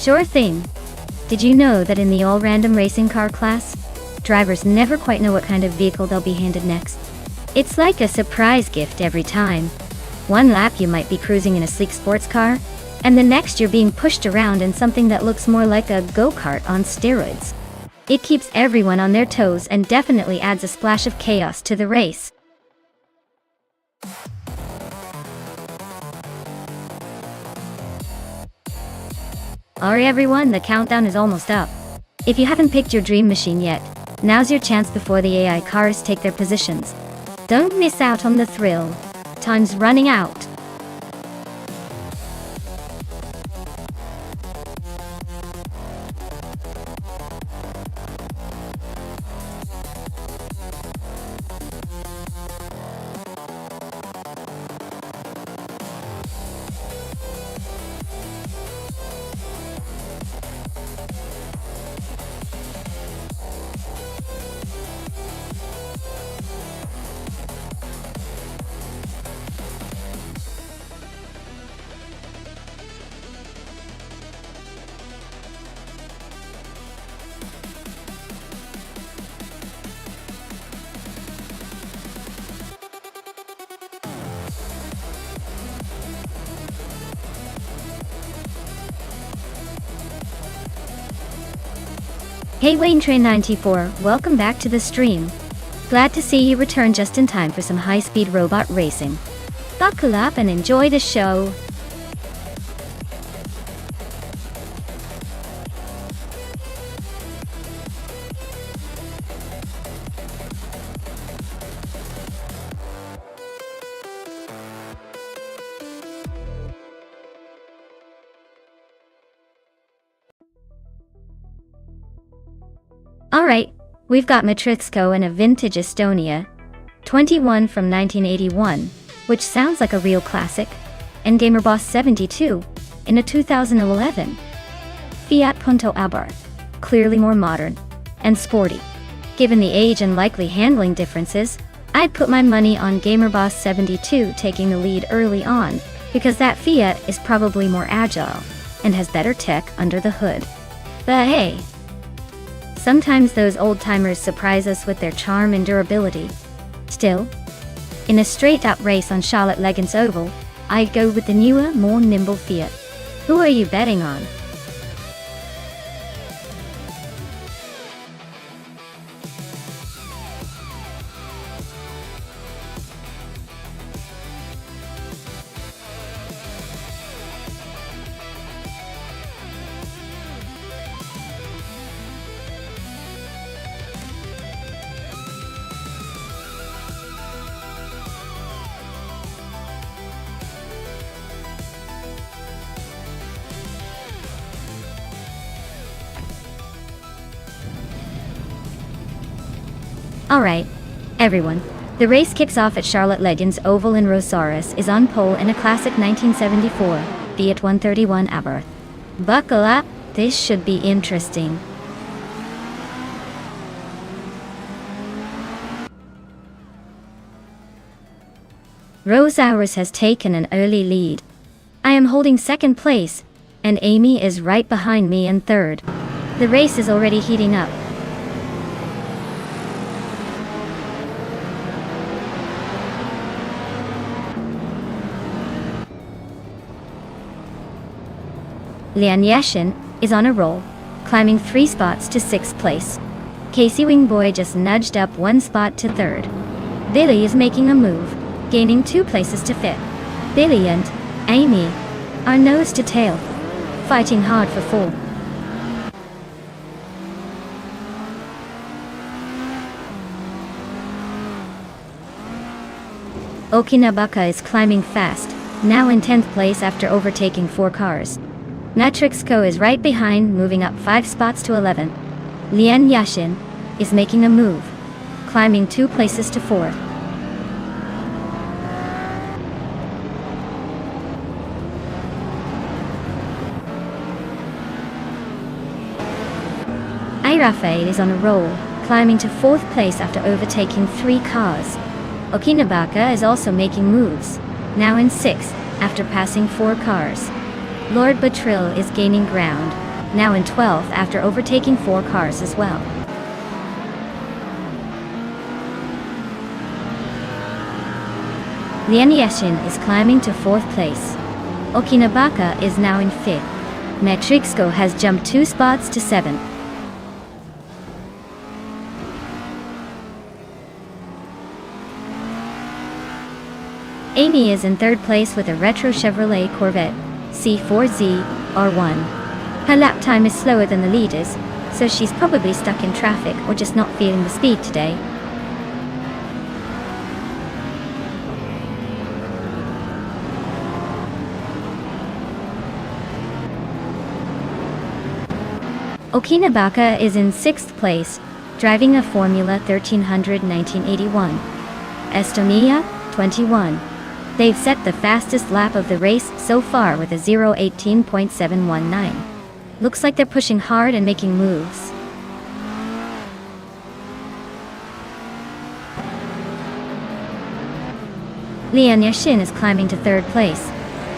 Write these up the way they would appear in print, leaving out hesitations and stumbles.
Sure thing. Did you know that in the all-random racing car class, drivers never quite know what kind of vehicle they'll be handed next? It's like a surprise gift every time. One lap you might be cruising in a sleek sports car, and the next you're being pushed around in something that looks more like a go-kart on steroids. It keeps everyone on their toes and definitely adds a splash of chaos to the race. Alright everyone, the countdown is almost up. If you haven't picked your dream machine yet, now's your chance before the AI cars take their positions. Don't miss out on the thrill. Time's running out. Hey Wayne Train 94, welcome back to the stream. Glad to see you return just in time for some high-speed robot racing. Buckle up and enjoy the show. Alright, we've got Matrixco and a vintage Estonia, 21 from 1981, which sounds like a real classic, and Gamer Boss 72, in a 2011. Fiat Punto Abarth, clearly more modern, and sporty. Given the age and likely handling differences, I'd put my money on Gamer Boss 72 taking the lead early on, because that Fiat is probably more agile, and has better tech under the hood. But hey, sometimes those old-timers surprise us with their charm and durability. Still, in a straight-up race on Charlotte-Legends Oval, I'd go with the newer, more nimble Fiat. Who are you betting on? Alright, everyone. The race kicks off at Charlotte Legends Oval and Rosaris is on pole in a classic 1974 Fiat 131 Abarth. Buckle up, this should be interesting. Rosaris has taken an early lead. I am holding second place, and Amy is right behind me in third. The race is already heating up. Lian Yashin is on a roll, climbing 3 spots to 6th place. Casey Wingboy just nudged up 1 spot to 3rd. Billy is making a move, gaining 2 places to 5th. Billy and Amy are nose to tail, fighting hard for 4. Okinabaka is climbing fast, now in 10th place after overtaking 4 cars. Matrixco is right behind, moving up 5 spots to 11th. Lian Yashin is making a move, climbing 2 places to 4th. Rafael is on a roll, climbing to 4th place after overtaking 3 cars. Okinabaka is also making moves, now in 6th after passing 4 cars. Lord Batril is gaining ground, now in 12th after overtaking 4 cars as well. Lian Yashin is climbing to 4th place. Okinabaka is now in 5th. Matrixco has jumped 2 spots to 7th. Amy is in 3rd place with a retro Chevrolet Corvette C4Z R1. Her lap time is slower than the leaders, so she's probably stuck in traffic or just not feeling the speed today. Okinabaka is in 6th place, driving a Formula 1300 1981. Estonia, 21. They've set the fastest lap of the race so far with a 0:18.719. Looks like they're pushing hard and making moves. Lian Yashin is climbing to 3rd place.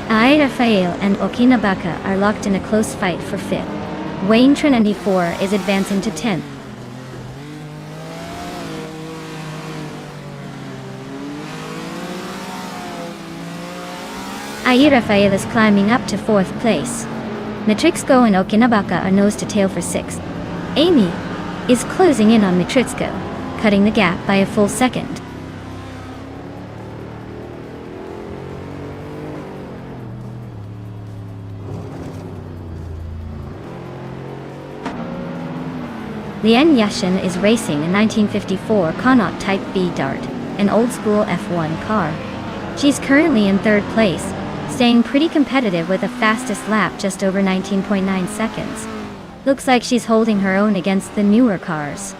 Ai Rafael and Okinabaka are locked in a close fight for 5th. Wayne Trinity 4 is advancing to 10th. Ai Rafael is climbing up to 4th place. Matrixco and Okinabaka are nose to tail for 6th. Amy is closing in on Matrixco, cutting the gap by a full second. Lian Yashin is racing a 1954 Connaught Type B Dart, an old-school F1 car. She's currently in 3rd place, staying pretty competitive with a fastest lap just over 19.9 seconds. Looks like she's holding her own against the newer cars.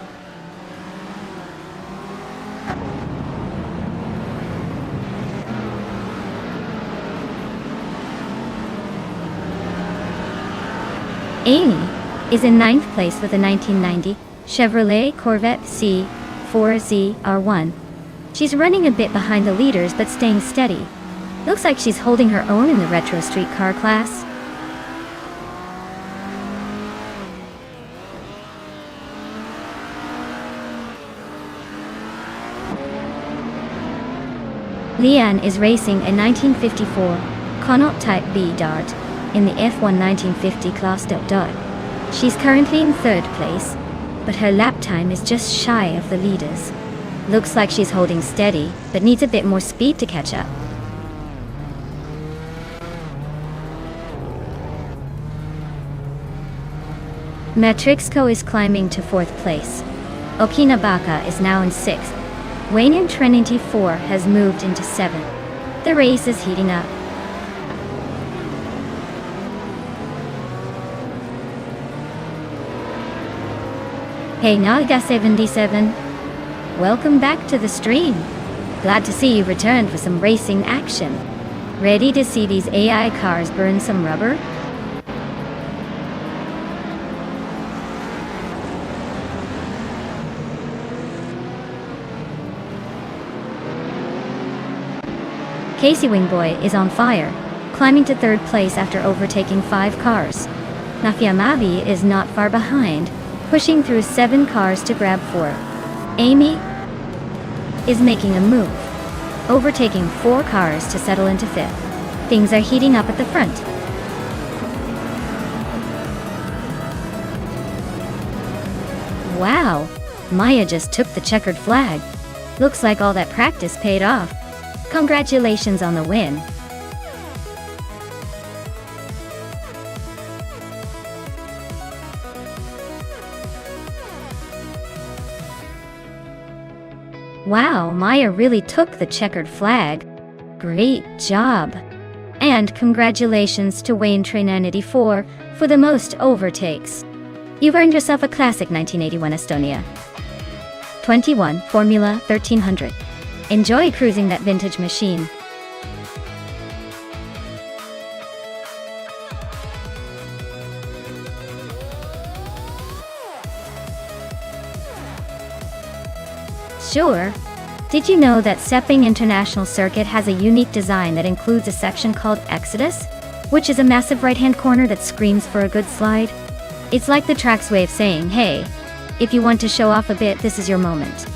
Amy is in 9th place with a 1990 Chevrolet Corvette C4Z R1. She's running a bit behind the leaders but staying steady. Looks like she's holding her own in the retro street car class. Lian is racing a 1954 Connaught Type B Dart in the F1 1950 class Dart. She's currently in 3rd place, but her lap time is just shy of the leaders. Looks like she's holding steady, but needs a bit more speed to catch up. Matrixco is climbing to 4th place. Okinabaka is now in 6th. Wayne and Trinity 4 has moved into 7th. The race is heating up. Hey Naga 77. welcome back to the stream. Glad to see you returned for some racing action. Ready to see these AI cars burn some rubber? Casey Wingboy is on fire, climbing to third place after overtaking 5 cars. Nafiamabi is not far behind, pushing through 7 cars to grab 4. Amy is making a move, overtaking 4 cars to settle into 5th. Things are heating up at the front. Wow, Maya just took the checkered flag. Looks like all that practice paid off. Congratulations on the win. Wow, Maya really took the checkered flag. Great job. And congratulations to Wayne Train984 for the most overtakes. You've earned yourself a classic 1981 Estonia 21 Formula 1300. Enjoy cruising that vintage machine. Sure. Did you know that Sepping International Circuit has a unique design that includes a section called Exodus, which is a massive right-hand corner that screams for a good slide? It's like the track's way of saying, hey, if you want to show off a bit, this is your moment.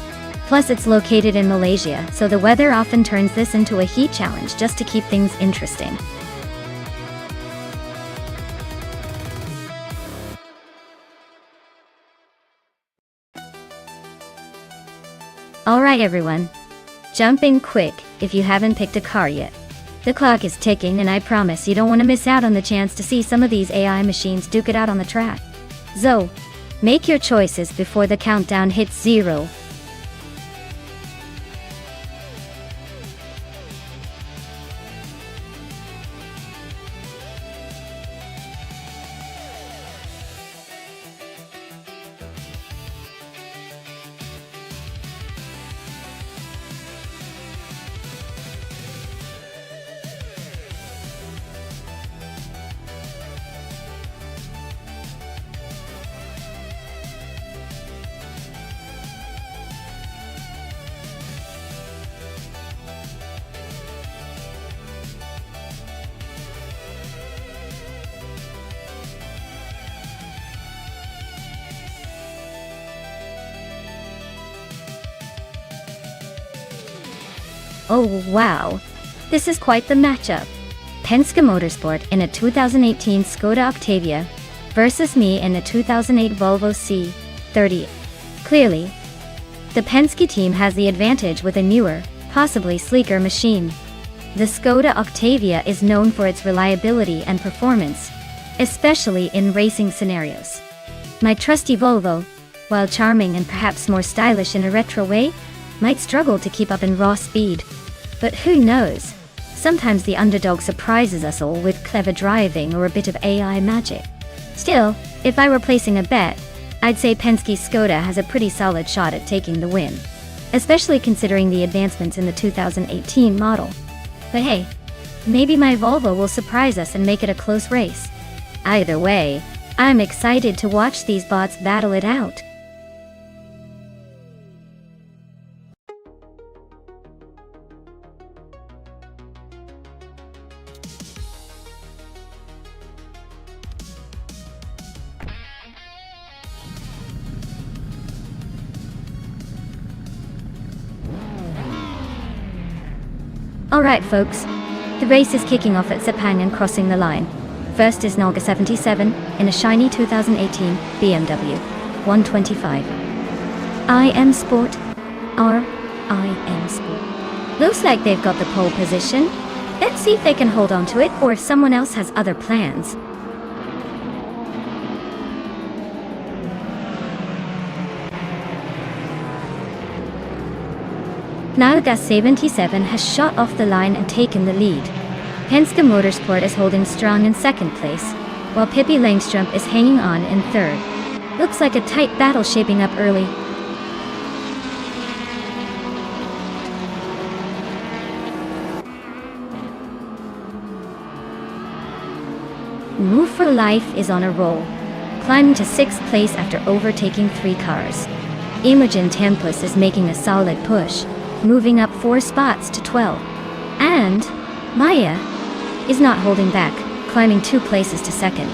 Plus, it's located in Malaysia, so the weather often turns this into a heat challenge just to keep things interesting. Alright everyone, jump in quick if you haven't picked a car yet. The clock is ticking and I promise you don't want to miss out on the chance to see some of these AI machines duke it out on the track. So, make your choices before the countdown hits 0. Oh wow, this is quite the matchup. Penske Motorsport in a 2018 Skoda Octavia versus me in a 2008 Volvo C30. Clearly, the Penske team has the advantage with a newer, possibly sleeker machine. The Skoda Octavia is known for its reliability and performance, especially in racing scenarios. My trusty Volvo, while charming and perhaps more stylish in a retro way, might struggle to keep up in raw speed. But who knows? Sometimes the underdog surprises us all with clever driving or a bit of AI magic. Still, if I were placing a bet, I'd say Penske Skoda has a pretty solid shot at taking the win, especially considering the advancements in the 2018 model. But hey, maybe my Volvo will surprise us and make it a close race. Either way, I'm excited to watch these bots battle it out. Alright folks, the race is kicking off at Sepang and crossing the line. First is Naga 77 in a shiny 2018 BMW 125. IM Sport. IM Sport. Looks like they've got the pole position. Let's see if they can hold on to it or if someone else has other plans. Naga 77 has shot off the line and taken the lead. Penske Motorsport is holding strong in second place, while Pippi Langstrump is hanging on in third. Looks like a tight battle shaping up early. Move for Life is on a roll, climbing to 6th place after overtaking 3 cars. Imogen Tempus is making a solid push, moving up 4 spots to 12. And Maya is not holding back, climbing 2 places to 2nd.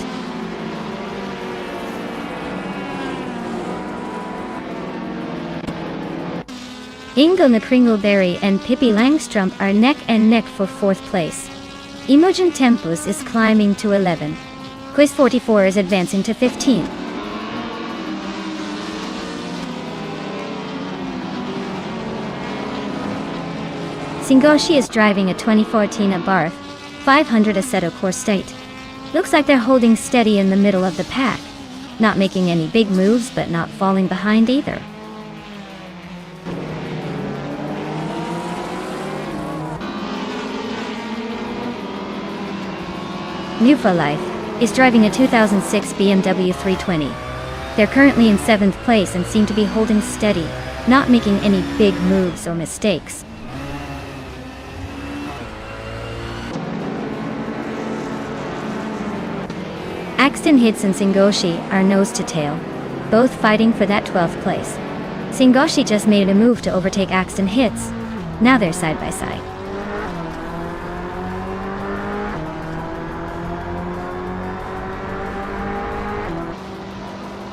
Inga McCringleberry and Pippi Langstrump are neck and neck for 4th place. Imogen Tempus is climbing to 11. Quiz 44 is advancing to 15. Singoshi is driving a 2014 Abarth 500 Assetto Corsa State. Looks like they're holding steady in the middle of the pack, not making any big moves but not falling behind either. New for Life is driving a 2006 BMW 320. They're currently in 7th place and seem to be holding steady, not making any big moves or mistakes. Axton Hits and Singoshi are nose to tail, both fighting for that 12th place. Singoshi just made a move to overtake Axton Hits. Now they're side by side.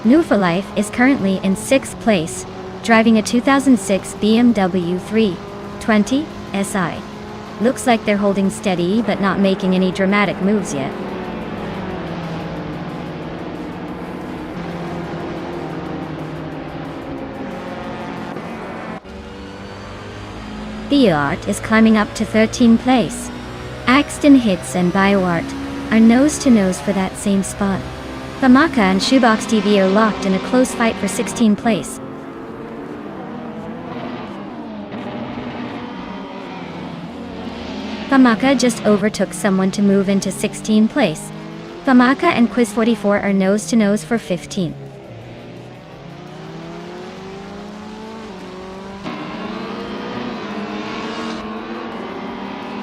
New for Life is currently in 6th place, driving a 2006 BMW 320 SI. Looks like they're holding steady but not making any dramatic moves yet. BioArt is climbing up to 13th place. Axton Hits and BioArt are nose to nose for that same spot. Famaka and Shoebox TV are locked in a close fight for 16th place. Famaka just overtook someone to move into 16th place. Famaka and Quiz 44 are nose to nose for 15th.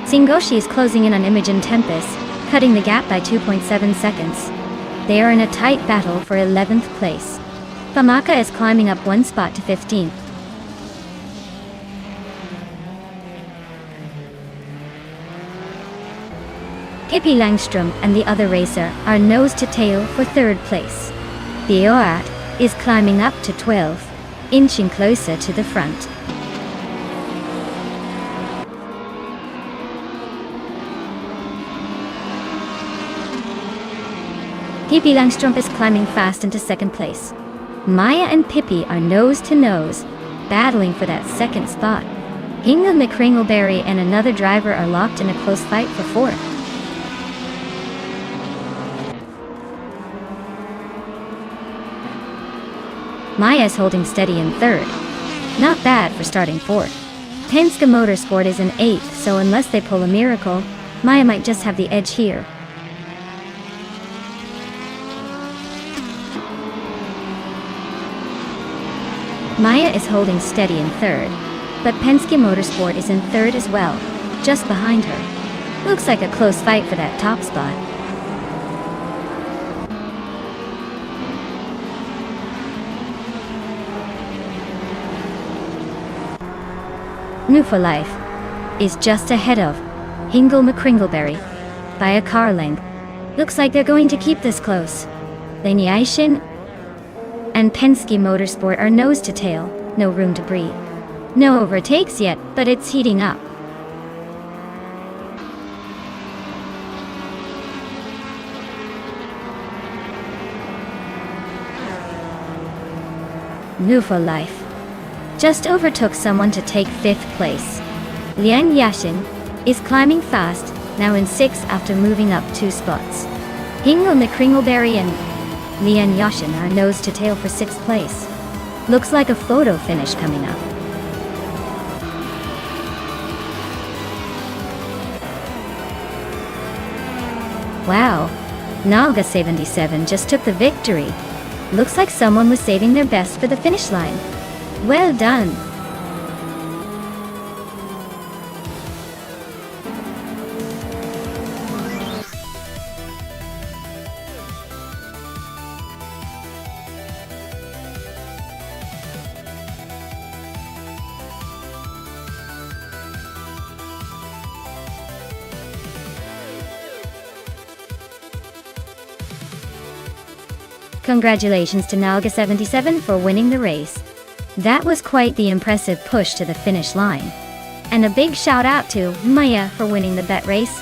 Singoshi is closing in on Imogen Tempus, cutting the gap by 2.7 seconds. They are in a tight battle for 11th place. Famaka is climbing up 1 spot to 15th. Pippi Langstrump and the other racer are nose to tail for 3rd place. BioArt is climbing up to 12th, inching closer to the front. Pippi Langstrump is climbing fast into 2nd place. Maya and Pippi are nose to nose, battling for that 2nd spot. Inga McCringleberry and another driver are locked in a close fight for 4th. Maya is holding steady in 3rd. Not bad for starting 4th. Penske Motorsport is in 8th, so unless they pull a miracle, Maya might just have the edge here. Maya is holding steady in 3rd, but Penske Motorsport is in 3rd as well, just behind her. Looks like a close fight for that top spot. New for Life is just ahead of Inga McCringleberry by a car length. Looks like they're going to keep this close. Lineation and Penske Motorsport are nose to tail, no room to breathe. No overtakes yet, but it's heating up. New for Life just overtook someone to take 5th place. Lian Yashin is climbing fast, now in 6th after moving up 2 spots. Inga McCringleberry and Lian Yashin are nose to tail for 6th place. Looks like a photo finish coming up. Wow, Naga 77 just took the victory. Looks like someone was saving their best for the finish line. Well done. Congratulations to Naga77 for winning the race. That was quite the impressive push to the finish line. And a big shout out to Maya for winning the bet race.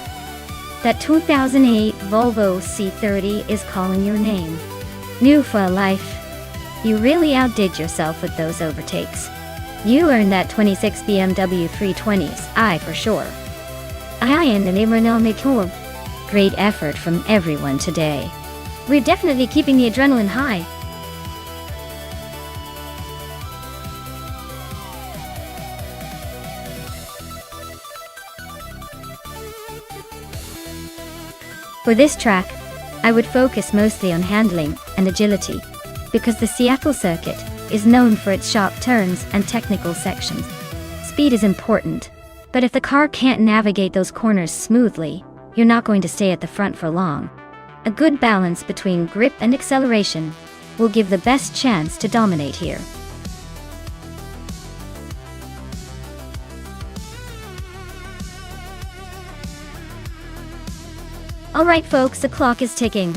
That 2008 Volvo C30 is calling your name. New for life. You really outdid yourself with those overtakes. You earned that 26 BMW 320s, I for sure. I and the Renault. Great effort from everyone today. We're definitely keeping the adrenaline high. For this track, I would focus mostly on handling and agility, because the Seattle circuit is known for its sharp turns and technical sections. Speed is important, but if the car can't navigate those corners smoothly, you're not going to stay at the front for long. A good balance between grip and acceleration will give the best chance to dominate here. Alright folks, the clock is ticking.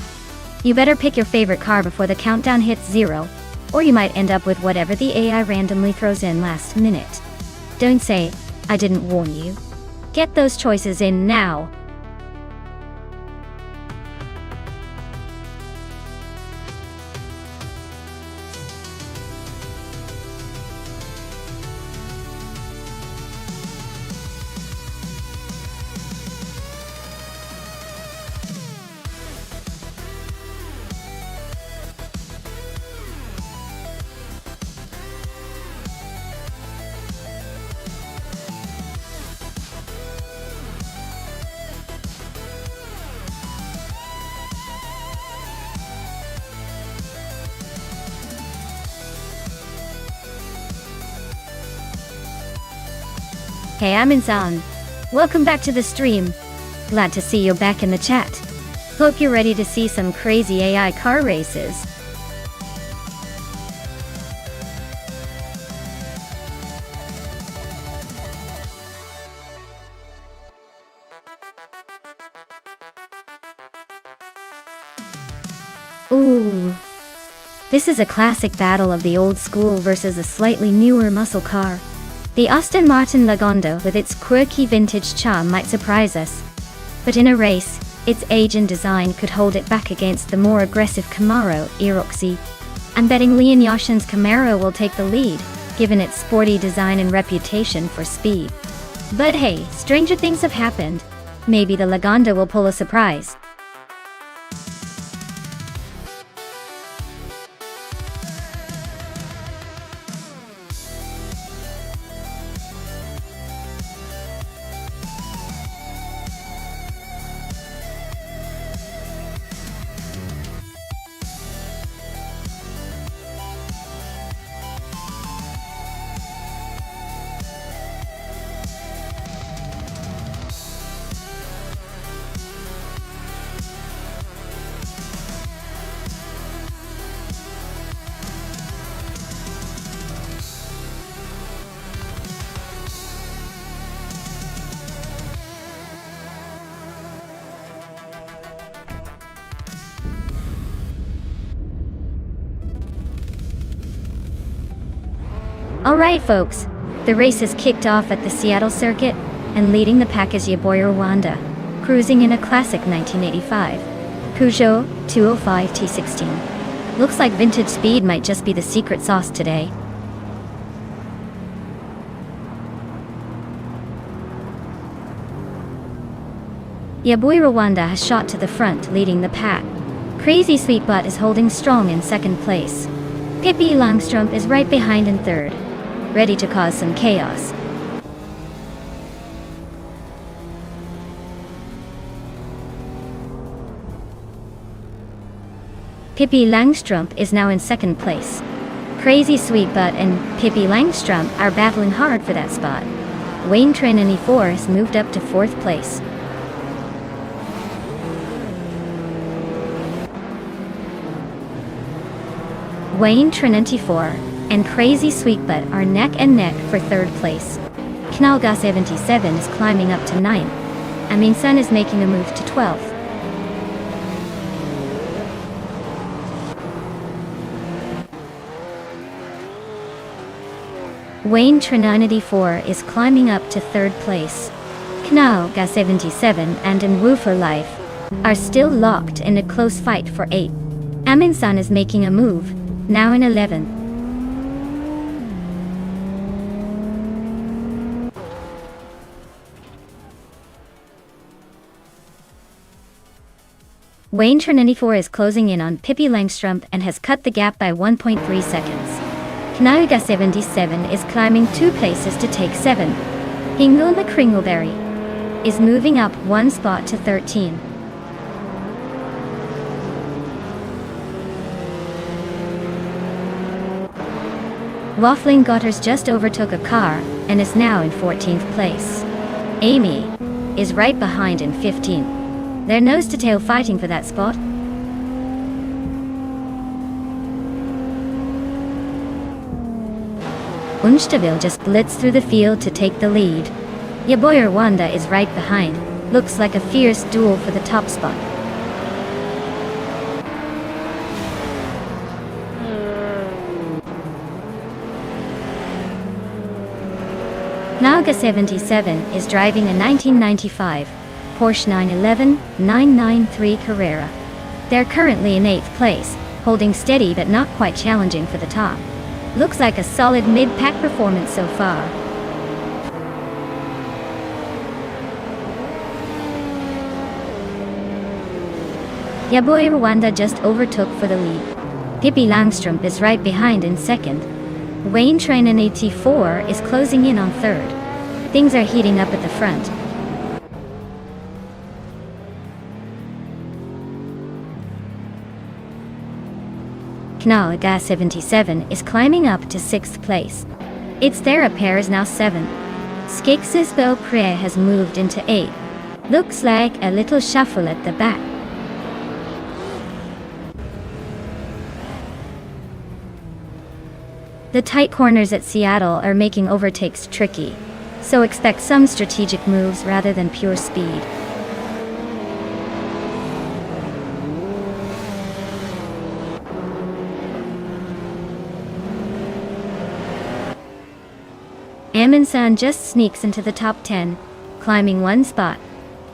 You better pick your favorite car before the countdown hits 0, or you might end up with whatever the AI randomly throws in last minute. Don't say, I didn't warn you. Get those choices in now. Hey, I'm Insan. Welcome back to the stream. Glad to see you back in the chat. Hope you're ready to see some crazy AI car races. Ooh. This is a classic battle of the old school versus a slightly newer muscle car. The Aston Martin Lagonda with its quirky vintage charm might surprise us. But in a race, its age and design could hold it back against the more aggressive Camaro Eroxy. I'm betting Leon Yashin's Camaro will take the lead, given its sporty design and reputation for speed. But hey, stranger things have happened. Maybe the Lagonda will pull a surprise. Alright folks, the race has kicked off at the Seattle circuit, and leading the pack is your boy Rwanda, cruising in a classic 1985 Peugeot 205 T16. Looks like vintage speed might just be the secret sauce today. Your boy Rwanda has shot to the front, leading the pack. Crazy Sweetbutt is holding strong in second place. Pippi Langstrumpf is right behind in third, ready to cause some chaos. Pippi Langstrumpf is now in second place. Crazy Sweetbutt and Pippi Langstrumpf are battling hard for that spot. Wayne Trinity 4 has moved up to fourth place. Wayne Trinity 4 and Crazy Sweetbutt are neck and neck for third place. Knalga 77 is climbing up to 9th. Amin Sun is making a move to 12th. Wayne 94 is climbing up to 3rd place. Knauga 77 and Nwu for Life are still locked in a close fight for 8. Aminsan is making a move, now in 11th. Wayne 94 is closing in on Pippi Langstrumpf and has cut the gap by 1.3 seconds. Knauga 77 is climbing 2 places to take 7. Hingle McCringleberry is moving up 1 spot to 13. Waffling Gotters just overtook a car and is now in 14th place. Amy is right behind in 15th. They're nose-to-tail fighting for that spot. Unstaville just blitzed through the field to take the lead. Your boy Rwanda is right behind. Looks like a fierce duel for the top spot. Nauga 77 is driving a 1995 Porsche 911 993 Carrera. They're currently in 8th place, holding steady but not quite challenging for the top. Looks like a solid mid-pack performance so far. Yaboy Rwanda just overtook for the lead. Pippi Langstrumpf is right behind in 2nd. Wayne Trainen 84 is closing in on 3rd. Things are heating up at the front. Knauga 77 is climbing up to 6th place. Its Therapair is now 7th. Skixisbo Pre has moved into 8th. Looks like a little shuffle at the back. The tight corners at Seattle are making overtakes tricky, so expect some strategic moves rather than pure speed. Amundsen just sneaks into the top 10, climbing 1 spot.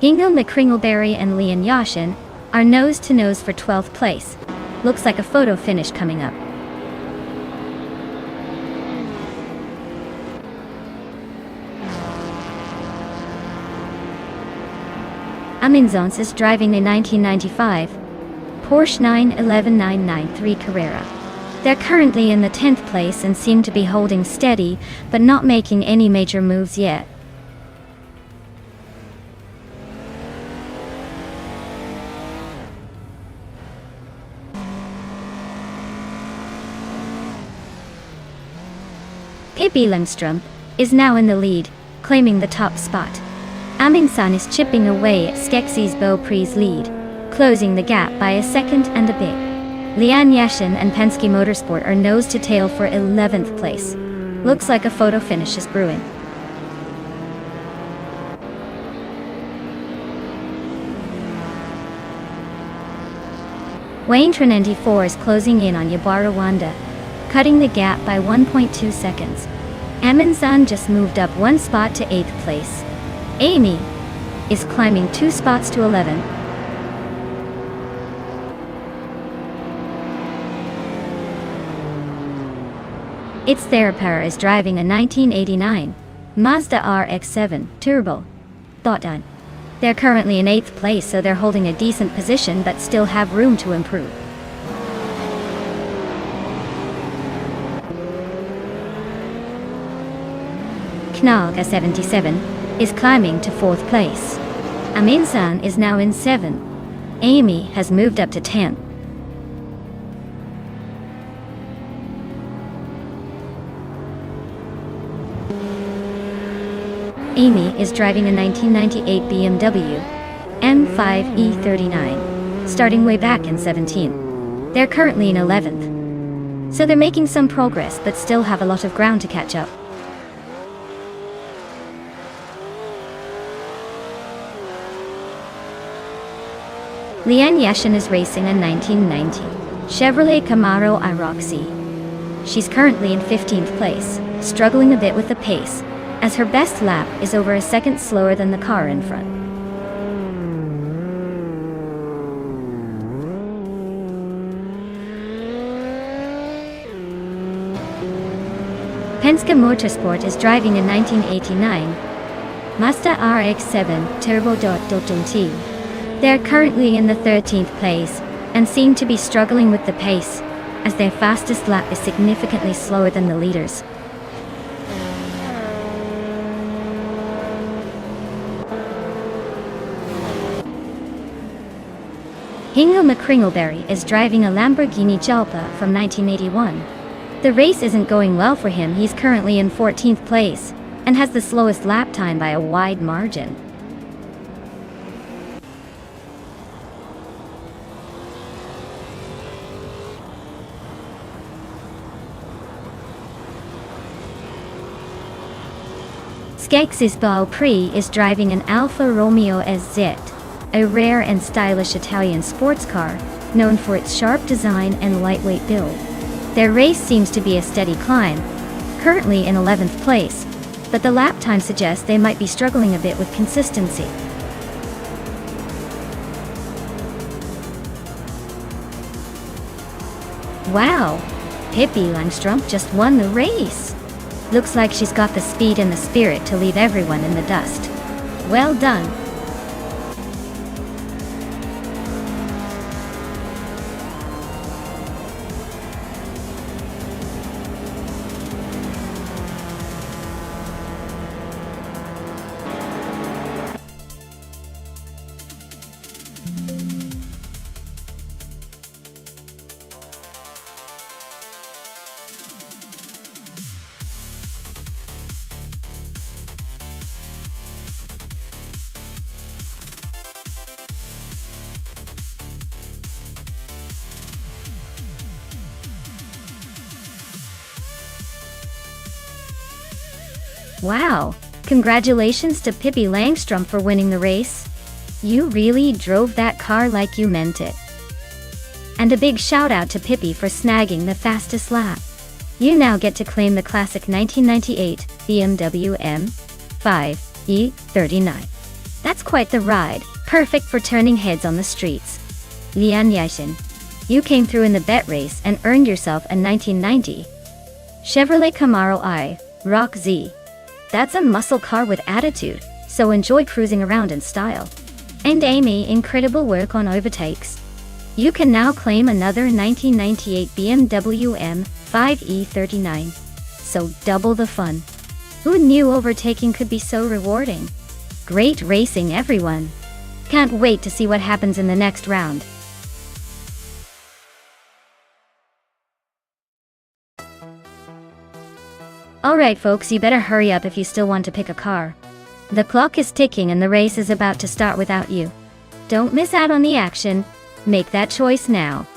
Hingle McCringleberry and Leon Yashin are nose-to-nose for 12th place. Looks like a photo finish coming up. Aminzons is driving a 1995 Porsche 911 993 Carrera. They're currently in the 10th place and seem to be holding steady, but not making any major moves yet. Pippi Langstrumpf is now in the lead, claiming the top spot. Aminsan is chipping away at Skexisbo Pre's lead, closing the gap by a second and a bit. Lian Yashin and Penske Motorsport are nose-to-tail for 11th place. Looks like a photo finish is brewing. Wayne 94 is closing in on Yabara Rwanda, cutting the gap by 1.2 seconds. Aminsan just moved up 1 spot to 8th place. Amy is climbing 2 spots to 11th. Its Therapair is driving a 1989 Mazda RX-7 Turbo. Thought done. They're currently in 8th place, so they're holding a decent position but still have room to improve. Knauga 77 is climbing to 4th place. Aminsan is now in 7th. Amy has moved up to 10th. Amy is driving a 1998 BMW M5 E39, starting way back in 17th. They're currently in 11th. So they're making some progress but still have a lot of ground to catch up. Lian Yashin is racing a 1990 Chevrolet Camaro Iroxy. She's currently in 15th place. struggling a bit with the pace, as her best lap is over a second slower than the car in front. Penske Motorsport is driving a 1989 Mazda RX-7 Turbo.T. They are currently in the 13th place and seem to be struggling with the pace, as their fastest lap is significantly slower than the leaders. Ingo McCringleberry is driving a Lamborghini Jalpa from 1981. The race isn't going well for him. He's currently in 14th place and has the slowest lap time by a wide margin. Skexis Beaupré is driving an Alfa Romeo SZ, a rare and stylish Italian sports car known for its sharp design and lightweight build. Their race seems to be a steady climb, currently in 11th place, but the lap time suggests they might be struggling a bit with consistency. Wow, Pippi Langstrup just won the race. Looks like she's got the speed and the spirit to leave everyone in the dust. Well done. Wow, congratulations to Pippi Langstrup for winning the race. You really drove that car like you meant it. And a big shout out to Pippi for snagging the fastest lap. You now get to claim the classic 1998 BMW M5 E39. That's quite the ride, perfect for turning heads on the streets. Lian Yashin, you came through in the bet race and earned yourself a 1990 Chevrolet Camaro I Rock Z. That's a muscle car with attitude, so enjoy cruising around in style. And Amy, incredible work on overtakes. You can now claim another 1998 BMW M5 E39. So double the fun. Who knew overtaking could be so rewarding? Great racing, everyone. Can't wait to see what happens in the next round. Alright folks, you better hurry up if you still want to pick a car. The clock is ticking and the race is about to start without you. Don't miss out on the action. Make that choice now.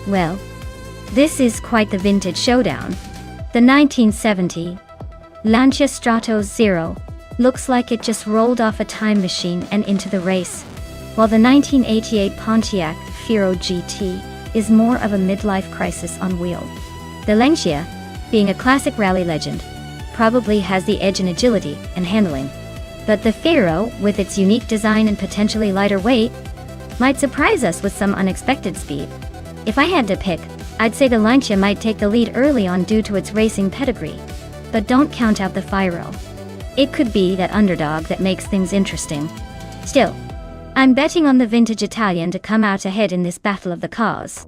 Well, this is quite the vintage showdown. The 1970 Lancia Stratos Zero looks like it just rolled off a time machine and into the race, while the 1988 Pontiac Fiero GT is more of a midlife crisis on wheels. The Lancia, being a classic rally legend, probably has the edge in agility and handling. But the Pharaoh, with its unique design and potentially lighter weight, might surprise us with some unexpected speed. If I had to pick, I'd say the Lancia might take the lead early on due to its racing pedigree. But don't count out the Pharaoh. It could be that underdog that makes things interesting. Still, I'm betting on the vintage Italian to come out ahead in this battle of the cars.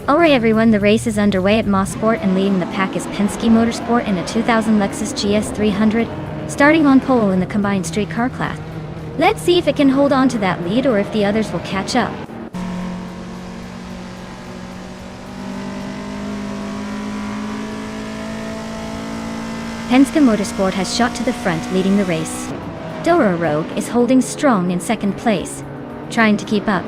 Alright everyone, the race is underway at Mosport, and leading the pack is Penske Motorsport in a 2000 Lexus GS 300, starting on pole in the combined street car class. Let's see if it can hold on to that lead or if the others will catch up. Penske Motorsport has shot to the front, leading the race. Dora Rogue is holding strong in second place, trying to keep up.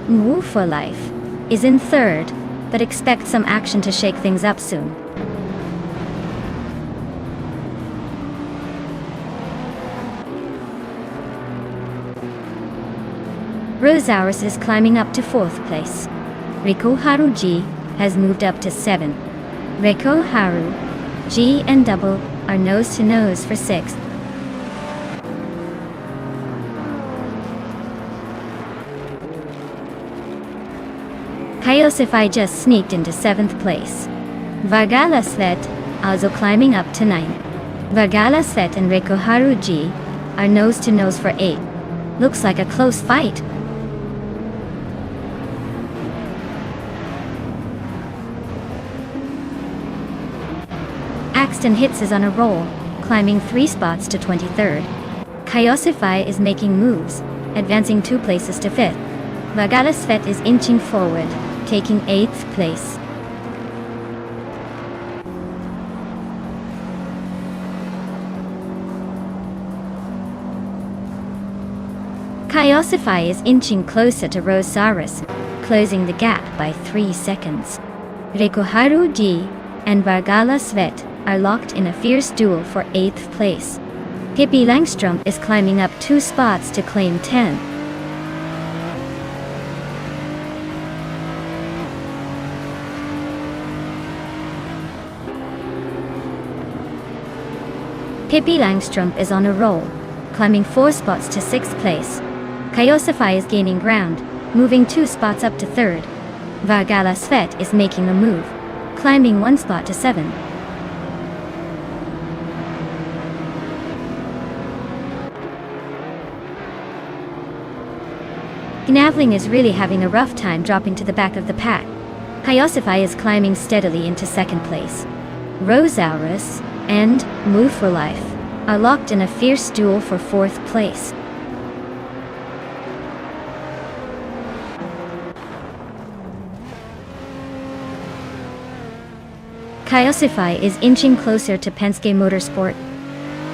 Woo for Life is in third, but expect some action to shake things up soon. Rosaurus is climbing up to fourth place. Rico Haru G has moved up to 7. Rico Haru, G and Double are nose to nose for 6th. Kaiosify just sneaked into 7th place. Vargala Svet also climbing up to 9th. Vargala Svet and Rico Haru G are nose to nose for 8th. Looks like a close fight. Axton Hits is on a roll, climbing 3 spots to 23rd. Kaiosify is making moves, advancing 2 places to 5th. Vargala Svet is inching forward, taking 8th place. Kaiosify is inching closer to Rosaurus, closing the gap by 3 seconds. Rikuharu D and Vargala Svet are locked in a fierce duel for 8th place. Pippi Langstrom is climbing up 2 spots to claim 10th. Pippi Langstrom is on a roll, climbing 4 spots to 6th place. Kaiosify is gaining ground, moving 2 spots up to 3rd. Vargala Svet is making a move, climbing 1 spot to 7. Gnavling is really having a rough time dropping to the back of the pack. Kaiosify is climbing steadily into 2nd place. Rosaurus and Move for Life are locked in a fierce duel for 4th place. Kaiosify is inching closer to Penske Motorsport,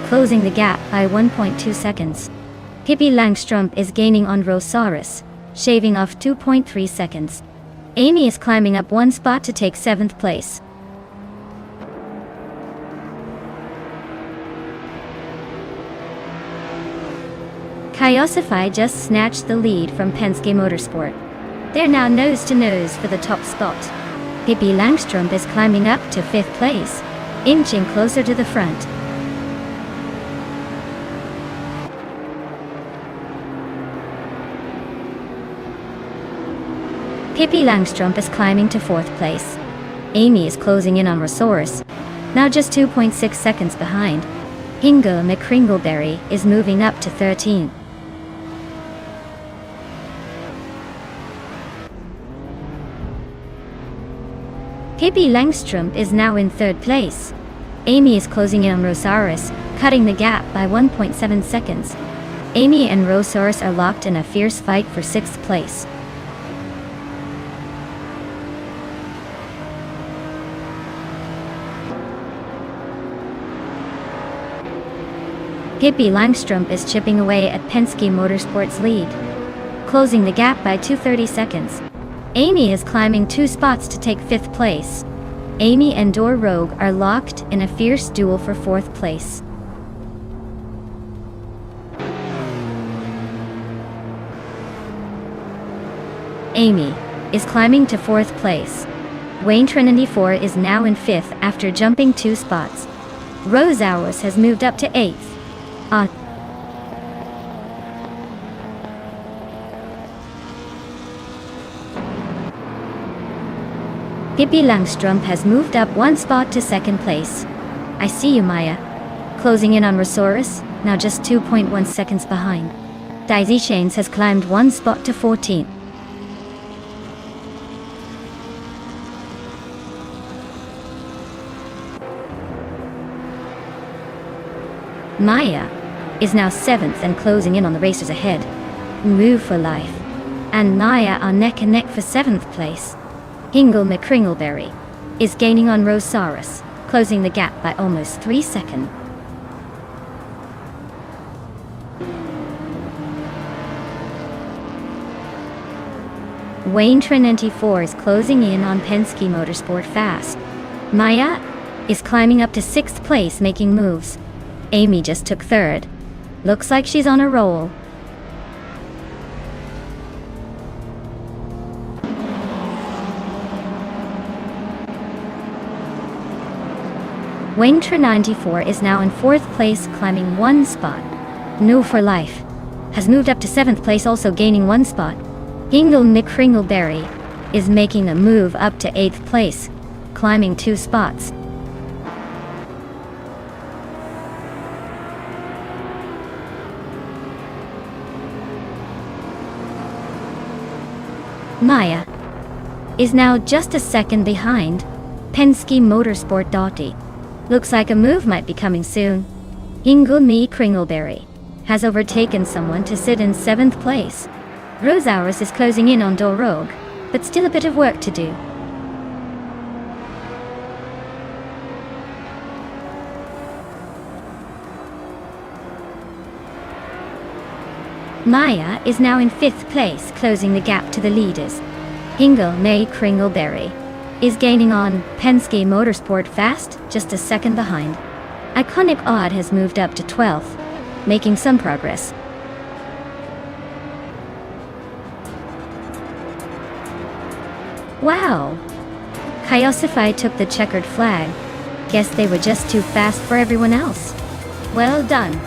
closing the gap by 1.2 seconds. Pippi Langstrom is gaining on Rosaurus, shaving off 2.3 seconds. Amy is climbing up 1 spot to take 7th place. Kaiosify just snatched the lead from Penske Motorsport. They're now nose to nose for the top spot. Pippi Langstrom is climbing up to 5th place, inching closer to the front. Pippi Langstrom is climbing to 4th place. Amy is closing in on Rosaurus, now just 2.6 seconds behind. Hingo McCringleberry is moving up to 13. Pippi Langstrom is now in 3rd place. Amy is closing in on Rosaurus, cutting the gap by 1.7 seconds. Amy and Rosaurus are locked in a fierce fight for 6th place. Pippi Langstrup is chipping away at Penske Motorsport's lead, closing the gap by 2:30 seconds. Amy is climbing 2 spots to take 5th place. Amy and Dor Rogue are locked in a fierce duel for 4th place. Amy is climbing to 4th place. Wayne Trinity 4 is now in 5th after jumping 2 spots. Rose Hours has moved up to 8th. Pippi Langstrup has moved up 1 spot to 2nd place. I see you, Maya. Closing in on Rosaurus, now just 2.1 seconds behind. Daisy Shanes has climbed 1 spot to 14th. Maya is now 7th and closing in on the racers ahead. Move for Life and Naya are neck and neck for 7th place. Hingle McCringleberry is gaining on Rosaurus, closing the gap by almost 3 seconds. Wayne Trinity 4 is closing in on Penske Motorsport fast. Maya is climbing up to 6th place, making moves. Amy just took 3rd. Looks like she's on a roll. Wayne Trinity 94 is now in 4th place, climbing 1 spot. No for Life has moved up to 7th place, also gaining 1 spot. Hingle McCringleberry is making a move up to 8th place, climbing 2 spots. Maya is now just a second behind Penske Motorsport Dottie. Looks like a move might be coming soon. Hingle McCringleberry has overtaken someone to sit in 7th place. Rose Hours is closing in on Dor Rogue, but still a bit of work to do. Maya is now in 5th place, closing the gap to the leaders. Hingle McCringleberry is gaining on Penske Motorsport fast, just a second behind. Iconic Odd has moved up to 12th, making some progress. Wow! Kyosify took the checkered flag. Guess they were just too fast for everyone else. Well done.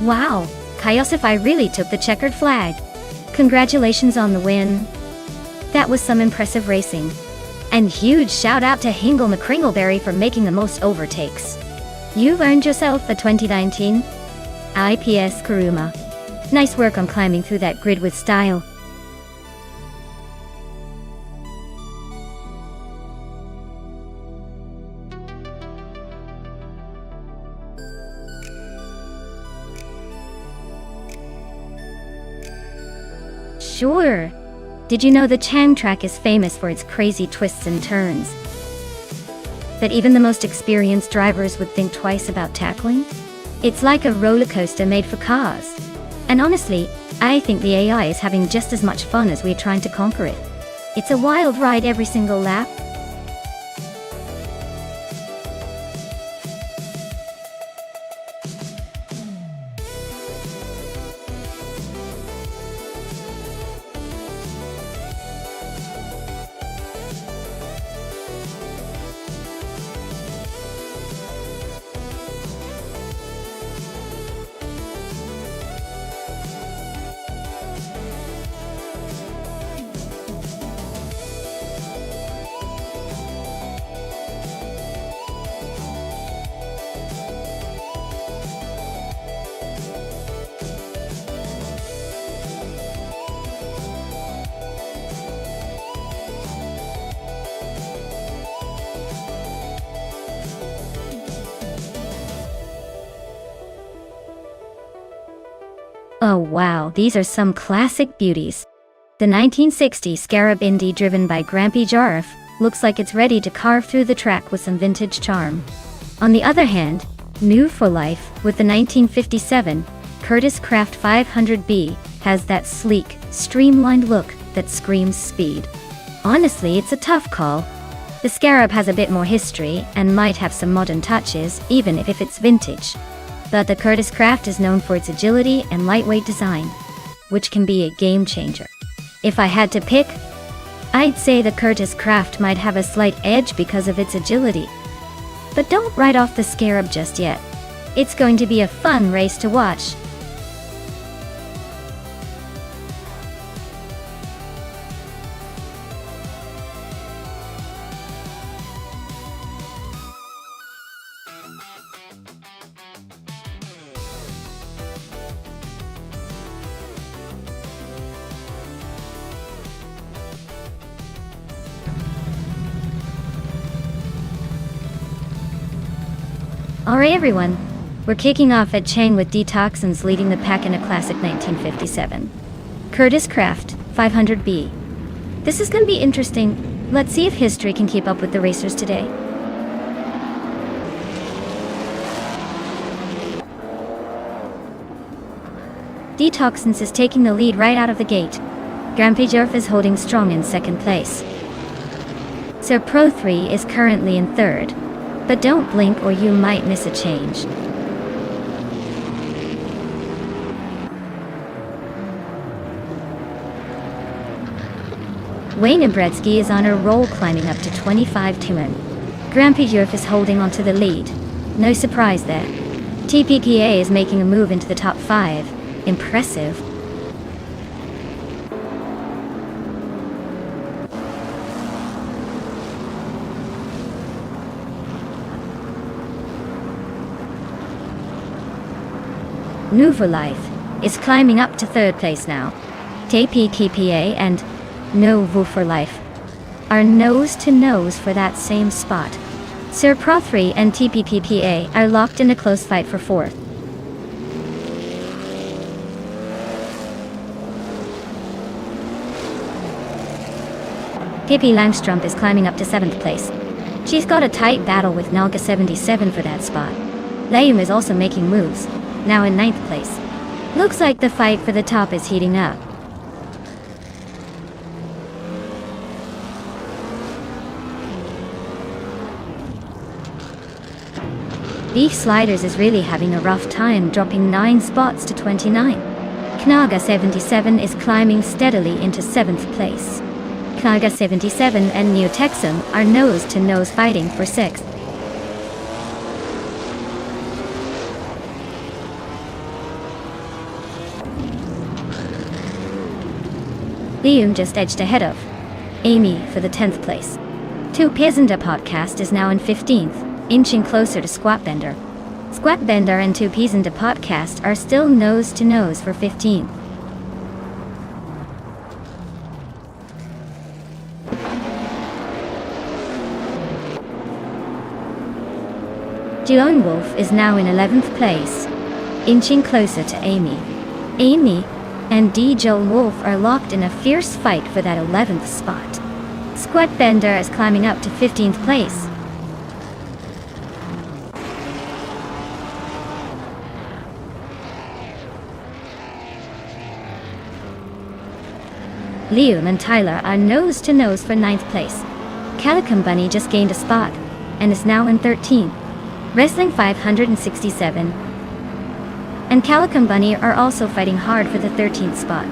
Wow, Kyosify really took the checkered flag. Congratulations on the win. That was some impressive racing. And huge shout out to Hingle McCringleberry for making the most overtakes. You've earned yourself the 2019 IPS Kuruma. Nice work on climbing through that grid with style. Sure. Did you know the Chang track is famous for its crazy twists and turns that even the most experienced drivers would think twice about tackling? It's like a roller coaster made for cars. And honestly, I think the AI is having just as much fun as we're trying to conquer it. It's a wild ride every single lap. Oh wow, these are some classic beauties. The 1960 Scarab Indy driven by Grampy Jarf looks like it's ready to carve through the track with some vintage charm. On the other hand, new for life with the 1957 Curtis Craft 500B has that sleek, streamlined look that screams speed. Honestly, it's a tough call. The Scarab has a bit more history and might have some modern touches, even if it's vintage. But the Curtis Craft is known for its agility and lightweight design, which can be a game changer. If I had to pick, I'd say the Curtis Craft might have a slight edge because of its agility. But don't write off the Scarab just yet. It's going to be a fun race to watch. Alright everyone, we're kicking off at Chang with Detoxins leading the pack in a classic 1957 Curtis Craft 500B. This is going to be interesting. Let's see if history can keep up with the racers today. Detoxins is taking the lead right out of the gate. Grampy Jarf is holding strong in second place. Sir Pro 3 is currently in third. But don't blink or you might miss a change. Wayne Ibretsky is on a roll, climbing up to 25-2. Grampy Jarf is holding onto the lead. No surprise there. TPPA is making a move into the top 5. Impressive. New for Life is climbing up to third place now. TPPA and No Vu for Life are nose to nose for that same spot. Sir Pro 3 and TPPA are locked in a close fight for fourth. Pippi Langstrumpf is climbing up to 7th place. She's got a tight battle with Nalga 77 for that spot. Layum is also making moves, now in 9th place. Looks like the fight for the top is heating up. Beef Sliders is really having a rough time, dropping 9 spots to 29. Knaga 77 is climbing steadily into 7th place. Knaga 77 and Neo Texum are nose to nose fighting for 6th. Liam just edged ahead of Amy for the 10th place. Two Pizenda Podcast is now in 15th, inching closer to Squatbender. Squatbender and Two Pizenda Podcast are still nose to nose for 15th. Wolf is now in 11th place, inching closer to Amy. Amy and D. Joe Wolf are locked in a fierce fight for that 11th spot. Squat Bender is climbing up to 15th place. Liam and Tyler are nose to nose for 9th place. Calico Bunny just gained a spot and is now in 13th. Wrestling 567 and Calico Bunny are also fighting hard for the 13th spot.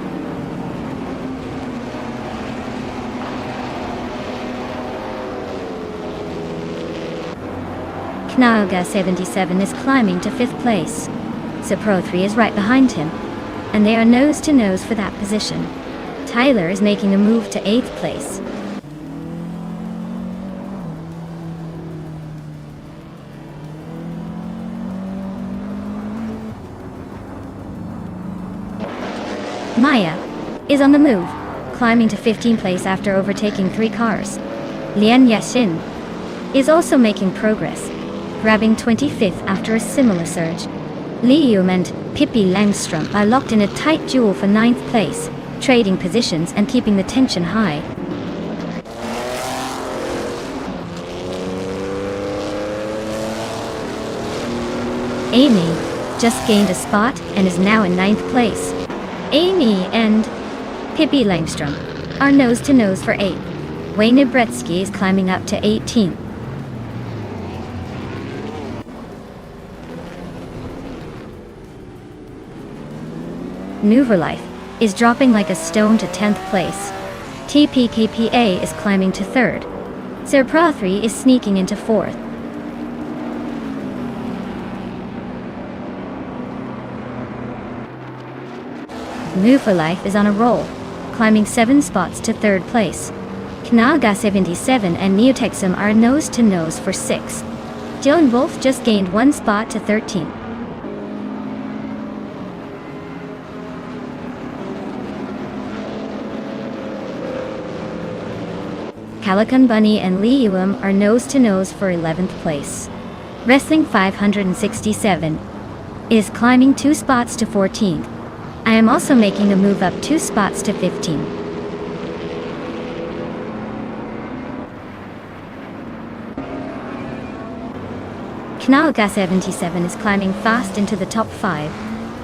Knaga 77 is climbing to 5th place. So Pro 3 is right behind him, and they are nose to nose for that position. Tyler is making a move to 8th place. Maya is on the move, climbing to 15th place after overtaking 3 cars. Lian Yashin is also making progress, grabbing 25th after a similar surge. Liu and Pippi Langstrom are locked in a tight duel for 9th place, trading positions and keeping the tension high. Amy just gained a spot and is now in 9th place. Amy and Pippi Langstrom are nose to nose for 8th. Wayne Bretsky is climbing up to 18th. Nuverlife is dropping like a stone to 10th place. TPKPA is climbing to 3rd. Sir Prothry is sneaking into 4th. Nuverlife is on a roll, climbing 7 spots to 3rd place. Knaga 77 and Neotexum are nose to nose for 6th. Joan Wolf just gained 1 spot to 13th. Calico Bunny and Lee Yuum are nose to nose for 11th place. Wrestling 567 is climbing 2 spots to 14th. I am also making a move up 2 spots to 15th. Knalga 77 is climbing fast into the top 5.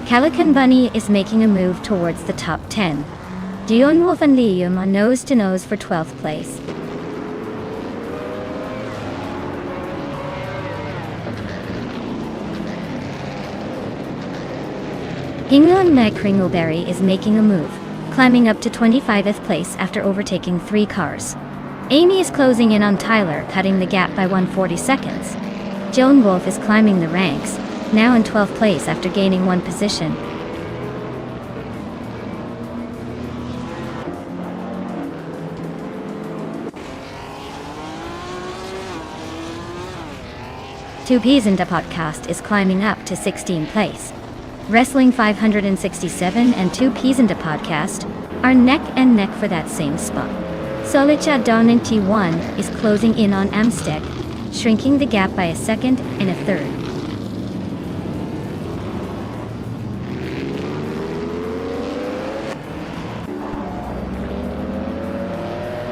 Calico Bunny is making a move towards the top 10. Dion Wolf and Lee Yuum are nose to nose for 12th place. Hinglun Meg Kringleberry is making a move, climbing up to 25th place after overtaking 3 cars. Amy is closing in on Tyler, cutting the gap by 140 seconds. Joan Wolf is climbing the ranks, now in 12th place after gaining 1 position. Two Peas in the Podcast is climbing up to 16th place. Wrestling 567 and 2 Peas in the Podcast are neck and neck for that same spot. Solicha Don in T1 is closing in on Amsteg, shrinking the gap by a 2nd and a 3rd.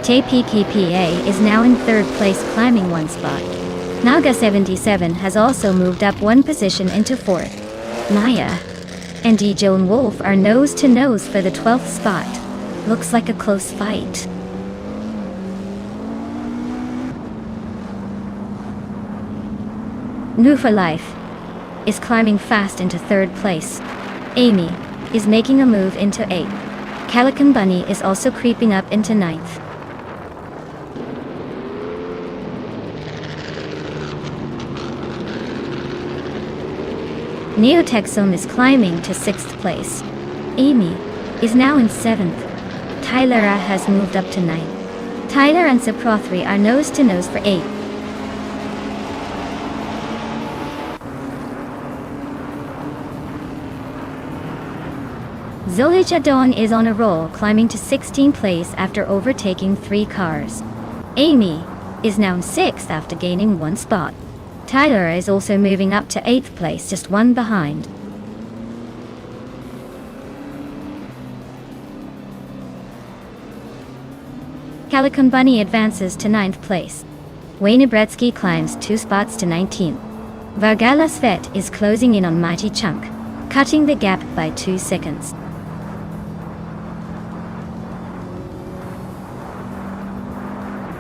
JPKPA is now in 3rd place, climbing 1 spot. Naga 77 has also moved up 1 position into 4th. Maya and D. Joan Wolf are nose to nose for the 12th spot. Looks like a close fight. New for Life is climbing fast into 3rd place. Amy is making a move into 8th. Calico Bunny is also creeping up into 9th. Neotexome is climbing to 6th place. Amy is now in 7th. Tyler has moved up to 9th. Tyler and Saprothri are nose to nose for 8th. Zolija Dawn is on a roll, climbing to 16th place after overtaking 3 cars. Amy is now in 6th after gaining 1 spot. Tyler is also moving up to 8th place, just 1 behind. Calico Bunny advances to 9th place. Wayne Gretzky climbs 2 spots to 19th. Vargala Svet is closing in on Mighty Chunk, cutting the gap by 2 seconds.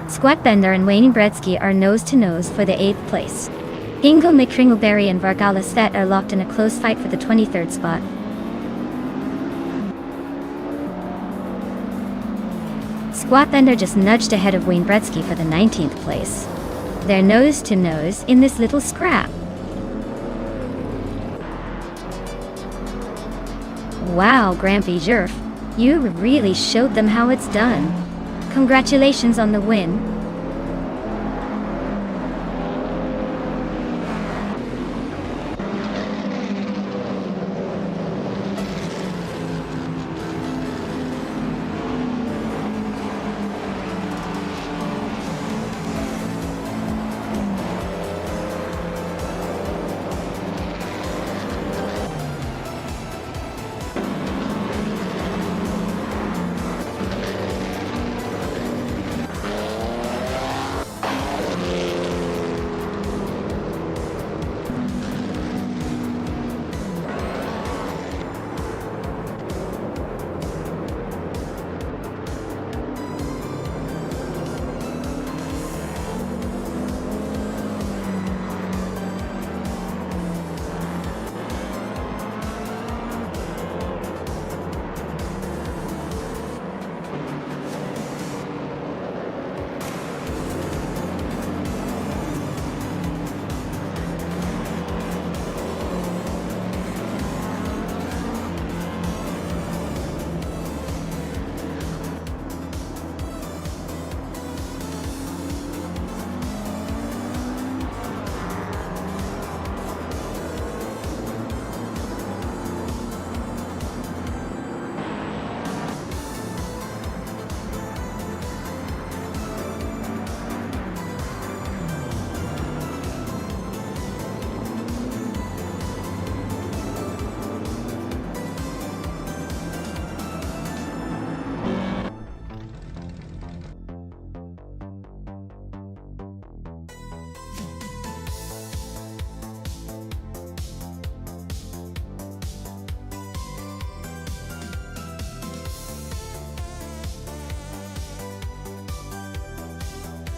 Squatbender and Wayne Gretzky are nose-to-nose for the 8th place. Ingo McCringleberry and Vargala Svet are locked in a close fight for the 23rd spot. Squatbender just nudged ahead of Wayne Gretzky for the 19th place. They're nose-to-nose in this little scrap. Wow, Grampy Jerf, you really showed them how it's done. Congratulations on the win.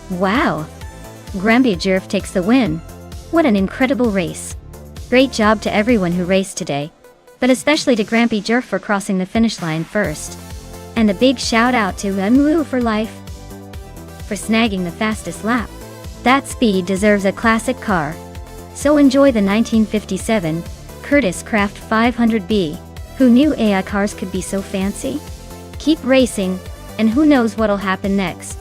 Wow! Grampy Jerf takes the win. What an incredible race. Great job to everyone who raced today, but especially to Grampy Jerf for crossing the finish line first. And a big shout out to Mlu for life for snagging the fastest lap. That speed deserves a classic car. So enjoy the 1957 Curtiss Craft 500B. Who knew AI cars could be so fancy? Keep racing, and who knows what'll happen next.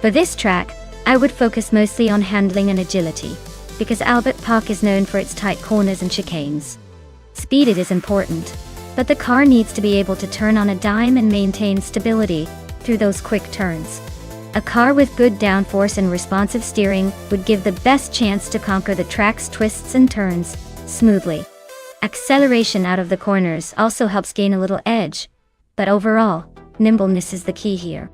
For this track, I would focus mostly on handling and agility, because Albert Park is known for its tight corners and chicanes. Speed is important, but the car needs to be able to turn on a dime and maintain stability through those quick turns. A car with good downforce and responsive steering would give the best chance to conquer the track's twists and turns smoothly. Acceleration out of the corners also helps gain a little edge, but overall, nimbleness is the key here.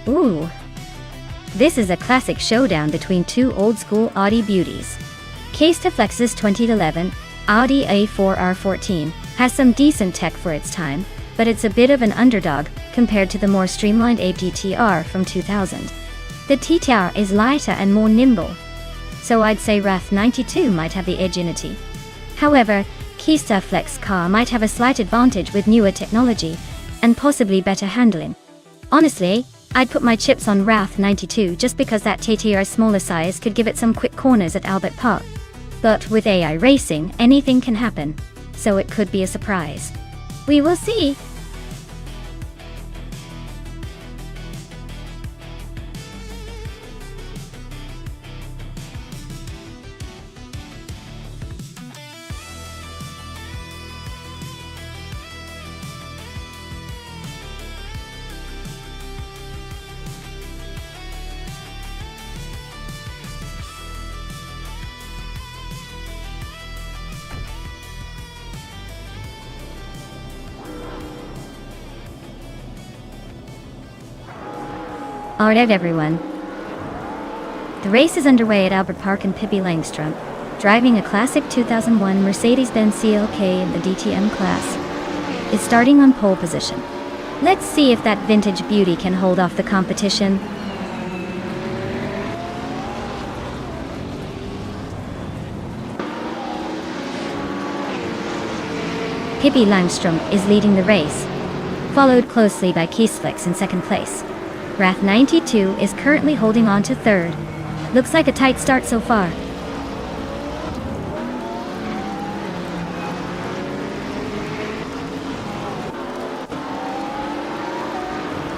Ooh! This is a classic showdown between two old-school Audi beauties. Case2Flex's 2011 Audi A4 R14 has some decent tech for its time, but it's a bit of an underdog compared to the more streamlined ATTR from 2000. The TTR is lighter and more nimble, so I'd say RAF 92 might have the edge in it. However, Case2Flex car might have a slight advantage with newer technology and possibly better handling. Honestly, I'd put my chips on Wrath 92 just because that TTR smaller size could give it some quick corners at Albert Park. But with AI racing, anything can happen, so it could be a surprise. We will see. Alright everyone. The race is underway at Albert Park and Pippi Langstrom, driving a classic 2001 Mercedes-Benz CLK in the DTM class, is starting on pole position. Let's see if that vintage beauty can hold off the competition. Pippi Langstrom is leading the race, followed closely by Kiesflex in second place. Wrath 92 is currently holding on to third. Looks like a tight start so far.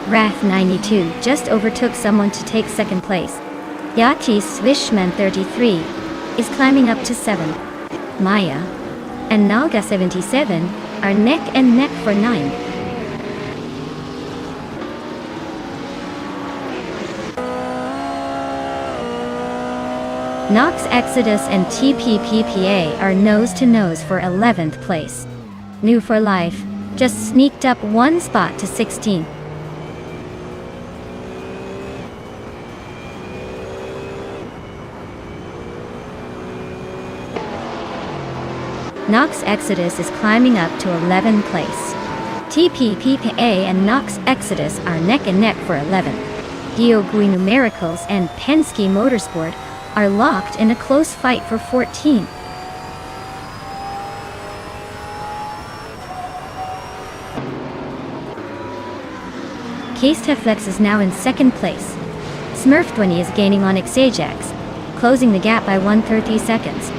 Wrath 92 just overtook someone to take second place. Yachi Swishman 33 is climbing up to 7. Maya and Naga 77 are neck and neck for 9. Nox Exodus and TPPPA are nose-to-nose for 11th place. New for Life just sneaked up one spot to 16. Nox Exodus is climbing up to 11th place. TPPPA and Nox Exodus are neck and neck for 11. Gyogui Numericals and Penske Motorsport are locked in a close fight for 14. Case-Teflex is now in second place. Smurfdwini is gaining on Xajax, closing the gap by 130 seconds.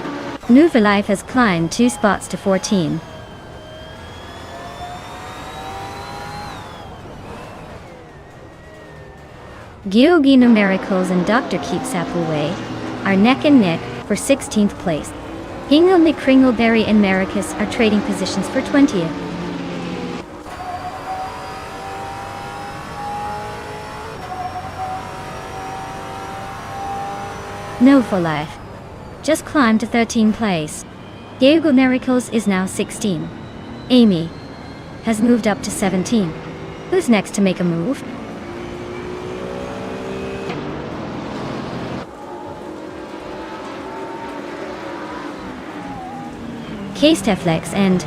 Nuva has climbed 2 spots to 14. Gyogi Numericals and Dr. Keeps Appleway are neck and neck for 16th place. Hingle McCringleberry and Maracus are trading positions for 20th. No for Life just climbed to 13th place. Diego Miracles is now 16. Amy has moved up to 17. Who's next to make a move? Case-Teflex and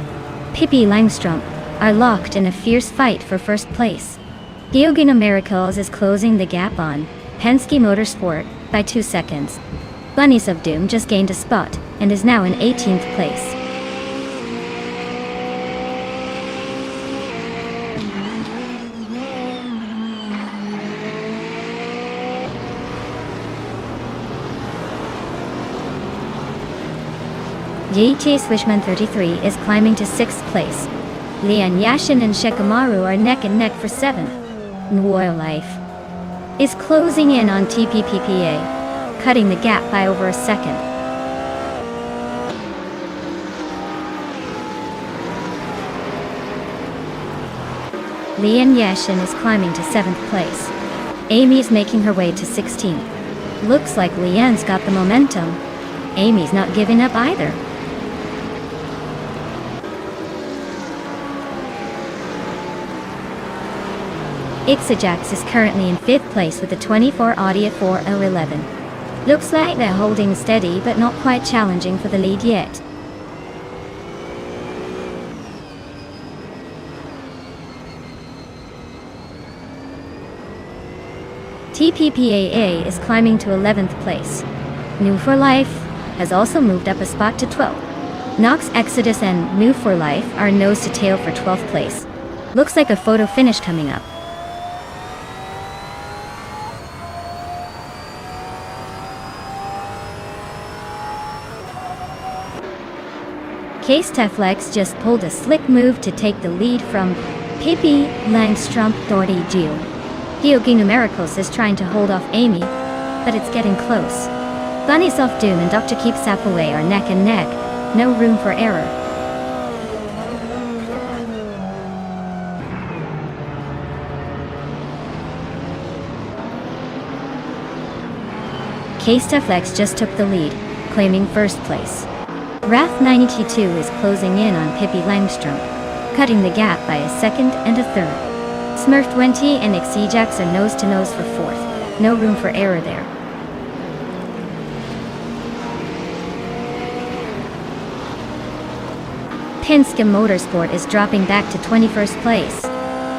Pippi Langstrom are locked in a fierce fight for first place. Diogino Miracles is closing the gap on Penske Motorsport by 2 seconds. Bunnies of Doom just gained a spot and is now in 18th place. JT Swishman 33 is climbing to 6th place. Lian Yashin and Shekamaru are neck and neck for 7th. Nuoyo Life is closing in on TPPPA, cutting the gap by over a second. Lian Yashin is climbing to 7th place. Amy is making her way to 16th. Looks like Lian's got the momentum. Amy's not giving up either. Ixajax is currently in 5th place with a 24 Audi 4L11. Looks like they're holding steady but not quite challenging for the lead yet. TPPAA is climbing to 11th place. New for Life has also moved up a spot to 12th. Nox Exodus and New for Life are nose to tail for 12th place. Looks like a photo finish coming up. K-Steflex just pulled a slick move to take the lead from Pippi Langstrump Doherty Gil. Hyuga Numericals is trying to hold off Amy, but it's getting close. Bunny Self Doom and Dr. Keep Sap Away are neck and neck, no room for error. K-Steflex just took the lead, claiming first place. Wrath 92 is closing in on Pippi Langstrump, cutting the gap by a second and a third. Smurf 20 and Xejax are nose to nose for fourth, no room for error there. Penske Motorsport is dropping back to 21st place.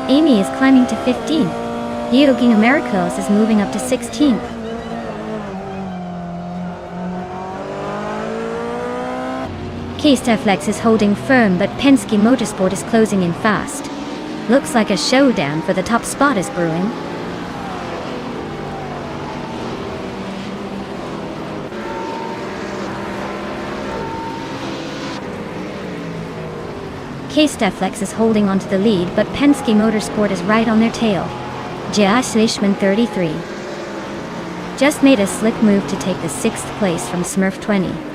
Amy is climbing to 15th. Hyuga Numericals is moving up to 16th. K-Steflex is holding firm, but Penske Motorsport is closing in fast. Looks like a showdown for the top spot is brewing. K-Steflex is holding onto the lead, but Penske Motorsport is right on their tail. Josh Leishman 33 just made a slick move to take the 6th place from Smurf 20.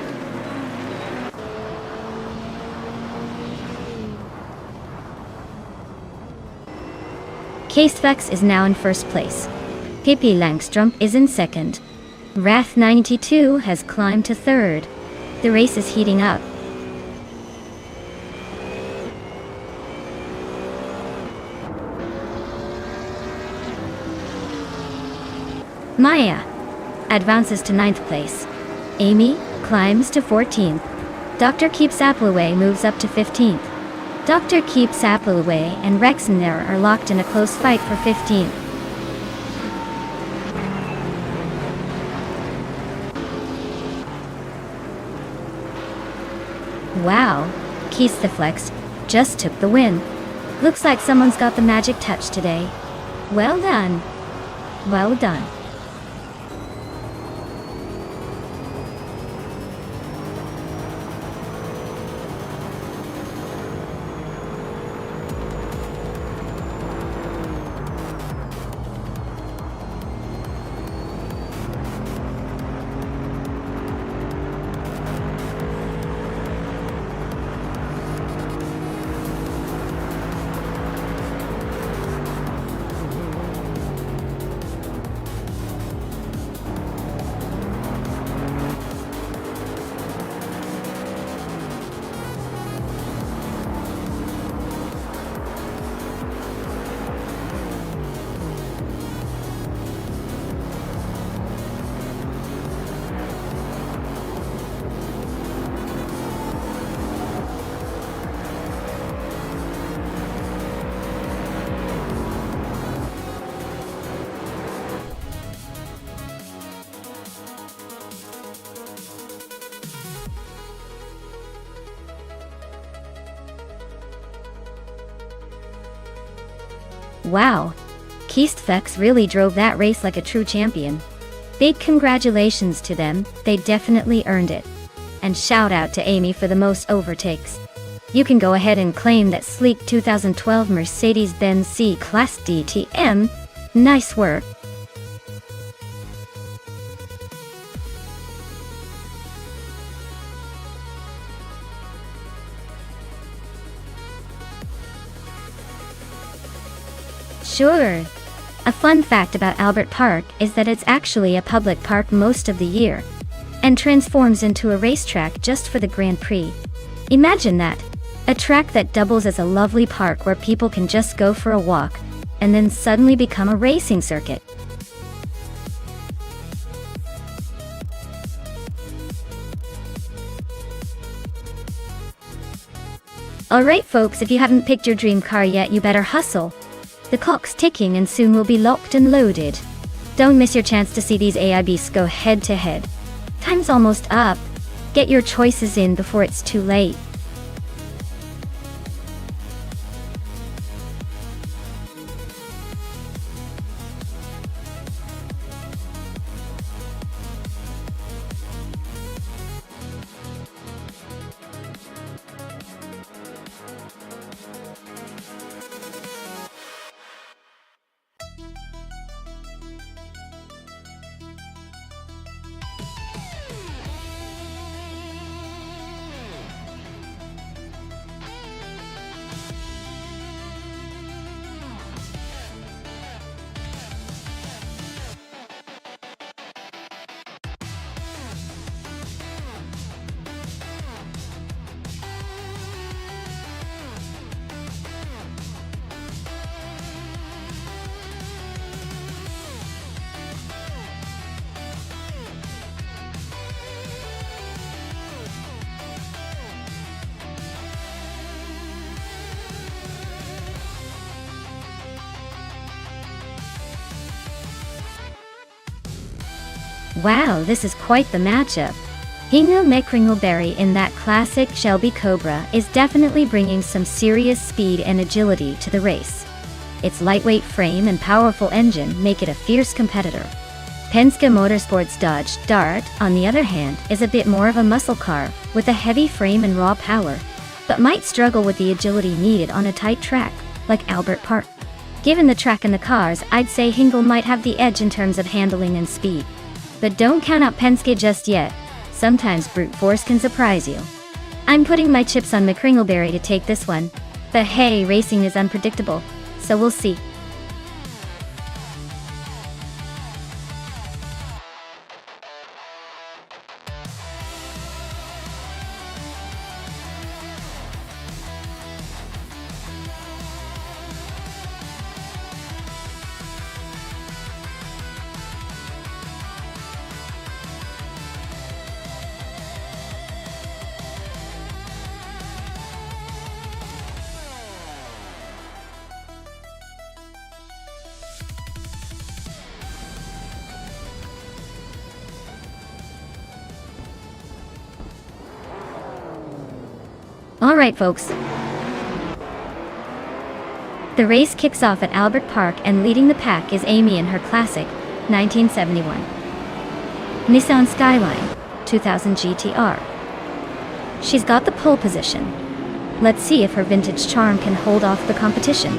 K-Steflex is now in first place. Pippi Langstrump is in second. Wrath 92 has climbed to third. The race is heating up. Maya advances to 9th place. Amy climbs to 14th. Dr. Keep Sap Away moves up to 15th. Dr. Keep Sap Away and Rexener are locked in a close fight for 15th. Wow, K-Steflex just took the win. Looks like someone's got the magic touch today. Well done. Well done. Wow, K-Steflex really drove that race like a true champion. Big congratulations to them, they definitely earned it. And shout out to Amy for the most overtakes. You can go ahead and claim that sleek 2012 Mercedes-Benz C-Class DTM. Nice work. Sure. A fun fact about Albert Park is that it's actually a public park most of the year, and transforms into a racetrack just for the Grand Prix. Imagine that. A track that doubles as a lovely park where people can just go for a walk, and then suddenly become a racing circuit. Alright folks, if you haven't picked your dream car yet, you better hustle. The clock's ticking and soon we'll be locked and loaded. Don't miss your chance to see these AIBs go head to head. Time's almost up. Get your choices in before it's too late. Wow, this is quite the matchup. Hingle McCringleberry in that classic Shelby Cobra is definitely bringing some serious speed and agility to the race. Its lightweight frame and powerful engine make it a fierce competitor. Penske Motorsports Dodge Dart, on the other hand, is a bit more of a muscle car, with a heavy frame and raw power, but might struggle with the agility needed on a tight track, like Albert Park. Given the track and the cars, I'd say Hingle might have the edge in terms of handling and speed. But don't count out Penske just yet. Sometimes brute force can surprise you. I'm putting my chips on McCringleberry to take this one. But hey, racing is unpredictable, so we'll see. Alright folks. The race kicks off at Albert Park and leading the pack is Amy in her classic 1971 Nissan Skyline 2000 GTR. She's got the pole position. Let's see if her vintage charm can hold off the competition.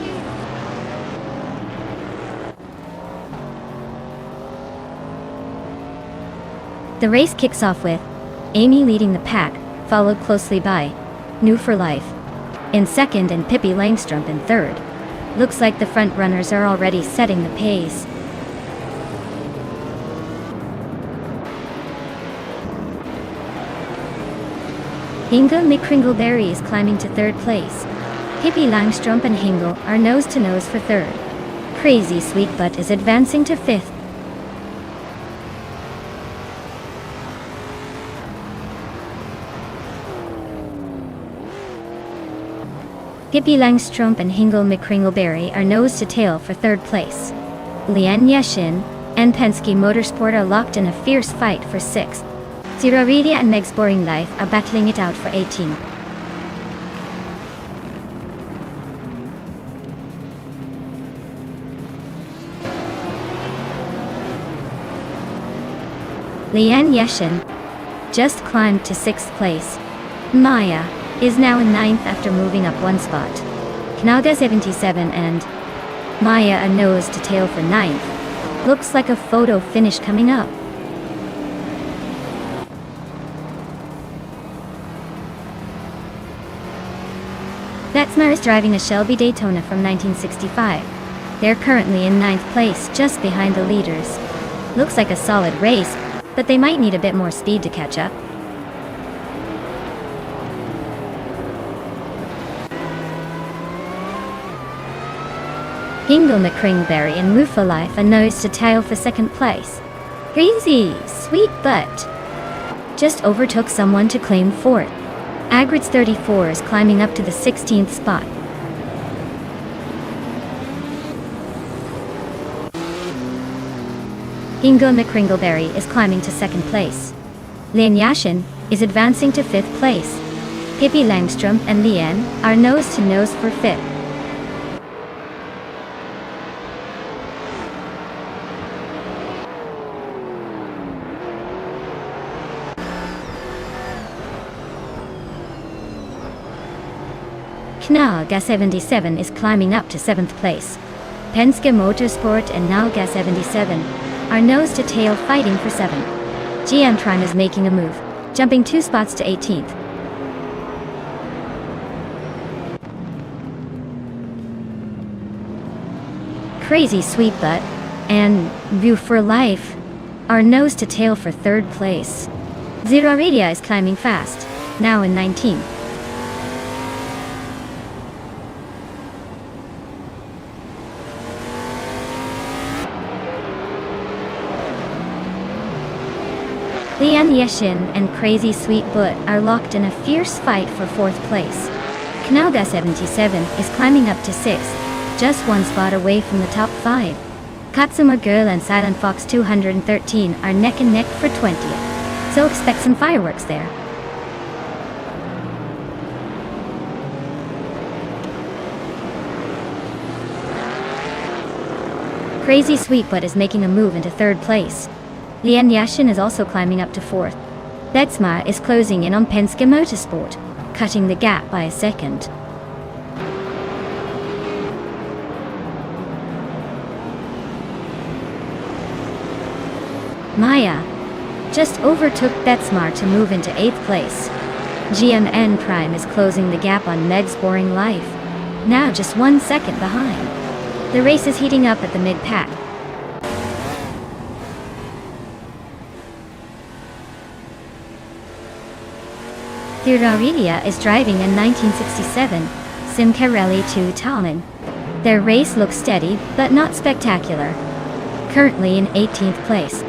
The race kicks off with Amy leading the pack, followed closely by New for Life in second and Pippi Langstrup in third. Looks like the front runners are already setting the pace. Hingle McCringleberry is climbing to third place. Pippi Langstrup and Hingle are nose to nose for third. Crazy Sweet Butt is advancing to fifth. Pippi Langstrup and Hingle McCringleberry are nose to tail for third place. Lian Yeshin and Penske Motorsport are locked in a fierce fight for sixth. Zero Redia and Meg's Boring Life are battling it out for 18th. Lian Yeshin just climbed to sixth place. Maya is now in ninth after moving up one spot. Knaga 77 and Maya a nose to tail for ninth. Looks like a photo finish coming up. Vetsmar is driving a Shelby Daytona from 1965. They're currently in ninth place, just behind the leaders. Looks like a solid race, but they might need a bit more speed to catch up. Hingle McCringleberry and Rufa Life are nose to tail for second place. Crazy Sweet Butt just overtook someone to claim fourth. Agrids 34 is climbing up to the 16th spot. Hingle McCringleberry is climbing to second place. Lian Yashin is advancing to fifth place. Pippi Langstrup and Lian are nose to nose for fifth. Knaga 77 is climbing up to 7th place. Penske Motorsport and Nalga 77 are nose to tail fighting for 7th. GM Prime is making a move, jumping 2 spots to 18th. Crazy Sweet Butt and View for Life are nose to tail for 3rd place. Zero Radia is climbing fast, now in 19th. Lian Yeshin and Crazy Sweet Butt are locked in a fierce fight for 4th place. Knaga 77 is climbing up to 6th, just 1 spot away from the top 5. Katsuma Girl and Silent Fox 213 are neck and neck for 20th, so expect some fireworks there. Crazy Sweetbutt is making a move into 3rd place. Lian Yashin is also climbing up to 4th. Betsma is closing in on Penske Motorsport, cutting the gap by a second. Maya just overtook Betsmar to move into 8th place. GMN Prime is closing the gap on Meg's Boring Life, now just 1 second behind. The race is heating up at the mid-pack. Thirarilia is driving a 1967 Simcarelli 2 Talman. Their race looks steady, but not spectacular. Currently in 18th place.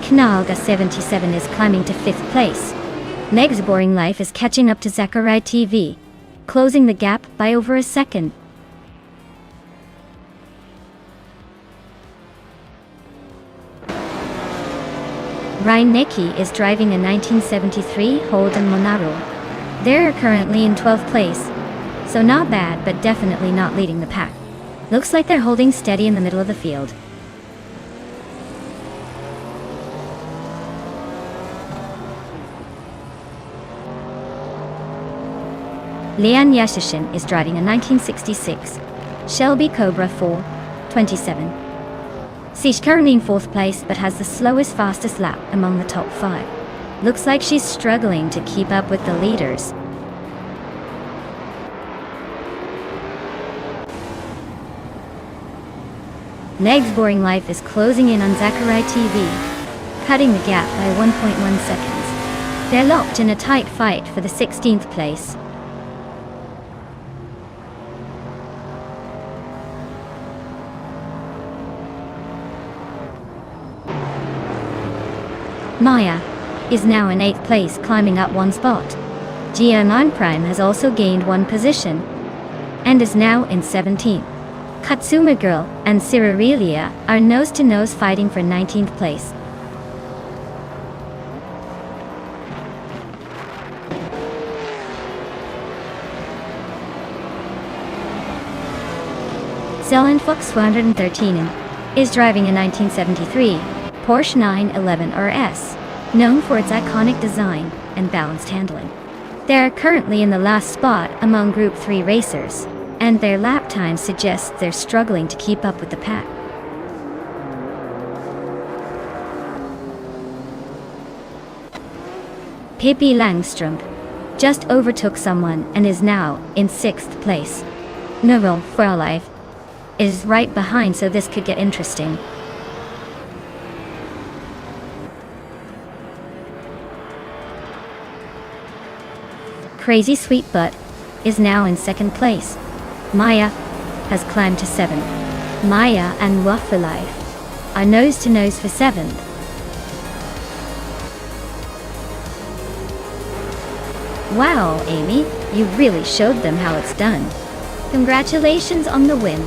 Knalga 77 is climbing to 5th place. Meg's Boring Life is catching up to Zachary TV, closing the gap by over a second. Reinecke is driving a 1973 Holden Monaro. They're currently in 12th place, so not bad, but definitely not leading the pack. Looks like they're holding steady in the middle of the field. Lian Yashishin is driving a 1966 Shelby Cobra 427. She's currently in 4th place but has the slowest fastest lap among the top 5. Looks like she's struggling to keep up with the leaders. Meg's Boring Life is closing in on Zachary TV, cutting the gap by 1.1 seconds. They're locked in a tight fight for the 16th place. Maya is now in 8th place, climbing up 1 spot. GM9 Prime has also gained 1 position and is now in 17th. Katsuma Girl and Cirarelia are nose-to-nose fighting for 19th place. Silent Fox 213 is driving a 1973 Porsche 911 RS, known for its iconic design and balanced handling. They are currently in the last spot among Group 3 racers, and their lap time suggests they're struggling to keep up with the pack. Pippi Langström just overtook someone and is now in 6th place. Novel for Life is right behind, so this could get interesting. Crazy Sweetbutt is now in 2nd place. Maya has climbed to 7th. Maya and Waffle Life are nose-to-nose for 7th. Wow, Amy, you really showed them how it's done. Congratulations on the win.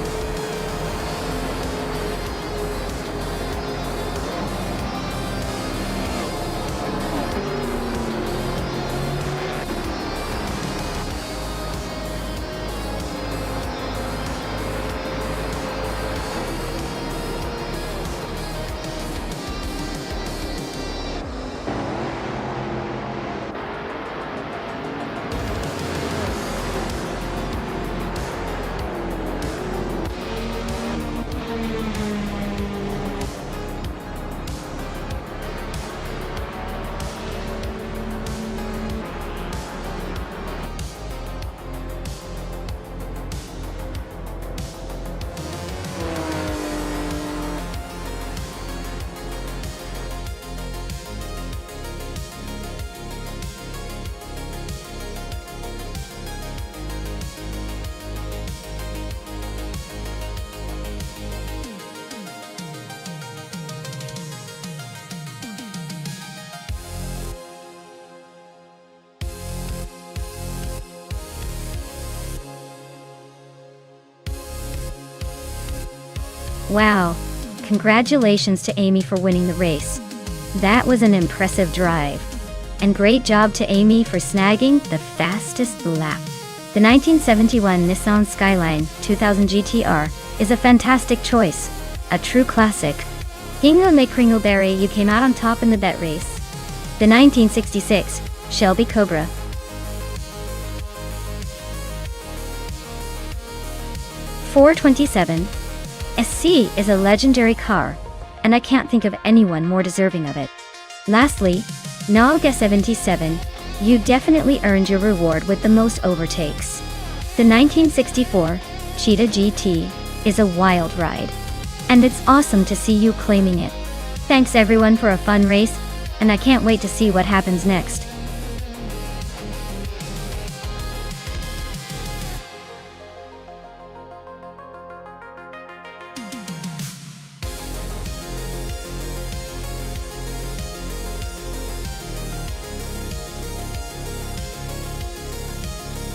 Wow. Congratulations to Amy for winning the race. That was an impressive drive. And great job to Amy for snagging the fastest lap. The 1971 Nissan Skyline 2000 GTR is a fantastic choice. A true classic. Hingle McCringleberry, you came out on top in the bet race. The 1966 Shelby Cobra. 427 SC is a legendary car, and I can't think of anyone more deserving of it. Lastly, Nalga 77, you definitely earned your reward with the most overtakes. The 1964 Cheetah GT is a wild ride, and it's awesome to see you claiming it. Thanks everyone for a fun race, and I can't wait to see what happens next.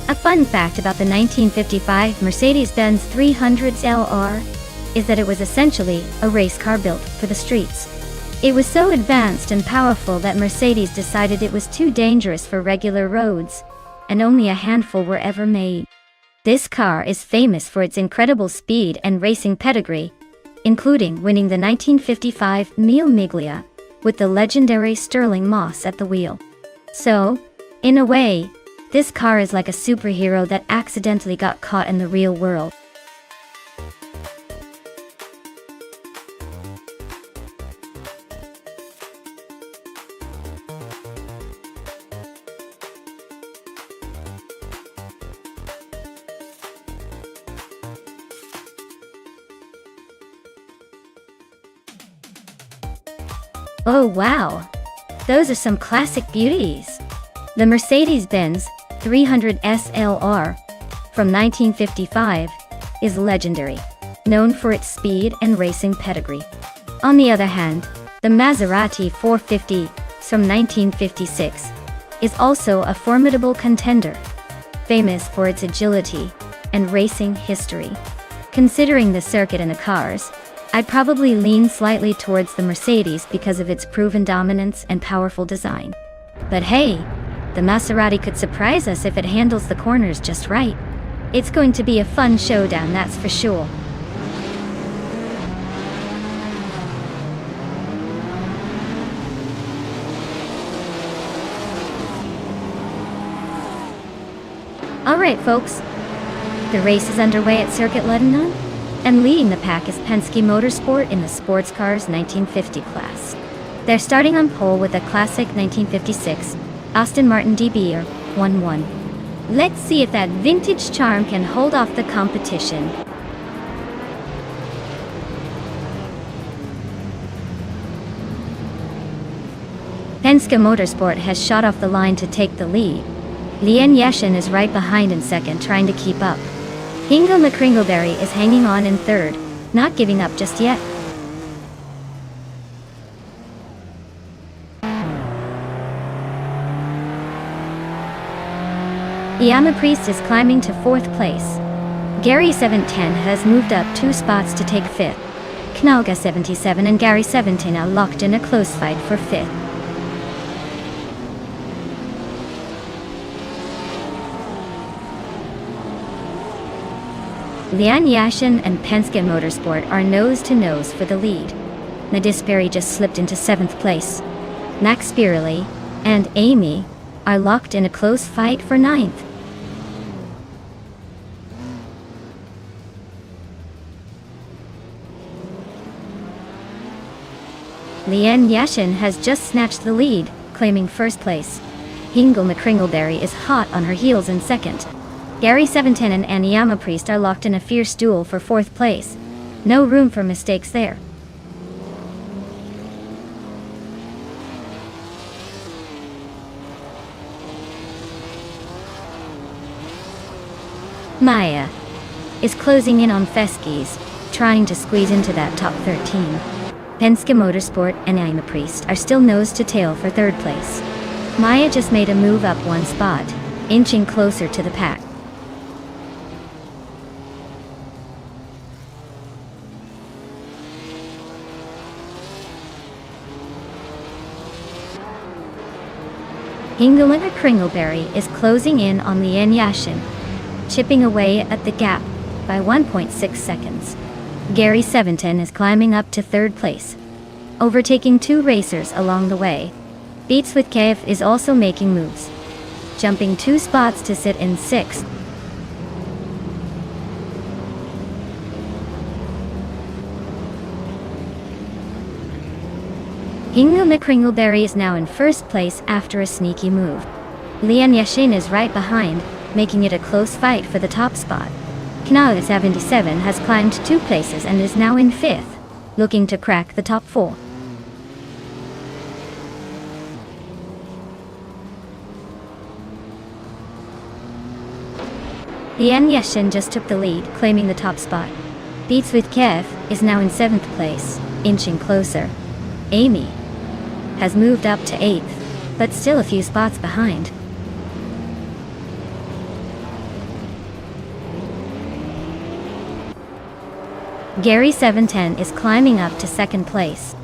A fun fact about the 1955 Mercedes-Benz 300 LR is that it was essentially a race car built for the streets. It was so advanced and powerful that Mercedes decided it was too dangerous for regular roads, and only a handful were ever made. This car is famous for its incredible speed and racing pedigree, including winning the 1955 Mille Miglia with the legendary Sterling Moss at the wheel. So, in a way, this car is like a superhero that accidentally got caught in the real world. Oh wow! Those are some classic beauties! The Mercedes-Benz 300 SLR from 1955 is legendary, known for its speed and racing pedigree. On the other hand, the Maserati 450 from 1956 is also a formidable contender, famous for its agility and racing history. Considering the circuit and the cars, I'd probably lean slightly towards the Mercedes because of its proven dominance and powerful design. But hey, the Maserati could surprise us if it handles the corners just right. It's going to be a fun showdown, that's for sure. Alright folks, the race is underway at Circuit Lebanon, and leading the pack is Penske Motorsport in the Sports Cars 1950 class. They're starting on pole with a classic 1956 Aston Martin DB 1-1. Let's see if that vintage charm can hold off the competition. Penske Motorsport has shot off the line to take the lead. Lien Yashin is right behind in second, trying to keep up. Hingo McCringleberry is hanging on in third, not giving up just yet. Iama Priest is climbing to fourth place. Gary 710 has moved up 2 spots to take fifth. Knalga 77 and Gary 17 are locked in a close fight for fifth. Lian Yashin and Penske Motorsport are nose-to-nose for the lead. Nadisperi just slipped into 7th place. Max Spirelli and Amy are locked in a close fight for 9th. Lien Yashin has just snatched the lead, claiming first place. Hingle McCringleberry is hot on her heels in second. Gary 710 and Aniyama Priest are locked in a fierce duel for 4th place. No room for mistakes there. Maya is closing in on Feskis, trying to squeeze into that top 13. Penske Motorsport and Aniyama Priest are still nose to tail for 3rd place. Maya just made a move up 1 spot, inching closer to the pack. Hingelin Kringleberry is closing in on Lian Yashin, chipping away at the gap by 1.6 seconds. Gary 710 is climbing up to third place, overtaking two racers along the way. Beats with Kiev is also making moves, jumping 2 spots to sit in 6th. Hingelin Kringleberry is now in first place after a sneaky move. Lian Yashin is right behind, making it a close fight for the top spot. Knal 77 has climbed 2 places and is now in 5th, looking to crack the top 4. Lian Yashin just took the lead, claiming the top spot. Beats with Kiev is now in 7th place, inching closer. Amy has moved up to 8th, but still a few spots behind. Gary 710 is climbing up to 2nd place.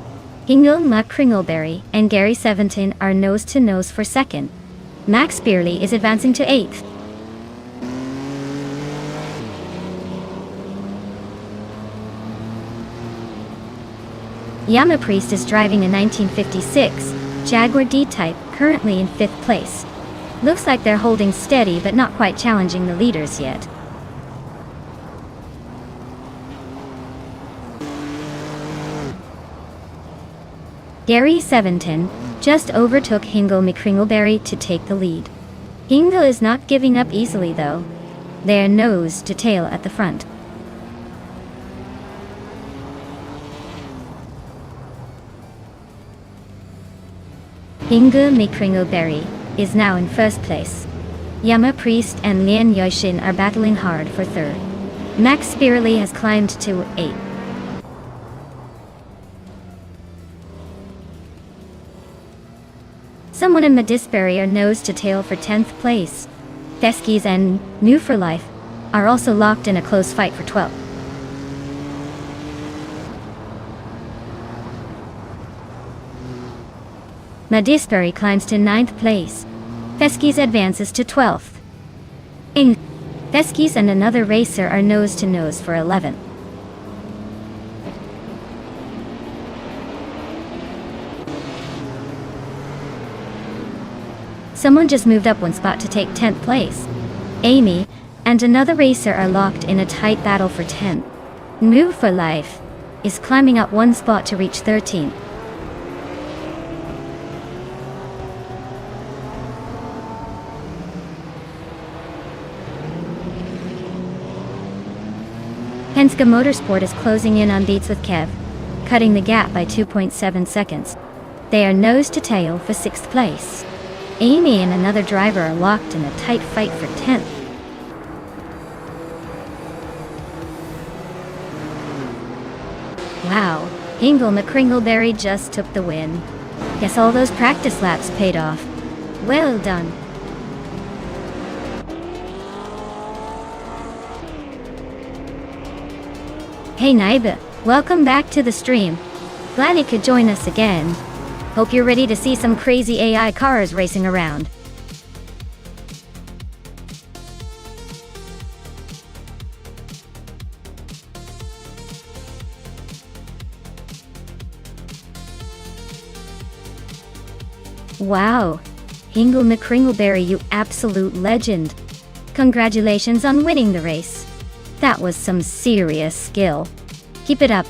Hingelin Kringleberry and Gary 710 are nose to nose for 2nd. Max Beerley is advancing to 8th. Yama Priest is driving a 1956 Jaguar D-Type, currently in 5th place. Looks like they're holding steady but not quite challenging the leaders yet. Gary 710 just overtook Hingelin Kringleberry to take the lead. Hingel is not giving up easily though. They're nose to tail at the front. Hingelin Kringleberry is now in 1st place. Yama Priest and Lian Yashin are battling hard for 3rd. Max Beerley has climbed to 8th. Someone in Madisbury are nose to tail for 10th place. Theskis and New for Life are also locked in a close fight for 12th. Madisbury climbs to 9th place. Theskis advances to 12th. Theskis and another racer are nose to nose for 11th. Someone just moved up 1 spot to take 10th place. Amy and another racer are locked in a tight battle for 10th. New for Life is climbing up 1 spot to reach 13th. Penske Motorsport is closing in on Beats with Kev, cutting the gap by 2.7 seconds. They are nose to tail for 6th place. Amy and another driver are locked in a tight fight for 10th. Wow, Hingelin Kringleberry just took the win. Guess all those practice laps paid off. Well done. Hey Naiba, welcome back to the stream. Glad you could join us again. Hope you're ready to see some crazy AI cars racing around. Wow, Hingelin Kringleberry, you absolute legend. Congratulations on winning the race. That was some serious skill. Keep it up.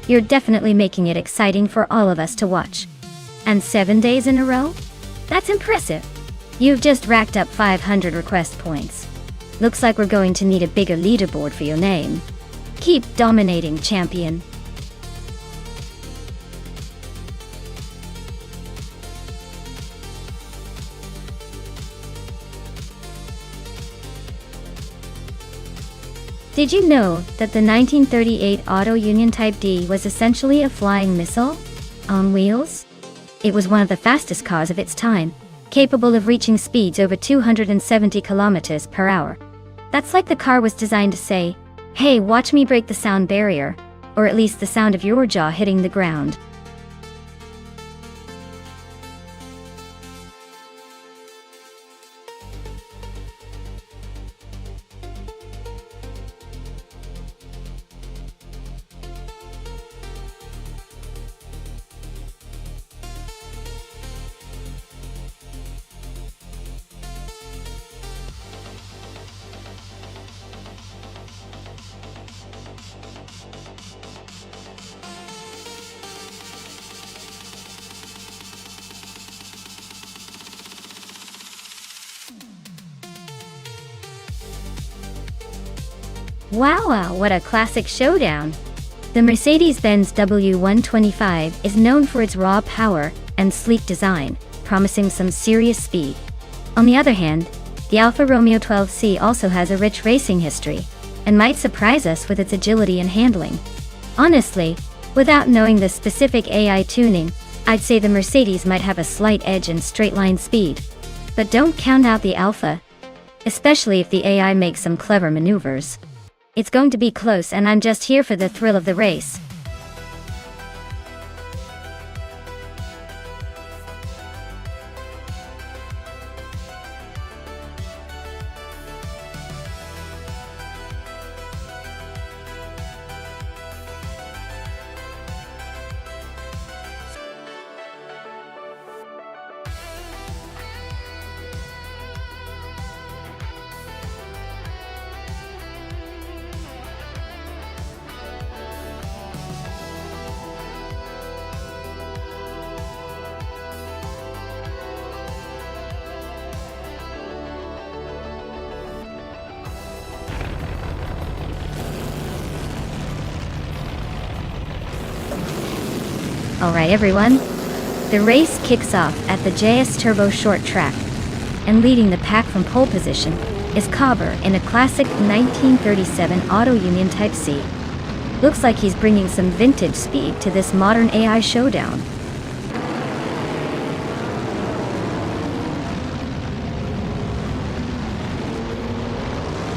You're definitely making it exciting for all of us to watch. And 7 days in a row? That's impressive. You've just racked up 500 request points. Looks like we're going to need a bigger leaderboard for your name. Keep dominating, champion. Did you know that the 1938 Auto Union Type D was essentially a flying missile on wheels? It was one of the fastest cars of its time, capable of reaching speeds over 270 kilometers per hour. That's like the car was designed to say, "Hey, watch me break the sound barrier," or at least the sound of your jaw hitting the ground. Wow, what a classic showdown! The Mercedes-Benz W125 is known for its raw power and sleek design, promising some serious speed. On the other hand, the Alfa Romeo 12C also has a rich racing history, and might surprise us with its agility and handling. Honestly, without knowing the specific AI tuning, I'd say the Mercedes might have a slight edge in straight-line speed. But don't count out the Alfa, especially if the AI makes some clever maneuvers. It's going to be close, and I'm just here for the thrill of the race. Alright everyone, the race kicks off at the JS Turbo short track, and leading the pack from pole position is Cobber in a classic 1937 Auto Union Type C. Looks like he's bringing some vintage speed to this modern AI showdown.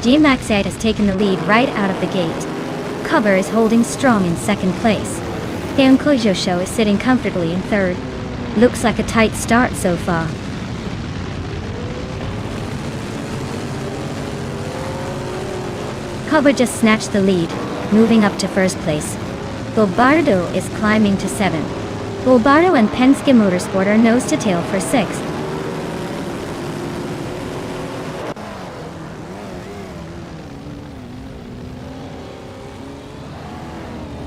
G-Max 8 has taken the lead right out of the gate. Cobber is holding strong in second place. Show is sitting comfortably in third. Looks like a tight start so far. Cobber just snatched the lead, moving up to first place. Gilbardo is climbing to 7th. Gilbardo and Penske Motorsport are nose to tail for 6th.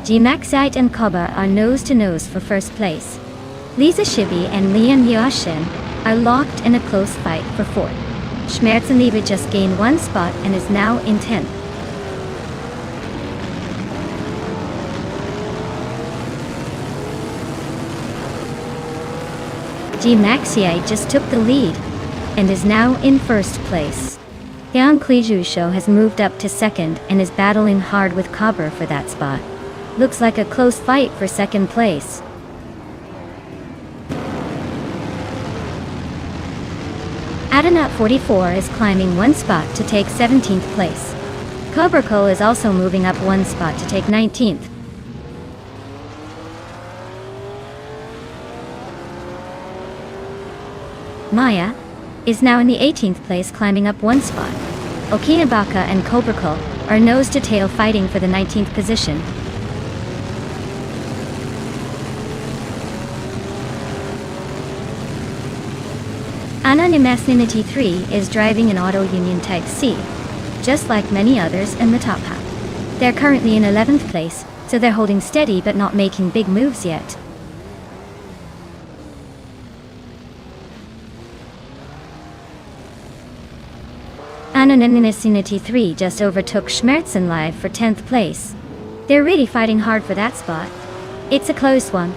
G-Maxite and Cobber are nose to nose for first place. Lisa Shibi and Lian Yashin are locked in a close fight for 4th. Schmerzenliebe just gained 1 spot and is now in 10th. G-Maxite just took the lead and is now in first place. Yang Show has moved up to 2nd and is battling hard with Cobber for that spot. Looks like a close fight for 2nd place. Adanat 44 is climbing 1 spot to take 17th place. Cobracol is also moving up 1 spot to take 19th. Maya is now in the 18th place, climbing up 1 spot. Okinabaka and Cobracol are nose to tail, fighting for the 19th position. Anonymous 3 is driving an Auto Union Type C, just like many others in the top half. They're currently in 11th place, so they're holding steady but not making big moves yet. Anonymous 3 just overtook Schmerzenliebe for 10th place. They're really fighting hard for that spot. It's a close one.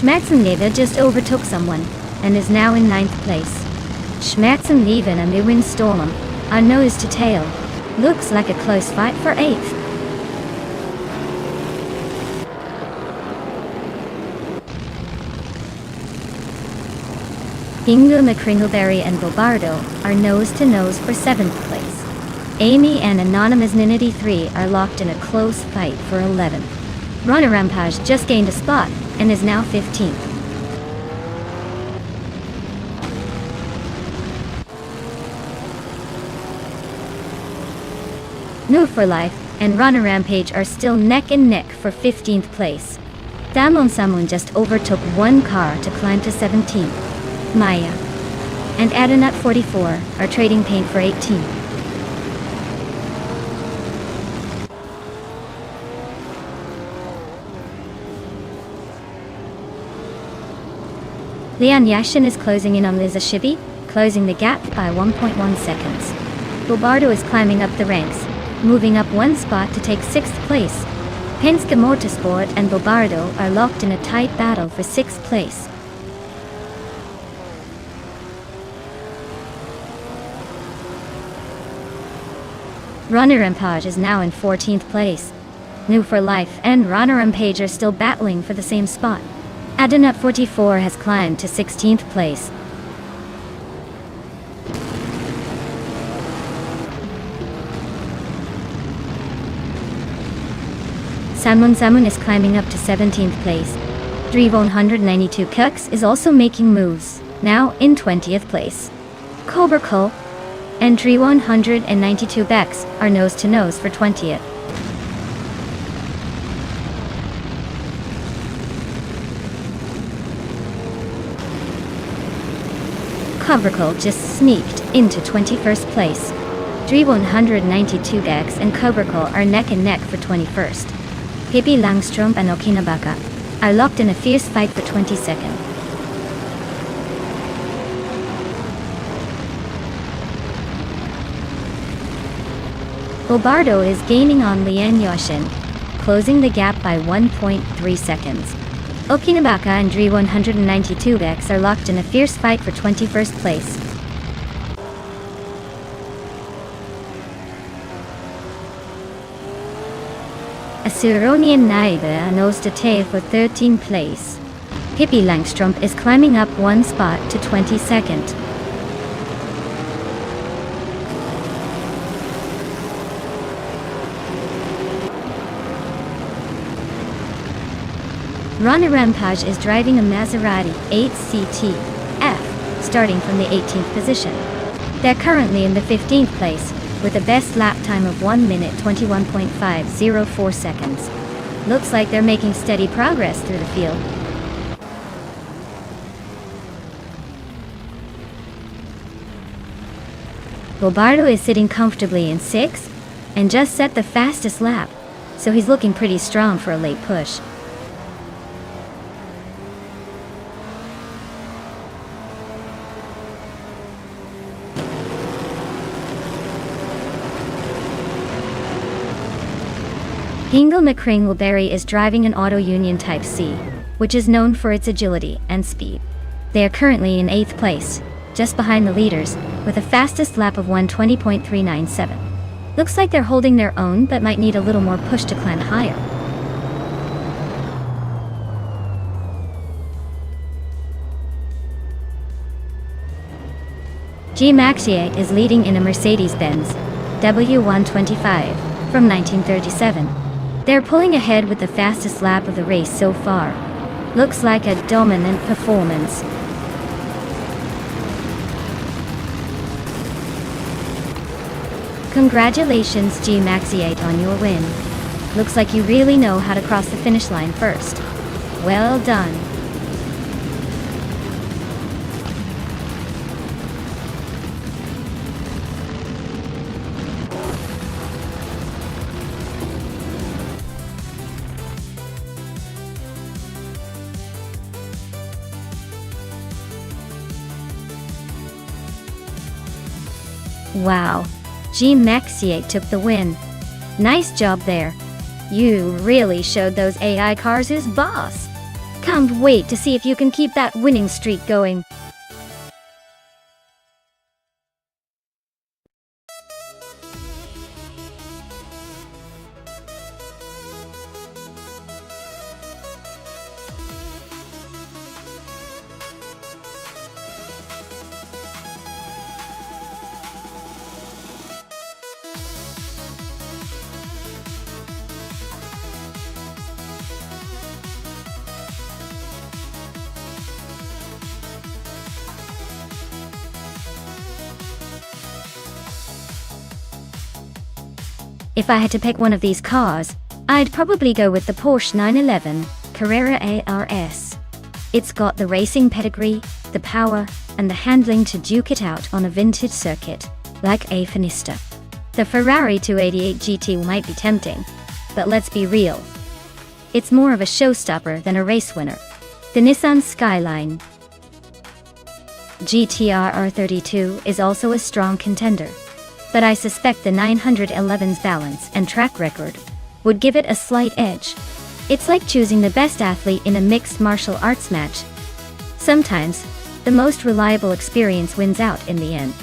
Schmerzenliebe just overtook someone, and is now in 9th place. Schmerzenliebe and Lewin Storm are nose to tail. Looks like a close fight for 8th. Ingu McCringleberry and Gilbardo are nose to nose for 7th place. Amy and Anonymous 3 are locked in a close fight for 11th. Runner Rampage just gained a spot and is now 15th. Move for Life and Runner Rampage are still neck and neck for 15th place. Damon Samun just overtook 1 car to climb to 17th. Maya and Adanut 44 are trading paint for 18th. Leon Yashin is closing in on Liza Shibi, closing the gap by 1.1 seconds. Bobardo is climbing up the ranks, moving up one spot to take 6th place. Penske Motorsport and Bobardo are locked in a tight battle for 6th place. Runner Rampage is now in 14th place. New for Life and Runner Rampage are still battling for the same spot. Adenut 44 has climbed to 16th place. Samun is climbing up to 17th place. Drive 192 Kux is also making moves, now in 20th place. Cobra Cole and Drive 192 Bex are nose to nose for 20th. Cobra Cole just sneaked into 21st place. Drive 192 Bex and Cobra Cole are neck and neck for 21st. Pippi Langstrom and Okinabaka are locked in a fierce fight for 22nd. Bobardo is gaining on Lian Yoshin, closing the gap by 1.3 seconds. Okinabaka and Drive 192 X are locked in a fierce fight for 21st place. Asuronian Naiba knows to tail for 13th place. Pippi Langstrom is climbing up one spot to 22nd. Rana Rampage is driving a Maserati 8CT-F, starting from the 18th position. They're currently in the 15th place, with a best lap time of 1 minute 21.504 seconds. Looks like they're making steady progress through the field. Bobardo is sitting comfortably in 6th, and just set the fastest lap, so he's looking pretty strong for a late push. Hingle McCringleberry is driving an Auto Union Type C, which is known for its agility and speed. They are currently in 8th place, just behind the leaders, with a fastest lap of 1:20.397. Looks like they're holding their own, but might need a little more push to climb higher. G. Maxier is leading in a Mercedes-Benz W125 from 1937. They're pulling ahead with the fastest lap of the race so far. Looks like a dominant performance. Congratulations G. Maxiate on your win. Looks like you really know how to cross the finish line first. Well done. Wow, G. Maxiate took the win. Nice job there. You really showed those AI cars who's boss. Can't wait to see if you can keep that winning streak going. If I had to pick one of these cars, I'd probably go with the Porsche 911 Carrera ARS. It's got the racing pedigree, the power, and the handling to duke it out on a vintage circuit, like a Finista. The Ferrari 288 GT might be tempting, but let's be real. It's more of a showstopper than a race winner. The Nissan Skyline. GTR R32 is also a strong contender, but I suspect the 911's balance and track record would give it a slight edge. It's like choosing the best athlete in a mixed martial arts match. Sometimes, the most reliable experience wins out in the end.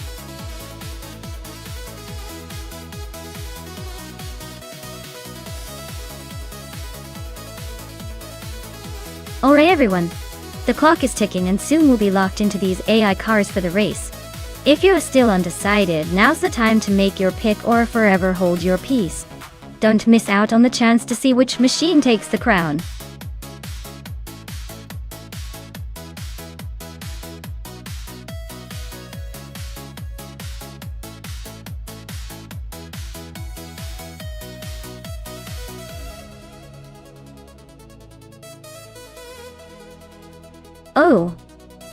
Alright everyone, the clock is ticking and soon we'll be locked into these AI cars for the race. If you're still undecided, now's the time to make your pick or forever hold your peace. Don't miss out on the chance to see which machine takes the crown. Oh,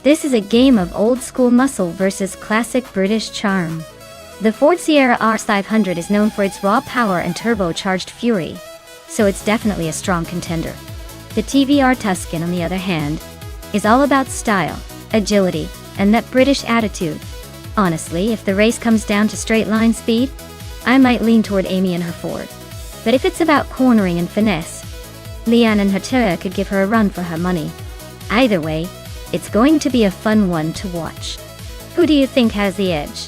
this is a game of old school muscle versus classic British charm. The Ford Sierra R500 is known for its raw power and turbocharged fury, so it's definitely a strong contender. The TVR Tuscan, on the other hand, is all about style, agility, and that British attitude. Honestly, if the race comes down to straight line speed, I might lean toward Amy and her Ford. But if it's about cornering and finesse, Leanne and her Toyota could give her a run for her money. Either way, it's going to be a fun one to watch. Who do you think has the edge?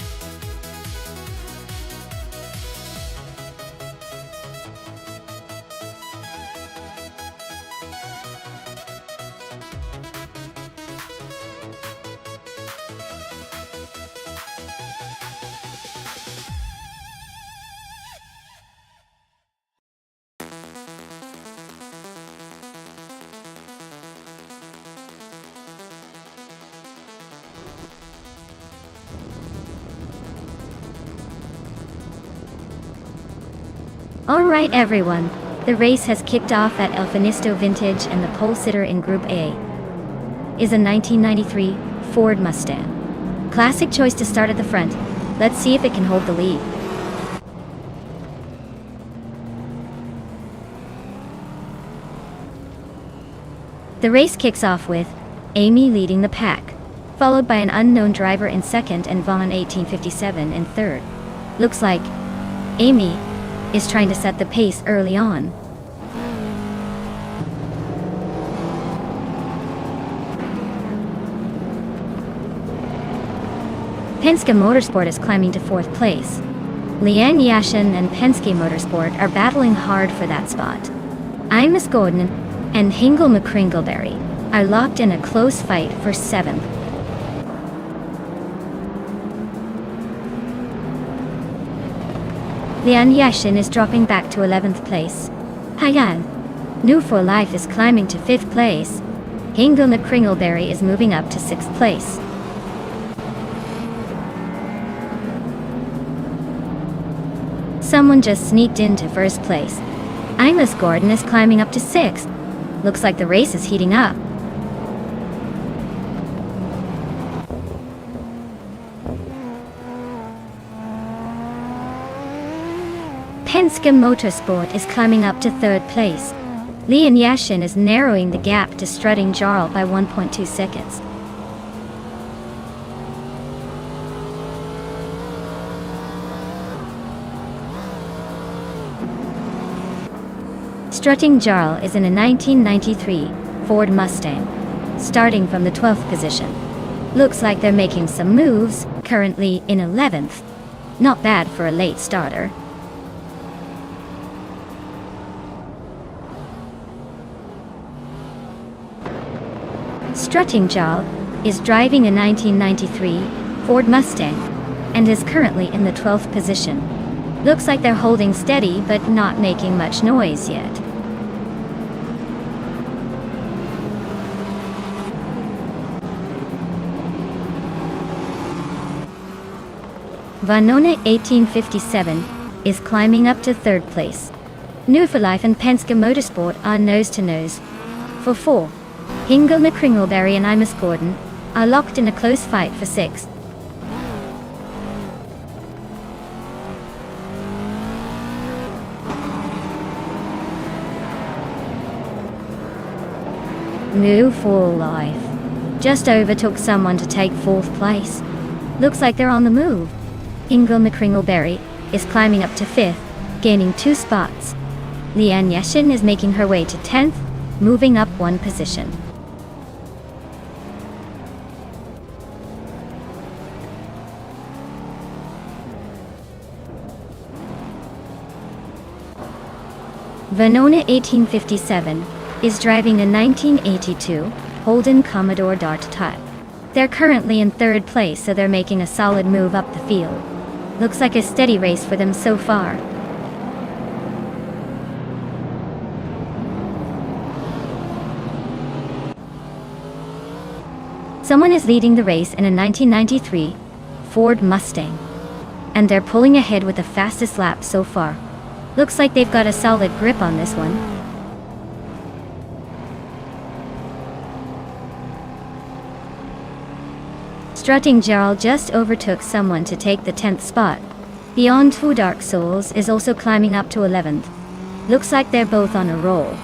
Alright everyone, the race has kicked off at El Finisto Vintage and the pole sitter in Group A is a 1993 Ford Mustang. Classic choice to start at the front. Let's see if it can hold the lead. The race kicks off with Amy leading the pack, followed by an unknown driver in second and Vaughn 1857 in third. Looks like Amy is trying to set the pace early on. Penske Motorsport is climbing to fourth place. Leanne Yashin and Penske Motorsport are battling hard for that spot. Imus Gordon and Hingle McCringleberry are locked in a close fight for seventh. Leanne Yashin is dropping back to 11th place. Hayan New for Life is climbing to 5th place. Hingle McCringleberry is moving up to 6th place. Someone just sneaked into 1st place. Imus Gordon is climbing up to 6th. Looks like the race is heating up. Penske Motorsport is climbing up to 3rd place. Leanne Yashin is narrowing the gap to strutting Jarl by 1.2 seconds. Strutting Jarl is in a 1993 Ford Mustang, starting from the 12th position. Looks like they're making some moves, currently in 11th. Not bad for a late starter. Strutting Jarl is driving a 1993 Ford Mustang and is currently in the 12th position. Looks like they're holding steady but not making much noise yet. Vanona 1857 is climbing up to 3rd place. New for Life and Penske Motorsport are nose to nose. For 4, Hingle McCringleberry and Imus Gordon are locked in a close fight for 6th. New for Life just overtook someone to take 4th place. Looks like they're on the move. Ingle McCringleberry is climbing up to 5th, gaining 2 spots. Lian Yeshin is making her way to 10th, moving up 1 position. Venona 1857 is driving a 1982 Holden Commodore Dart type. They're currently in 3rd place, so they're making a solid move up the field. Looks like a steady race for them so far. Someone is leading the race in a 1993 Ford Mustang, and they're pulling ahead with the fastest lap so far. Looks like they've got a solid grip on this one. Strutting Gerald just overtook someone to take the 10th spot. Beyond Two Dark Souls is also climbing up to 11th. Looks like they're both on a roll.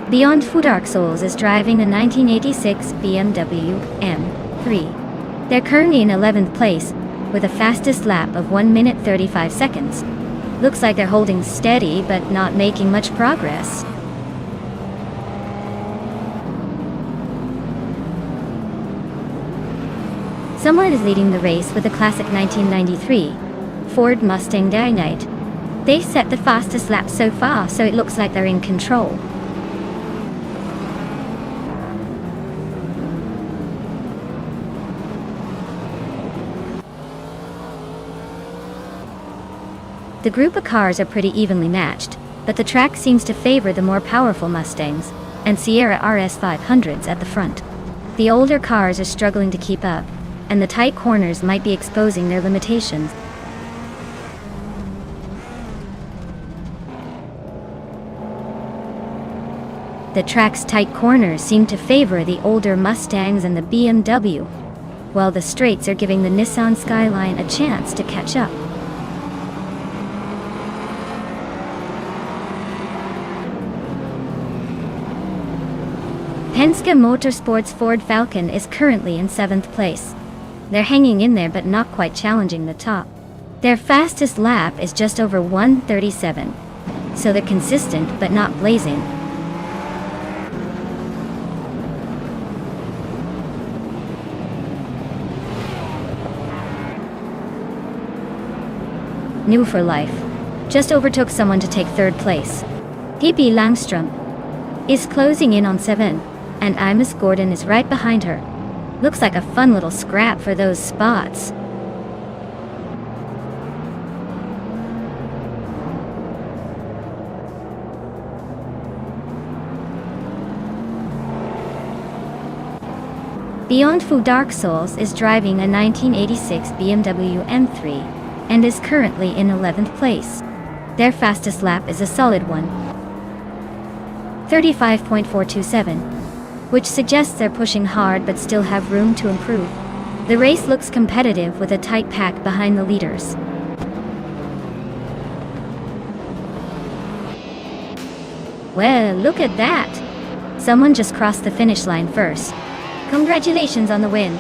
Beyond Two Dark Souls is driving a 1986 BMW M3. They're currently in 11th place, with a fastest lap of 1 minute 35 seconds. Looks like they're holding steady, but not making much progress. Someone is leading the race with a classic 1993 Ford Mustang Dynamite. They set the fastest lap so far, so it looks like they're in control. The group of cars are pretty evenly matched, but the track seems to favor the more powerful Mustangs and Sierra RS 500s at the front. The older cars are struggling to keep up, and the tight corners might be exposing their limitations. The track's tight corners seem to favor the older Mustangs and the BMW, while the straights are giving the Nissan Skyline a chance to catch up. Penske Motorsports Ford Falcon is currently in 7th place. They're hanging in there but not quite challenging the top. Their fastest lap is just over 1:37, so they're consistent but not blazing. New for Life just overtook someone to take 3rd place. Pippi Langstrom is closing in on 7. And Imus Gordon is right behind her. Looks like a fun little scrap for those spots. Beyond Two Dark Souls is driving a 1986 BMW M3 and is currently in 11th place. Their fastest lap is a solid one, 35.427. Which suggests they're pushing hard but still have room to improve. The race looks competitive with a tight pack behind the leaders. Well, look at that! Someone just crossed the finish line first. Congratulations on the win!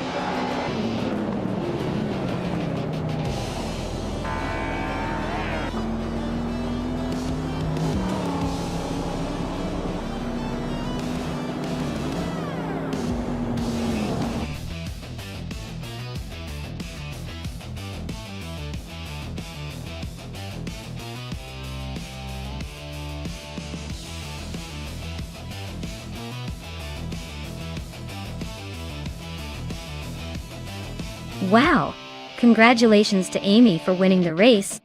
Wow! Congratulations to Amy for winning the race.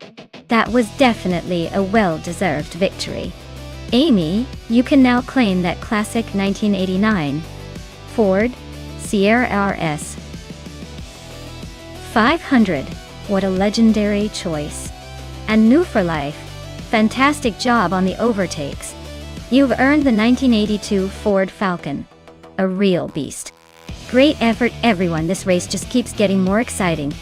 That was definitely a well-deserved victory. Amy, you can now claim that classic 1989 Ford Sierra RS 500. What a legendary choice. And New for Life, fantastic job on the overtakes. You've earned the 1982 Ford Falcon. A real beast. Great effort, everyone. This race just keeps getting more exciting.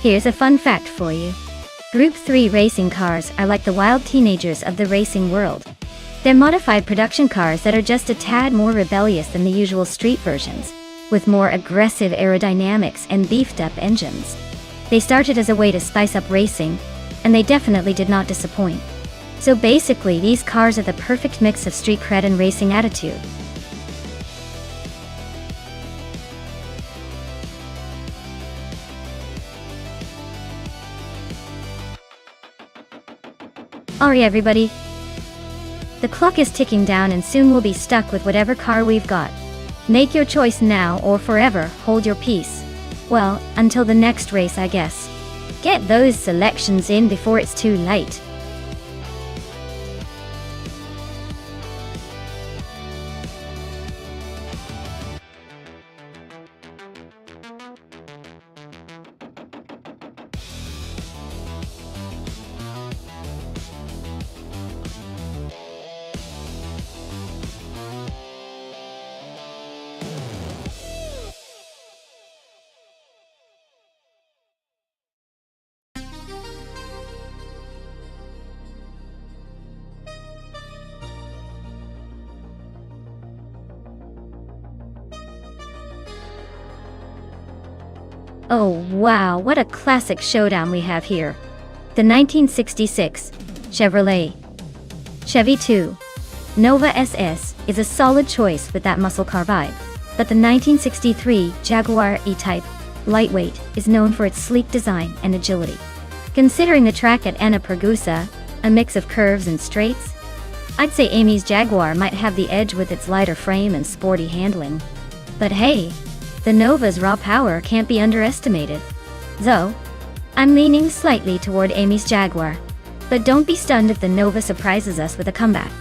Here's a fun fact for you. Group 3 racing cars are like the wild teenagers of the racing world. They're modified production cars that are just a tad more rebellious than the usual street versions, with more aggressive aerodynamics and beefed-up engines. They started as a way to spice up racing, and they definitely did not disappoint. So basically, these cars are the perfect mix of street cred and racing attitude. Alright everybody, the clock is ticking down and soon we'll be stuck with whatever car we've got. Make your choice now or forever hold your peace. Well, until the next race I guess. Get those selections in before it's too late. Oh wow, what a classic showdown we have here. The 1966 Chevrolet Chevy 2 Nova SS is a solid choice with that muscle car vibe, but the 1963 Jaguar E-Type lightweight is known for its sleek design and agility. Considering the track at Anapergusa, a mix of curves and straights, I'd say Amy's Jaguar might have the edge with its lighter frame and sporty handling. But hey, the Nova's raw power can't be underestimated. Though, I'm leaning slightly toward Amy's Jaguar, but don't be stunned if the Nova surprises us with a comeback.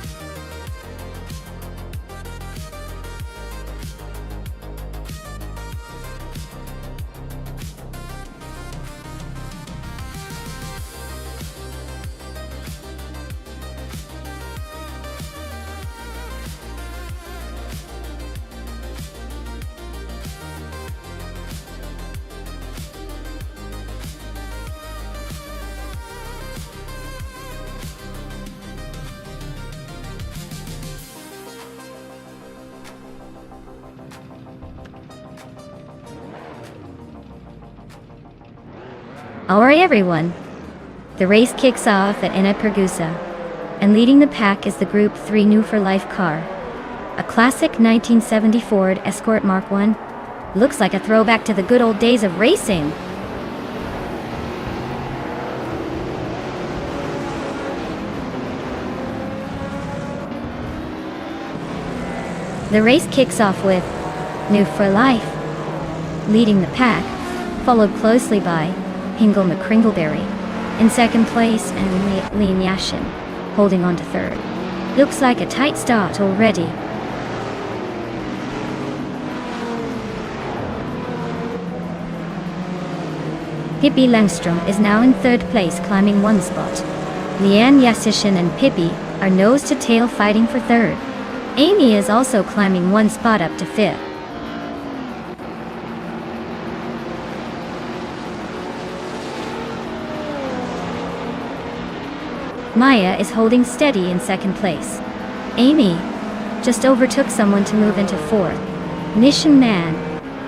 Alright everyone, the race kicks off at Anapergusa, and leading the pack is the Group 3 New for Life car. A classic 1970 Ford Escort Mark I. Looks like a throwback to the good old days of racing. The race kicks off with New for Life leading the pack, followed closely by Hingle McCringleberry in second place and Liam Yashin holding on to third. Looks like a tight start already. Pippi Langstrom is now in third place, climbing one spot. Leanne Yassishin and Pippi are nose to tail fighting for third. Amy is also climbing one spot up to fifth. Maya is holding steady in second place. Amy just overtook someone to move into fourth. Mission Man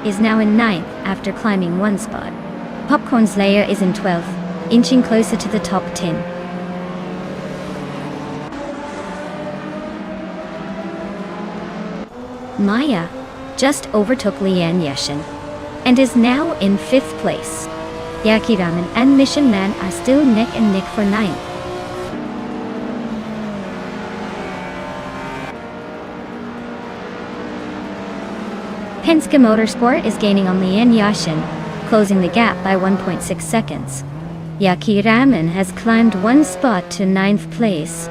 is now in ninth after climbing one spot. Popcorn Slayer is in 12th, inching closer to the top 10. Maya just overtook Leanne Yashin and is now in 5th place. Yakiraman and Mission Man are still neck and neck for 9th. Penske Motorsport is gaining on Leanne Yashin, closing the gap by 1.6 seconds. Yakiraman has climbed one spot to 9th place.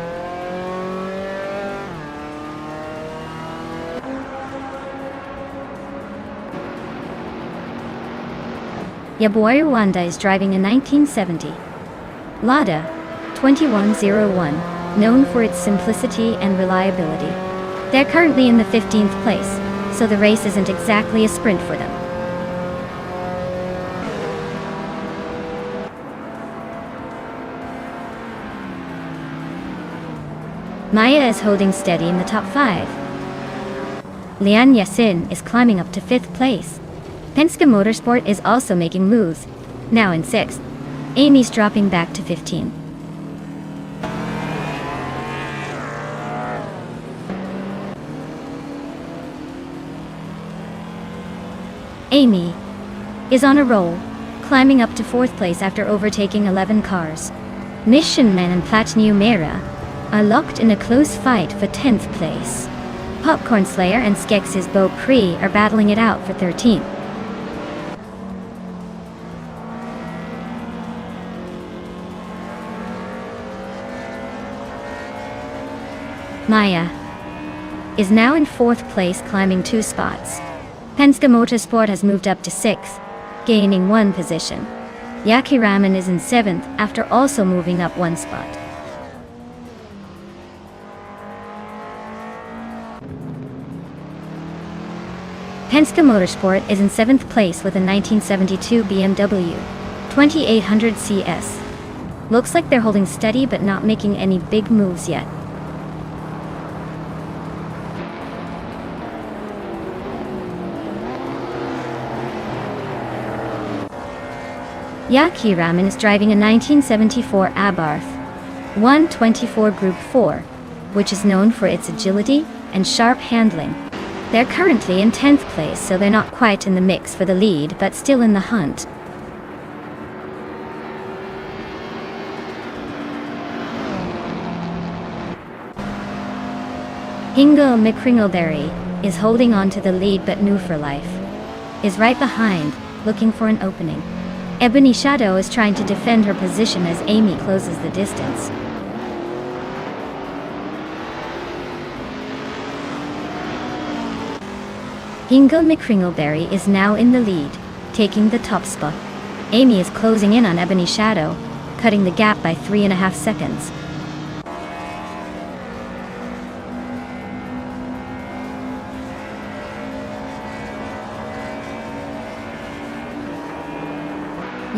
Yaboy Rwanda is driving a 1970 Lada 2101, known for its simplicity and reliability. They're currently in the 15th place, so the race isn't exactly a sprint for them. Maya is holding steady in the top 5. Lian Yasin is climbing up to 5th place. Penske Motorsport is also making moves, now in 6th. Amy's dropping back to 15. Amy is on a roll, climbing up to 4th place after overtaking 11 cars. Mission Man and Platnu Mera are locked in a close fight for 10th place. Popcorn Slayer and Skex's Beau Prix are battling it out for 13th. Maya is now in 4th place, climbing 2 spots. Penske Motorsport has moved up to 6th, gaining 1 position. Yaki Raman is in 7th after also moving up 1 spot. Penske Motorsport is in 7th place with a 1972 BMW 2800 CS. Looks like they're holding steady but not making any big moves yet. Yaki Raman is driving a 1974 Abarth 124 Group 4, which is known for its agility and sharp handling. They're currently in 10th place, so they're not quite in the mix for the lead, but still in the hunt. Ingo McCringleberry is holding on to the lead, but New for Life is right behind, looking for an opening. Ebony Shadow is trying to defend her position as Amy closes the distance. Ingo McCringleberry is now in the lead, taking the top spot. Amy is closing in on Ebony Shadow, cutting the gap by 3.5 seconds.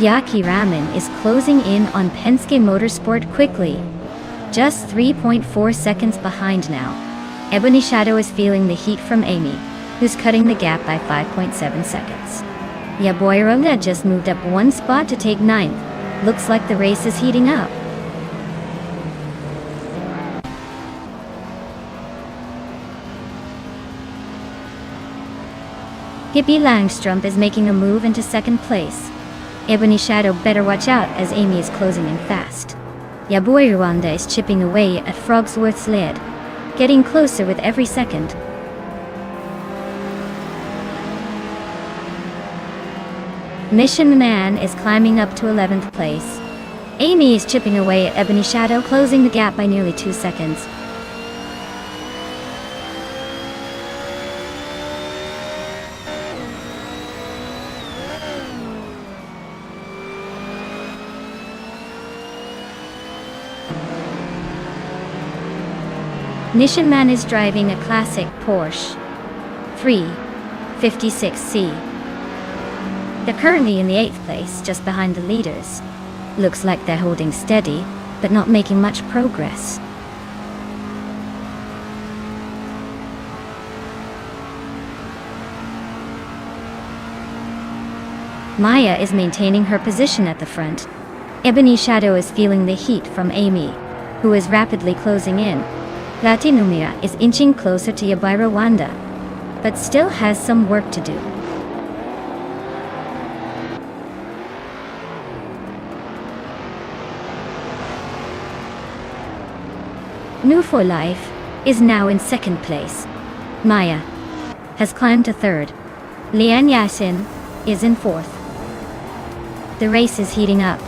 Yaki Raman is closing in on Penske Motorsport quickly, just 3.4 seconds behind now. Ebony Shadow is feeling the heat from Amy, who's cutting the gap by 5.7 seconds. Yaboyronga just moved up 1 spot to take 9th. Looks like the race is heating up. Hippie Langstrom is making a move into 2nd place. Ebony Shadow better watch out as Amy is closing in fast. Yaboy Rwanda is chipping away at Frogsworth's lead, getting closer with every second. Mission Man is climbing up to 11th place. Amy is chipping away at Ebony Shadow, closing the gap by nearly 2 seconds. Mission Man is driving a classic Porsche 356C. They're currently in the 8th place, just behind the leaders. Looks like they're holding steady, but not making much progress. Maya is maintaining her position at the front. Ebony Shadow is feeling the heat from Amy, who is rapidly closing in. Latinumia is inching closer to Yabaira Wanda, but still has some work to do. New for Life is now in 2nd place. Maya has climbed to 3rd. Lian Yasin is in 4th. The race is heating up.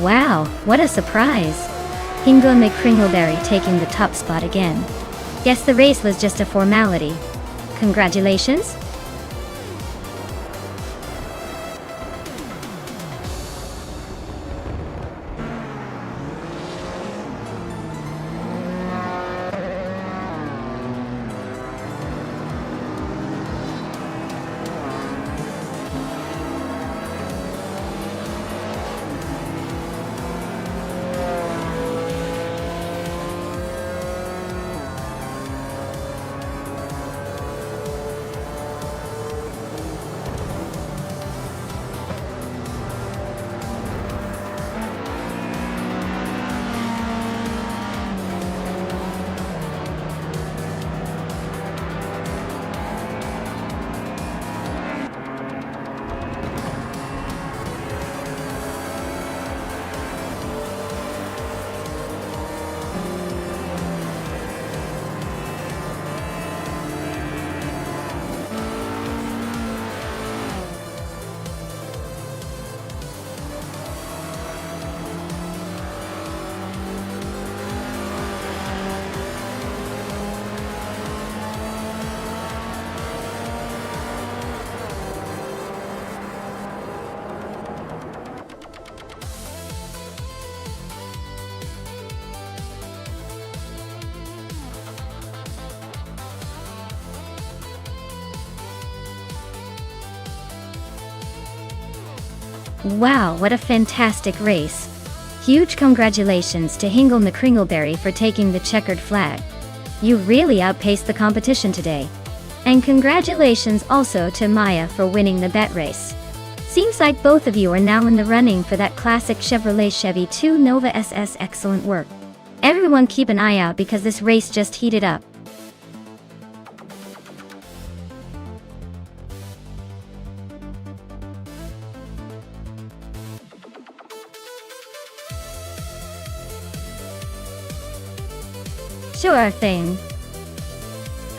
Wow, what a surprise! Ingo McCringleberry taking the top spot again. Guess the race was just a formality. Congratulations! Wow, what a fantastic race. Huge congratulations to Hingle McCringleberry for taking the checkered flag. You really outpaced the competition today. And congratulations also to Maya for winning the bet race. Seems like both of you are now in the running for that classic Chevrolet Chevy 2 Nova SS. Excellent work. Everyone keep an eye out because this race just heated up. Sure thing.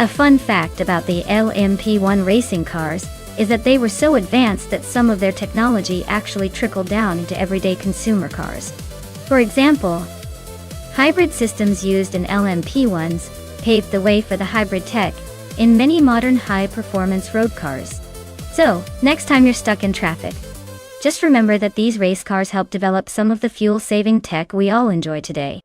A fun fact about the LMP1 racing cars is that they were so advanced that some of their technology actually trickled down into everyday consumer cars. For example, hybrid systems used in LMP1s paved the way for the hybrid tech in many modern high-performance road cars. So, next time you're stuck in traffic, just remember that these race cars help develop some of the fuel-saving tech we all enjoy today.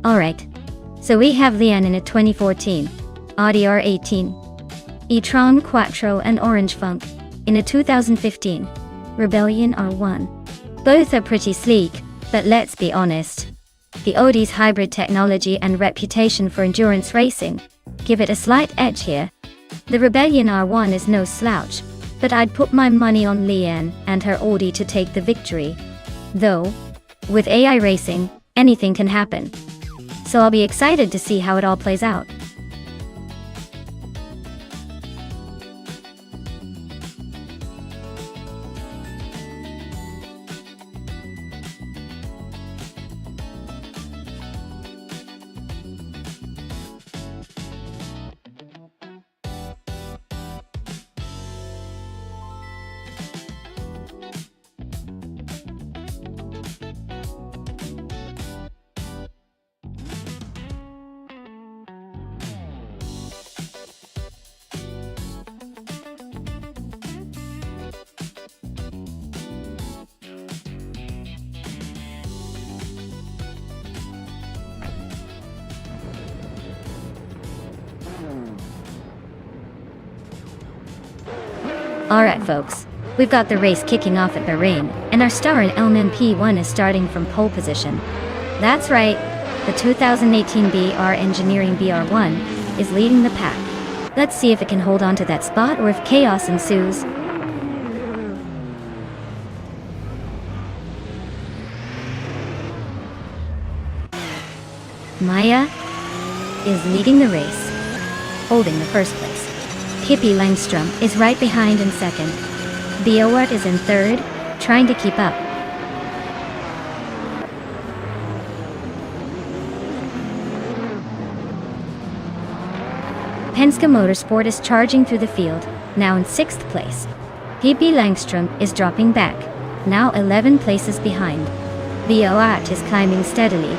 Alright, so we have Leon in a 2014 Audi R18, e-tron Quattro and Orange Funk in a 2015 Rebellion R1. Both are pretty sleek, but let's be honest, the Audi's hybrid technology and reputation for endurance racing give it a slight edge here. The Rebellion R1 is no slouch, but I'd put my money on Leanne and her Audi to take the victory. Though, with AI racing, anything can happen. So I'll be excited to see how it all plays out. Alright folks, we've got the race kicking off at Bahrain, and our star in LMP1 is starting from pole position. That's right, the 2018 BR Engineering BR1 is leading the pack. Let's see if it can hold on to that spot or if chaos ensues. Maya is leading the race, holding the first place. Hippie Langstrom is right behind in second. Beowart is in third, trying to keep up. Penske Motorsport is charging through the field, now in sixth place. Hippie Langstrom is dropping back, now 11 places behind. Beowart is climbing steadily,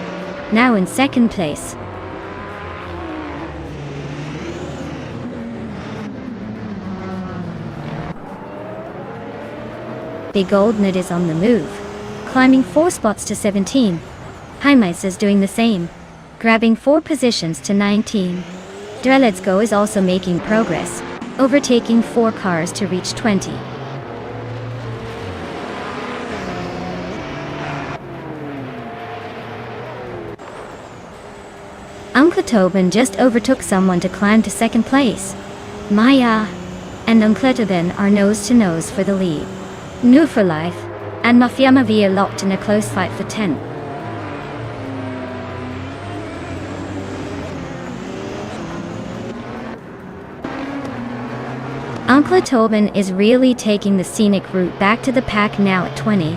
now in second place. The Goldnut is on the move, climbing 4 spots to 17. Heimeis is doing the same, grabbing 4 positions to 19. Dreletsko is also making progress, overtaking 4 cars to reach 20. Uncle Tobin just overtook someone to climb to second place. Maya and Uncle Tobin are nose to nose for the lead. New for Life and Mafia Mavia locked in a close fight for 10th. Uncle Tobin is really taking the scenic route back to the pack now at 20.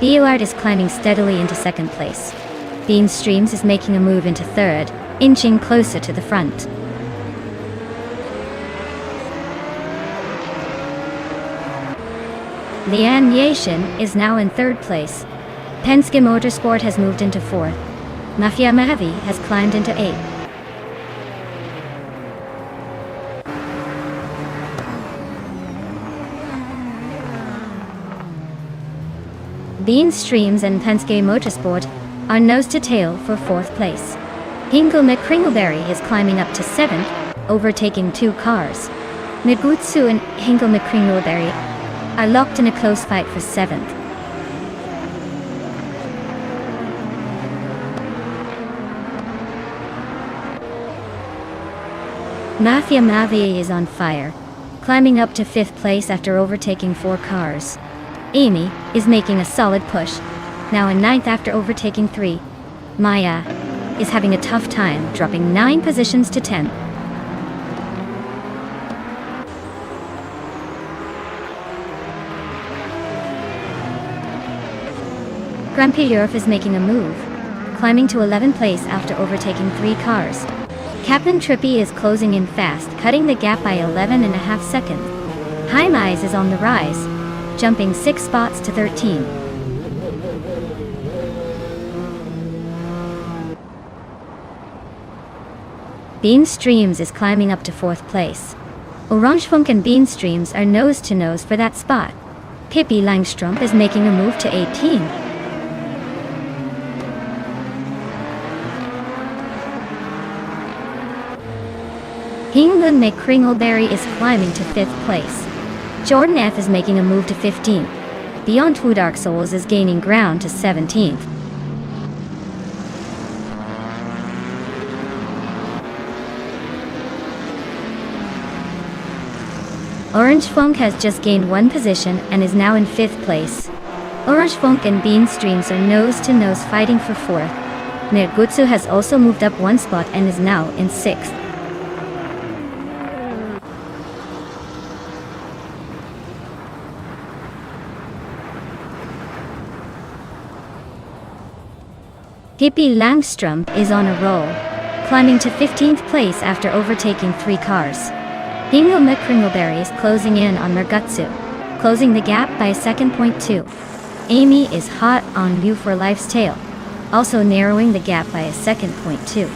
Beowart is climbing steadily into second place. Bean Streams is making a move into third, inching closer to the front. Lian Yashin is now in 3rd place. Penske Motorsport has moved into 4th. Mafia Mavi has climbed into 8th. Bean Streams and Penske Motorsport are nose to tail for 4th place. Hingle McCringleberry is climbing up to 7th, overtaking 2 cars. Migutsu and Hingle McCringleberry are locked in a close fight for 7th. Mafia Mavi is on fire, climbing up to 5th place after overtaking 4 cars. Amy is making a solid push, now in 9th after overtaking 3. Maya is having a tough time, dropping 9 positions to 10th. Grumpy Europe is making a move, climbing to 11th place after overtaking 3 cars. Captain Trippy is closing in fast, cutting the gap by 11.5 seconds. Hymize is on the rise, jumping 6 spots to 13. Bean Streams is climbing up to 4th place. Orange Funk and Bean Streams are nose to nose for that spot. Pippi Langstrumpf is making a move to 18. Hingle McCringleberry is climbing to 5th place. Jordan F is making a move to 15th. Beyond Two Dark Souls is gaining ground to 17th. Orange Funk has just gained 1 position and is now in 5th place. Orange Funk and Bean Streams are nose to nose fighting for 4th. Nergutsu has also moved up 1 spot and is now in 6th. Pippi Langstrumpf is on a roll, climbing to 15th place after overtaking 3 cars. Hingle McCringleberry is closing in on Mergutsu, closing the gap by a second. 2. Amy is hot on You for Life's tail, also narrowing the gap by a second. 2.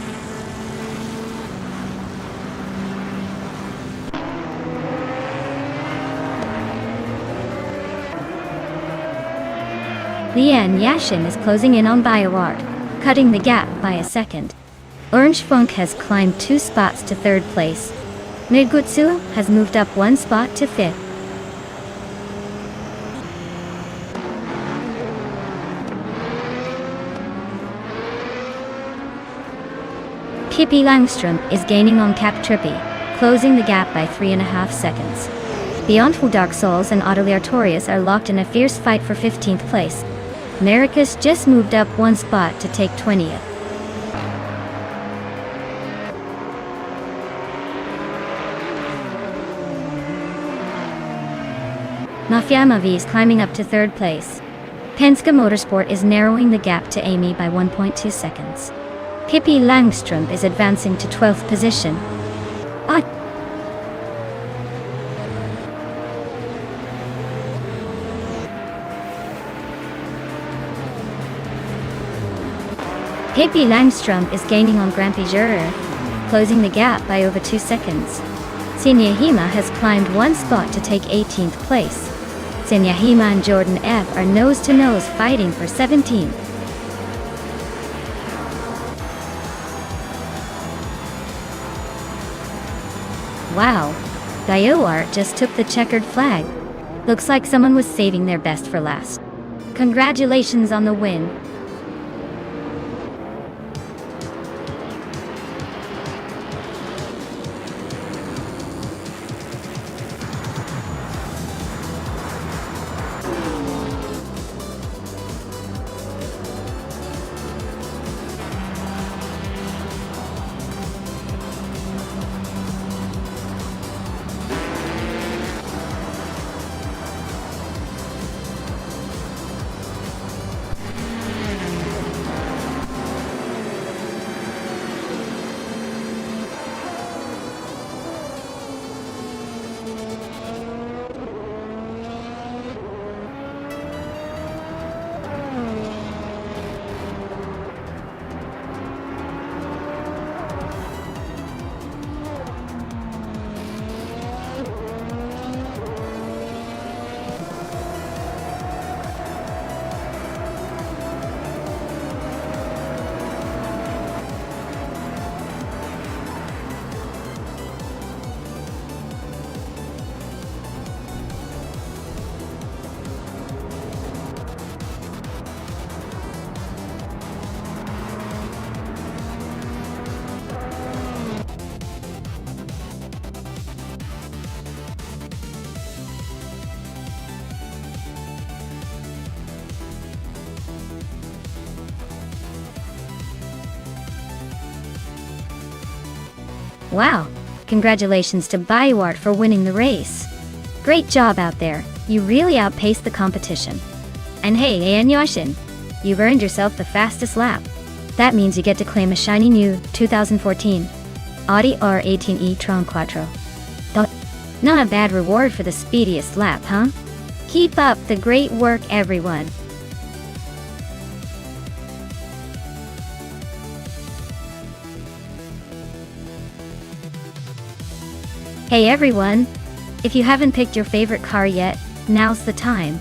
Lian Yashin is closing in on BioArt, cutting the gap by a second. Orange Funk has climbed 2 spots to 3rd place. Nergutsu has moved up 1 spot to 5th. Pippi Langstrumpf is gaining on Cap Trippy, closing the gap by 3.5 seconds. Beyond Two Dark Souls and Autolier Torius are locked in a fierce fight for 15th place. Americas just moved up 1 spot to take 20th. Mafia Mavi is climbing up to 3rd place. Penske Motorsport is narrowing the gap to Amy by 1.2 seconds. Pippi Langstrumpf is advancing to 12th position. Pippi Langstrumpf is gaining on Grumpy Europe, closing the gap by over 2 seconds. Senyahima has climbed 1 spot to take 18th place. Senyahima and Jordan F are nose to nose fighting for 17th. Wow, BioArt just took the checkered flag. Looks like someone was saving their best for last. Congratulations on the win. Wow, congratulations to Biowart for winning the race. Great job out there, you really outpaced the competition. And hey, Yoshin, you've earned yourself the fastest lap. That means you get to claim a shiny new 2014 Audi R18 e-tron Quattro. Not a bad reward for the speediest lap, huh? Keep up the great work, everyone. Hey everyone! If you haven't picked your favorite car yet, now's the time.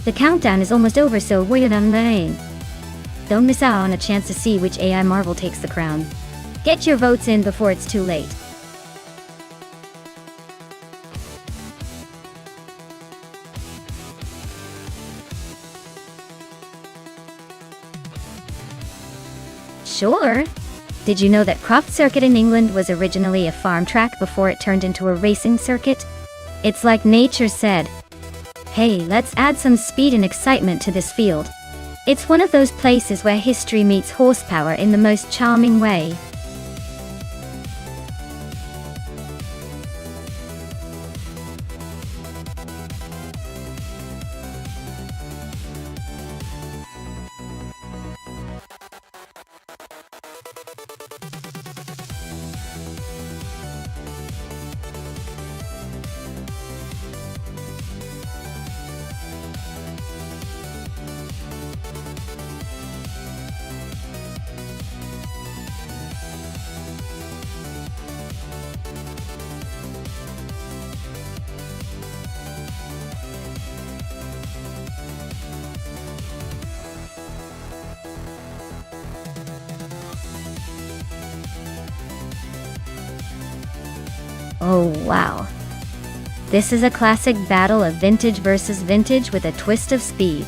The countdown is almost over, so wait on the Don't miss out on a chance to see which AI Marvel takes the crown. Get your votes in before it's too late. Sure. Did you know that Croft Circuit in England was originally a farm track before it turned into a racing circuit? It's like nature said, hey, let's add some speed and excitement to this field. It's one of those places where history meets horsepower in the most charming way. Oh wow. This is a classic battle of vintage versus vintage with a twist of speed.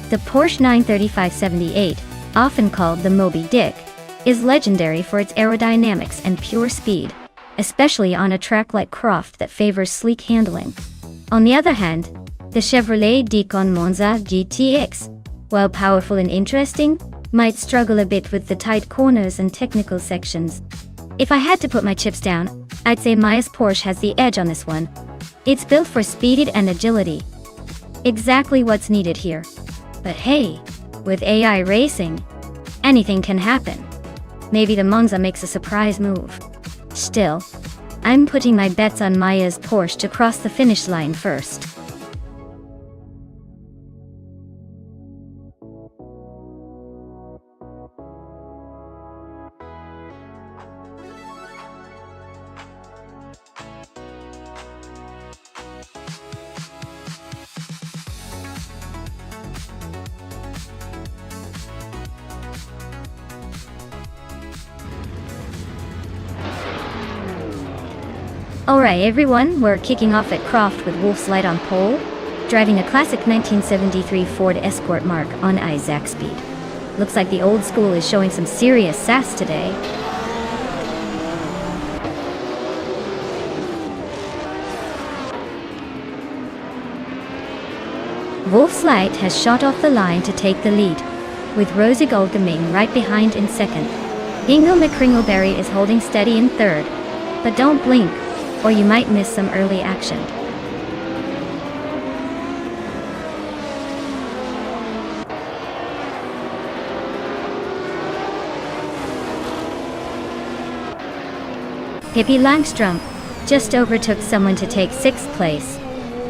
The Porsche 935/78, often called the Moby Dick, is legendary for its aerodynamics and pure speed, especially on a track like Croft that favors sleek handling. On the other hand, the Chevrolet Deacon Monza GTX, while powerful and interesting, might struggle a bit with the tight corners and technical sections. If I had to put my chips down, I'd say Maya's Porsche has the edge on this one. It's built for speed and agility. Exactly what's needed here. But hey, with AI racing, anything can happen. Maybe the Monza makes a surprise move. Still, I'm putting my bets on Maya's Porsche to cross the finish line first. Alright everyone, we're kicking off at Croft with Wolf's Light on pole, driving a classic 1973 Ford Escort Mark on Isaac speed. Looks like the old school is showing some serious sass today. Wolf's Light has shot off the line to take the lead, with Rosie Goldgaming right behind in second. Ingo McCringleberry is holding steady in third, but don't blink, or you might miss some early action. Pippi Langstrom just overtook someone to take 6th place.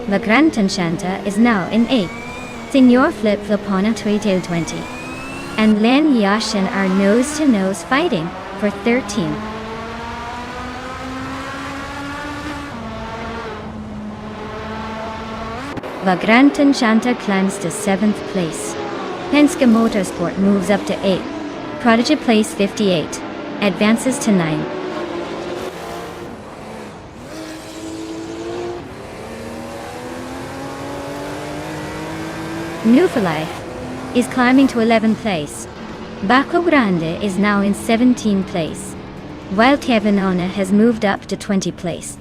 La Grande Enchanta is now in 8th. Signor Flip Flopona Tweetail 20. And Len Yashin are nose-to-nose fighting for 13th. Vagrant Enchanta climbs to 7th place. Penske Motorsport moves up to 8th. Prodigy place 58. Advances to 9th. New for Life is climbing to 11th place. Baco Grande is now in 17th place, while Kevin Ona has moved up to 20th place.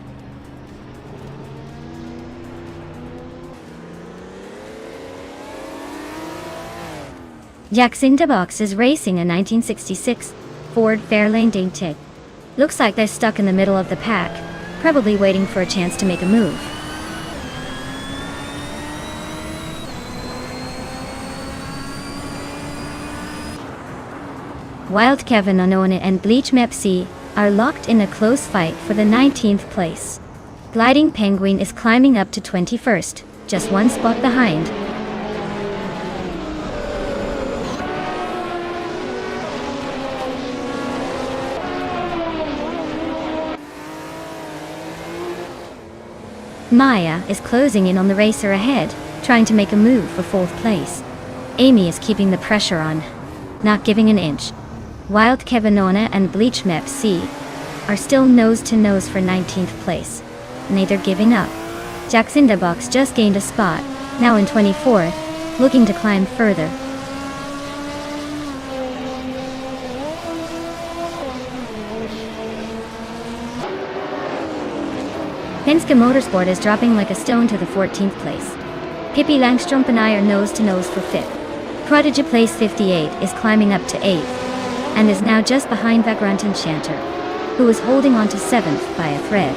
Jacinta Box is racing a 1966 Ford Fairlane Dainty. Looks like they're stuck in the middle of the pack, probably waiting for a chance to make a move. Wild Kevin Onona and Bleach Mepsi are locked in a close fight for the 19th place. Gliding Penguin is climbing up to 21st, just one spot behind. Maya is closing in on the racer ahead, trying to make a move for 4th place. Amy is keeping the pressure on, not giving an inch. Wild Kevinona and Bleach Mep C are still nose to nose for 19th place, neither giving up. Jacinda Box just gained a spot, now in 24th, looking to climb further. Penske Motorsport is dropping like a stone to the 14th place. Pippi Langström and I are nose to nose for 5th. Prodigy Place 58 is climbing up to 8th, and is now just behind Vagrant Enchanter, who is holding on to 7th by a thread.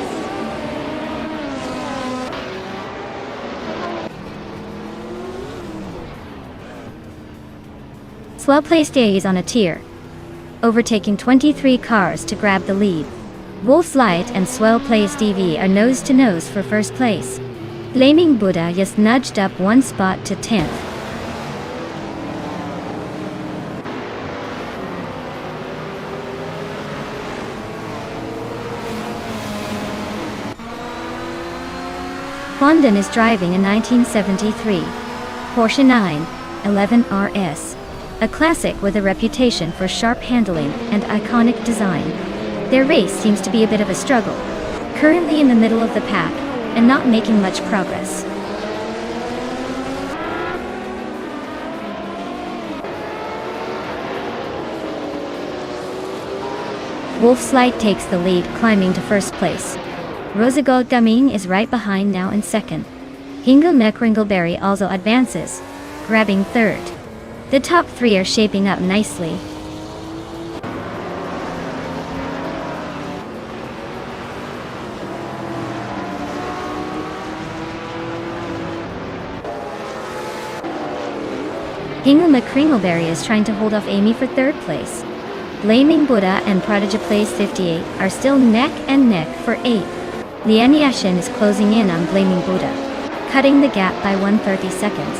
Swell Place Day is on a tier, overtaking 23 cars to grab the lead. Wolf's Light and Swell Place DV are nose to nose for 1st place. Blaming Buddha just nudged up one spot to 10th. London is driving a 1973 Porsche 911 RS, a classic with a reputation for sharp handling and iconic design. Their race seems to be a bit of a struggle, currently in the middle of the pack and not making much progress. Wolf's Light takes the lead, climbing to 1st place. Rosagold Gaming is right behind, now in 2nd. Hingle Mekringleberry also advances, grabbing 3rd. The top 3 are shaping up nicely. Hingle McCringleberry is trying to hold off Amy for 3rd place. Blaming Buddha and Prodigy Place 58 are still neck and neck for 8th. Lian Yashin is closing in on Blaming Buddha, cutting the gap by 130 seconds.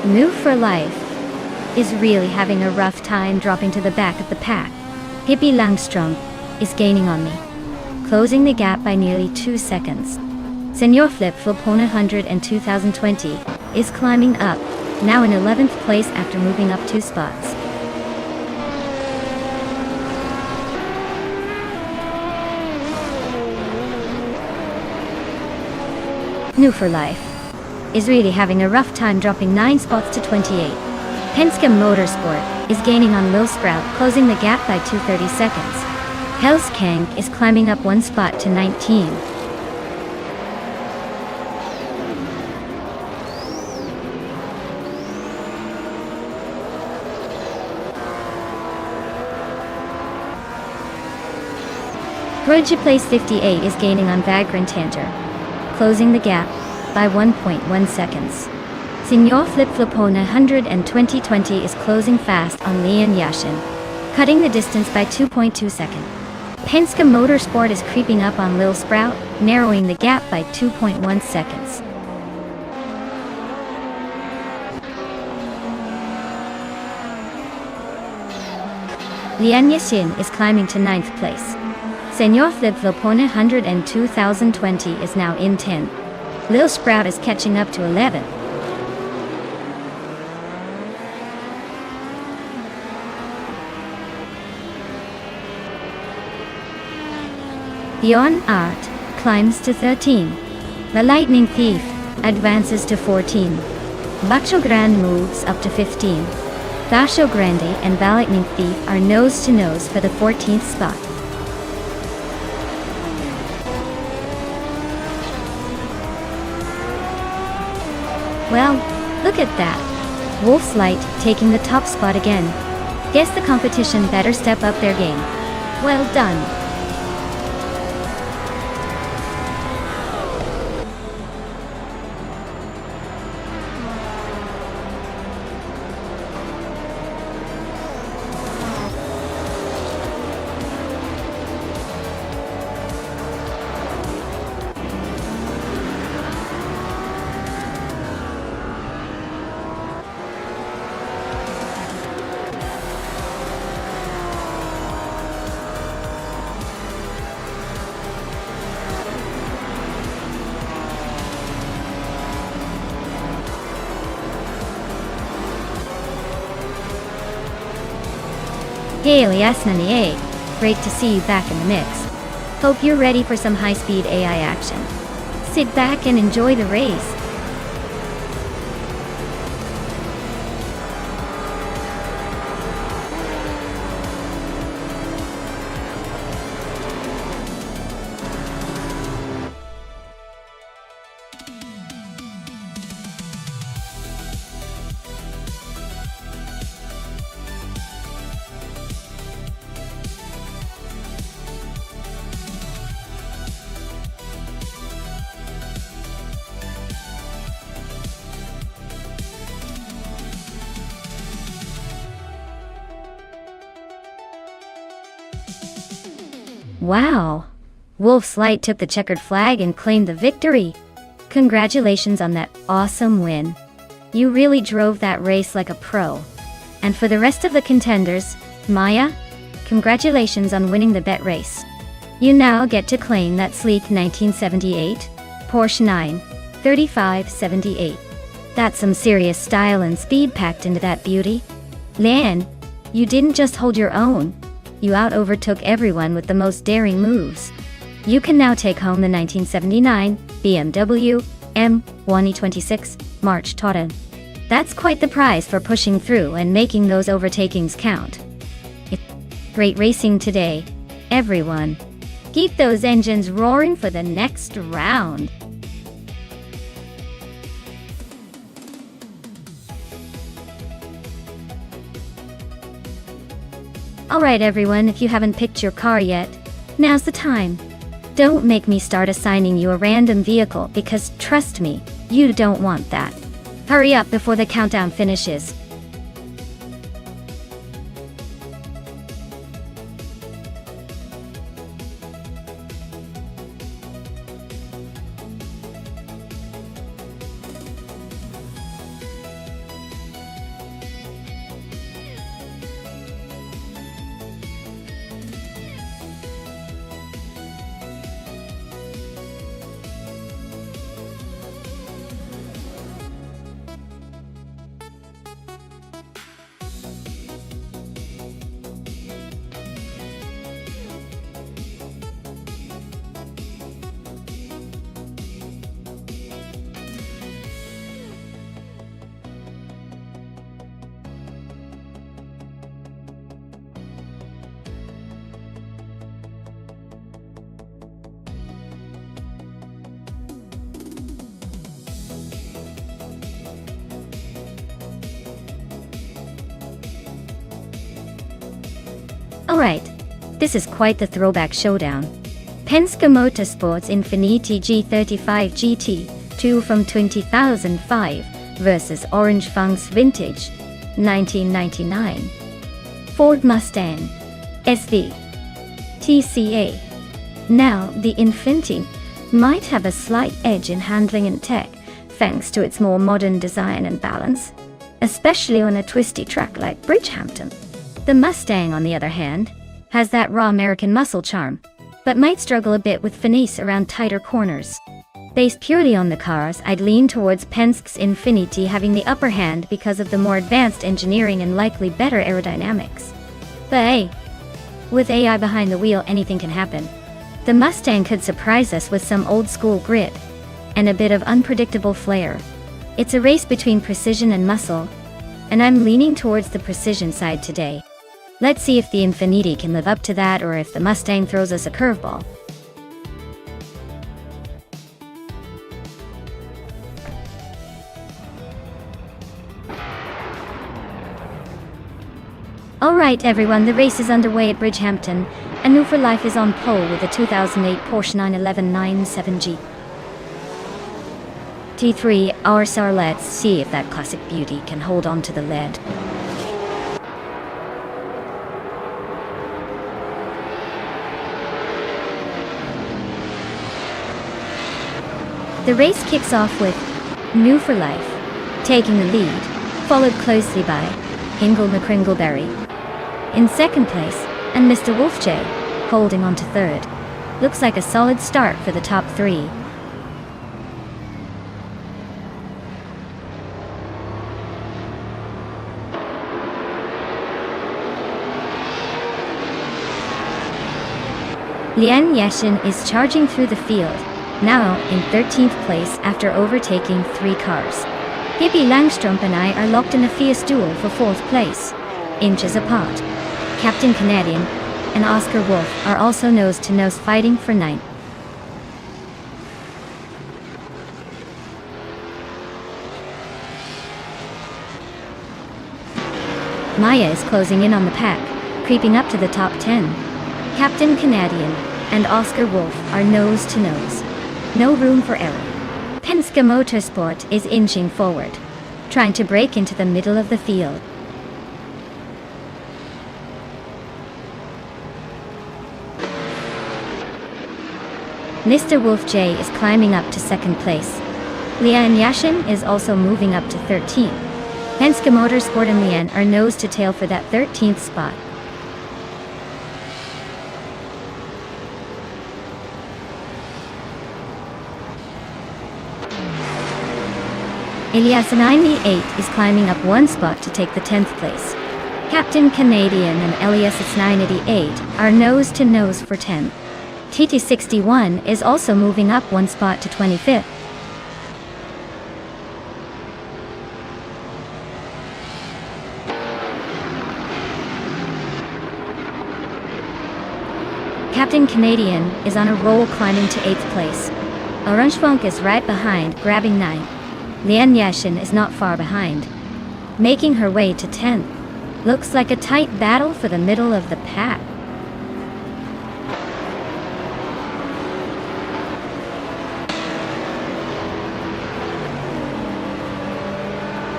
Move for Life is really having a rough time dropping to the back of the pack. Pippi Langström is gaining on me, closing the gap by nearly 2 seconds. Senor Flip Flopona 100 and 2020 is climbing up, now in 11th place after moving up 2 spots. New for Life is really having a rough time dropping 9 spots to 28. Penske Motorsport is gaining on Lil Sprout, closing the gap by 230 seconds. Hell's Kang is climbing up 1 spot to 19. Prodigy Place 58 is gaining on Vagrant Hunter, closing the gap by 1.1 seconds. Senor Flip Flopona 100 and 2020 is closing fast on Lian Yashin, cutting the distance by 2.2 seconds. Penske Motorsport is creeping up on Lil Sprout, narrowing the gap by 2.1 seconds. Lian Yashin is climbing to 9th place. Senor Flip Flopona 100 and 2020 is now in 10th. Lil Sprout is catching up to 11th. Beyond Art climbs to 13. The Lightning Thief advances to 14. Bacho Grande moves up to 15. Bacho Grande and the Lightning Thief are nose to nose for the 14th spot. Well, look at that. Wolf's Light taking the top spot again. Guess the competition better step up their game. Well done. Hey Elias Nanie, great to see you back in the mix. Hope you're ready for some high-speed AI action. Sit back and enjoy the race. Wow! Wolf's Light took the checkered flag and claimed the victory. Congratulations on that awesome win. You really drove that race like a pro. And for the rest of the contenders, Maya, congratulations on winning the bet race. You now get to claim that sleek 1978 Porsche 93578. That's some serious style and speed packed into that beauty. Lan, you didn't just hold your own. You out-overtook everyone with the most daring moves. You can now take home the 1979 BMW M1E26 March Totten. That's quite the prize for pushing through and making those overtakings count. Great racing today, everyone. Keep those engines roaring for the next round. Alright everyone, if you haven't picked your car yet, now's the time. Don't make me start assigning you a random vehicle because trust me, you don't want that. Hurry up before the countdown finishes. Alright, this is quite the throwback showdown. Penske Motorsports Infiniti G35 GT2 from 2005 versus Orange Funk's Vintage 1999 Ford Mustang SV TCA. Now, the Infiniti might have a slight edge in handling and tech thanks to its more modern design and balance, especially on a twisty track like Bridgehampton. The Mustang, on the other hand, has that raw American muscle charm, but might struggle a bit with finesse around tighter corners. Based purely on the cars, I'd lean towards Penske's Infiniti having the upper hand because of the more advanced engineering and likely better aerodynamics. But hey, with AI behind the wheel, anything can happen. The Mustang could surprise us with some old-school grit and a bit of unpredictable flair. It's a race between precision and muscle, and I'm leaning towards the precision side today. Let's see if the Infiniti can live up to that or if the Mustang throws us a curveball. Alright everyone, the race is underway at Bridgehampton, and New for Life is on pole with a 2008 Porsche 911 97G. T3, RSR, let's see if that classic beauty can hold on to the lead. The race kicks off with New for Life taking the lead, followed closely by Hingle McCringleberry in second place, and Mr. Wolf J holding on to third. Looks like a solid start for the top three. Lian Yashin is charging through the field, now in 13th place after overtaking 3 cars. Pippi Langstrup and I are locked in a fierce duel for 4th place, inches apart. Captain Canadian and Oscar Wolf are also nose-to-nose fighting for 9th. Maya is closing in on the pack, creeping up to the top 10. Captain Canadian and Oscar Wolf are nose-to-nose. No room for error. Penske Motorsport is inching forward, trying to break into the middle of the field. Mr. Wolf J is climbing up to 2nd place. Lian Yashin is also moving up to 13th. Penske Motorsport and Lian are nose to tail for that 13th spot. Elias 98 is climbing up 1 spot to take the 10th place. Captain Canadian and Elias 988 are nose to nose for 10th. TT61 is also moving up 1 spot to 25th. Captain Canadian is on a roll, climbing to 8th place. Orange Funk is right behind, grabbing 9th. Lian Yashin is not far behind, making her way to 10th. Looks like a tight battle for the middle of the pack.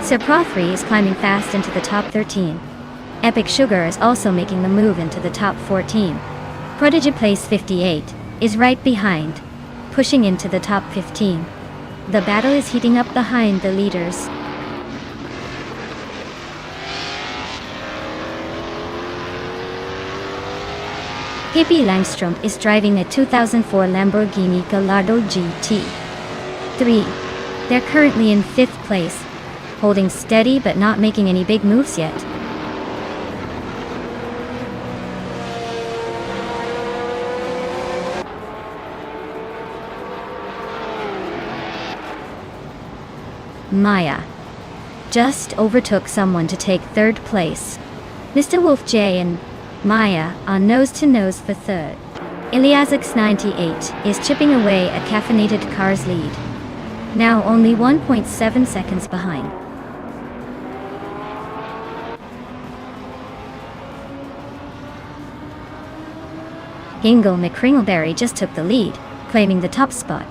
Serprothri is climbing fast into the top 13. Epic Sugar is also making the move into the top 14. Prodigy Place 58 is right behind, pushing into the top 15. The battle is heating up behind the leaders. Pippi Langstrup is driving a 2004 Lamborghini Gallardo GT 3. They're currently in 5th place, holding steady but not making any big moves yet. Maya just overtook someone to take 3rd place. Mr. Wolf J and Maya are nose-to-nose for 3rd. Iliasix 98 is chipping away at Caffeinated Car's lead, now only 1.7 seconds behind. Hingle McCringleberry just took the lead, claiming the top spot.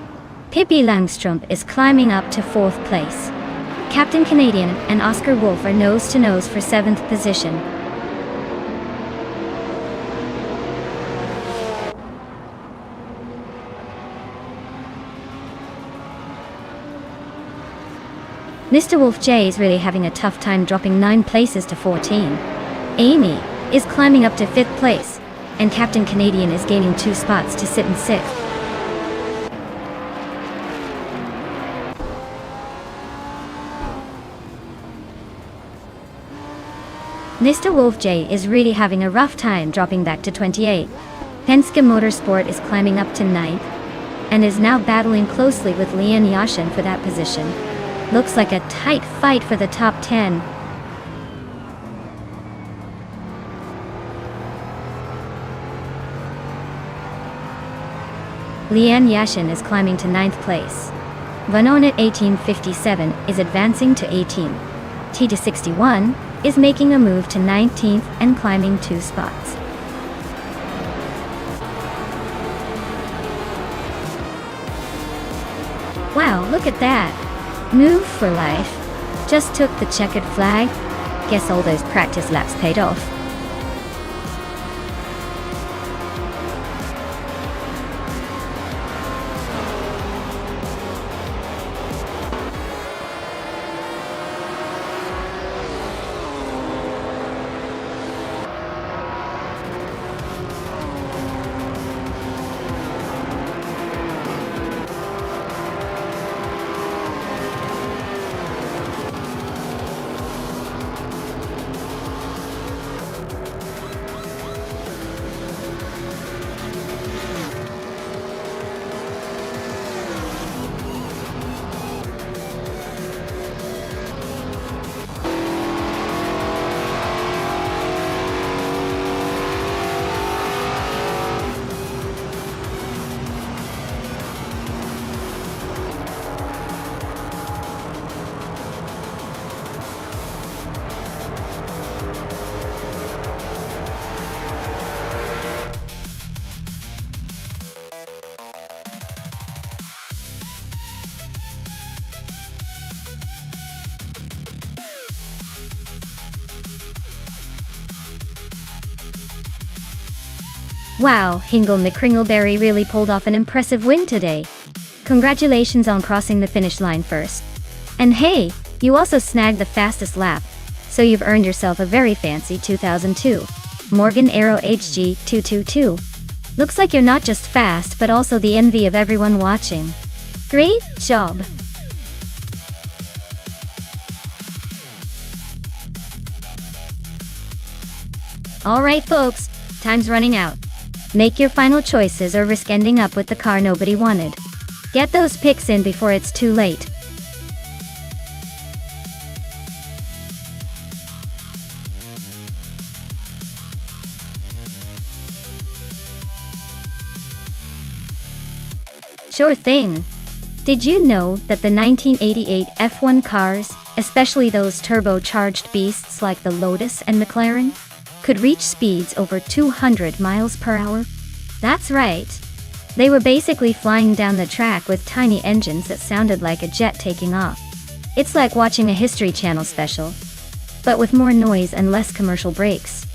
Pippi Langstrup is climbing up to 4th place. Captain Canadian and Oscar Wolf are nose-to-nose for 7th position. Mr. Wolf J is really having a tough time, dropping 9 places to 14. Amy is climbing up to 5th place, and Captain Canadian is gaining 2 spots to sit in 6th. Mr. Wolf J is really having a rough time, dropping back to 28. Penske Motorsport is climbing up to 9th, and is now battling closely with Lian Yashin for that position. Looks like a tight fight for the top 10. Lian Yashin is climbing to 9th place. Vanonet 1857 is advancing to 18. T to 61 is making a move to 19th and climbing 2 spots. Wow, look at that. Move for life. Just took the checkered flag. Guess all those practice laps paid off. Wow, Hingle McCringleberry really pulled off an impressive win today. Congratulations on crossing the finish line first. And hey, you also snagged the fastest lap, so you've earned yourself a very fancy 2002 Morgan Aero HG 222. Looks like you're not just fast but also the envy of everyone watching. Great job! Alright folks, time's running out. Make your final choices or risk ending up with the car nobody wanted. Get those picks in before it's too late. Sure thing. Did you know that the 1988 F1 cars, especially those turbocharged beasts like the Lotus and McLaren, could reach speeds over 200 miles per hour? That's right. They were basically flying down the track with tiny engines that sounded like a jet taking off. It's like watching a History Channel special, but with more noise and less commercial breaks.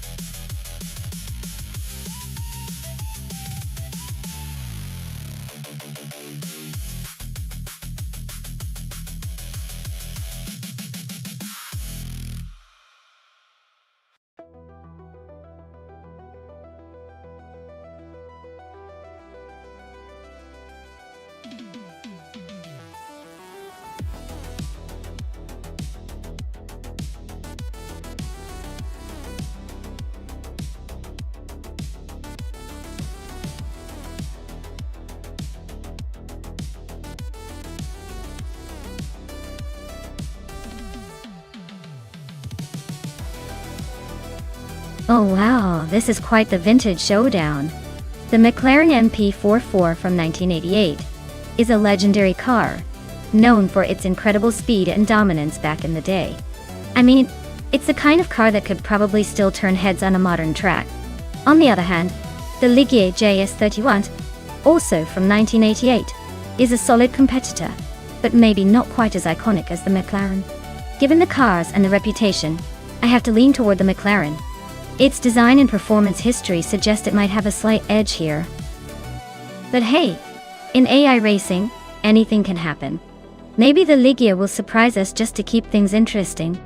Oh wow, this is quite the vintage showdown. The McLaren MP44 from 1988 is a legendary car, known for its incredible speed and dominance back in the day. I mean, it's the kind of car that could probably still turn heads on a modern track. On the other hand, the Ligier JS31, also from 1988, is a solid competitor, but maybe not quite as iconic as the McLaren. Given the cars and the reputation, I have to lean toward the McLaren. Its design and performance history suggest it might have a slight edge here. But hey, in AI racing, anything can happen. Maybe the Ligier will surprise us just to keep things interesting.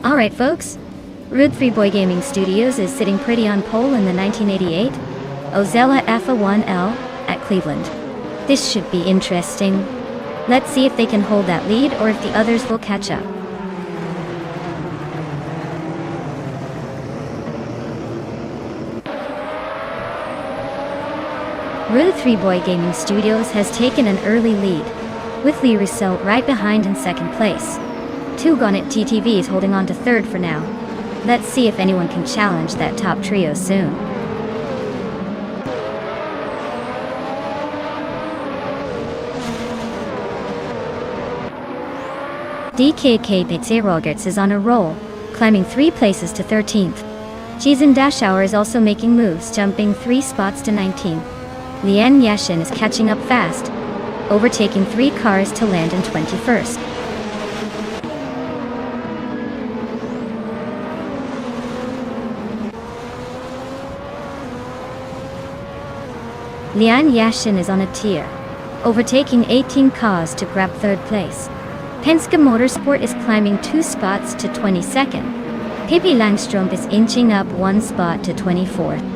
Alright folks, Rude 3 Boy Gaming Studios is sitting pretty on pole in the 1988 Ozella FA1L at Cleveland. This should be interesting. Let's see if they can hold that lead or if the others will catch up. Rue 3 Boy Gaming Studios has taken an early lead, with Lee Russell right behind in second place. 2 Gonnet TTV is holding on to third for now. Let's see if anyone can challenge that top trio soon. DKK Pizze Rogerts is on a roll, climbing 3 places to 13th. Jizan Dashauer is also making moves, jumping 3 spots to 19th. Lian Yashin is catching up fast, overtaking 3 cars to land in 21st. Lian Yashin is on a tear, overtaking 18 cars to grab 3rd place. Penske Motorsport is climbing 2 spots to 22nd. Pippi Langstrup is inching up 1 spot to 24th.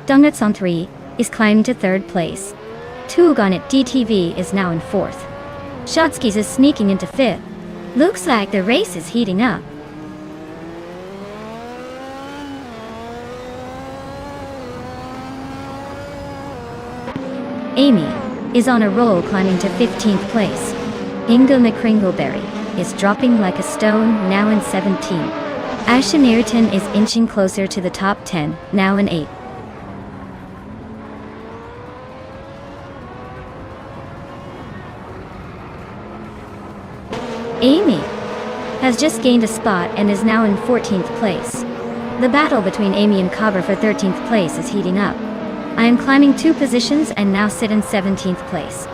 Dongnutson 3 is climbing to 3rd place. 2 Gonnet DTV is now in 4th. Shotskis is sneaking into 5th. Looks like the race is heating up. Amy is on a roll, climbing to 15th place. Inga McCringleberry is dropping like a stone, now in 17th. Ashen Ayrton is inching closer to the top 10, now in 8th. Amy has just gained a spot and is now in 14th place. The battle between Amy and Cobber for 13th place is heating up. I am climbing 2 positions and now sit in 17th place.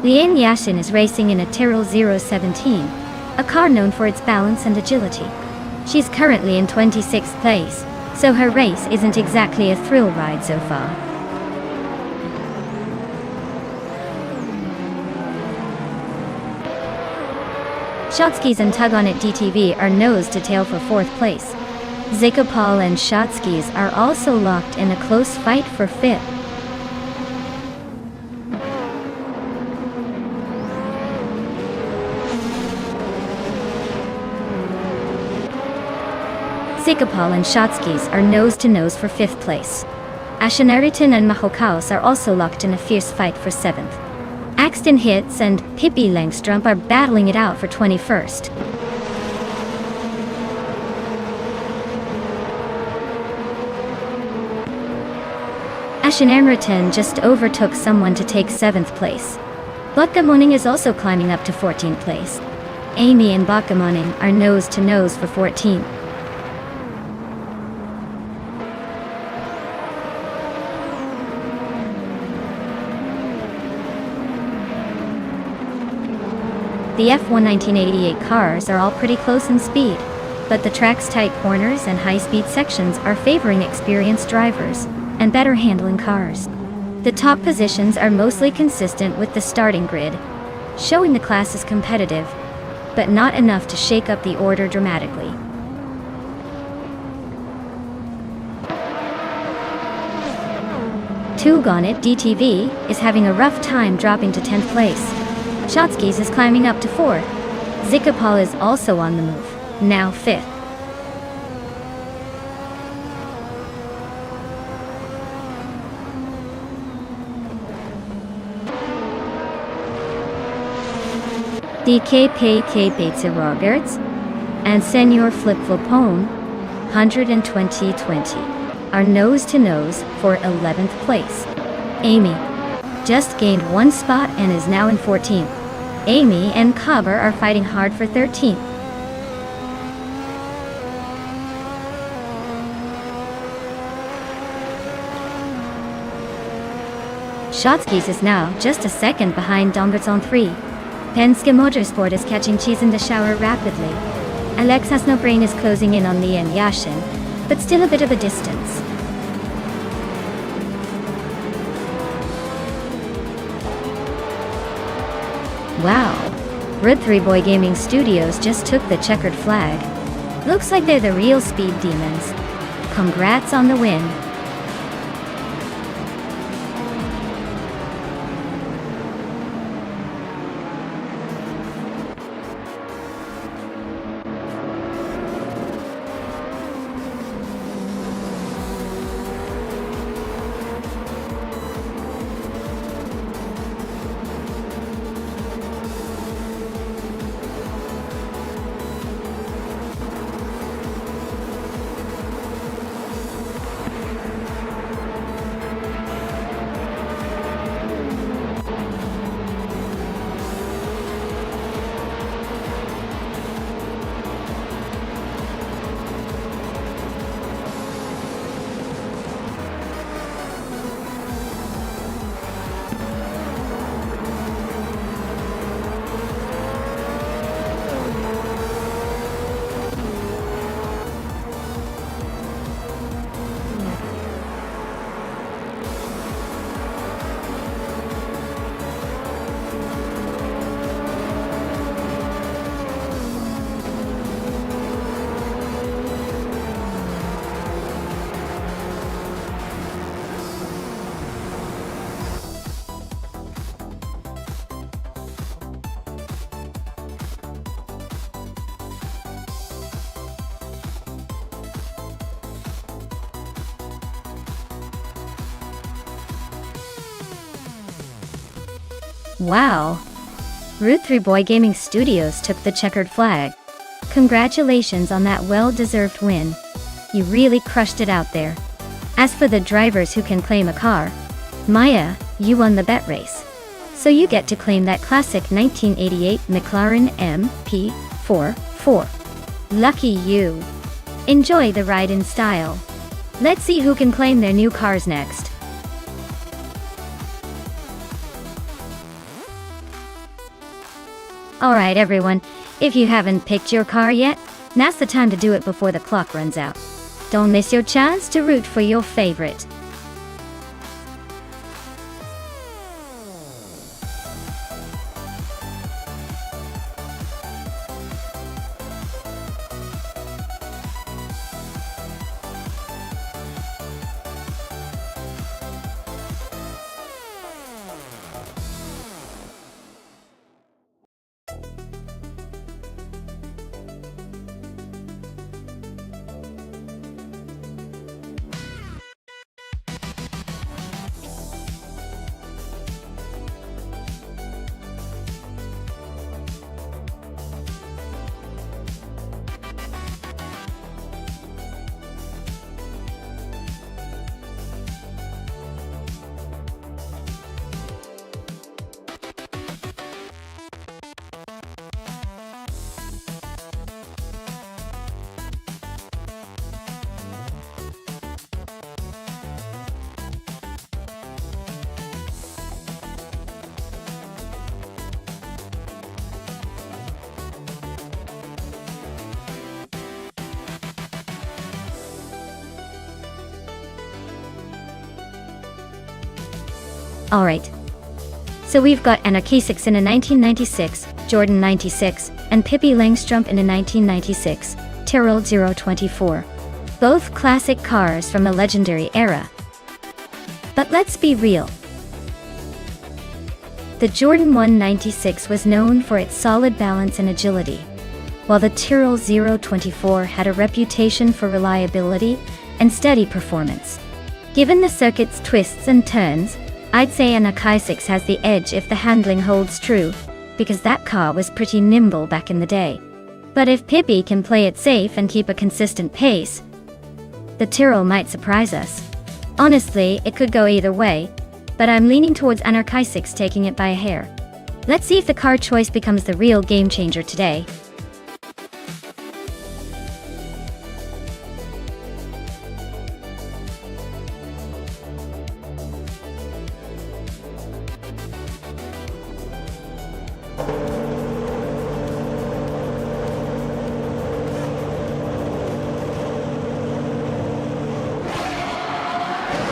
Lian Yashin is racing in a Tyrrell 017, a car known for its balance and agility. She's currently in 26th place, so her race isn't exactly a thrill ride so far. Shotskis and Tugonnet DTV are nose to tail for 4th place. Zikopal and Shotskis are also locked in a close fight for 5th. Zikopal and Shotskis are nose to nose for 5th place. Ashenariton and Mahokaos are also locked in a fierce fight for 7th. Axton Hits and Pippi Langstrup are battling it out for 21st. Ashenariton just overtook someone to take 7th place. Bakamoning is also climbing up to 14th place. Amy and Bakamoning are nose to nose for 14th. The F1 1988 cars are all pretty close in speed, but the track's tight corners and high-speed sections are favoring experienced drivers and better handling cars. The top positions are mostly consistent with the starting grid, showing the class is competitive, but not enough to shake up the order dramatically. Two Gonnet DTV is having a rough time, dropping to 10th place. Shotskis is climbing up to 4th. Zikopal is also on the move, now 5th. DKPK Pizze Rogerts and Senor Flip Flopone 120-20 are nose to nose for 11th place. Amy just gained 1 spot and is now in 14th. Amy and Cobber are fighting hard for 13th. Shotskis is now just a second behind Dongertson 3. Penske Motorsport is catching cheese in the shower rapidly. Alex Has No Brain is closing in on Lian Yashin, but still a bit of a distance. Wow. Root 3 Boy Gaming Studios just took the checkered flag. Looks like they're the real speed demons. Congrats on the win. Wow. Root 3 Boy Gaming Studios took the checkered flag. Congratulations on that well-deserved win. You really crushed it out there. As for the drivers who can claim a car, Maya, you won the bet race. So you get to claim that classic 1988 McLaren MP44. Lucky you. Enjoy the ride in style. Let's see who can claim their new cars next. Alright everyone, if you haven't picked your car yet, now's the time to do it before the clock runs out. Don't miss your chance to root for your favorite. Alright. So we've got Anna K6 in a 1996, Jordan 96, and Pippi Langstrumpf in a 1996, Tyrrell 024. Both classic cars from a legendary era. But let's be real. The Jordan 196 was known for its solid balance and agility, while the Tyrrell 024 had a reputation for reliability and steady performance. Given the circuit's twists and turns, I'd say Anna K6 has the edge if the handling holds true, because that car was pretty nimble back in the day. But if Pippi can play it safe and keep a consistent pace, the Tyrrell might surprise us. Honestly, it could go either way, but I'm leaning towards Anna K6 taking it by a hair. Let's see if the car choice becomes the real game changer today.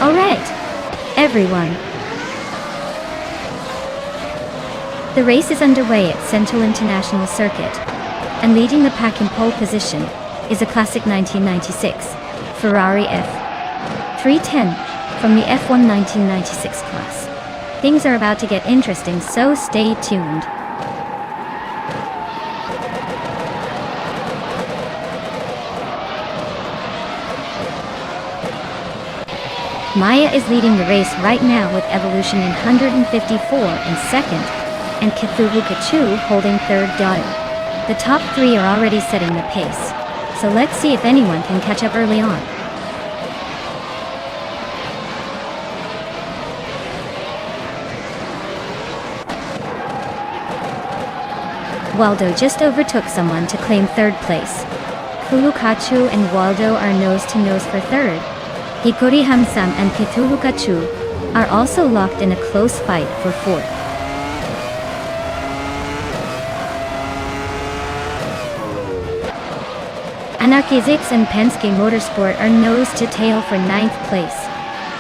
Alright, everyone. The race is underway at Central International Circuit, and leading the pack in pole position is a classic 1996 Ferrari F310 from the F1 1996 class. Things are about to get interesting, so stay tuned. Maya is leading the race right now with Evolution in 154 in second, and Kithurukachu holding third. The top three are already setting the pace, so let's see if anyone can catch up early on. Waldo just overtook someone to claim third place. Kulukachu and Waldo are nose-to-nose for third. Hikori Hamsam and Kithurukachu are also locked in a close fight for fourth. Anarchizix and Penske Motorsport are nose-to-tail for ninth place.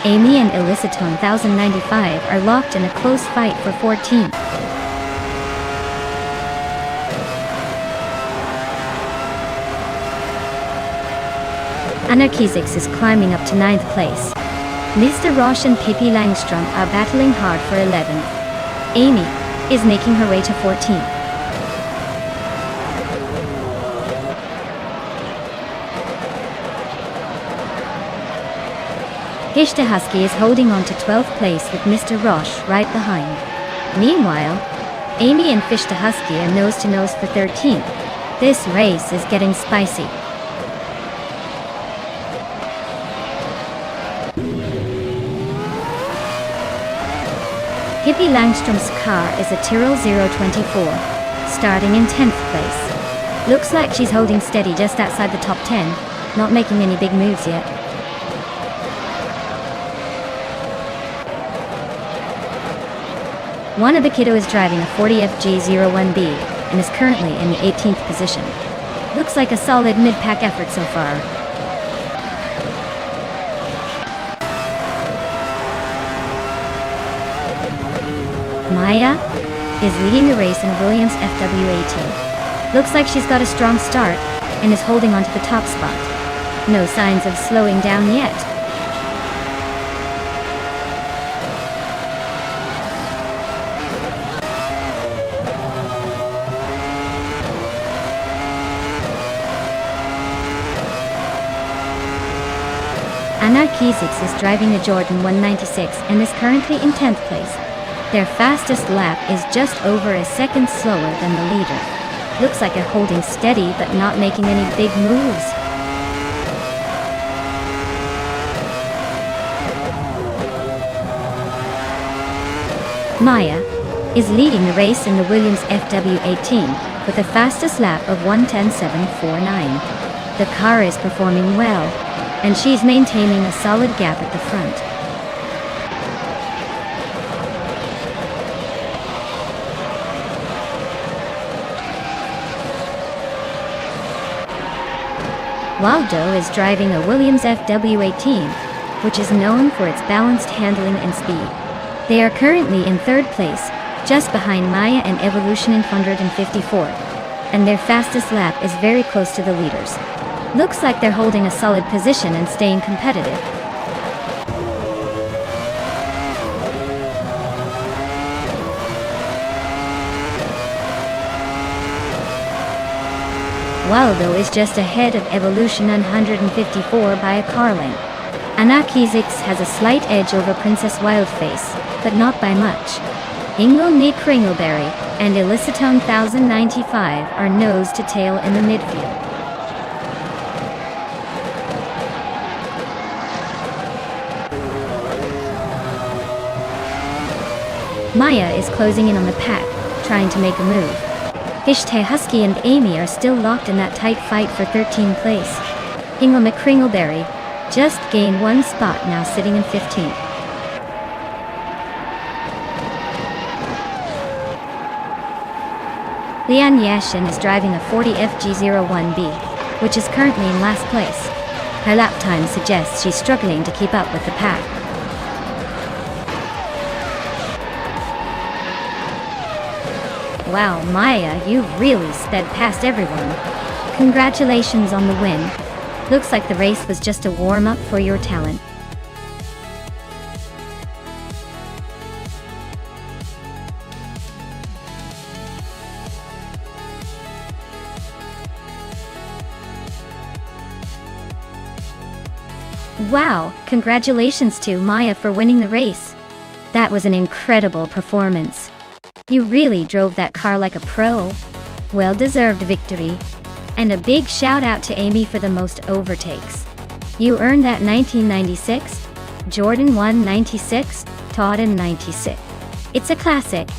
Amy and Elicitone 1095 are locked in a close fight for 14th. Anarchizix is climbing up to 9th place. Mr. Roche and Pippi Langstrom are battling hard for 11th. Amy is making her way to 14th. Hishtahaski is holding on to 12th place with Mr. Roche right behind. Meanwhile, Amy and Fishtahusky are nose-to-nose for 13th. This race is getting spicy. Pippi Langstrom's car is a Tyrrell 024, starting in 10th place. Looks like she's holding steady just outside the top 10, not making any big moves yet. Wanabakito is driving a 40 FG01B and is currently in the 18th position. Looks like a solid mid-pack effort so far. Maya is leading the race in a Williams FW18. Looks like she's got a strong start and is holding on to the top spot. No signs of slowing down yet. Anarchizix is driving a Jordan 196 and is currently in 10th place. Their fastest lap is just over a second slower than the leader. Looks like they're holding steady but not making any big moves. Maya is leading the race in the Williams FW18 with a fastest lap of 1:10.749. The car is performing well, and she's maintaining a solid gap at the front. Waldo is driving a Williams FW18, which is known for its balanced handling and speed. They are currently in third place, just behind Maya and Evolution in 154, and their fastest lap is very close to the leaders. Looks like they're holding a solid position and staying competitive. Waldo is just ahead of Evolution 154 by a car length. Anarchizix has a slight edge over Princess Wildface, but not by much. Ingle Nate Kringleberry and Elicitone 1095 are nose to tail in the midfield. Maya is closing in on the pack, trying to make a move. Ishte Husky and Amy are still locked in that tight fight for 13th place. Ingle McCringleberry just gained one spot, now sitting in 15th. Lian Yashin is driving a 40 FG01B, which is currently in last place. Her lap time suggests she's struggling to keep up with the pack. Wow, Maya, you really sped past everyone. Congratulations on the win. Looks like the race was just a warm-up for your talent. Wow, congratulations to Maya for winning the race. That was an incredible performance. You really drove that car like a pro. Well-deserved victory. And a big shout out to Amy for the most overtakes. You earned that 1996, Jordan 196, Todd in 96. It's a classic,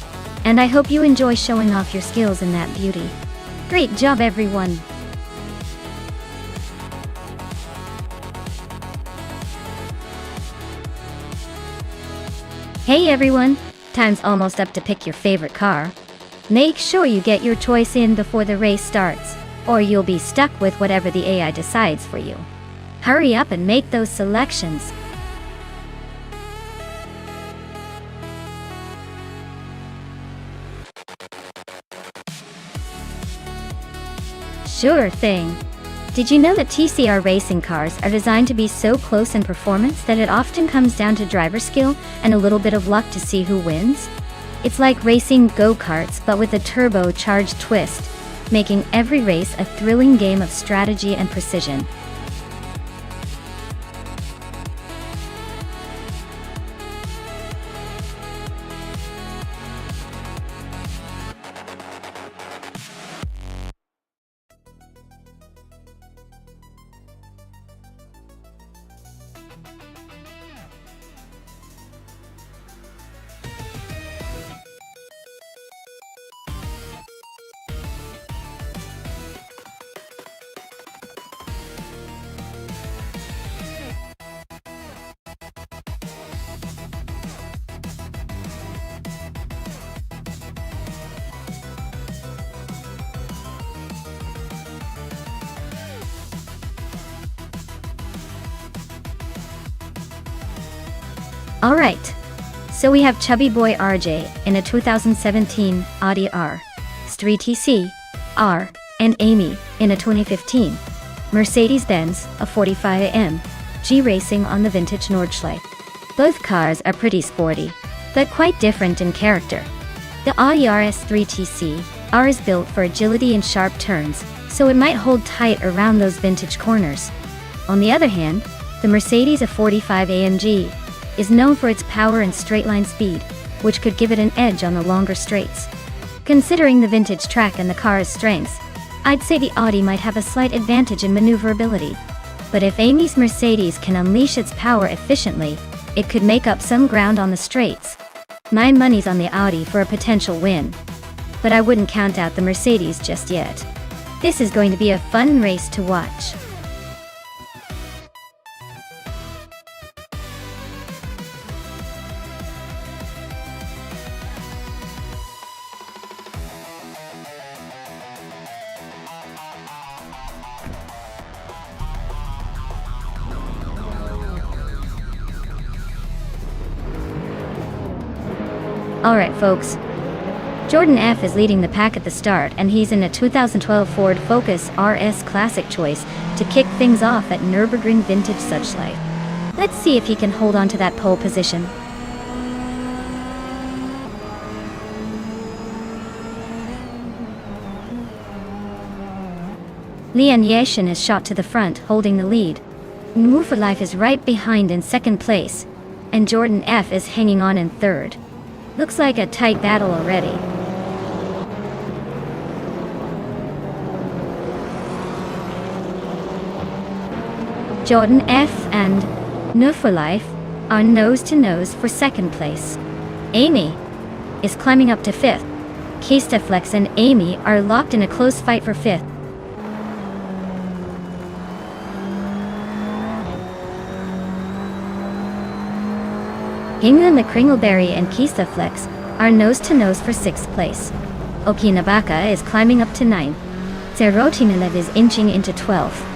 and I hope you enjoy showing off your skills in that beauty. Great job, everyone. Hey everyone, time's almost up to pick your favorite car. Make sure you get your choice in before the race starts, or you'll be stuck with whatever the AI decides for you. Hurry up and make those selections. Sure thing. Did you know that TCR racing cars are designed to be so close in performance that it often comes down to driver skill and a little bit of luck to see who wins? It's like racing go-karts but with a turbocharged twist, making every race a thrilling game of strategy and precision. Alright, so we have chubby boy RJ in a 2017 Audi R3TC R and Amy in a 2015 Mercedes-Benz a 45 G racing on the vintage Nordschleife. Both cars are pretty sporty, but quite different in character. The Audi RS3TC R is built for agility and sharp turns, so it might hold tight around those vintage corners. On the other hand, the Mercedes A45 AMG is known for its power and straight-line speed, which could give it an edge on the longer straights. Considering the vintage track and the car's strengths, I'd say the Audi might have a slight advantage in maneuverability. But if Amy's Mercedes can unleash its power efficiently, it could make up some ground on the straights. My money's on the Audi for a potential win. But I wouldn't count out the Mercedes just yet. This is going to be a fun race to watch. Alright folks, Jordan F is leading the pack at the start and he's in a 2012 Ford Focus RS Classic choice to kick things off at Nürburgring Vintage Suchlife. Let's see if he can hold on to that pole position. Leon Yashin is shot to the front, holding the lead. Move for Life is right behind in second place, and Jordan F is hanging on in third. Looks like a tight battle already. Jordan F and No for Life are nose to nose for second place. Amy is climbing up to fifth. Kistaflex and Amy are locked in a close fight for fifth. Hinga McCringleberry and Kistaflex are nose-to-nose for 6th place. Okinabaka is climbing up to 9th. Zerotimilev is inching into 12th.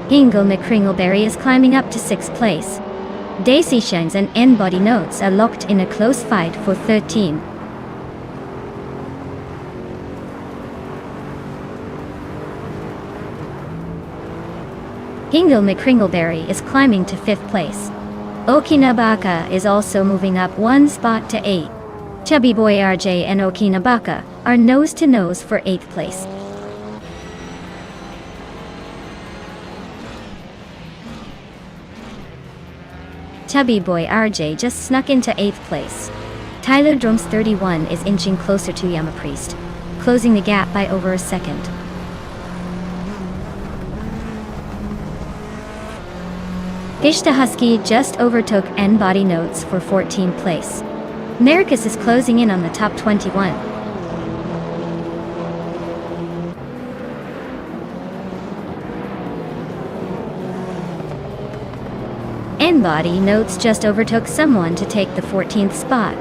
Hingle McCringleberry is climbing up to 6th place. Daisy Shines and N-Body Notes are locked in a close fight for 13. Hingle McCringleberry is climbing to 5th place. Okinabaka is also moving up 1 spot to 8. Chubby Boy RJ and Okinabaka are nose-to-nose for 8th place. Chubby Boy RJ just snuck into 8th place. Tyler Drums 31 is inching closer to Yamapriest, closing the gap by over a second. Fish the Husky just overtook N-Body Notes for 14th place. Maricus is closing in on the top 21. N-Body Notes just overtook someone to take the 14th spot.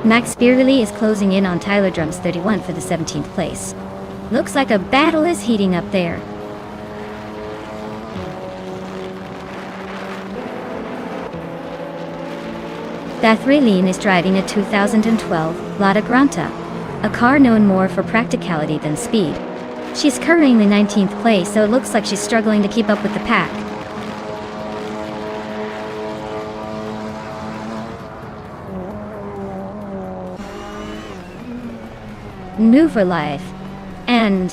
Max Beerley is closing in on Tyler Drums 31 for the 17th place. Looks like a battle is heating up there. Bathriline is driving a 2012 Lada Granta, a car known more for practicality than speed. She's currently 19th place, so it looks like she's struggling to keep up with the pack. New for Life and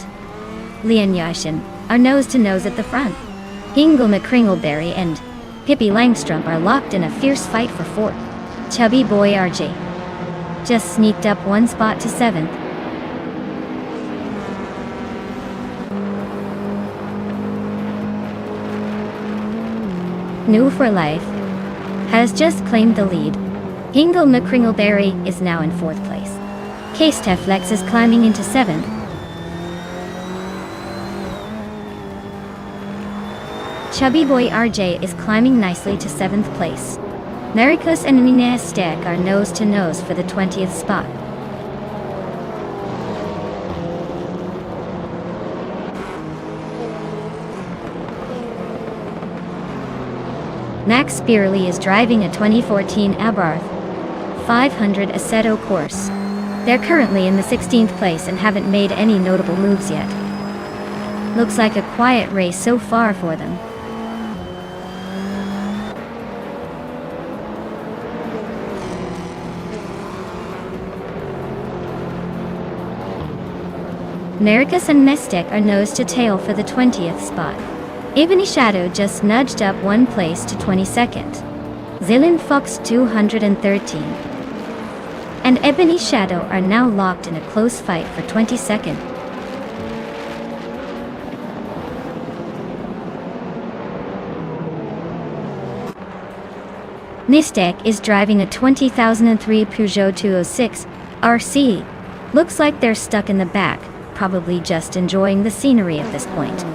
Leon Yashin are nose-to-nose at the front. Hingle McCringleberry and Pippi Langstrom are locked in a fierce fight for 4th. Chubby Boy RJ just sneaked up 1 spot to 7th. New for Life has just claimed the lead. Hingle McCringleberry is now in 4th place. Case-Teflex is climbing into 7th. Chubby Boy RJ is climbing nicely to 7th place. Maricus and Nonstop are nose-to-nose for the 20th spot. Max Beerley is driving a 2014 Abarth 500 Assetto course. They're currently in the 16th place and haven't made any notable moves yet. Looks like a quiet race so far for them. Maricus and Mestek are nose to tail for the 20th spot. Ebony Shadow just nudged up 1 place to 22nd. Zillion Fox 213 and Ebony Shadow are now locked in a close fight for 22nd. Nistek is driving a 2003 Peugeot 206 RC. Looks like they're stuck in the back, probably just enjoying the scenery at this point.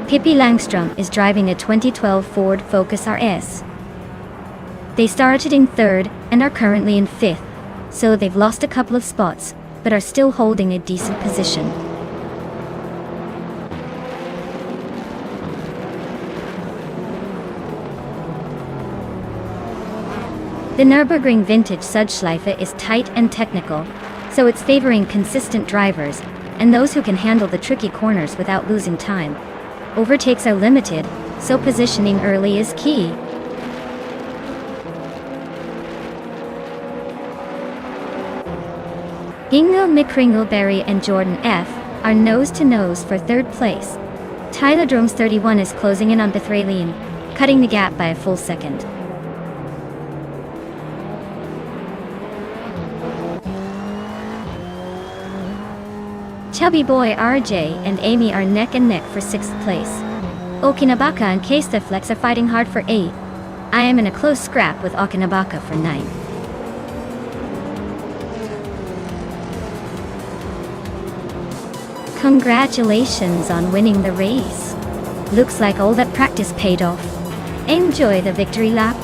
Pippi Langstrom is driving a 2012 Ford Focus RS. They started in 3rd and are currently in 5th, so they've lost a couple of spots, but are still holding a decent position. The Nürburgring Vintage Sudschleife is tight and technical, so it's favoring consistent drivers and those who can handle the tricky corners without losing time. Overtakes are limited, so positioning early is key. Hingle McCringleberry and Jordan F. are nose-to-nose for 3rd place. Tyler Drums 31 is closing in on Bathriline, cutting the gap by a full second. Chubby Boy RJ and Amy are neck and neck for 6th place. Okinabaka and Case-Teflex are fighting hard for 8th. I am in a close scrap with Okinabaka for 9th. Congratulations on winning the race. Looks like all that practice paid off. Enjoy the victory lap.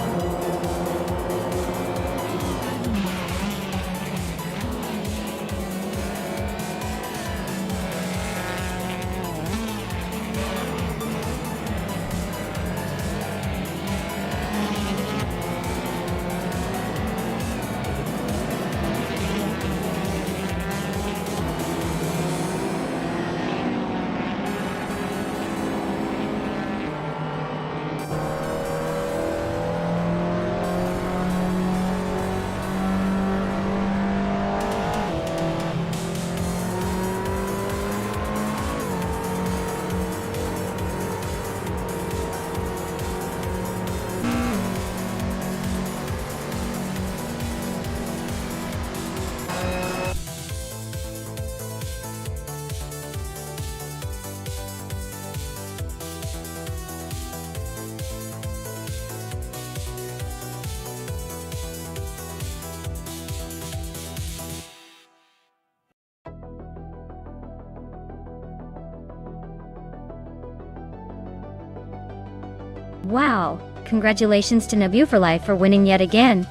Wow, congratulations to Nabu for Life for winning yet again.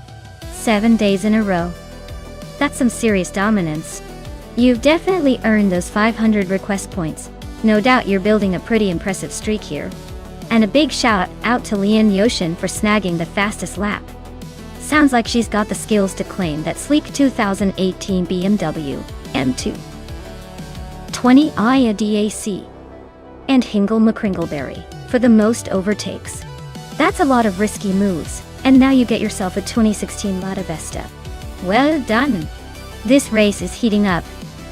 7 days in a row. That's some serious dominance. You've definitely earned those 500 request points. No doubt you're building a pretty impressive streak here. And a big shout out to Lian Yoshin for snagging the fastest lap. Sounds like she's got the skills to claim that sleek 2018 BMW M2. 20 Aya DAC. And Hingle McCringleberry for the most overtakes. That's a lot of risky moves, and now you get yourself a 2016 Lada Vesta. Well done! This race is heating up,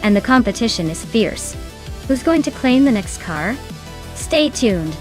and the competition is fierce. Who's going to claim the next car? Stay tuned!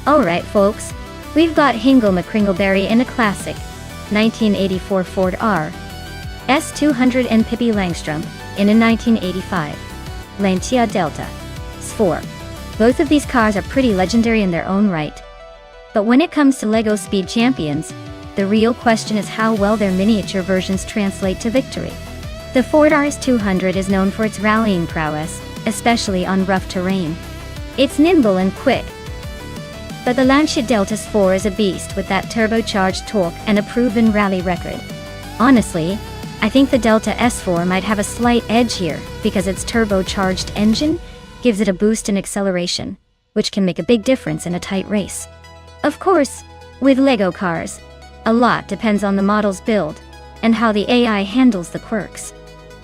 Alright folks, we've got Hingle McCringleberry in a classic 1984 Ford R S200 and Pippi Langstrom in a 1985 Lancia Delta S4. Both of these cars are pretty legendary in their own right. But when it comes to LEGO Speed Champions, the real question is how well their miniature versions translate to victory. The Ford RS200 is known for its rallying prowess, especially on rough terrain. It's nimble and quick. But the Lancia Delta S4 is a beast with that turbocharged torque and a proven rally record. Honestly, I think the Delta S4 might have a slight edge here because its turbocharged engine gives it a boost in acceleration, which can make a big difference in a tight race. Of course, with LEGO cars, a lot depends on the model's build and how the AI handles the quirks.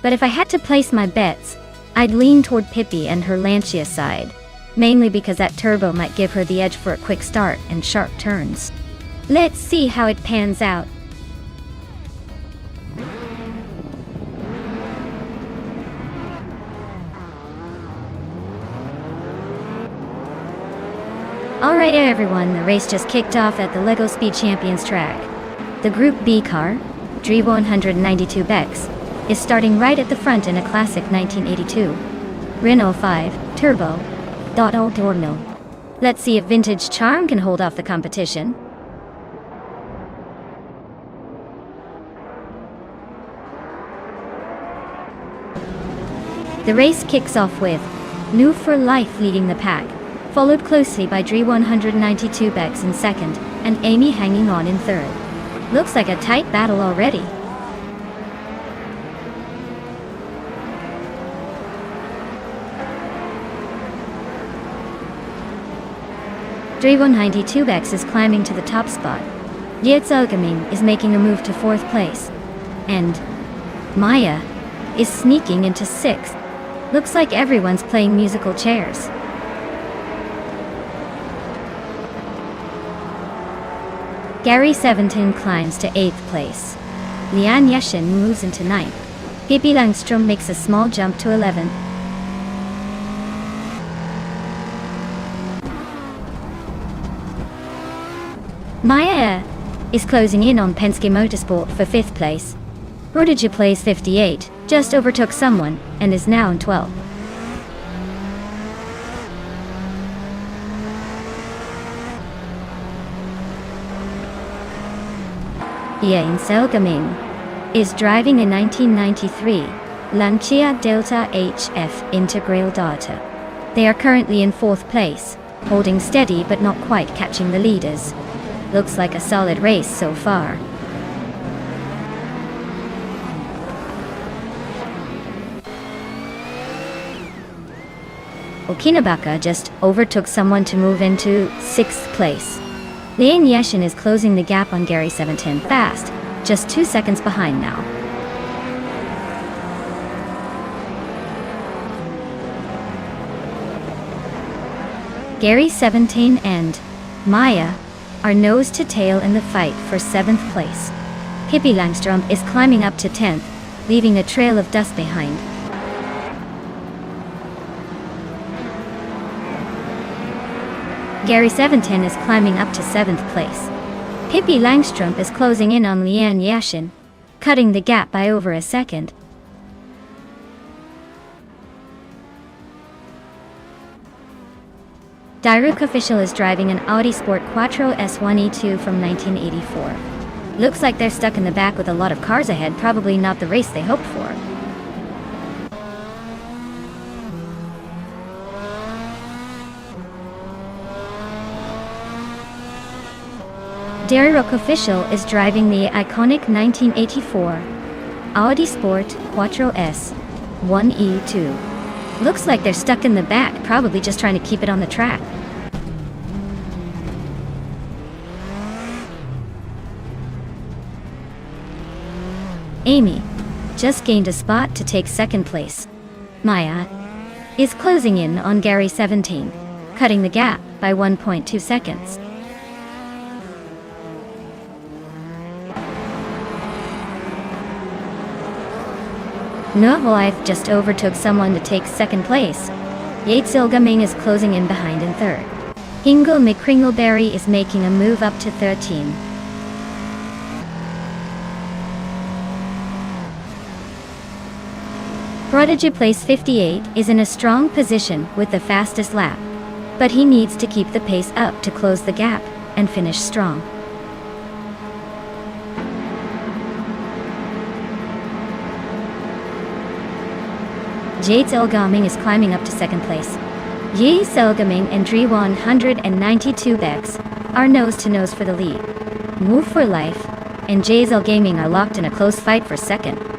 But if I had to place my bets, I'd lean toward Pippi and her Lancia side. Mainly because that turbo might give her the edge for a quick start and sharp turns. Let's see how it pans out. Alright everyone, the race just kicked off at the LEGO Speed Champions track. The Group B car, Dre192 Bex, is starting right at the front in a classic 1982 Renault 5 Turbo. Dorno. Let's see if Vintage Charm can hold off the competition. The race kicks off with New for Life leading the pack, followed closely by Dre192 Bex in second, and Amy hanging on in third. Looks like a tight battle already. Dre192 Bex is climbing to the top spot. Yetzelgamin is making a move to fourth place. And Maya is sneaking into sixth. Looks like everyone's playing musical chairs. Gary Seventeen climbs to 8th place. Lian Yeshin moves into 9th. Pippi Langstrom makes a small jump to 11th. Maya is closing in on Penske Motorsport for 5th place. Prodigy plays 58, just overtook someone, and is now in 12th. Yain Selgamin is driving a 1993 Lancia Delta HF Integral Data. They are currently in 4th place, holding steady but not quite catching the leaders. Looks like a solid race so far. Okinabaka just overtook someone to move into 6th place. Lian Yeshin is closing the gap on Gary 710 fast, just 2 seconds behind now. Gary 17 and Maya are nose to tail in the fight for 7th place. Pippi Langström is climbing up to 10th, leaving a trail of dust behind. Gary 710 is climbing up to 7th place. Pippi Langström is closing in on Lian Yashin, cutting the gap by over a second. Dairuk Official is driving an Audi Sport Quattro S1E2 from 1984. Looks like they're stuck in the back with a lot of cars ahead, probably not the race they hoped for. Dairuk Official is driving the iconic 1984 Audi Sport Quattro S1E2. Looks like they're stuck in the back, probably just trying to keep it on the track. Amy just gained a spot to take 2nd place. Maya is closing in on Gary 17, cutting the gap by 1.2 seconds. Life just overtook someone to take 2nd place. Yates Ilgaming is closing in behind in 3rd. Hingle McCringleberry is making a move up to 13. Prodigy place 58 is in a strong position with the fastest lap, but he needs to keep the pace up to close the gap and finish strong. Jade Selgaming is climbing up to 2nd place. Yi Selgaming and Dri 192 Bex are nose-to-nose for the lead. Move for Life and Jazel Gaming are locked in a close fight for 2nd.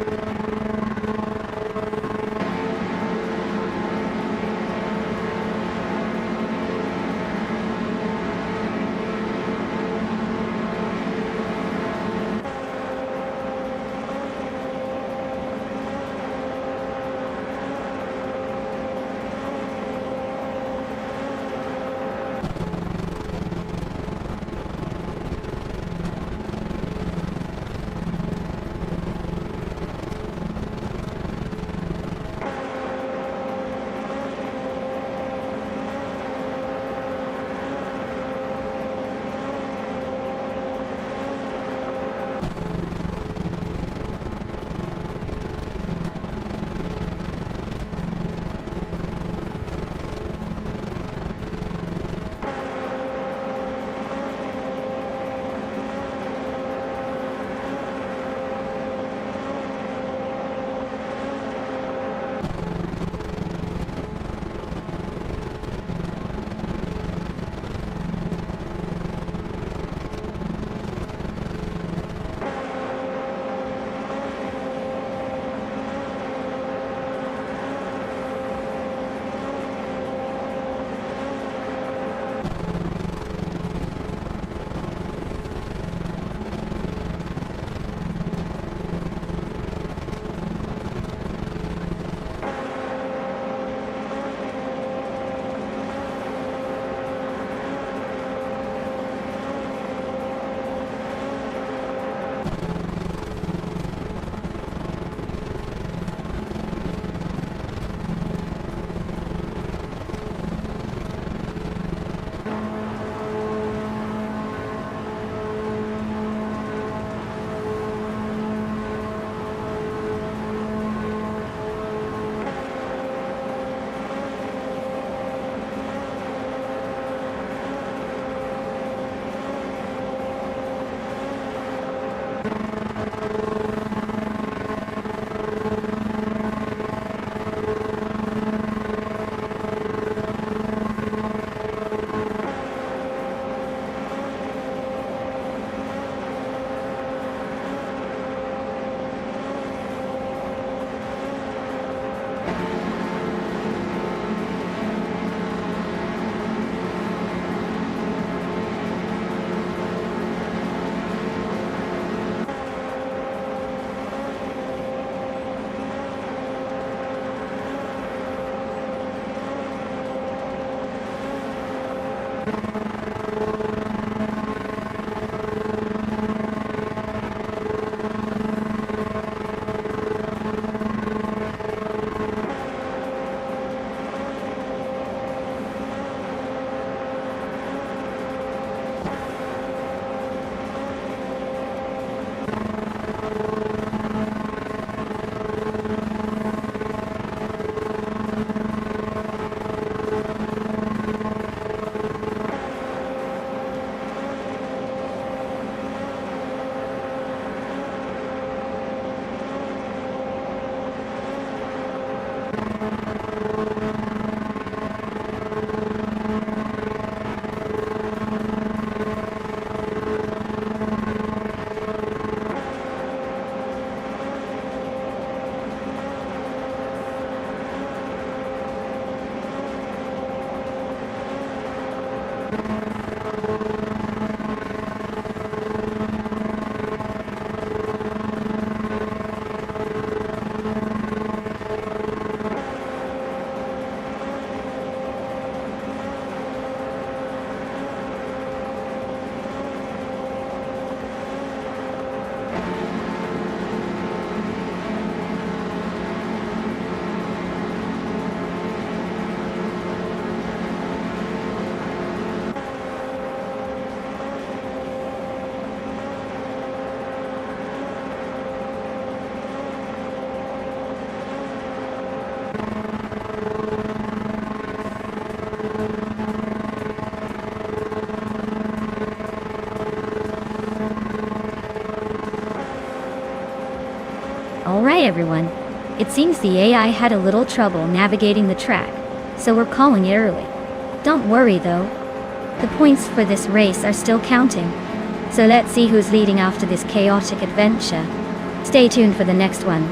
Alright everyone, it seems the AI had a little trouble navigating the track, so we're calling it early. Don't worry though, the points for this race are still counting, so let's see who's leading after this chaotic adventure. Stay tuned for the next one.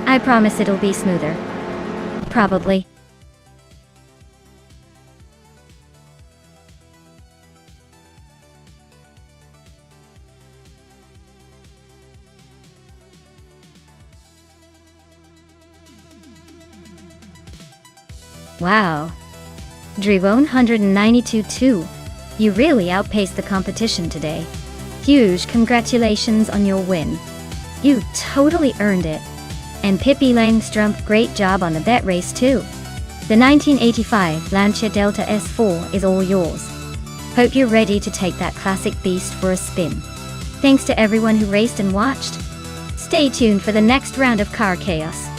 I promise it'll be smoother. Probably. Wow. Drew 192-2. You really outpaced the competition today. Huge congratulations on your win. You totally earned it. And Pippi Langstrumpf, great job on the bet race too. The 1985 Lancia Delta S4 is all yours. Hope you're ready to take that classic beast for a spin. Thanks to everyone who raced and watched. Stay tuned for the next round of car chaos.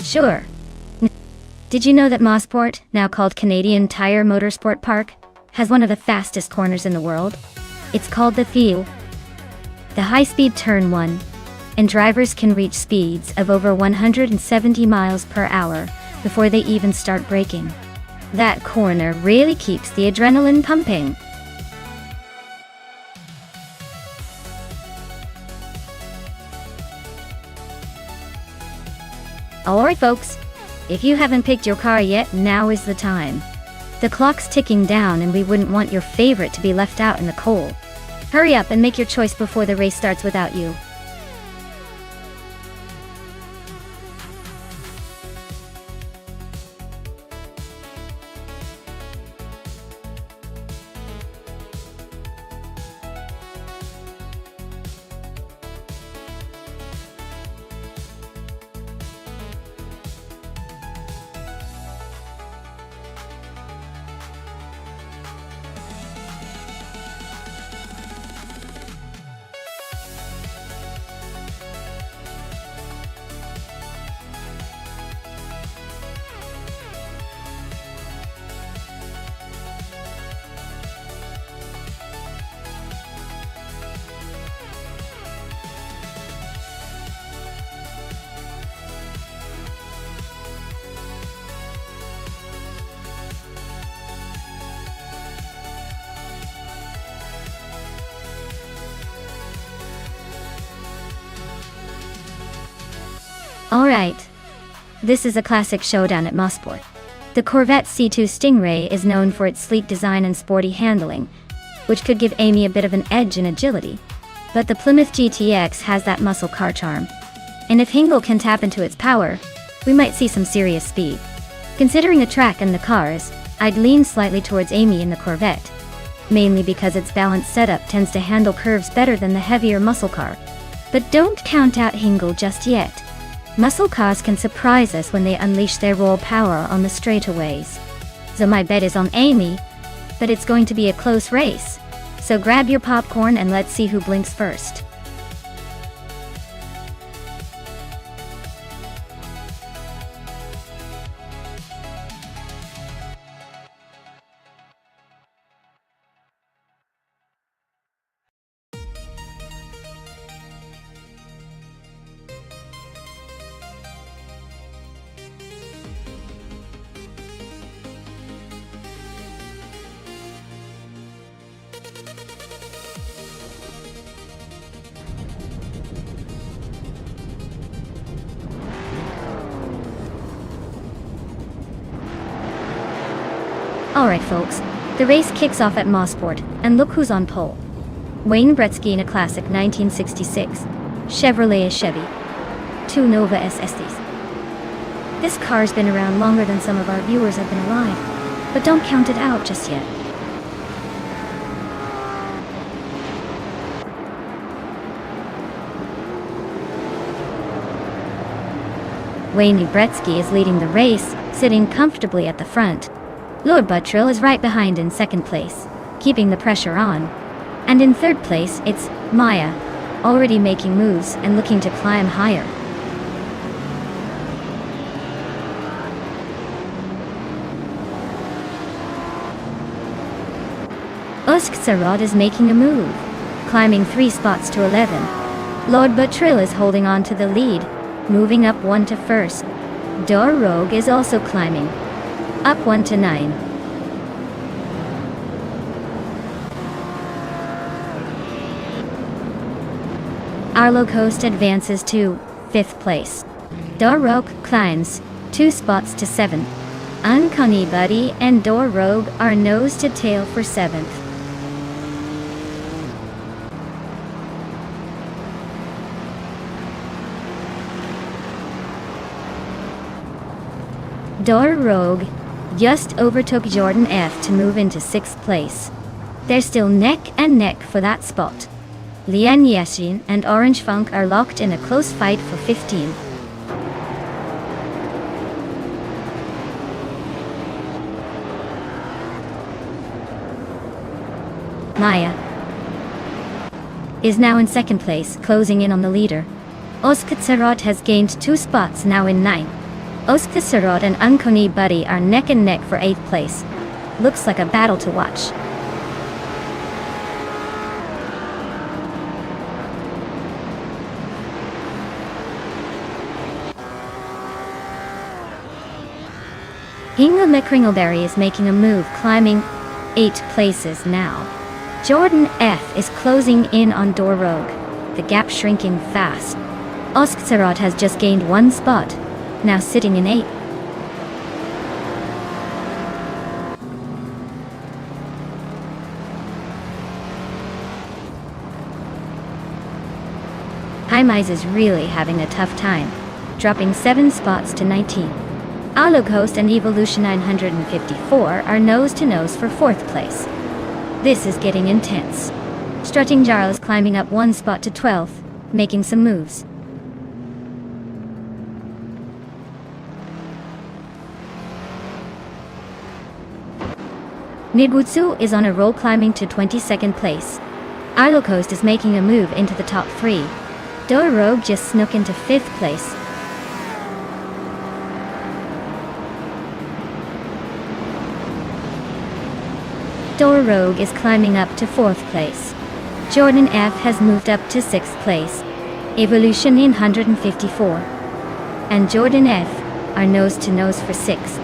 Sure. Did you know that Mossport, now called Canadian Tire Motorsport Park, has one of the fastest corners in the world? It's called the Thiel. The high-speed turn 1, and drivers can reach speeds of over 170 miles per hour before they even start braking. That corner really keeps the adrenaline pumping. Alright folks, if you haven't picked your car yet, now is the time. The clock's ticking down and we wouldn't want your favorite to be left out in the cold. Hurry up and make your choice before the race starts without you. Alright. This is a classic showdown at Mossport. The Corvette C2 Stingray is known for its sleek design and sporty handling, which could give Amy a bit of an edge in agility. But the Plymouth GTX has that muscle car charm. And if Hingle can tap into its power, we might see some serious speed. Considering the track and the cars, I'd lean slightly towards Amy in the Corvette, mainly because its balanced setup tends to handle curves better than the heavier muscle car. But don't count out Hingle just yet. Muscle cars can surprise us when they unleash their raw power on the straightaways. So my bet is on Amy, but it's going to be a close race. So grab your popcorn and let's see who blinks first. Alright folks, the race kicks off at Mossport, and look who's on pole. Wayne Gretzky in a classic 1966 Chevrolet Chevy 2 Nova SSTs. This car's been around longer than some of our viewers have been alive, but don't count it out just yet. Wayne Gretzky is leading the race, sitting comfortably at the front. Lord Buttrill is right behind in second place, keeping the pressure on. And in third place, it's Maya, already making moves and looking to climb higher. Osktsarod is making a move, climbing 3 spots to 11. Lord Buttrill is holding on to the lead, moving up 1 to first. Dor Rogue is also climbing, up 1 to 9. Arlo Coast advances to 5th place. Dor Rogue climbs 2 spots to 7th. Uncanny Buddy and Dor Rogue are nose to tail for 7th. Dor Rogue just overtook Jordan F to move into 6th place. They're still neck and neck for that spot. Lian Yashin and Orange Funk are locked in a close fight for 15. Maya is now in 2nd place, closing in on the leader. Osktsarod has gained 2 spots, now in 9th. Osktsarod and Uncanny Buddy are neck and neck for 8th place. Looks like a battle to watch. Inga McCringleberry is making a move, climbing 8 places now. Jordan F is closing in on Dor Rogue, the gap shrinking fast. Osktsarod has just gained 1 spot, now sitting in 8th. Hymize is really having a tough time, dropping 7 spots to 19. Arlo Coast and Evolution 954 are nose to nose for 4th place. This is getting intense. Strutting Jarl is climbing up 1 spot to 12th, making some moves. Nigutsu is on a roll, climbing to 22nd place. Arlo Coast is making a move into the top 3. Dor Rogue just snuck into 5th place. Dor Rogue is climbing up to 4th place. Jordan F has moved up to 6th place. Evolution 954 and Jordan F are nose to nose for 6th.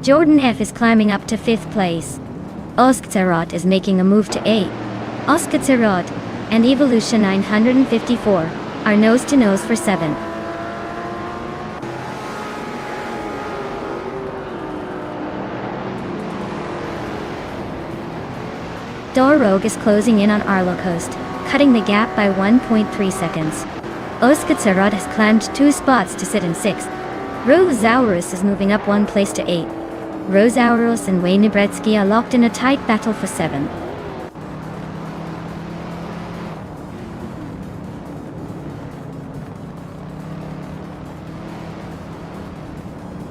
Jordan F is climbing up to 5th place. Osktsarod is making a move to 8. Osktsarod and Evolution 954 are nose to nose for 7. Dor Rogue is closing in on Arlo Coast, cutting the gap by 1.3 seconds. Osktsarod has climbed 2 spots to sit in 6th. Rosaurus is moving up 1 place to 8. Rosaurus and Wayne Gretzky are locked in a tight battle for 7.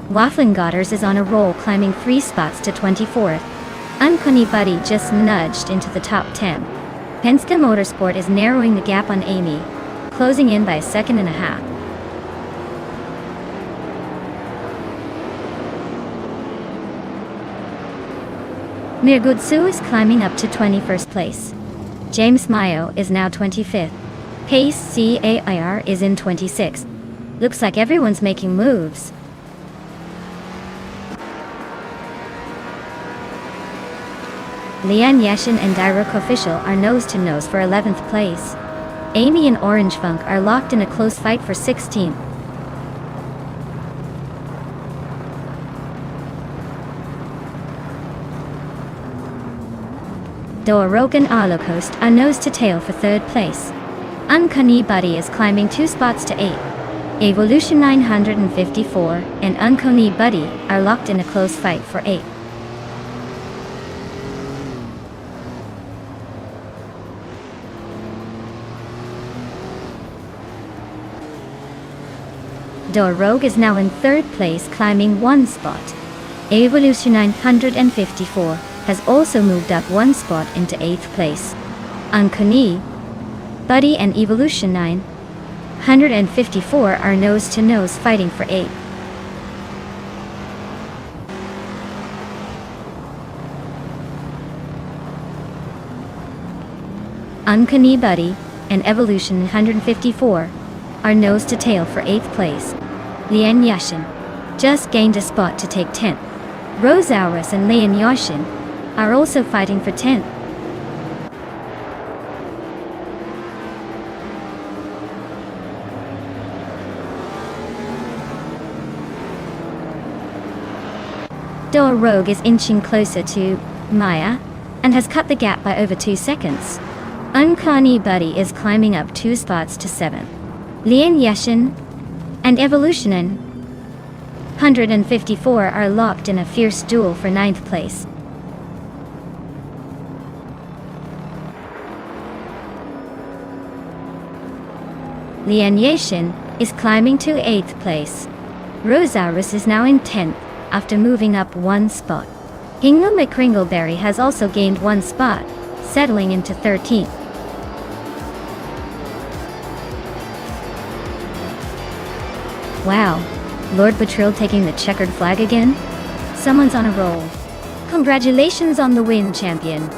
Wafflingotters is on a roll, climbing 3 spots to 24th. Uncanny Buddy just nudged into the top 10. Penske Motorsport is narrowing the gap on Amy, closing in by 1.5 seconds. Mirgutsu is climbing up to 21st place. James Mayo is now 25th. Pace CAIR is in 26th. Looks like everyone's making moves. Lian Yashin and Direk Official are nose to nose for 11th place. Amy and Orange Funk are locked in a close fight for 16th. Dorog and Arlocost are nose to tail for 3rd place. Uncanny Buddy is climbing 2 spots to 8. Evolution 954 and Uncanny Buddy are locked in a close fight for 8. Dorog is now in 3rd place, climbing 1 spot. Evolution 954 has also moved up 1 spot into 8th place. Uncanny Buddy and Evolution 954 are nose to nose fighting for 8. Uncanny Buddy and Evolution 954 are nose to tail for 8th place. Lian Yashin just gained a spot to take 10th. Rosaurus and Lian Yashin are also fighting for 10th. Dorog is inching closer to Maya and has cut the gap by over 2 seconds. Uncanny Buddy is climbing up 2 spots to 7th. Lian Yashin and Evolution 954 are locked in a fierce duel for 9th place. Lian Yashin is climbing to 8th place. Rosaurus is now in 10th after moving up 1 spot. Hingle McCringleberry has also gained 1 spot, settling into 13th. Wow, Lord Betril taking the checkered flag again? Someone's on a roll. Congratulations on the win, champion.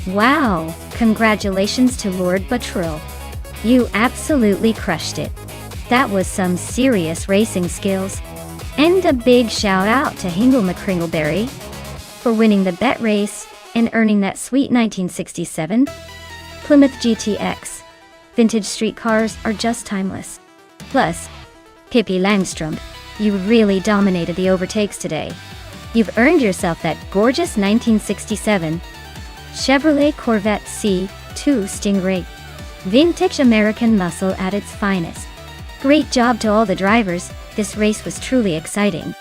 Wow, congratulations to Lord Betril. You absolutely crushed it. That was some serious racing skills. And a big shout out to Hingle McCringleberry for winning the bet race and earning that sweet 1967 Plymouth GTX. Vintage street cars are just timeless. Plus, Pippi Langstrumpf, you really dominated the overtakes today. You've earned yourself that gorgeous 1967 Chevrolet Corvette C2 Stingray. Vintage American muscle at its finest. Great job to all the drivers, this race was truly exciting.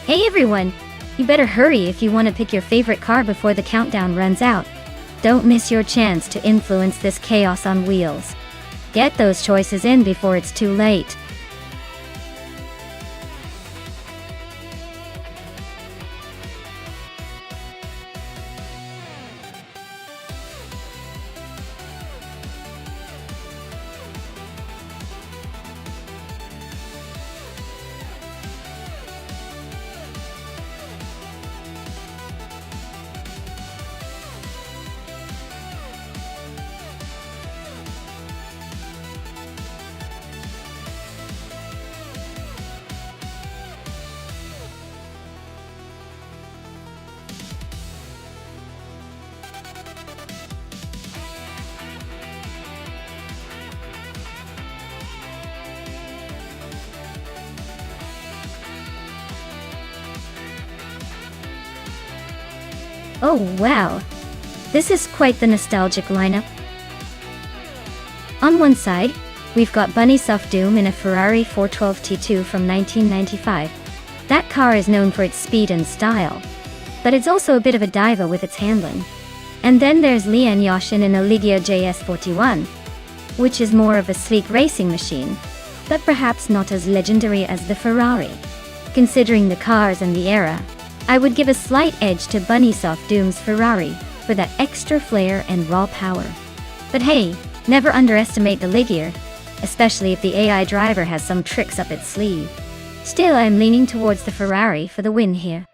Hey everyone! You better hurry if you want to pick your favorite car before the countdown runs out. Don't miss your chance to influence this chaos on wheels. Get those choices in before it's too late. Oh wow! This is quite the nostalgic lineup. On one side, we've got Nonstop Doom in a Ferrari 412 T2 from 1995. That car is known for its speed and style, but it's also a bit of a diva with its handling. And then there's Lian Yashin in a Ligia JS41, which is more of a sleek racing machine, but perhaps not as legendary as the Ferrari. Considering the cars and the era, I would give a slight edge to Nonstop Doom's Ferrari for that extra flair and raw power. But hey, never underestimate the Ligier, especially if the AI driver has some tricks up its sleeve. Still, I'm leaning towards the Ferrari for the win here.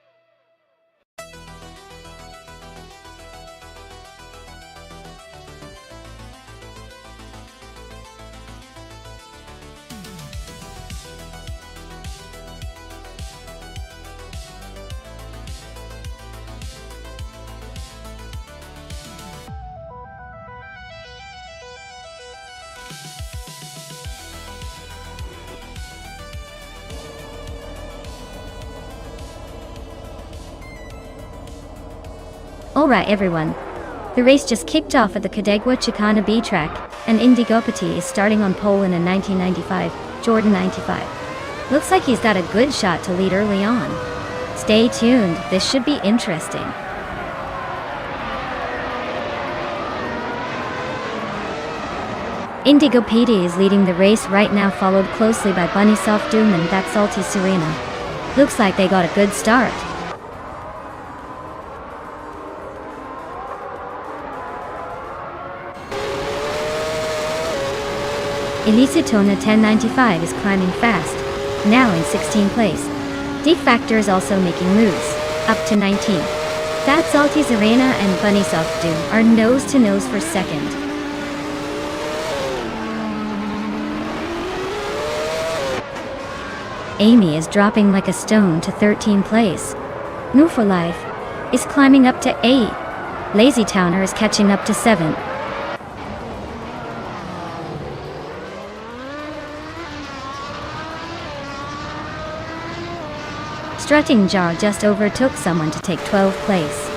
Alright everyone, the race just kicked off at the Cadegua Chicana B track, and Indigopati is starting on pole in a 1995 Jordan 95. Looks like he's got a good shot to lead early on. Stay tuned, this should be interesting. Indigopati is leading the race right now, followed closely by Nonstop Doom and that Salty Serena. Looks like they got a good start. Elisitona 1095 is climbing fast, now in 16th place. D-Factor is also making moves, up to 19th. That's Salty Serena and Nonstop Doom are nose to nose for second. Amy is dropping like a stone to 13th place. New for Life is climbing up to 8. Lazy Towner is catching up to 7th. Strutting Jar just overtook someone to take 12th place.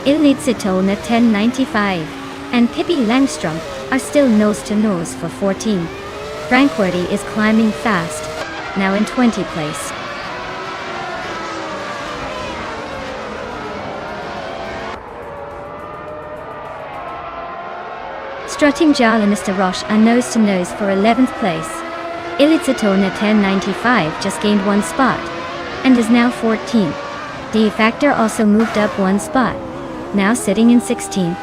Ilitsitona 1095 and Pippi Langstrumpf are still nose to nose for 14th. Frankworthy is climbing fast, now in 20th place. Strutting Jar and Mr. Roche are nose to nose for 11th place. Ilitsitona 1095 just gained 1 spot and is now 14th. D-Factor also moved up 1 spot, now sitting in 16th.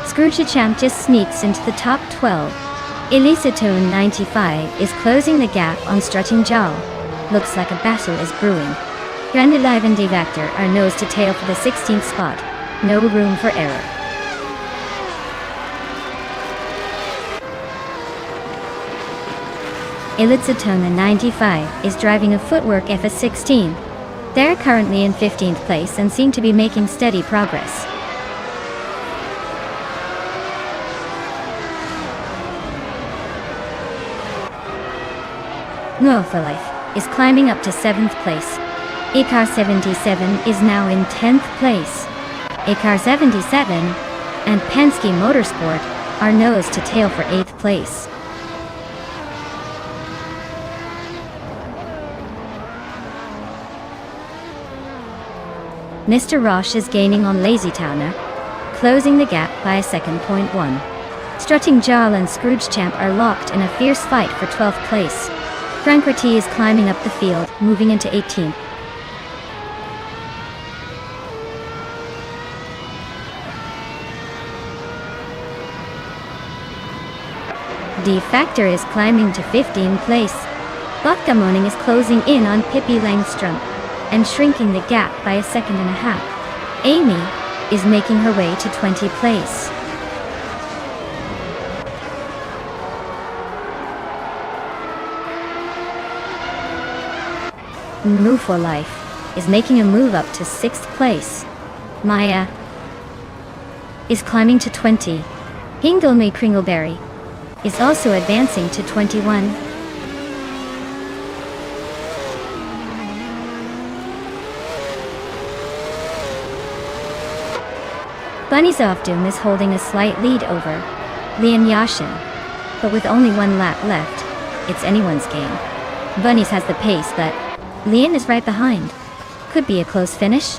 Scrooge-Champ just sneaks into the top 12. Elisitone 95 is closing the gap on Strutting Jal. Looks like a battle is brewing. Grandilive and D-Factor are nose to tail for the 16th spot. No room for error. Elitsatona 95 is driving a footwork FS16. They're currently in 15th place and seem to be making steady progress. No for Life is climbing up to 7th place. Ikar 77 is now in 10th place. Ikar 77 and Penske Motorsport are nose to tail for 8th place. Mr. Roche is gaining on Lazytowner, closing the gap by a second. 1. Strutting Jarl and Scrooge Champ are locked in a fierce fight for 12th place. Frank Reti is climbing up the field, moving into 18th. D Factor is climbing to 15th place. Vodka Moaning is closing in on Pippi Langstrom and shrinking the gap by a second and a half. Amy is making her way to 20th place. Move for Life is making a move up to 6th place. Maya is climbing to 20. Hinglemy Kringleberry is also advancing to 21. Bunny's Off Doom is holding a slight lead over Lian Yashin, but with only one lap left, it's anyone's game. Bunny's has the pace, but Lian is right behind. Could be a close finish.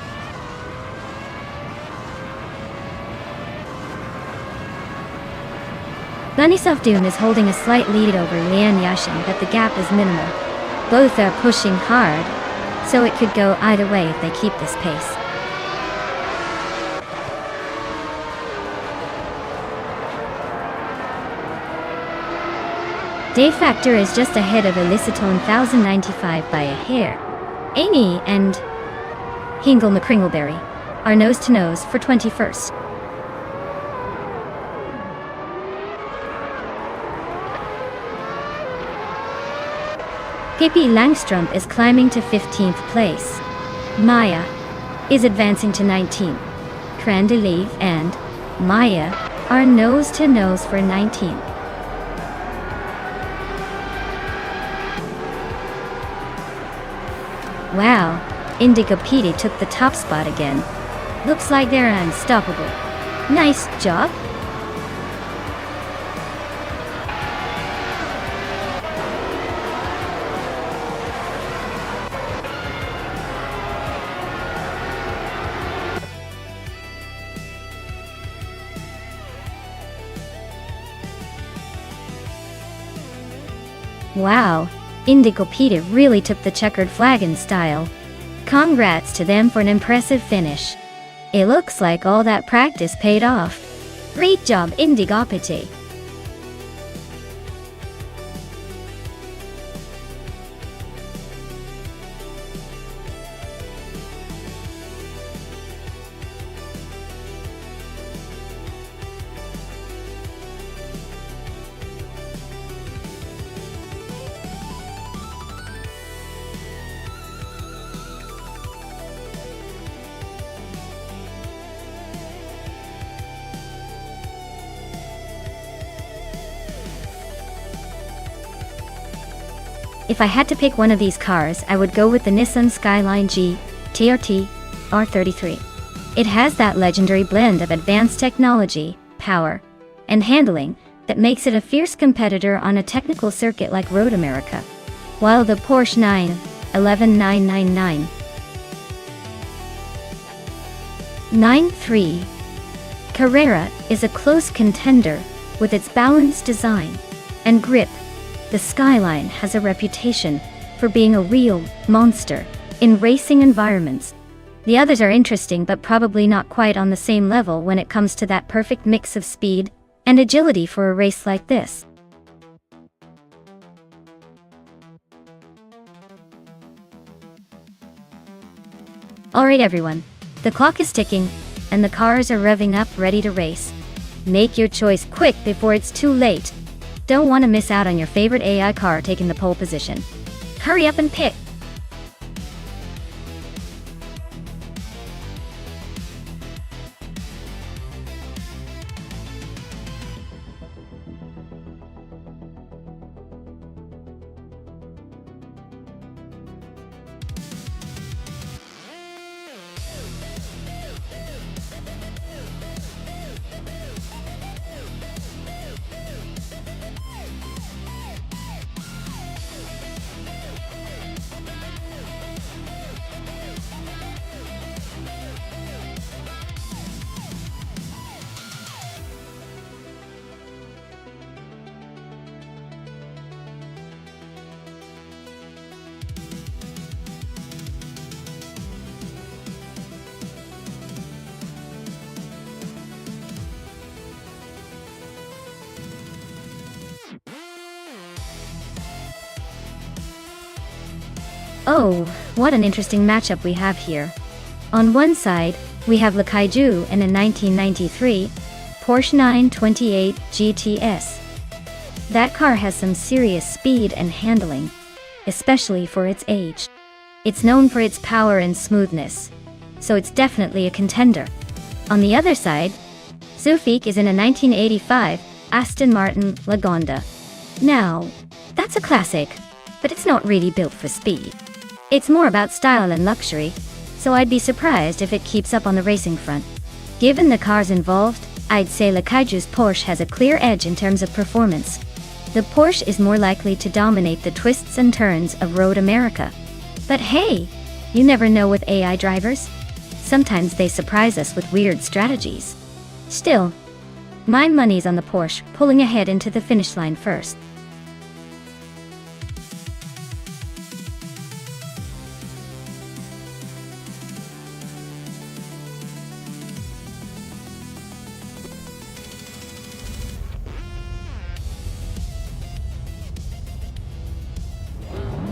Bunny's Off Doom is holding a slight lead over Lian Yashin, but the gap is minimal. Both are pushing hard, so it could go either way if they keep this pace. Day Factor is just ahead of Elisatone 1095 by a hair. Amy and Hingle McCringleberry are nose to nose for 21st. Pippi Langstrom is climbing to 15th place. Maya is advancing to 19th. Crandelive and Maya are nose to nose for 19th. Wow, Indigo Petey took the top spot again. Looks like they're unstoppable. Nice job. Wow, Indigo Petey really took the checkered flag in style. Congrats to them for an impressive finish. It looks like all that practice paid off. Great job, Indigo Petey. If I had to pick one of these cars, I would go with the Nissan Skyline G TRT R33. It has that legendary blend of advanced technology, power, and handling that makes it a fierce competitor on a technical circuit like Road America. While the Porsche 911 993 Carrera is a close contender with its balanced design and grip. The Skyline has a reputation for being a real monster in racing environments. The others are interesting but probably not quite on the same level when it comes to that perfect mix of speed and agility for a race like this. Alright everyone, the clock is ticking and the cars are revving up ready to race. Make your choice quick before it's too late. Don't want to miss out on your favorite AI car taking the pole position. Hurry up and pick! Oh, what an interesting matchup we have here. On one side, we have Le Kaiju and a 1993 Porsche 928 GTS. That car has some serious speed and handling, especially for its age. It's known for its power and smoothness, so it's definitely a contender. On the other side, Zufik is in a 1985 Aston Martin Lagonda. Now, that's a classic, but it's not really built for speed. It's more about style and luxury, so I'd be surprised if it keeps up on the racing front. Given the cars involved, I'd say Le Kaiju's Porsche has a clear edge in terms of performance. The Porsche is more likely to dominate the twists and turns of Road America. But hey, you never know with AI drivers. Sometimes they surprise us with weird strategies. Still, my money's on the Porsche pulling ahead into the finish line first.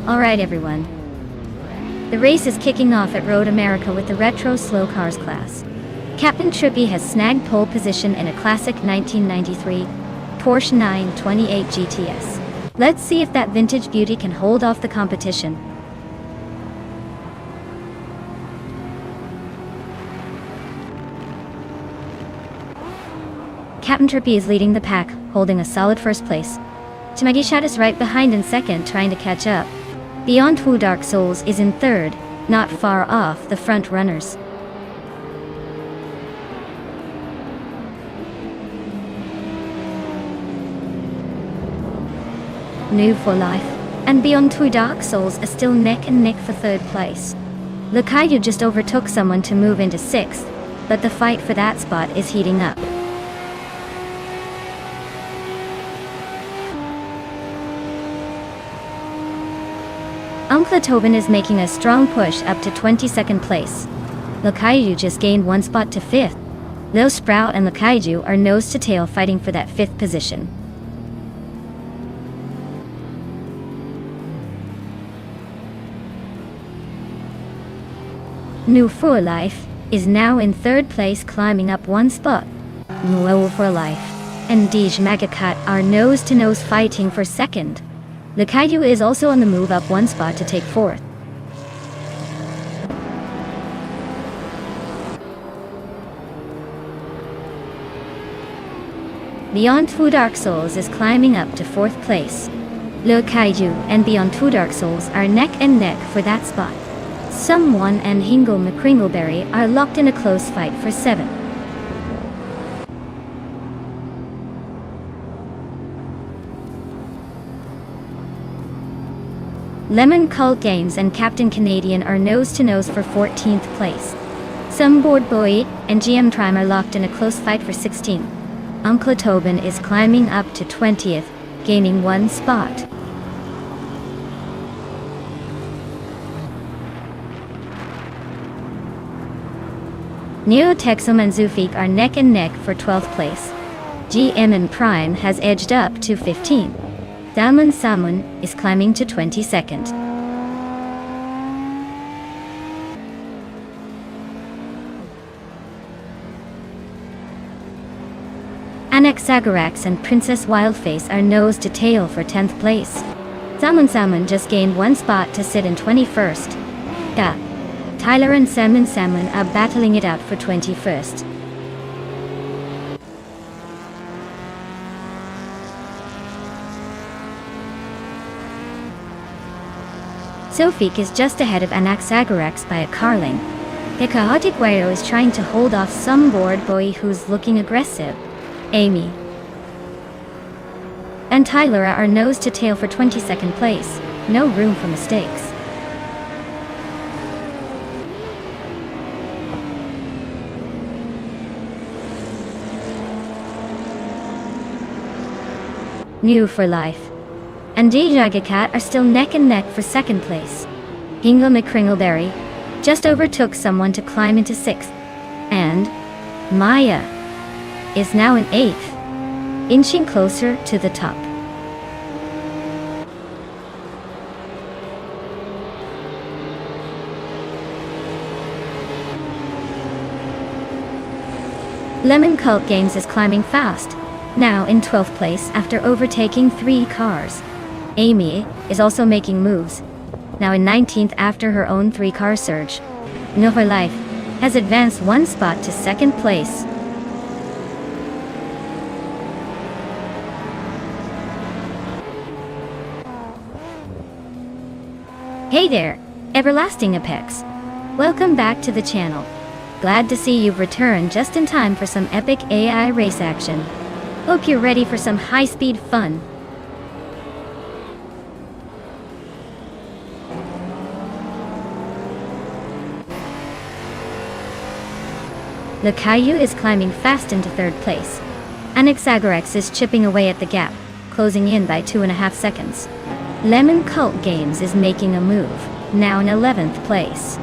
Alright everyone. The race is kicking off at Road America with the Retro Slow Cars class. Captain Trippy has snagged pole position in a classic 1993 Porsche 928 GTS. Let's see if that vintage beauty can hold off the competition. Captain Trippy is leading the pack, holding a solid first place. Tamagishat is right behind in second, trying to catch up. Beyond Two Dark Souls is in third, not far off the front runners. New for Life and Beyond Two Dark Souls are still neck and neck for third place. Le Kaiju just overtook someone to move into sixth, but the fight for that spot is heating up. Tobin is making a strong push up to 22nd place. Le Kaiju just gained one spot to 5th. Lil Sprout and Le Kaiju are nose to tail fighting for that 5th position. New for Life is now in 3rd place, climbing up one spot. New for Life and Dij Magakat are nose to nose fighting for 2nd. Le Kaiju is also on the move up one spot to take 4th. Beyond Two Dark Souls is climbing up to 4th place. Le Kaiju and Beyond Two Dark Souls are neck and neck for that spot. Someone and Hingle McCringleberry are locked in a close fight for 7th. Lemon Cult Games and Captain Canadian are nose-to-nose for 14th place. Some Board Boy and GM Trime are locked in a close fight for 16th. Uncle Tobin is climbing up to 20th, gaining one spot. Neo Texum and Zufik are neck and neck for 12th place. GM and Prime has edged up to 15th. Daman Samun is climbing to 22nd. Anaxagorax and Princess Wildface are nose to tail for 10th place. Salmon just gained 1 spot to sit in 21st. Tyler and Salmon are battling it out for 21st. Sophique is just ahead of Anaxagorax by a car length. The chaotic Guero is trying to hold off some bored boy who's looking aggressive. Amy and Tyler are nose to tail for 22nd place. No room for mistakes. New for life and Cat are still neck and neck for 2nd place. Hingle McCringleberry just overtook someone to climb into 6th. And Maya is now in 8th, inching closer to the top. Lemon Cult Games is climbing fast, now in 12th place after overtaking 3 cars. Amy is also making moves, now in 19th after her own 3-car surge. No for Life has advanced 1 spot to 2nd place. Hey there, Everlasting Apex. Welcome back to the channel. Glad to see you've returned just in time for some epic AI race action. Hope you're ready for some high-speed fun. Le Caillou is climbing fast into 3rd place. Anaxagorax is chipping away at the gap, closing in by 2.5 seconds. Lemon Cult Games is making a move, now in 11th place.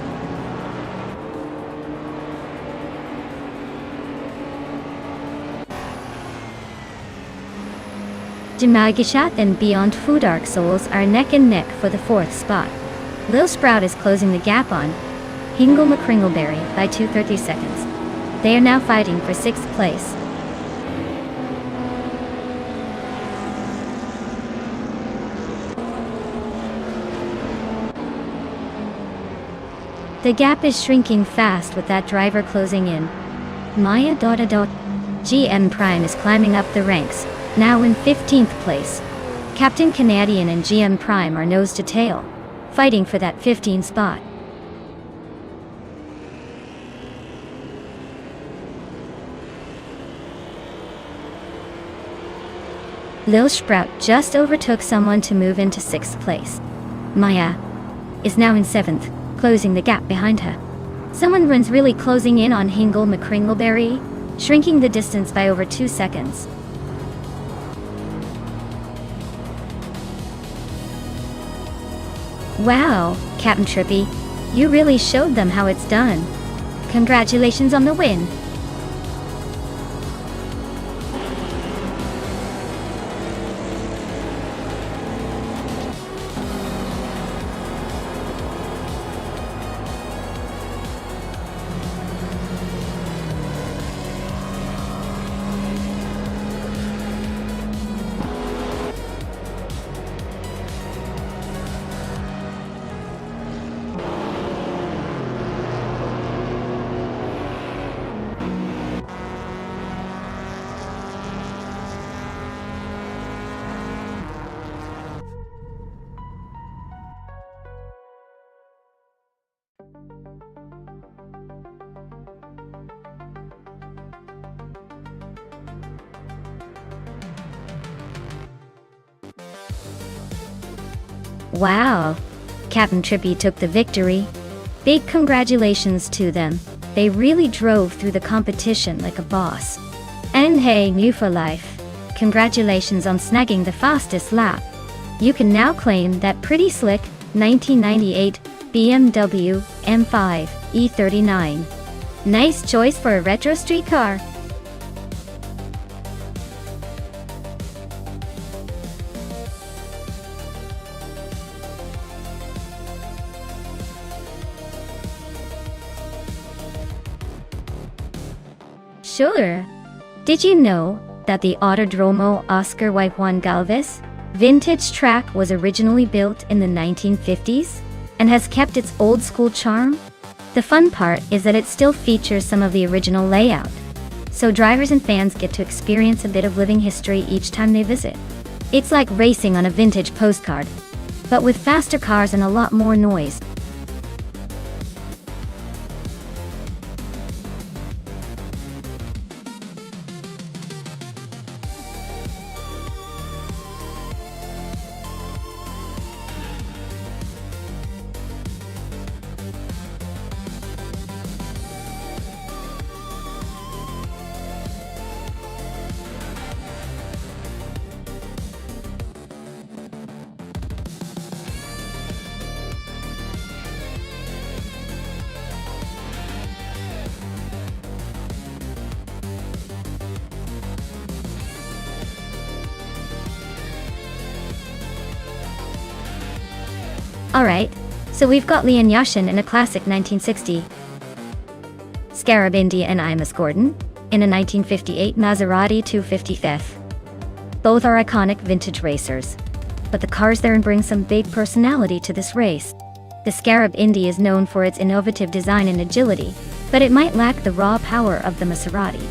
Jamagishat and Beyond Food Dark Souls are neck and neck for the 4th spot. Lil Sprout is closing the gap on Hingle McCringleberry by 2.30 seconds. They are now fighting for 6th place. The gap is shrinking fast with that driver closing in. Maya GM Prime is climbing up the ranks, now in 15th place. Captain Canadian and GM Prime are nose to tail, fighting for that 15 spot. Lil Sprout just overtook someone to move into 6th place. Maya is now in 7th, closing the gap behind her. Someone runs really closing in on Hingle McCringleberry, shrinking the distance by over 2 seconds. Wow, Captain Trippy, you really showed them how it's done. Congratulations on the win. Wow, Captain Trippy took the victory. Big congratulations to them. They really drove through the competition like a boss. And hey, New for Life, congratulations on snagging the fastest lap. You can now claim that pretty slick 1998 BMW M5 E39. Nice choice for a retro street car. Sure. Did you know that the Autodromo Oscar Y. Juan Galvez vintage track was originally built in the 1950s and has kept its old-school charm? The fun part is that it still features some of the original layout, so drivers and fans get to experience a bit of living history each time they visit. It's like racing on a vintage postcard, but with faster cars and a lot more noise. Alright, so we've got Leon Yashin in a classic 1960 Scarab India and Imus Gordon in a 1958 Maserati 250F. Both are iconic vintage racers, but the cars therein bring some big personality to this race. The Scarab India is known for its innovative design and agility, but it might lack the raw power of the Maserati.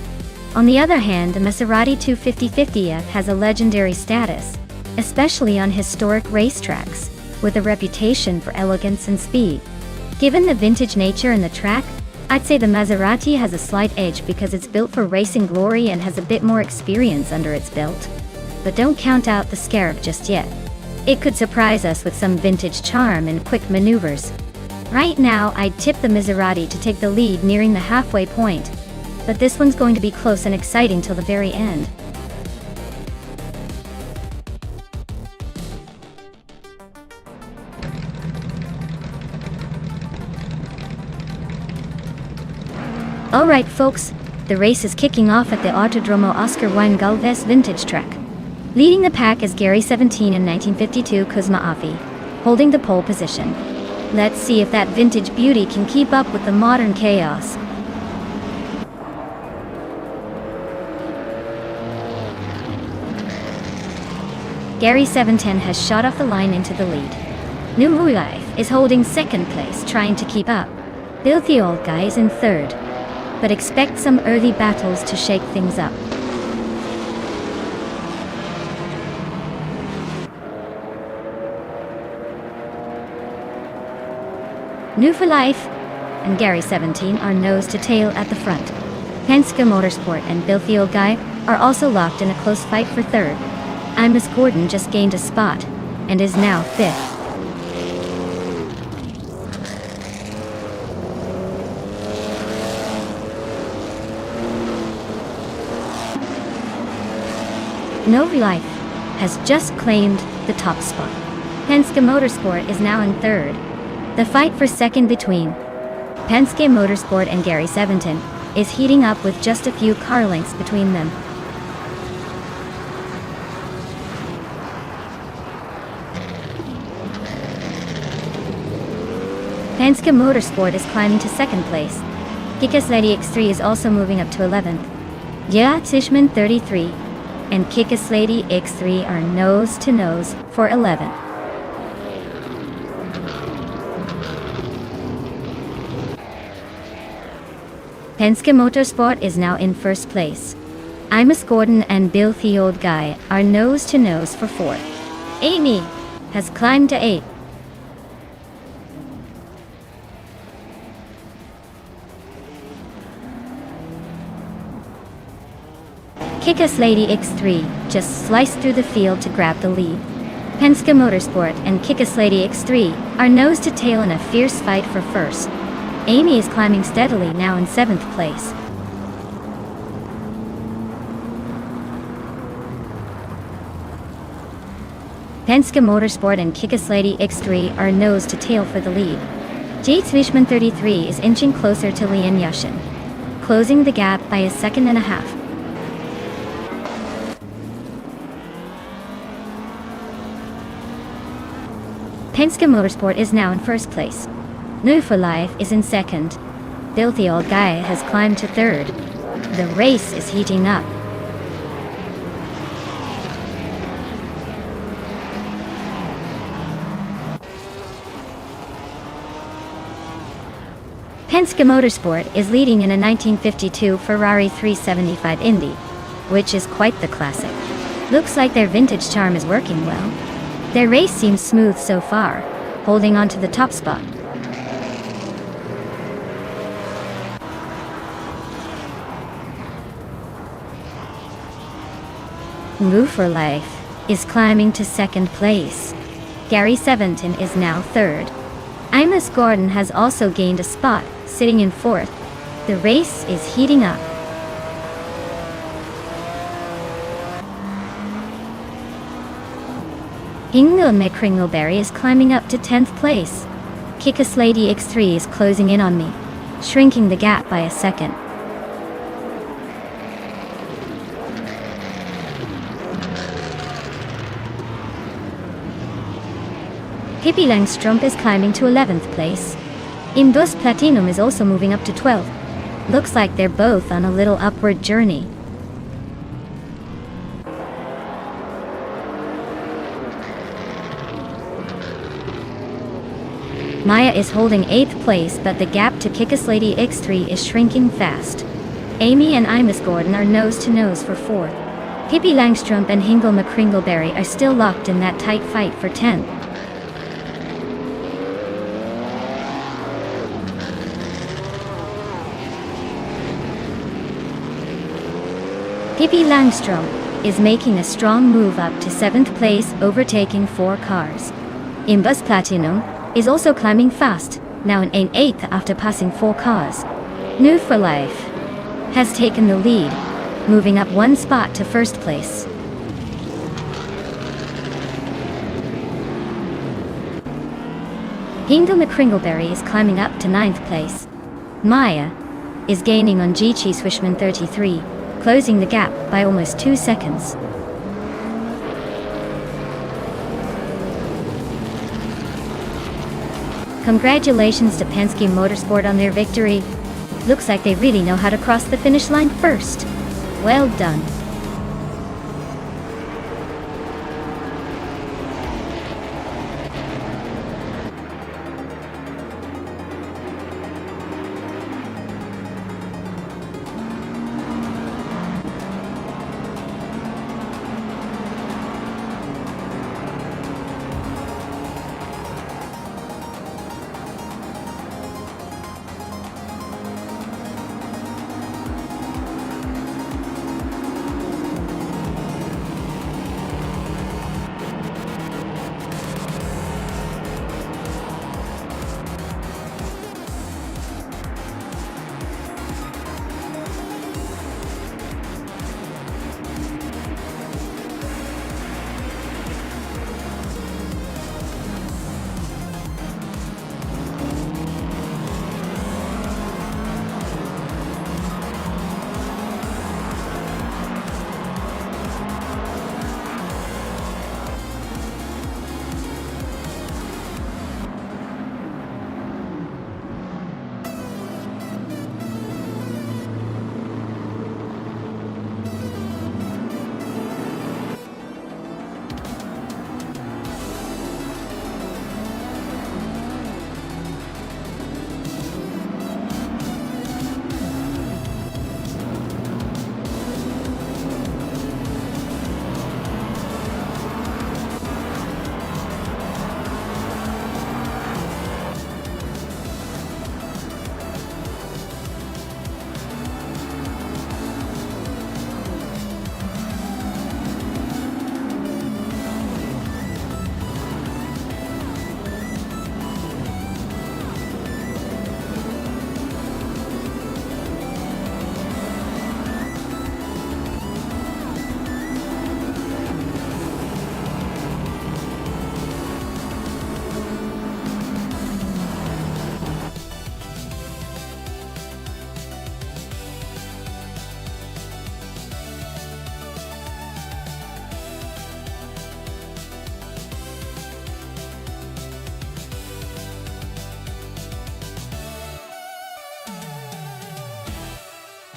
On the other hand, the Maserati 250F has a legendary status, especially on historic racetracks, with a reputation for elegance and speed. Given the vintage nature and the track, I'd say the Maserati has a slight edge because it's built for racing glory and has a bit more experience under its belt. But don't count out the Scarab just yet. It could surprise us with some vintage charm and quick maneuvers. Right now, I'd tip the Maserati to take the lead nearing the halfway point, but this one's going to be close and exciting till the very end. Alright folks, the race is kicking off at the Autodromo Oscar Juan Galvez vintage track. Leading the pack is Gary 17 and 1952 Kuzma Afi, holding the pole position. Let's see if that vintage beauty can keep up with the modern chaos. Gary 710 has shot off the line into the lead. New Life is holding second place, trying to keep up. Filthy Old Guy is in third, but expect some early battles to shake things up. New for Life and Gary 17 are nose to tail at the front. Penske Motorsport and Filthy Old Guy are also locked in a close fight for third. Imus Gordon just gained a spot and is now fifth. Novi Life has just claimed the top spot. Penske Motorsport is now in third. The fight for second between Penske Motorsport and Gary 17 is heating up with just a few car lengths between them. Penske Motorsport is climbing to second place. Kikas Lady X3 is also moving up to 11th. Yeah, Tishman 33 and Kikas Lady X3 are nose to nose for 11th. Penske Motorsport is now in first place. Imus Gordon and Filthy Old Guy are nose to nose for 4th. Amy has climbed to 8th. Kikas Lady X3 just sliced through the field to grab the lead. Penske Motorsport and Kikas Lady X3 are nose to tail in a fierce fight for first. Amy is climbing steadily, now in 7th place. Penske Motorsport and Kikas Lady X3 are nose to tail for the lead. Jade Swishman 33 is inching closer to Leon Yashin, closing the gap by a second and a half. Penske Motorsport is now in first place. New for Life is in second. Filthy Old Guy has climbed to third. The race is heating up. Penske Motorsport is leading in a 1952 Ferrari 375 Indy, which is quite the classic. Looks like their vintage charm is working well. Their race seems smooth so far, holding on to the top spot. Move for Life is climbing to second place. Gary Seventon is now third. Amos Gordon has also gained a spot, sitting in fourth. The race is heating up. Ingle McCringleberry is climbing up to 10th place. Kickass Lady X3 is closing in on me, shrinking the gap by a second. Pippi Langstrumpf is climbing to 11th place. Imbus Platinum is also moving up to 12th. Looks like they're both on a little upward journey. Maya is holding 8th place, but the gap to Kickass Lady X3 is shrinking fast. Amy and Imus Gordon are nose to nose for 4th. Pippi Langstrumpf and Hingle McCringleberry are still locked in that tight fight for 10th. Pippi Langstrumpf is making a strong move up to 7th place, overtaking 4 cars. Imbus Platinum is also climbing fast, now in 8th after passing 4 cars. Move for Life has taken the lead, moving up 1 spot to 1st place. Hingle McCringleberry is climbing up to 9th place. Maya is gaining on G.Chi Swishman 33, closing the gap by almost 2 seconds. Congratulations to Penske Motorsport on their victory. Looks like they really know how to cross the finish line first. Well done.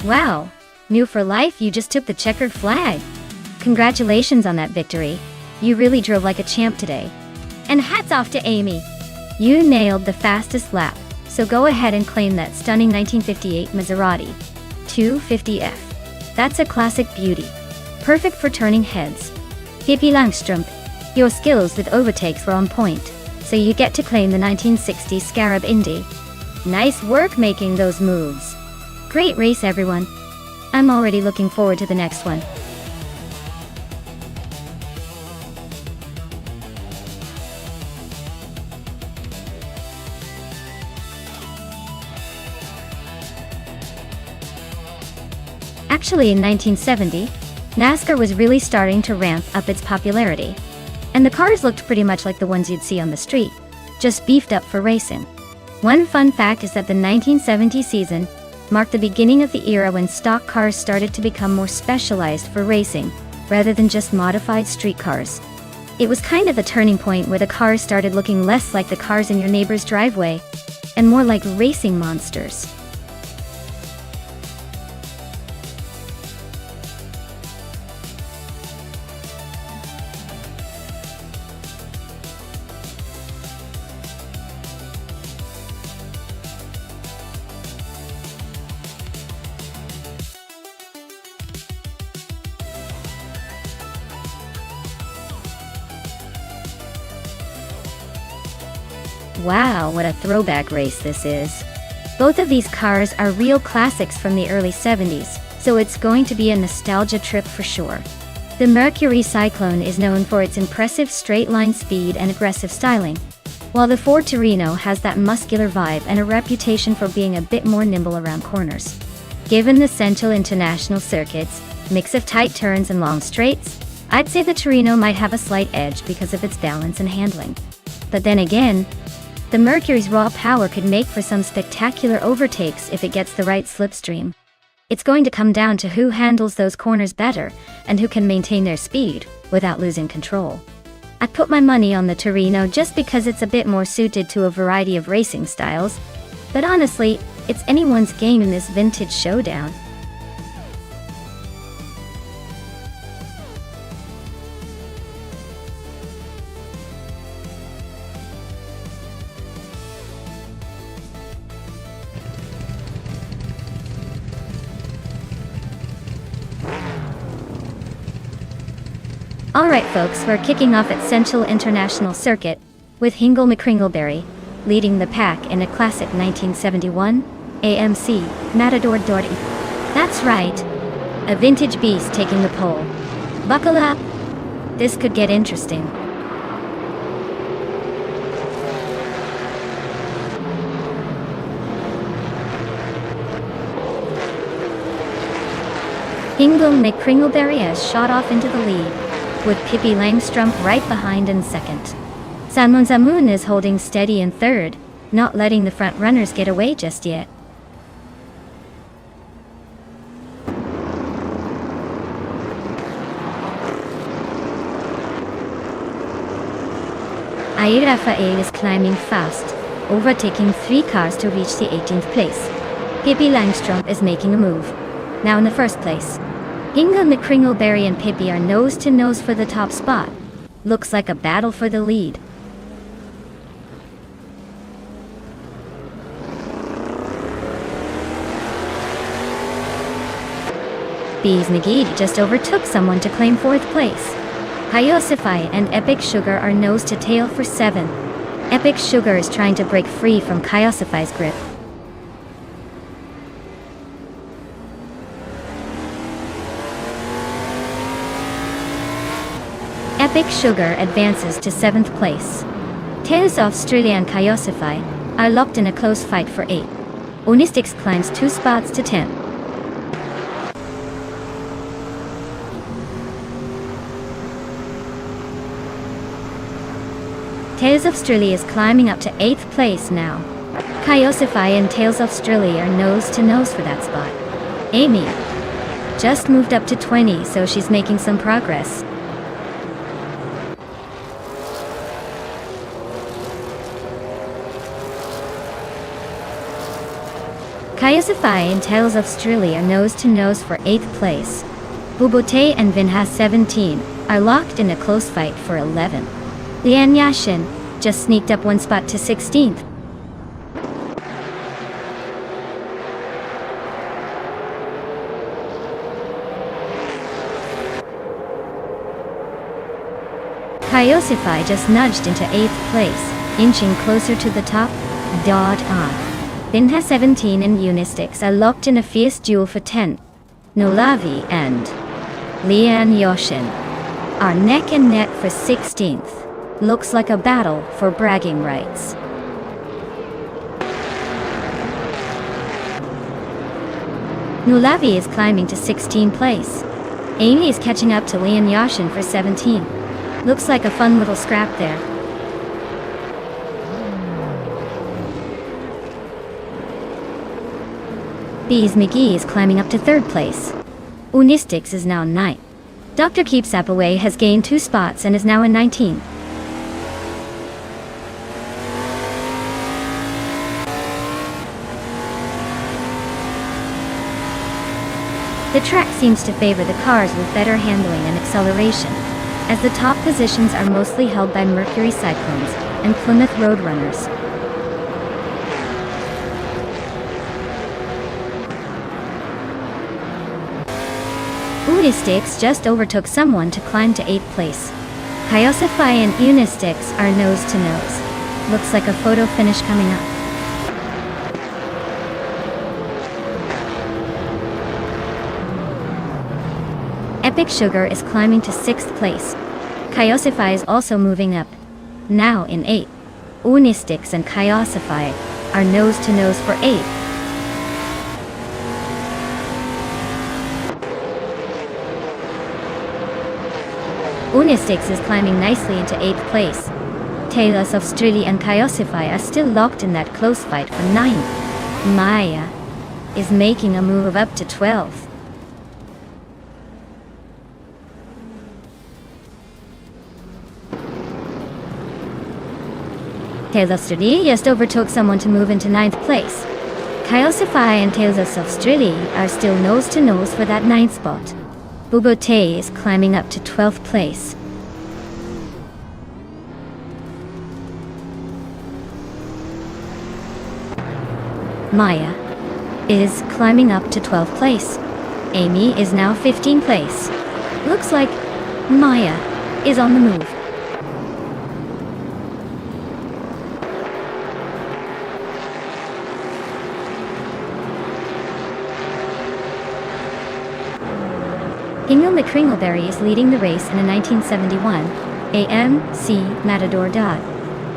Wow! New for life, you just took the checkered flag! Congratulations on that victory. You really drove like a champ today. And hats off to Amy! You nailed the fastest lap, So go ahead and claim that stunning 1958 Maserati 250F. That's a classic beauty. Perfect for turning heads. Pippi Langstrumpf, your skills with overtakes were on point, so you get to claim the 1960 Scarab Indy. Nice work making those moves. Great race, everyone. I'm already looking forward to the next one. Actually, in 1970, NASCAR was really starting to ramp up its popularity, and the cars looked pretty much like the ones you'd see on the street, just beefed up for racing. One fun fact is that the 1970 season marked the beginning of the era when stock cars started to become more specialized for racing, rather than just modified street cars. It was kind of a turning point where the cars started looking less like the cars in your neighbor's driveway, and more like racing monsters. Wow, what a throwback race this is. Both of these cars are real classics from the early 70s, so it's going to be a nostalgia trip for sure. The Mercury Cyclone is known for its impressive straight-line speed and aggressive styling, while the Ford Torino has that muscular vibe and a reputation for being a bit more nimble around corners. Given the Central International circuit's mix of tight turns and long straights, I'd say the Torino might have a slight edge because of its balance and handling. But then again, the Mercury's raw power could make for some spectacular overtakes if it gets the right slipstream. It's going to come down to who handles those corners better and who can maintain their speed without losing control. I'd put my money on the Torino just because it's a bit more suited to a variety of racing styles, but honestly, it's anyone's game in this vintage showdown. Alright folks, we're kicking off at Central International Circuit, with Hingle McCringleberry leading the pack in a classic 1971 AMC Matador Dory. That's right, a vintage beast taking the pole. Buckle up, this could get interesting. Hingle McCringleberry has shot off into the lead, with Pippi Langstrumpf right behind in second. Salmon Zamun is holding steady in third, not letting the front runners get away just yet. Air Rafael is climbing fast, overtaking 3 cars to reach the 18th place. Pippi Langstrumpf is making a move, now in the first place. Hingle McCringleberry and Pippi are nose to nose for the top spot. Looks like a battle for the lead. Bees McGee just overtook someone to claim 4th place. Hyosify and Epic Sugar are nose to tail for 7. Epic Sugar is trying to break free from Hyosify's grip. Epic Sugar advances to 7th place. Tales of Australia and Hyosify are locked in a close fight for 8. Onistix climbs 2 spots to 10. Tales of Australia is climbing up to 8th place now. Hyosify and Tales of Australia are nose to nose for that spot. Amy just moved up to 20, so she's making some progress. Hyosify and Tales of Australia are nose to nose for 8th place. Bubote and Vinhas 17 are locked in a close fight for 11. Lian Yashin just sneaked up 1 spot to 16th. Kyosify just nudged into 8th place, inching closer to the top. Binha 17 and Unistix are locked in a fierce duel for 10th. Nolavi and Lian Yoshin are neck and neck for 16th. Looks like a battle for bragging rights. Nolavi is climbing to 16th place. Amy is catching up to Lian Yoshin for 17. Looks like a fun little scrap there. Bees McGee is climbing up to 3rd place. Unistix is now 9th. Dr. Keeps Appaway has gained 2 spots and is now in 19th. The track seems to favor the cars with better handling and acceleration, as the top positions are mostly held by Mercury Cyclones and Plymouth Roadrunners. Unistix just overtook someone to climb to 8th place. Kyosify and Unistix are nose to nose. Looks like a photo finish coming up. Epic Sugar is climbing to 6th place. Kyosify is also moving up, now in 8th. Unistix and Kyosify are nose to nose for 8th. Unistix is climbing nicely into 8th place. Taylors of Strilly and Kyosify are still locked in that close fight for 9th. Maya is making a move up to 12th. Tails of Strilly just overtook someone to move into 9th place. Kyosify and Tails of Strilly are still nose to nose for that 9th spot. Bubote is climbing up to 12th place. Maya is climbing up to 12th place. Amy is now 15th place. Looks like Maya is on the move. Ingham McCringleberry is leading the race in a 1971 AMC Matador Dodge.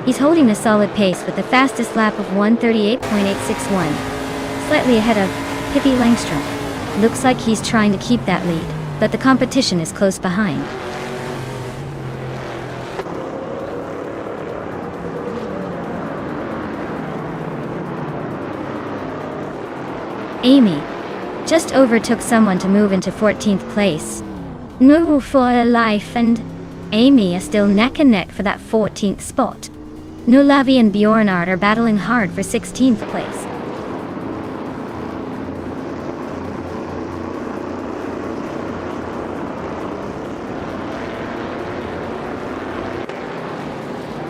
He's holding a solid pace with the fastest lap of 1:38.861, slightly ahead of Pippi Langstrom. Looks like he's trying to keep that lead, but the competition is close behind. Amy just overtook someone to move into 14th place. No for a life, and Amy is still neck and neck for that 14th spot. Nolavi and Bjornard are battling hard for 16th place.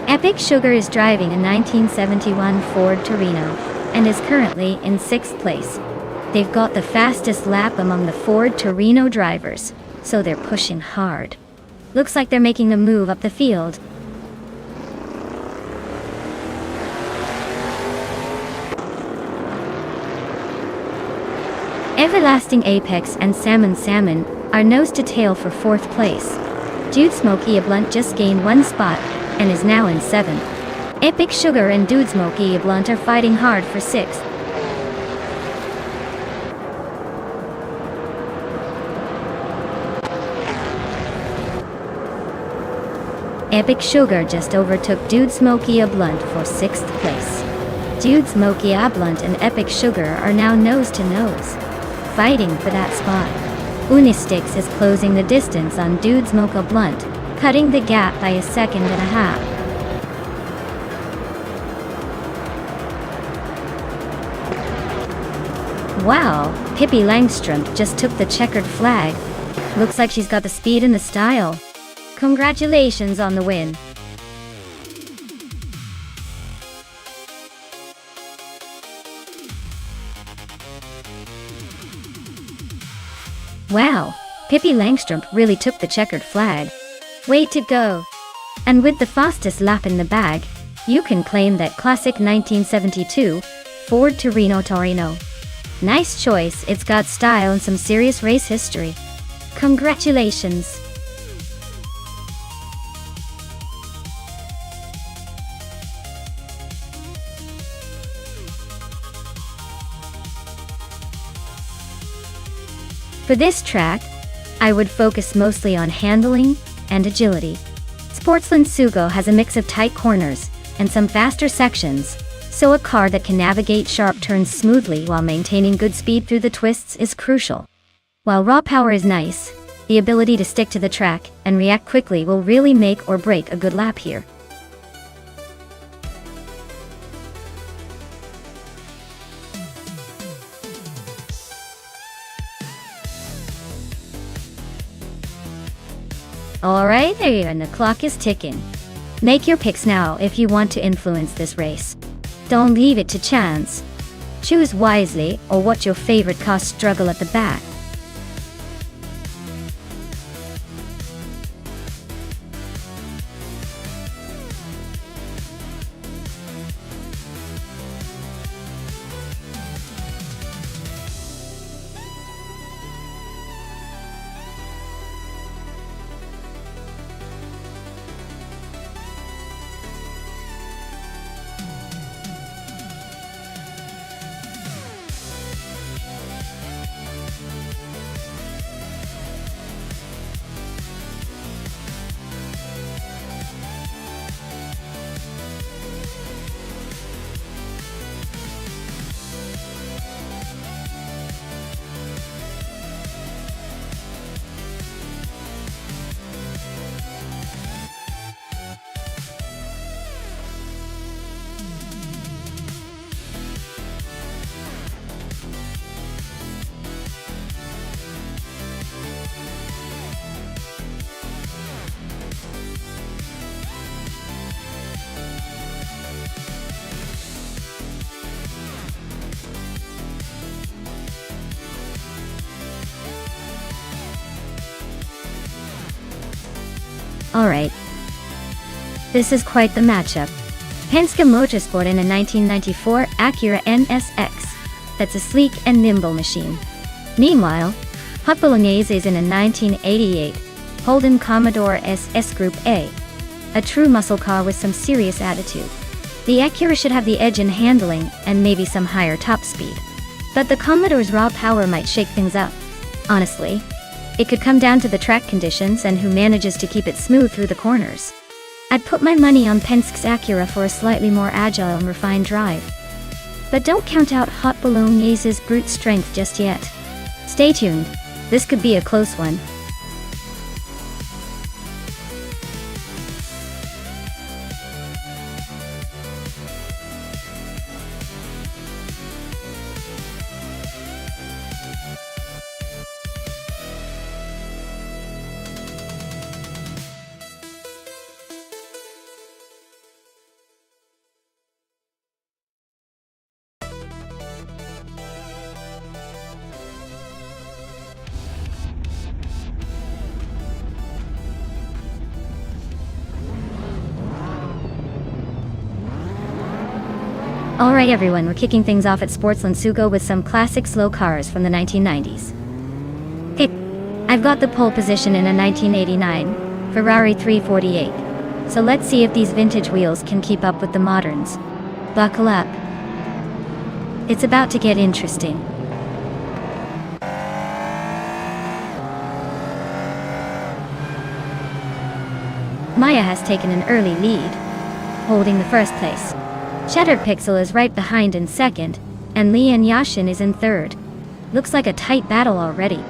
Epic Sugar is driving a 1971 Ford Torino and is currently in 6th place. They've got the fastest lap among the Ford Torino drivers, so they're pushing hard. Looks like they're making a move up the field. Everlasting Apex and Salmon are nose to tail for 4th place. Dude Smokey Blunt just gained 1 spot and is now in 7th. Epic Sugar and Dude Smokey Blunt are fighting hard for 6th. Epic Sugar just overtook Dude Smokey Blunt for 6th place. Dude Smokey Blunt and Epic Sugar are now nose to nose, fighting for that spot. Unistix is closing the distance on Dude Smokey Blunt, cutting the gap by 1.5 seconds. Wow, Pippi Langstrom just took the checkered flag. Looks like she's got the speed and the style. Congratulations on the win. Wow, Pippi Langstrom really took the checkered flag. Way to go. And with the fastest lap in the bag, you can claim that classic 1972 Ford Torino. Nice choice, it's got style and some serious race history. Congratulations! For this track, I would focus mostly on handling and agility. Sportsland Sugo has a mix of tight corners and some faster sections, so a car that can navigate sharp turns smoothly while maintaining good speed through the twists is crucial. While raw power is nice, the ability to stick to the track and react quickly will really make or break a good lap here. Alright, and the clock is ticking. Make your picks now if you want to influence this race. Don't leave it to chance. Choose wisely or watch your favorite car struggle at the back. Alright. This is quite the matchup. Penske Motorsport in a 1994 Acura NSX. That's a sleek and nimble machine. Meanwhile, Hot Bolognese is in a 1988 Holden Commodore SS Group A. A true muscle car with some serious attitude. The Acura should have the edge in handling and maybe some higher top speed. But the Commodore's raw power might shake things up. Honestly, it could come down to the track conditions and who manages to keep it smooth through the corners. I'd put my money on Penske's Acura for a slightly more agile and refined drive. But don't count out Hot Bolognese's brute strength just yet. Stay tuned, this could be a close one. Alright everyone, we're kicking things off at Sportsland Sugo with some classic slow cars from the 1990s. Okay, I've got the pole position in a 1989 Ferrari 348. So let's see if these vintage wheels can keep up with the moderns. Buckle up. It's about to get interesting. Maya has taken an early lead, holding the first place. Shattered Pixel is right behind in second, and Lian Yashin is in third. Looks like a tight battle already.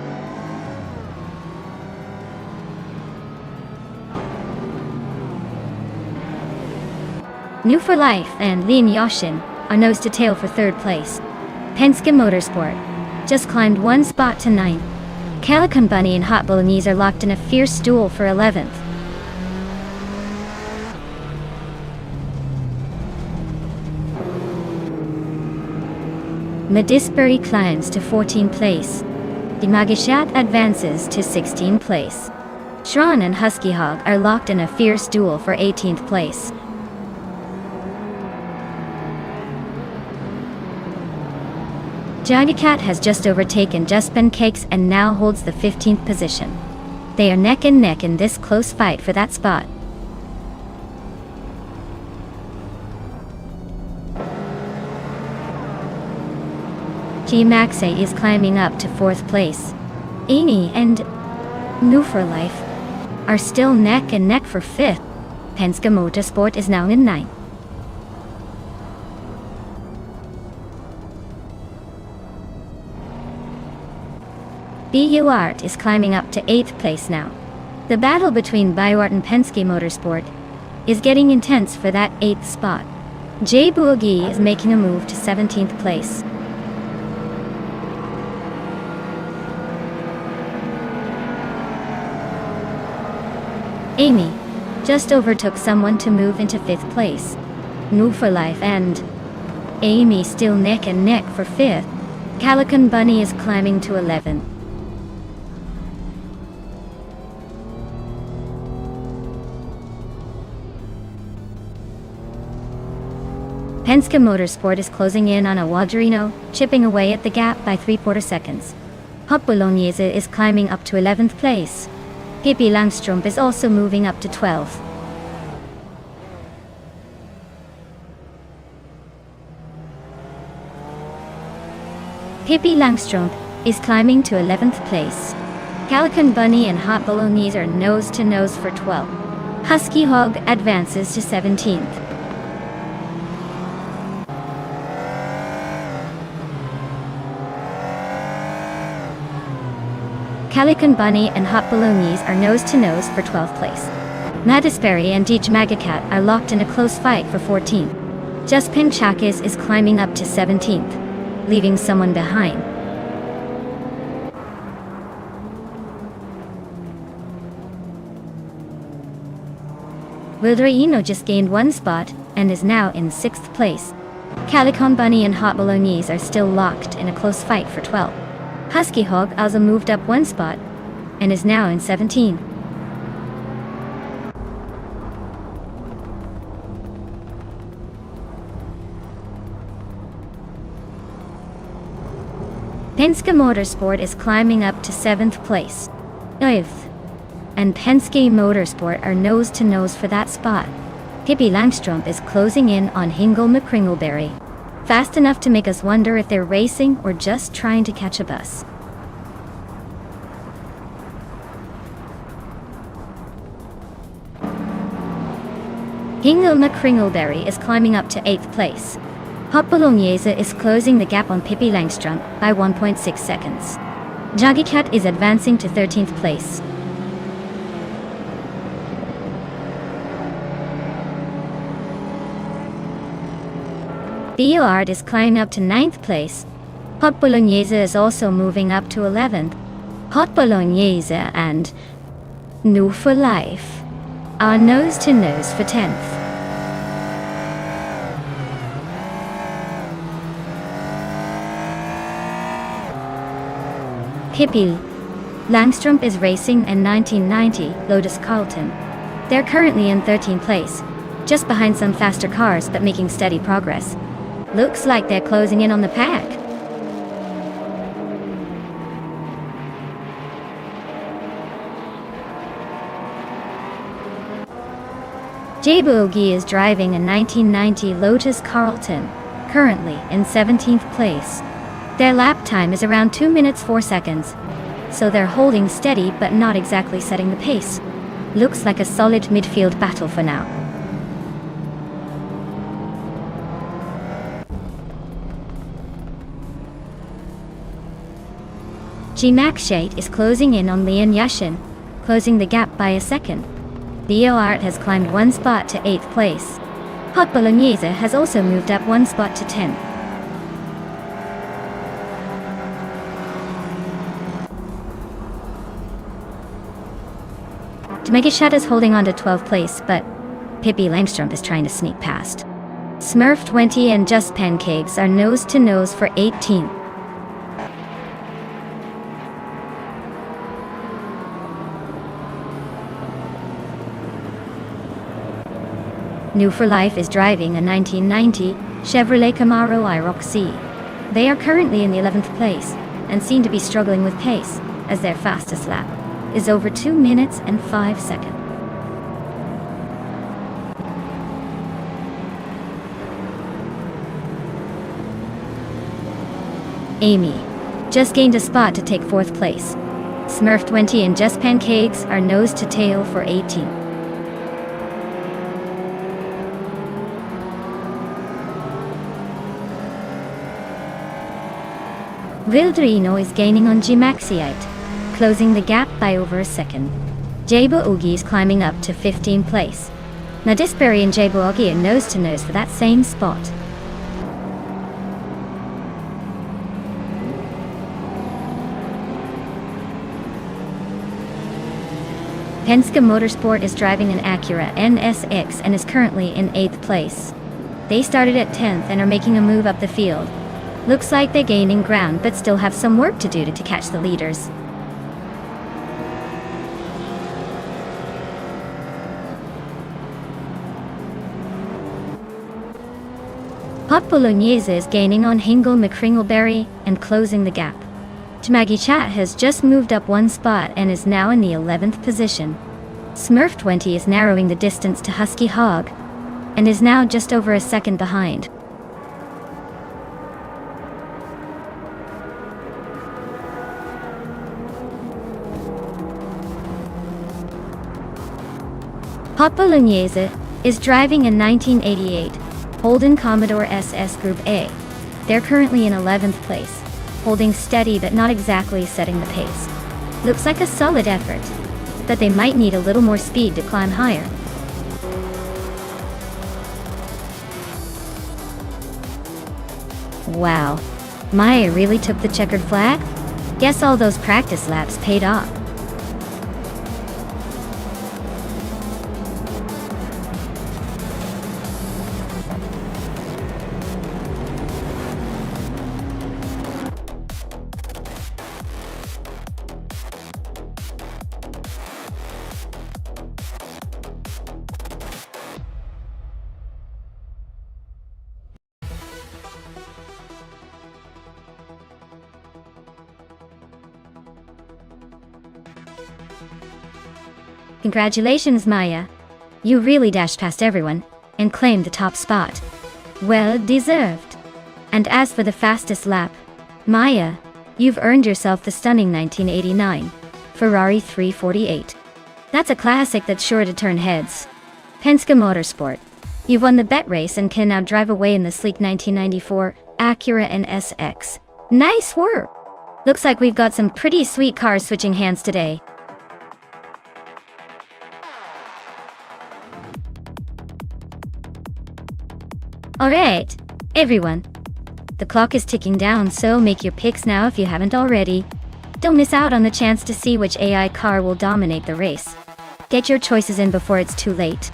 New for Life and Lian Yashin are nose to tail for third place. Penske Motorsport just climbed one spot to 9th. Calican Bunny and Hot Bolognese are locked in a fierce duel for 11th. Medisbury climbs to 14th place. The Magishat advances to 16th place. Shran and Husky Hog are locked in a fierce duel for 18th place. Jagacat has just overtaken Just Pancakes and now holds the 15th position. They are neck and neck in this close fight for that spot. G-Maxe is climbing up to 4th place. Amy and New for Life are still neck and neck for 5th. Penske Motorsport is now in 9th. BU Art is climbing up to 8th place now. The battle between BU Art and Penske Motorsport is getting intense for that 8th spot. J Boogie is making a move to 17th place. Amy just overtook someone to move into 5th place. New for Life and Amy still neck and neck for 5th. Calican Bunny is climbing to 11th. Penske Motorsport is closing in on Awadrino, chipping away at the gap by 3/4 seconds. Hop Bolognese is climbing up to 11th place. Pippi Langstrup is also moving up to 12th. Pippi Langstrup is climbing to 11th place. Calican Bunny and Hot Bolognese are nose to nose for 12th. Husky Hog advances to 17th. Calican Bunny and Hot Bolognese are nose-to-nose for 12th place. Madisperry and Deej Magacat are locked in a close fight for 14th. Just Pinchakis is climbing up to 17th, leaving someone behind. Wilderino just gained 1 spot and is now in 6th place. Calican Bunny and Hot Bolognese are still locked in a close fight for 12th. Husky Hog also moved up 1 spot and is now in 17. Penske Motorsport is climbing up to 7th place. 9th. And Penske Motorsport are nose to nose for that spot. Pippi Langstrup is closing in on Hingle McCringleberry. Fast enough to make us wonder if they're racing or just trying to catch a bus. Hingle McCringleberry is climbing up to 8th place. Hot Bolognese is closing the gap on Pippi Langstrup by 1.6 seconds. Jagicat is advancing to 13th place. Art is climbing up to 9th place. Hot Bolognese is also moving up to 11th. Hot Bolognese and New for Life are nose to nose for 10th. Pippi Langstrup is racing in 1990 Lotus Carlton. They're currently in 13th place, just behind some faster cars but making steady progress. Looks like they're closing in on the pack. J Boogie is driving a 1990 Lotus Carlton, currently in 17th place. Their lap time is around 2 minutes 4 seconds, so they're holding steady but not exactly setting the pace. Looks like a solid midfield battle for now. G-Max is closing in on Leon Yashin, closing the gap by a second. Leo Art has climbed 1 spot to 8th place. Hot Bolognese has also moved up 1 spot to 10th. Megashat is holding on to 12th place, but Pippi Langstrup is trying to sneak past. Smurf 20 and Just Pancakes are nose to nose for 18th. New for Life is driving a 1990 Chevrolet Camaro IROC-C. They are currently in the 11th place and seem to be struggling with pace, as their fastest lap is over 2 minutes and 5 seconds. Amy just gained a spot to take 4th place. Smurf 20 and Just Pancakes are nose to tail for 18. Wildrino is gaining on Gmaxiite, closing the gap by over a second. Jabo Oogie is climbing up to 15th place. Nadisberry and Jabo Oogie are nose to nose for that same spot. Penske Motorsport is driving an Acura NSX and is currently in 8th place. They started at 10th and are making a move up the field. Looks like they're gaining ground but still have some work to do to catch the leaders. Hot Bolognese is gaining on Hingle McCringleberry and closing the gap. Jamagi Chat has just moved up 1 spot and is now in the 11th position. Smurf 20 is narrowing the distance to Husky Hog and is now just over a second behind. Hot Bolognese is driving a 1988 Holden Commodore SS Group A. They're currently in 11th place, holding steady but not exactly setting the pace. Looks like a solid effort, but they might need a little more speed to climb higher. Wow, Maya really took the checkered flag? Guess all those practice laps paid off. Congratulations, Maya. You really dashed past everyone and claimed the top spot. Well deserved. And as for the fastest lap, Maya, you've earned yourself the stunning 1989 Ferrari 348. That's a classic that's sure to turn heads. Penske Motorsport, you've won the bet race and can now drive away in the sleek 1994 Acura NSX. Nice work! Looks like we've got some pretty sweet cars switching hands today. Alright, everyone. The clock is ticking down, so make your picks now if you haven't already. Don't miss out on the chance to see which AI car will dominate the race. Get your choices in before it's too late.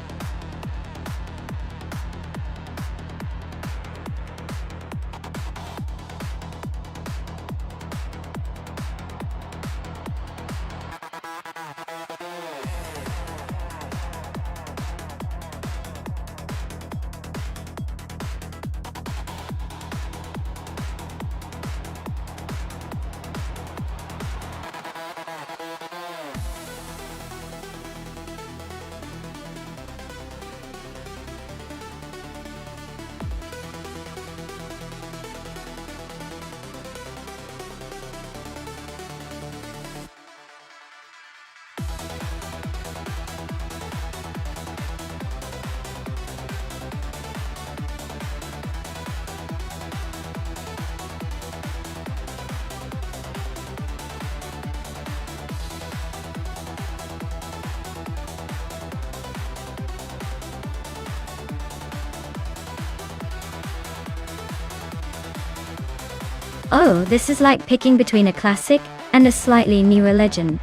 Oh, this is like picking between a classic and a slightly newer legend.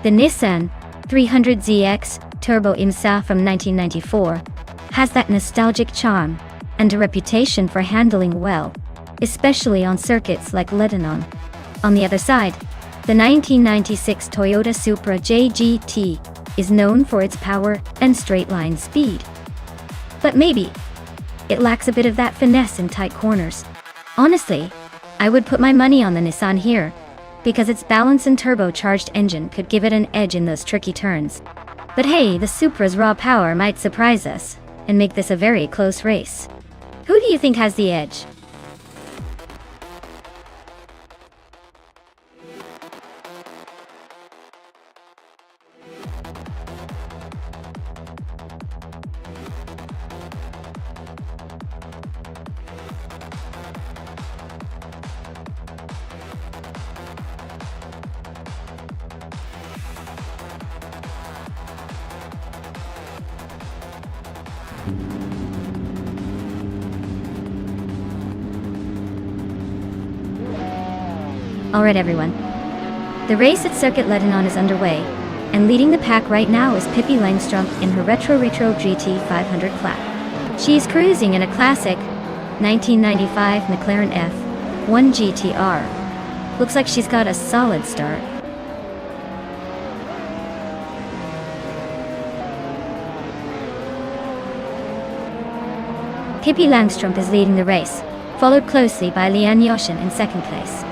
The Nissan 300ZX Turbo IMSA from 1994 has that nostalgic charm and a reputation for handling well, especially on circuits like Lebanon. On the other side, the 1996 Toyota Supra JGT is known for its power and straight-line speed. but maybe it lacks a bit of that finesse in tight corners. Honestly, I would put my money on the Nissan here, because its balance and turbocharged engine could give it an edge in those tricky turns. But hey, the Supra's raw power might surprise us, and make this a very close race. Who do you think has the edge? Alright everyone. The race at Circuit Lebanon is underway, and leading the pack right now is Pippi Langstrup in her Retro GT 500 flat. She's cruising in a classic 1995 McLaren F1 GTR. Looks like she's got a solid start. Pippi Langstrup is leading the race, followed closely by Liane Yoshin in second place.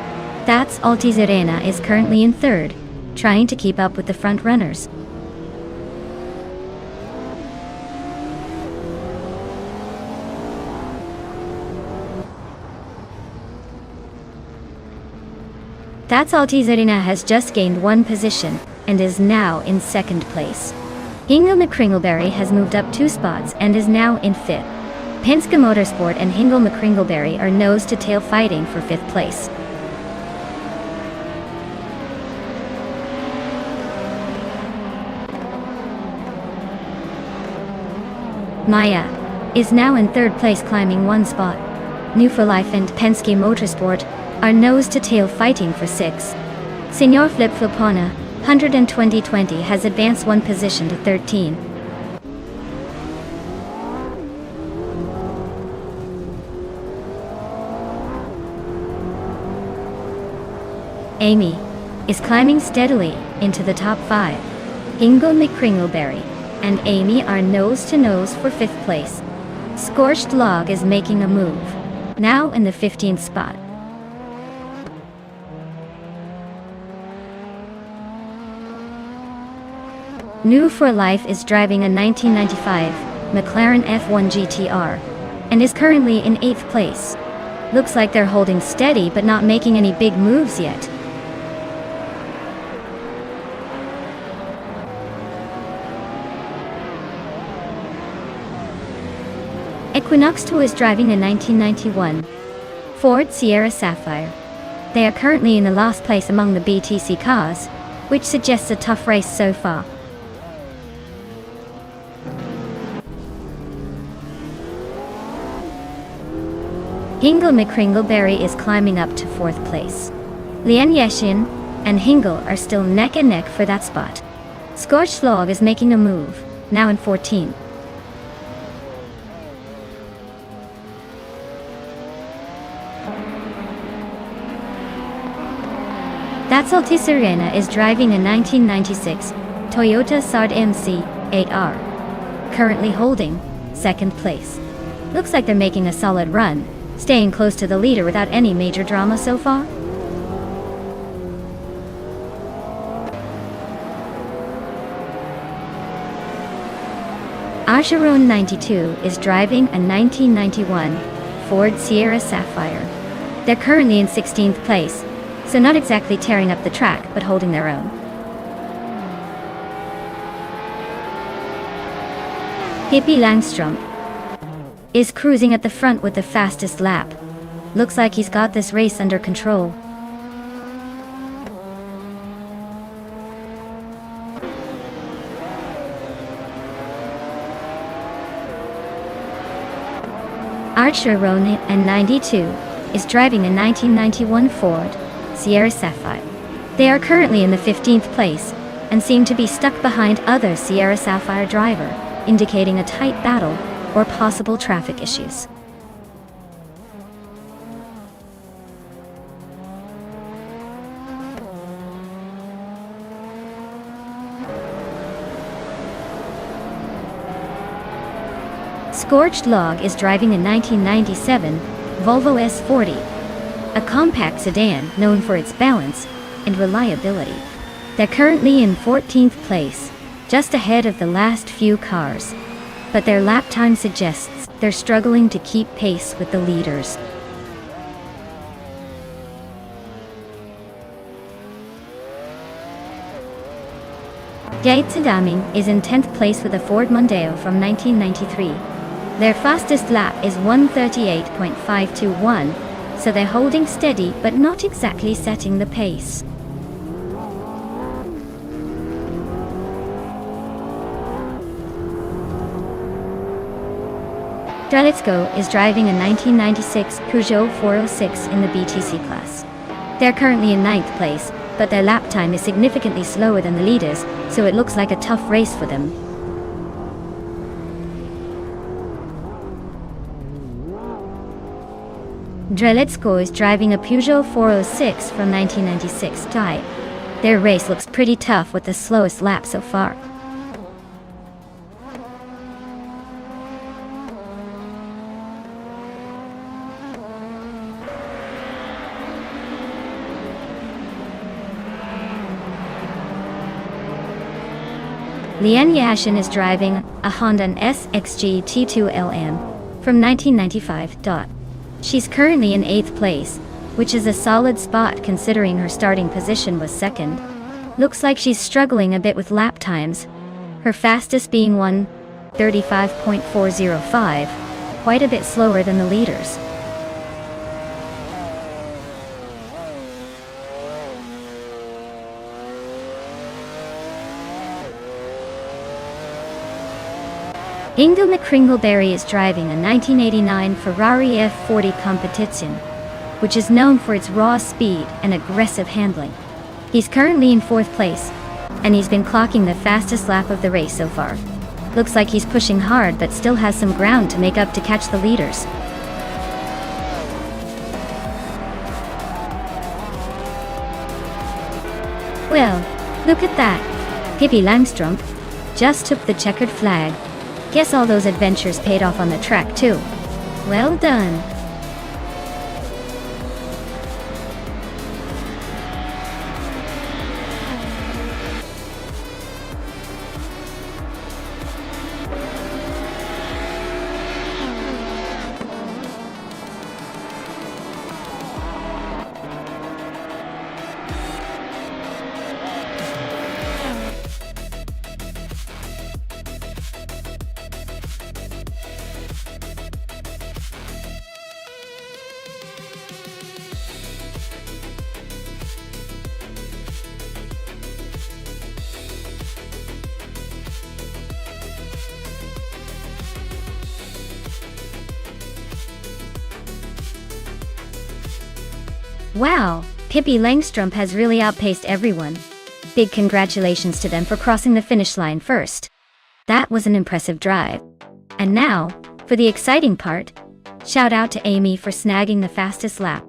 That's Altizarena is currently in third, trying to keep up with the front runners. That's Altizarena has just gained one position, and is now in second place. Hingle McCringleberry has moved up 2 spots and is now in fifth. Penske Motorsport and Hingle McCringleberry are nose-to-tail fighting for 5th place. Maya is now in 3rd place, climbing 1 spot. New for Life and Penske Motorsport are nose-to-tail fighting for 6th. Senor Flip Flopona, 120-20 has advanced 1 position to 13. Amy is climbing steadily into the top 5. Hingle McCringleberry and Amy are nose-to-nose for 5th place. Scorched Log is making a move, now in the 15th spot. New for Life is driving a 1995 McLaren F1 GTR, and is currently in 8th place. Looks like they're holding steady but not making any big moves yet. Equinox 2 is driving a 1991 Ford Sierra Sapphire. They are currently in the last place among the BTC cars, which suggests a tough race so far. Hingle McCringleberry is climbing up to 4th place. Liane Yoshin and Hingle are still neck and neck for that spot. Scorched Log is making a move, now in 14th. That's Altizarena is driving a 1996 Toyota Sard MC 8R, currently holding 2nd place. Looks like they're making a solid run, staying close to the leader without any major drama so far. Acheron 92 is driving a 1991 Ford Sierra Sapphire. They're currently in 16th place, so not exactly tearing up the track, but holding their own. Pippi Langstrup is cruising at the front with the fastest lap. Looks like he's got this race under control. Archer Ronan and 92 is driving a 1991 Ford Sierra Sapphire. They are currently in the 15th place and seem to be stuck behind other Sierra Sapphire driver, indicating a tight battle or possible traffic issues. Scorched Log is driving a 1997 Volvo S40, a compact sedan known for its balance and reliability. They're currently in 14th place, just ahead of the last few cars, but their lap time suggests they're struggling to keep pace with the leaders. Daming is in 10th place with a Ford Mondeo from 1993. Their fastest lap is 1:38.521, so they're holding steady but not exactly setting the pace. Drelitsko is driving a 1996 Peugeot 406 in the BTC class. They're currently in 9th place, but their lap time is significantly slower than the leaders, so it looks like a tough race for them. Drelitsko is driving a Peugeot 406 from 1996 type. Their race looks pretty tough with the slowest lap so far. Lien Yashin is driving a Honda SXG T2LM from 1995. She's currently in 8th place, which is a solid spot considering her starting position was 2nd. Looks like she's struggling a bit with lap times, her fastest being 1:35.405, quite a bit slower than the leaders. Ingel McCringleberry is driving a 1989 Ferrari F40 Competizione, which is known for its raw speed and aggressive handling. He's currently in 4th place, and he's been clocking the fastest lap of the race so far. Looks like he's pushing hard but still has some ground to make up to catch the leaders. Well, look at that. Pippi Langstrump just took the checkered flag. Guess all those adventures paid off on the track too. Well done. Wow, Pippi Langstrump has really outpaced everyone. Big congratulations to them for crossing the finish line first. That was an impressive drive. And now, for the exciting part, shout out to Amy for snagging the fastest lap.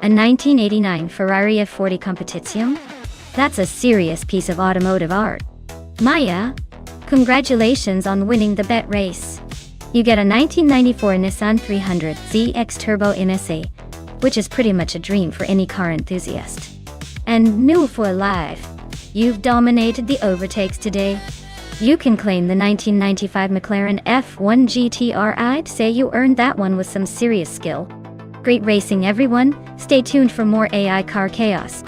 A 1989 Ferrari F40 Competizione? That's a serious piece of automotive art. Maya, congratulations on winning the bet race. You get a 1994 Nissan 300 ZX Turbo NSA, which is pretty much a dream for any car enthusiast. And new for life, you've dominated the overtakes today. You can claim the 1995 McLaren F1 GTR. I'd say you earned that one with some serious skill. Great racing, everyone. Stay tuned for more AI car chaos.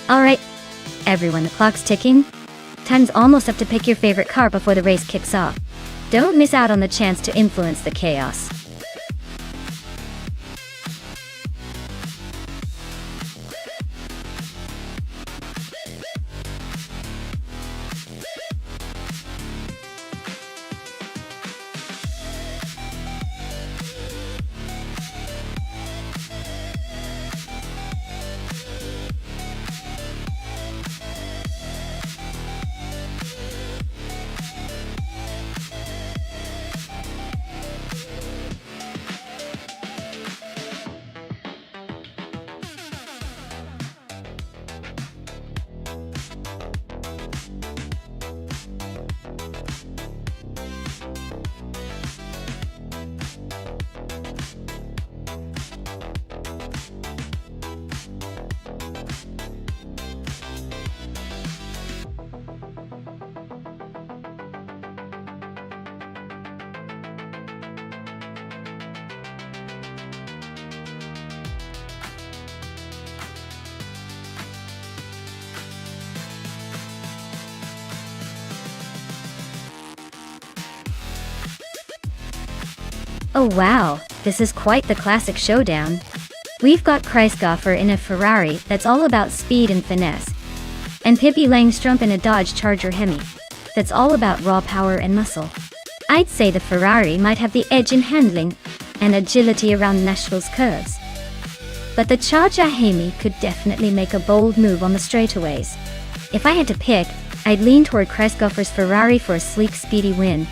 Alright, everyone, the clock's ticking. Time's almost up to pick your favorite car before the race kicks off. Don't miss out on the chance to influence the chaos. Oh wow, this is quite the classic showdown. We've got Kreisgoffer in a Ferrari that's all about speed and finesse, and Pippi Langstrumpf in a Dodge Charger Hemi that's all about raw power and muscle. I'd say the Ferrari might have the edge in handling and agility around Nashville's curves, but the Charger Hemi could definitely make a bold move on the straightaways. If I had to pick, I'd lean toward Kreisgoffer's Ferrari for a sleek, speedy win,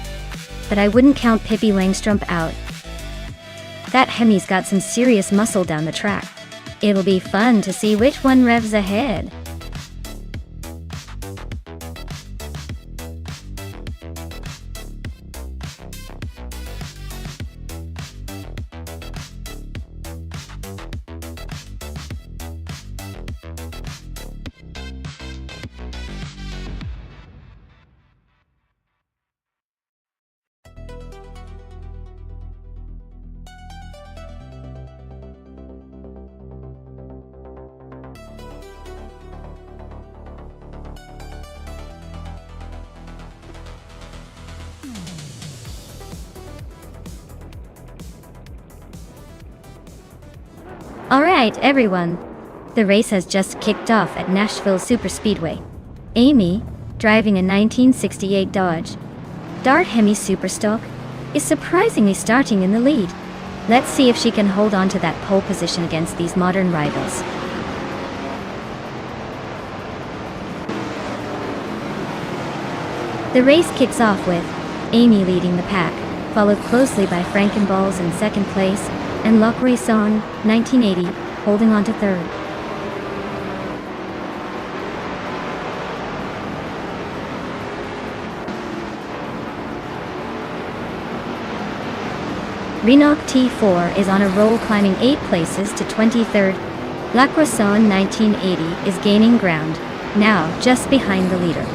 but I wouldn't count Pippi Langstrumpf out. That Hemi's got some serious muscle down the track. It'll be fun to see which one revs ahead. Alright everyone, the race has just kicked off at Nashville Superspeedway. Amy, driving a 1968 Dodge Dart Hemi Superstock, is surprisingly starting in the lead. Let's see if she can hold on to that pole position against these modern rivals. The race kicks off with Amy leading the pack, followed closely by Frankenballs in second place, and La Croissant, 1980, holding on to third. Renault T4 is on a roll, climbing 8 places to 23rd. La Croissant 1980 is gaining ground, now just behind the leader.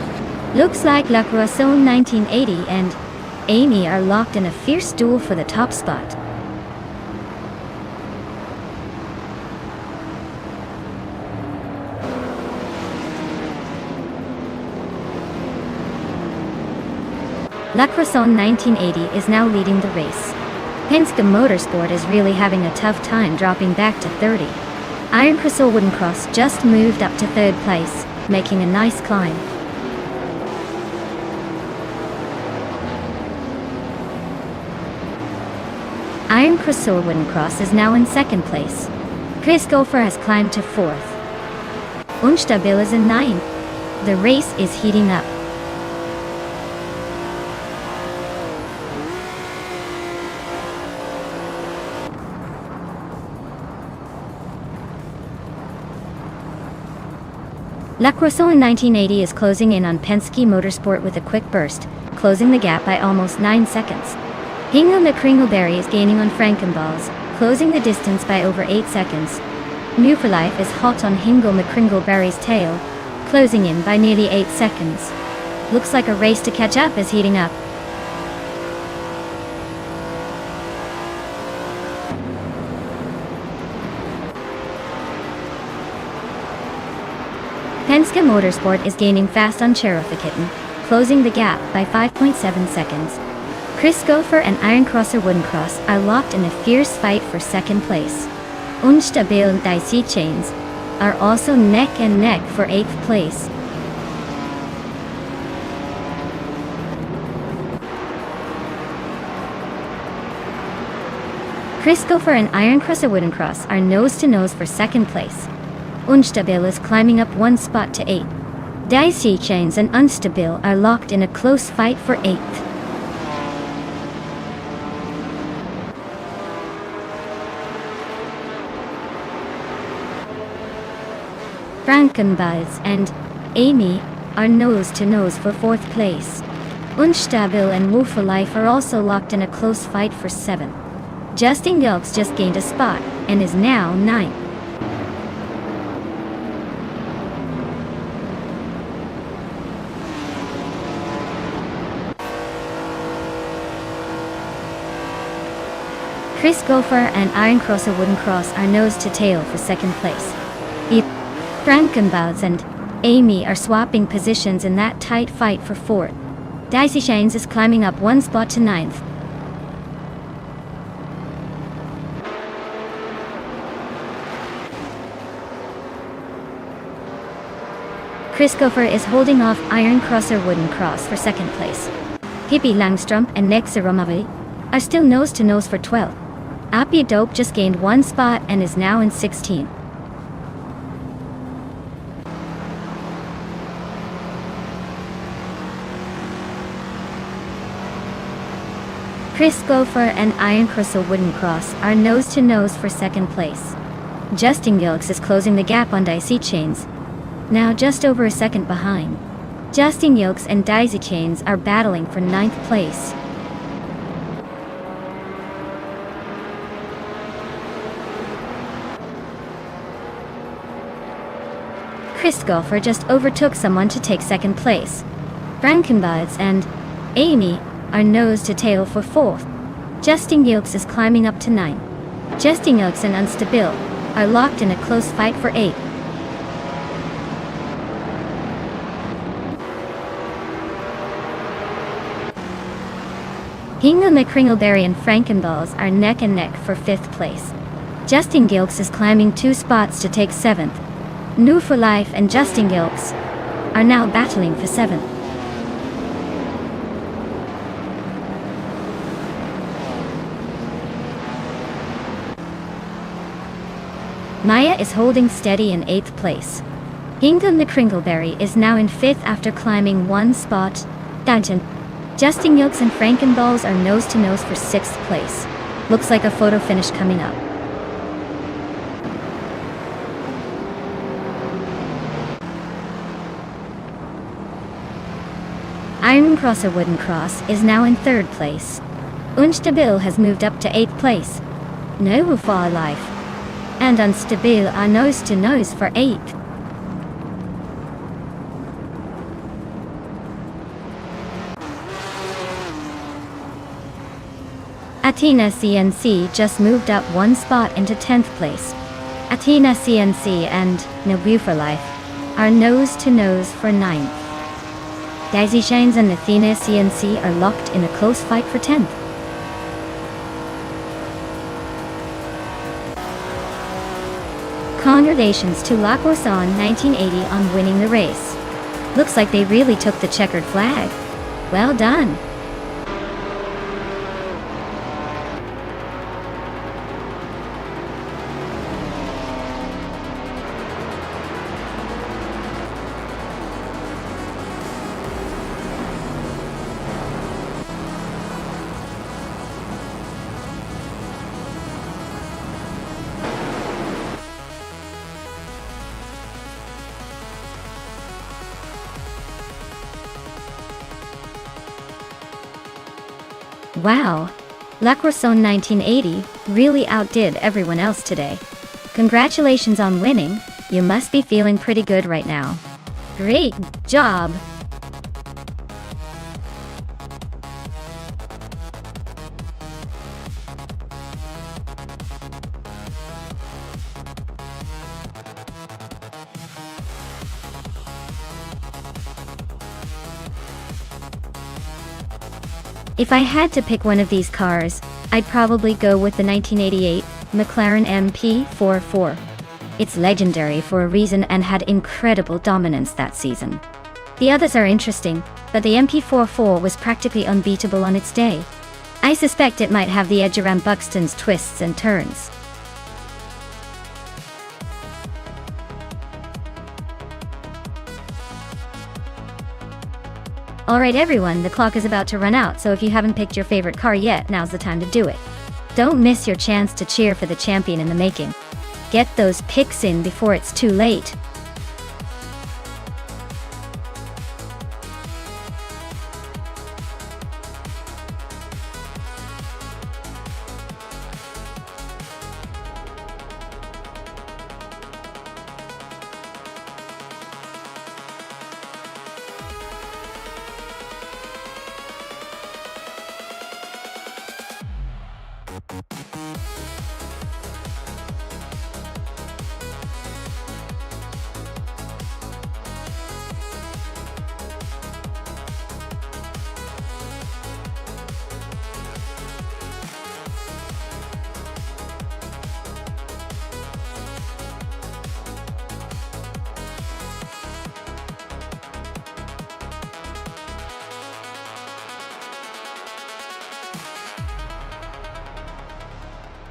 Looks like La Croissant 1980 and Amy are locked in a fierce duel for the top spot. La Croissant 1980 is now leading the race. Penske Motorsport is really having a tough time dropping back to 30. Iron Crystal Wooden Cross just moved up to third place, making a nice climb. Iron Crystal Wooden Cross is now in second place. Kreisgoffer has climbed to fourth. Unstabil is in ninth. The race is heating up. La Croissant in 1980 is closing in on Penske Motorsport with a quick burst, closing the gap by almost 9 seconds. Hingle McCringleberry is gaining on Frankenballs, closing the distance by over 8 seconds. New for Life is hot on Hingle McCringleberry's tail, closing in by nearly 8 seconds. Looks like a race to catch up is heating up. Penske Motorsport is gaining fast on Cherokee Kitten, closing the gap by 5.7 seconds. Kreisgoffer and Iron Crosser Wooden Cross are locked in a fierce fight for second place. Unstabil and Dicey Chains are also neck and neck for 8th place. Kreisgoffer and Iron Crosser Wooden Cross are nose to nose for second place. Unstabil is climbing up 1 spot to 8. Dicey Chains and Unstabil are locked in a close fight for 8th. Frankenballs and Amy are nose to nose for 4th place. Unstabil and Wolf for Life are also locked in a close fight for 7th. Justin Gilks just gained a spot and is now 9th. Kreisgoffer and Iron Crosser Wooden Cross are nose to tail for second place. Frankenballs and Amy are swapping positions in that tight fight for 4th. Dicey Chains is climbing up 1 spot to 9th. Chris Gopher is holding off Iron Crosser Wooden Cross for second place. Hippie Langstrom and Nexaromavi are still nose to nose for 12th. Appy Dope just gained one spot and is now in 16th. Chris Gopher and Iron Crystal Wooden Cross are nose to nose for second place. Justin Gilks is closing the gap on Daisy Chains, now just over a second behind. Justin Gilks and Daisy Chains are battling for 9th place. Chris Gopher just overtook someone to take second place. Frankenbuds and Amy are nose to tail for 4th. Justin Gilks is climbing up to 9th. Justin Gilks and Unstable are locked in a close fight for 8th. Hingle McCringleberry and Frankenballs are neck and neck for 5th place. Justin Gilks is climbing 2 spots to take 7th. New for Life and Justin Gilks are now battling for 7th. Maya is holding steady in 8th place. Hingle McCringleberry is now in 5th after climbing 1 spot. Danton, Justin Gilks and Frankenballs are nose to nose for 6th place. Looks like a photo finish coming up. Iron Crosser Wooden Cross is now in 3rd place. Unstable has moved up to 8th place. No for Life and Unstable are nose to nose for 8th. Athena CNC just moved up 1 spot into 10th place. Athena CNC and Nabu for Life are nose to nose for 9th. Daisy Chains and Athena CNC are locked in a close fight for 10th. Congratulations to La Croissant 1980 on winning the race. Looks like they really took the checkered flag. Well done. Wow, La Croissant 1980 really outdid everyone else today. Congratulations on winning, you must be feeling pretty good right now. Great job! If I had to pick one of these cars, I'd probably go with the 1988 McLaren MP44. It's legendary for a reason and had incredible dominance that season. The others are interesting, but the MP44 was practically unbeatable on its day. I suspect it might have the edge around Buxton's twists and turns. Alright everyone, the clock is about to run out, so if you haven't picked your favorite car yet, now's the time to do it. Don't miss your chance to cheer for the champion in the making. Get those picks in before it's too late.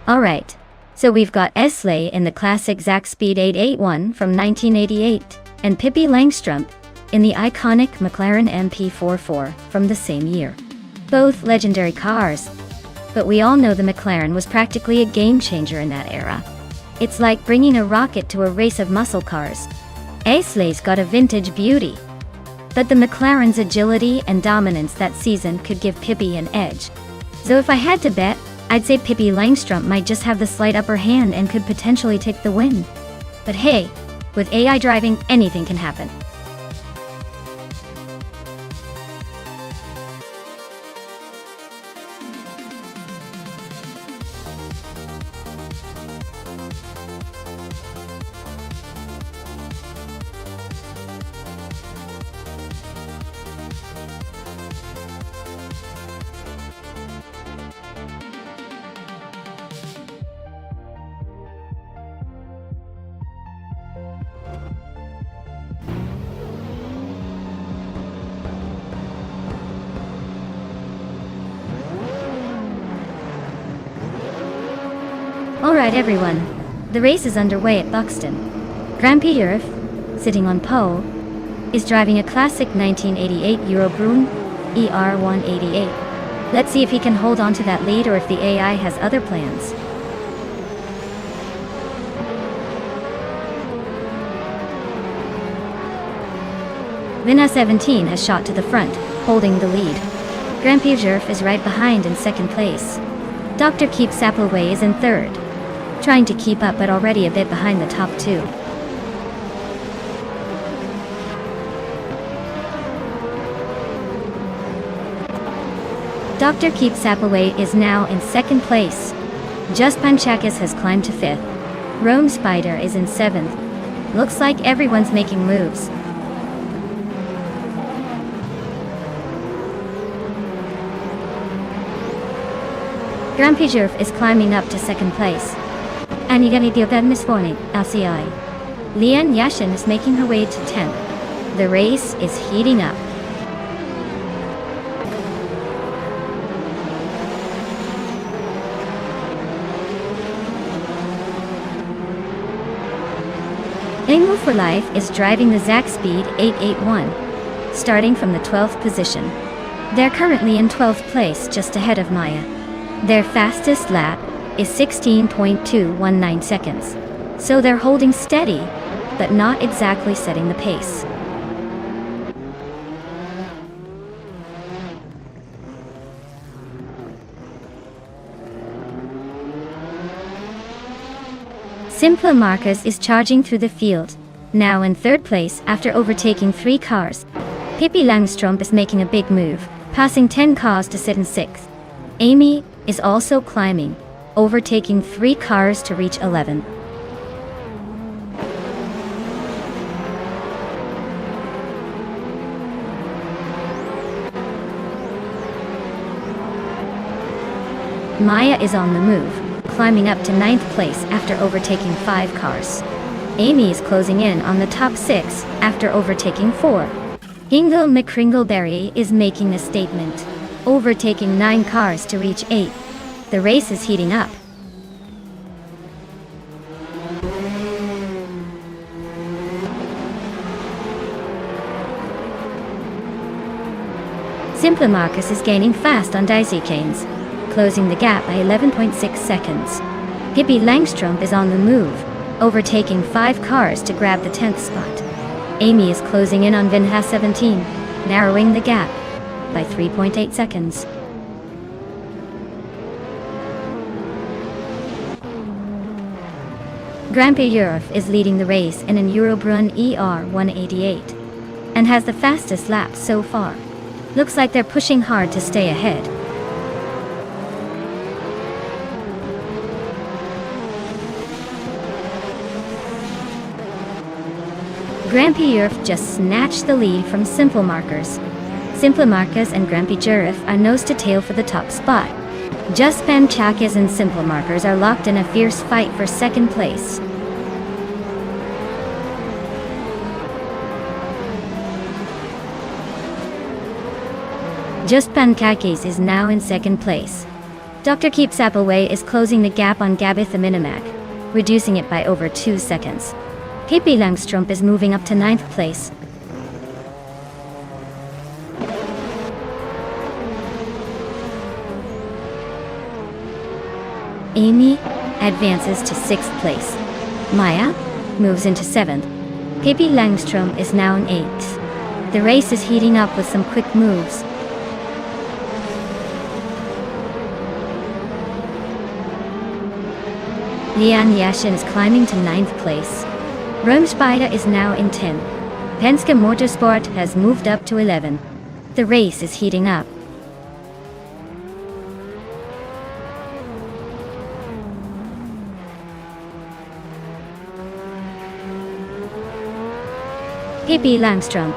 Alright, so we've got Esley in the classic Zack Speed 881 from 1988, and Pippi Langstrumpf in the iconic McLaren MP44 from the same year. Both legendary cars, but we all know the McLaren was practically a game changer in that era. It's like bringing a rocket to a race of muscle cars. Esley's got a vintage beauty, but the McLaren's agility and dominance that season could give Pippi an edge. So if I had to bet, I'd say Pippi Langstrumpf might just have the slight upper hand and could potentially take the win. But hey, with AI driving, anything can happen. Alright everyone, the race is underway at Buxton. Grand-Pierre, sitting on pole, is driving a classic 1988 Eurobrunn ER188. Let's see if he can hold on to that lead or if the AI has other plans. Vinha 17 has shot to the front, holding the lead. Grand-Pierre is right behind in second place. Dr. Keep Sappleway is in third, trying to keep up but already a bit behind the top two. Dr. Keep Sappleway is now in second place. Just Panchakis has climbed to fifth. Rome Spider is in seventh. Looks like everyone's making moves. Grand-Pierre is climbing up to second place. LCI. Lian Yashin is making her way to 10th. The race is heating up. Aimul for Life is driving the Zack Speed 881, starting from the 12th position. They're currently in 12th place, just ahead of Maya. Their fastest lap is 16.219 seconds, so they're holding steady, but not exactly setting the pace. Simple Marcus is charging through the field, now in third place after overtaking 3 cars. Pippi Langstrumpf is making a big move, passing 10 cars to sit in 6th. Amy is also climbing, overtaking 3 cars to reach 11th. Maya is on the move, climbing up to 9th place after overtaking 5 cars. Amy is closing in on the top 6 after overtaking 4. Hingle McCringleberry is making a statement, overtaking 9 cars to reach 8th. The race is heating up. Simple Marcus is gaining fast on Daisy Canes, closing the gap by 11.6 seconds. Pippi Langstrumpf is on the move, overtaking 5 cars to grab the 10th spot. Amy is closing in on Vinha 17, narrowing the gap by 3.8 seconds. Grand-Pierre is leading the race in an Eurobrunn ER188 and has the fastest lap so far. Looks like they're pushing hard to stay ahead. Grand-Pierre just snatched the lead from Simple Marcus. Simple Marcus and Grand-Pierre are nose to tail for the top spot. Just Panchakis and Simple Marcus are locked in a fierce fight for second place. Just Pankakis is now in second place. Dr. Keeps Appleway is closing the gap on Gabith the Minimac, reducing it by over 2 seconds. Pippi Langstrumpf is moving up to 9th place. Amy advances to 6th place. Maya moves into 7th. Pippi Langstrumpf is now in 8th. The race is heating up with some quick moves. Leon Yashin is climbing to 9th place. Rumspida is now in 10th. Penske Motorsport has moved up to 11th. The race is heating up. Pippi Langstrumpf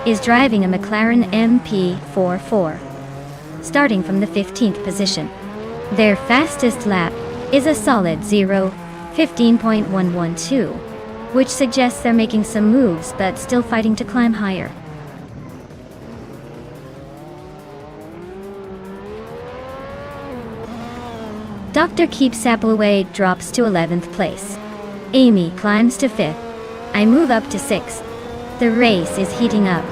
is driving a McLaren MP44, starting from the 15th position. Their fastest lap is a solid 0:15.112, which suggests they're making some moves but still fighting to climb higher. Dr. Keeps Appleway drops to 11th place. Amy climbs to 5th. I move up to 6th. The race is heating up.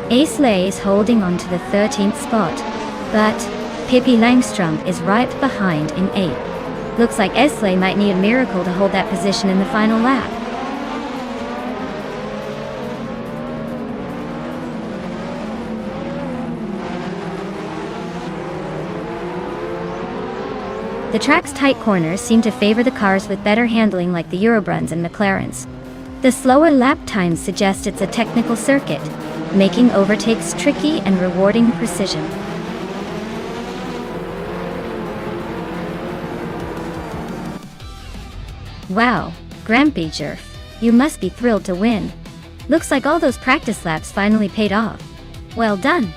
Aisley is holding on to the 13th spot, but Pippi Langstrumpf is right behind in 8th. Looks like Aisley might need a miracle to hold that position in the final lap. The track's tight corners seem to favor the cars with better handling like the Eurobruns and McLarens. The slower lap times suggest it's a technical circuit, making overtakes tricky and rewarding precision. Wow, Grampy Jerf, you must be thrilled to win. Looks like all those practice laps finally paid off. Well done.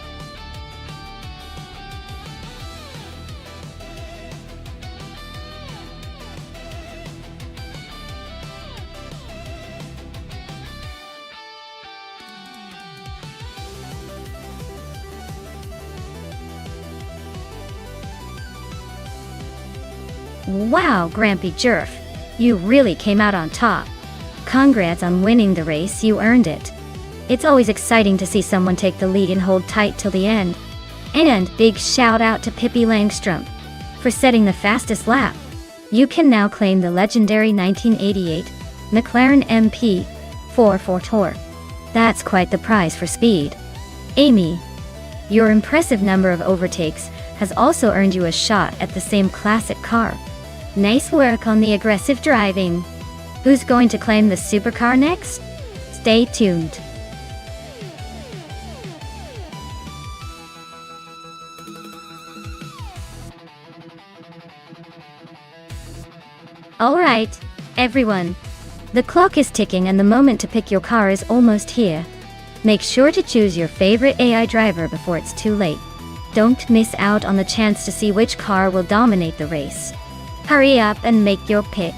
Wow, Grampy Jerf, you really came out on top. Congrats on winning the race, you earned it. It's always exciting to see someone take the lead and hold tight till the end. And big shout out to Pippi Langstrumpf for setting the fastest lap. You can now claim the legendary 1988 McLaren MP44 Tour. That's quite the prize for speed. Amy, your impressive number of overtakes has also earned you a shot at the same classic car. Nice work on the aggressive driving. Who's going to claim the supercar next? Stay tuned. Alright, everyone. The clock is ticking and the moment to pick your car is almost here. Make sure to choose your favorite AI driver before it's too late. Don't miss out on the chance to see which car will dominate the race. Hurry up and make your pick.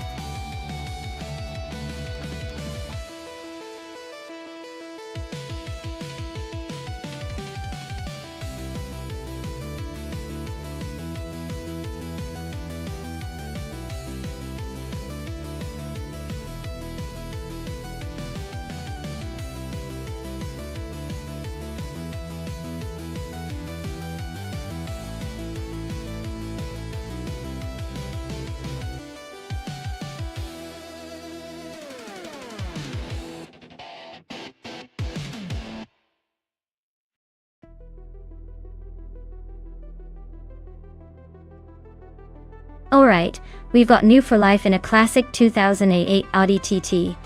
Alright, we've got new for life in a classic 2008 Audi TT,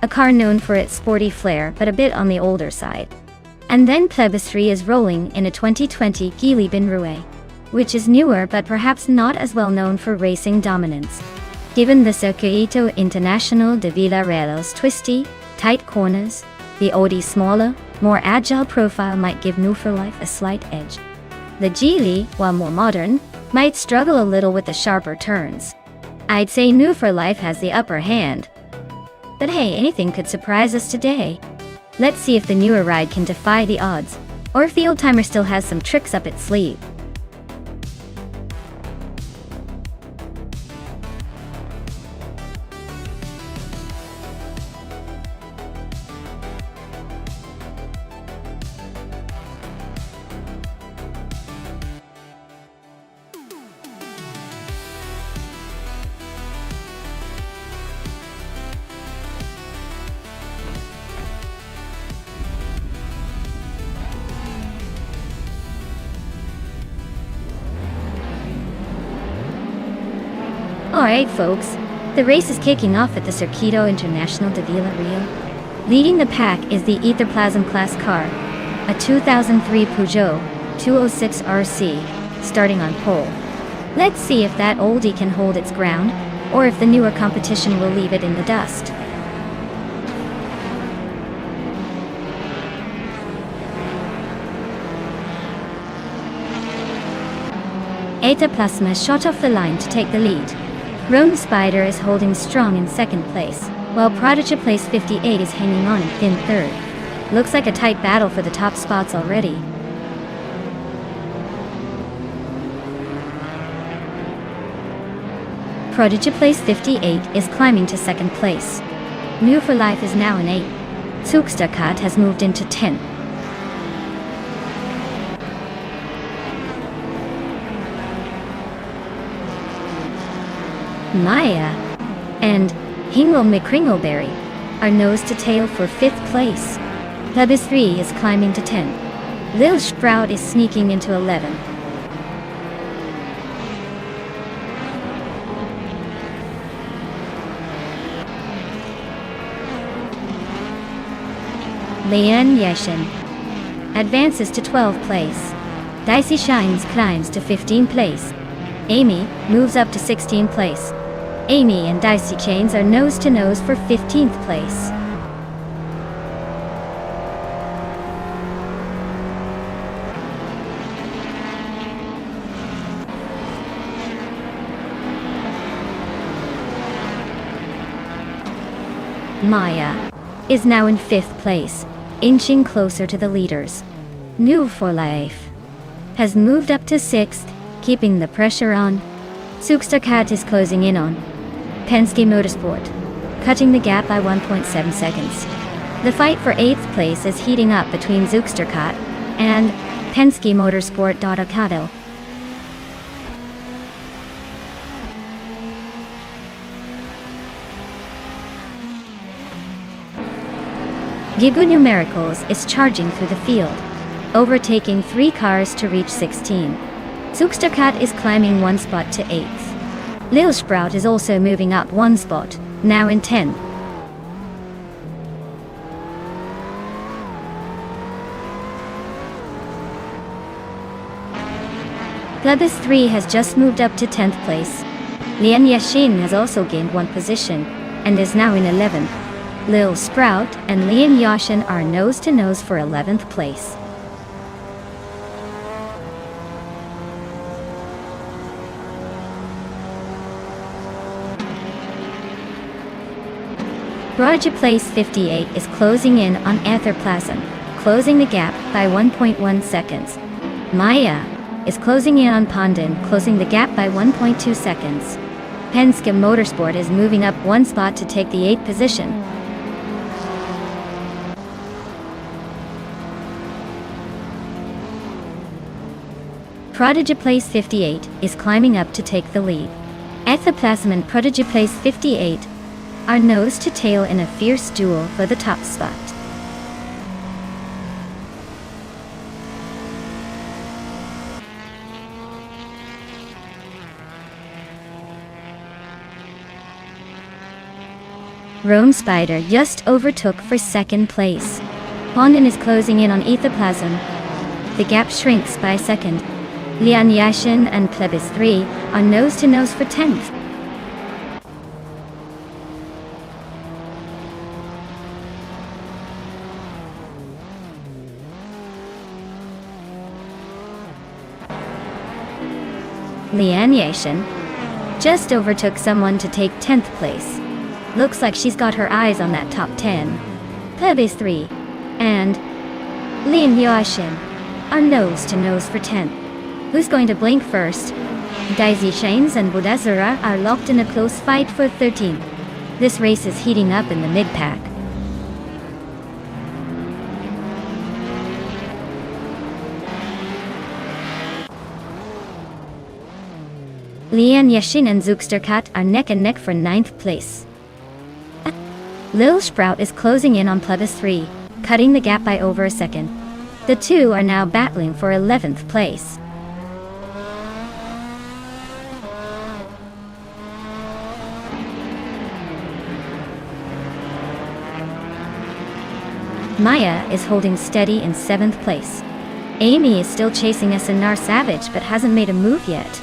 a car known for its sporty flair but a bit on the older side. And then Plebiscite is rolling in a 2020 Geely Binrouet, which is newer but perhaps not as well known for racing dominance. Given the Circuito Internacional de Villareal's twisty, tight corners, the Audi's smaller, more agile profile might give new for life a slight edge. The Geely, while more modern, might struggle a little with the sharper turns. I'd say New for Life has the upper hand. But hey, anything could surprise us today. Let's see if the newer ride can defy the odds, or if the old-timer still has some tricks up its sleeve. Alright folks, the race is kicking off at the Circuito Internacional de Vila Real. Leading the pack is the Etherplasm class car, a 2003 Peugeot 206 RC, starting on pole. Let's see if that oldie can hold its ground, or if the newer competition will leave it in the dust. Etherplasm has shot off the line to take the lead. Rome Spider is holding strong in second place, while Prodigy Place 58 is hanging on in third. Looks like a tight battle for the top spots already. Prodigy Place 58 is climbing to second place. New for Life is now in 8th. Zugsterkat has moved into 10th. Maya and Hingle McCringleberry are nose to tail for 5th place. Plebis 3 is climbing to 10th. Lil Sprout is sneaking into 11th. Lian Yeshin advances to 12th place. Dicey Shines climbs to 15th place. Amy moves up to 16th place. Amy and Dicey Chains are nose to nose for 15th place. Maya is now in 5th place, inching closer to the leaders. New for Life has moved up to 6th, keeping the pressure on. Zugsterkat is closing in on Penske Motorsport, cutting the gap by 1.7 seconds. The fight for 8th place is heating up between Zugsterkat and Penske Motorsport Dotacado. Gigu Numericals is charging through the field, overtaking 3 cars to reach 16. Zugsterkat is climbing 1 spot to 8th. Lil Sprout is also moving up 1 spot, now in 10th. Plebis 3 has just moved up to 10th place. Lian Yashin has also gained 1 position, and is now in 11th. Lil Sprout and Lian Yashin are nose to nose for 11th place. Prodigy Place 58 is closing in on Etherplasm, closing the gap by 1.1 seconds. Maya is closing in on Pondon, closing the gap by 1.2 seconds. Penske Motorsport is moving up 1 spot to take the 8th position. Prodigy Place 58 is climbing up to take the lead. Etherplasm and Prodigy Place 58 are nose to tail in a fierce duel for the top spot. Rome Spider just overtook for 2nd place. Pondon is closing in on Etherplasm. The gap shrinks by a second. Lian Yashin and Plebis 3 are nose to nose for 10th. Lian Yashin just overtook someone to take 10th place. Looks like she's got her eyes on that top 10. Plebis 3 and Lian Yuaxin are nose to nose for 10th. Who's going to blink first? Daisy Shanes and Budazura are locked in a close fight for 13th. This race is heating up in the mid-pack. Lian Yashin and Zugsterkat are neck and neck for 9th place. Lil Sprout is closing in on Plebis 3, cutting the gap by over a second. The two are now battling for 11th place. Maya is holding steady in 7th place. Amy is still chasing SNR Savage but hasn't made a move yet.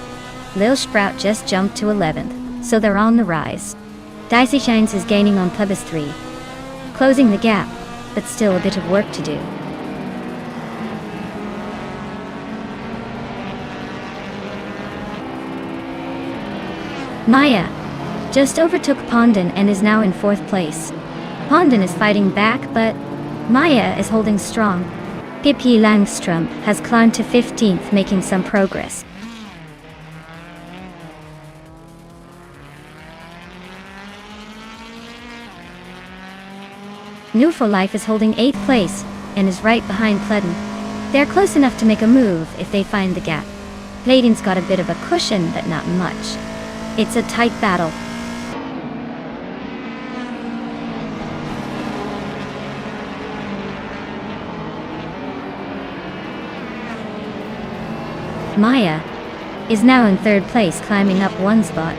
Lil Sprout just jumped to 11th, so they're on the rise. Dicey Shines is gaining on Plebis 3, closing the gap, but still a bit of work to do. Maya just overtook Pondon and is now in 4th place. Pondon is fighting back, but Maya is holding strong. Pippi Langstrom has climbed to 15th, making some progress. New for Life is holding 8th place and is right behind Pledon. They're close enough to make a move if they find the gap. Pledon's got a bit of a cushion, but not much. It's a tight battle. Maya is now in 3rd place, climbing up 1 spot.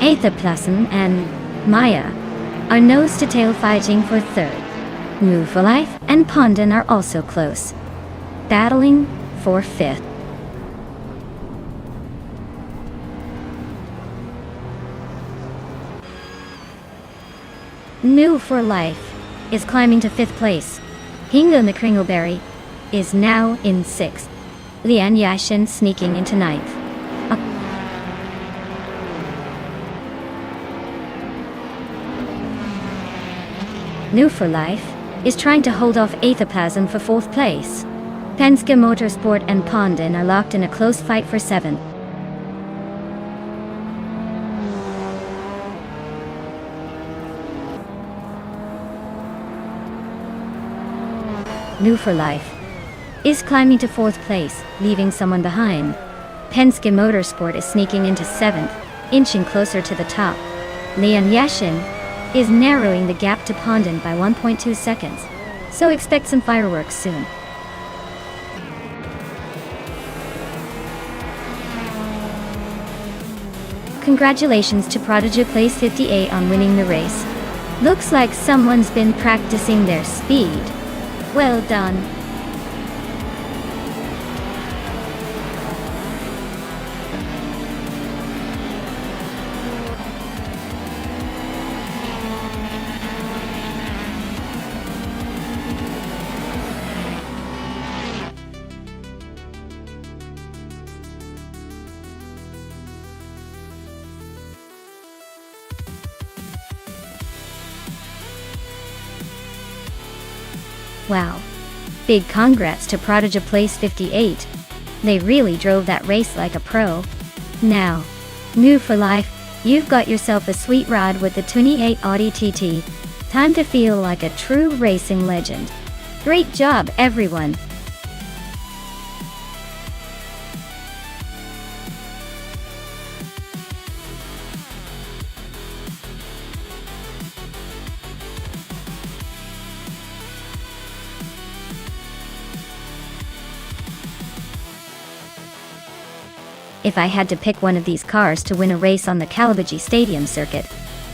Aetherplasm and Maya are nose to tail fighting for 3rd. New for Life and Pondon are also close, battling for 5th. New for Life is climbing to 5th place. Hingo the Kringleberry is now in 6th. Lian Yashin sneaking into 9th. New for Life is trying to hold off Aethoplasm for 4th place. Penske Motorsport and Pondon are locked in a close fight for 7th. New for Life is climbing to 4th place, leaving someone behind. Penske Motorsport is sneaking into 7th, inching closer to the top. Lian Yashin is narrowing the gap to Pondon by 1.2 seconds, so expect some fireworks soon. Congratulations to Prodigy Place 58 on winning the race. Looks like someone's been practicing their speed. Well done. Wow. Big congrats to Prodigy Place 58. They really drove that race like a pro. Now, New for Life, you've got yourself a sweet ride with the 28 Audi TT. Time to feel like a true racing legend. Great job, everyone. If I had to pick one of these cars to win a race on the Calabaji Stadium circuit,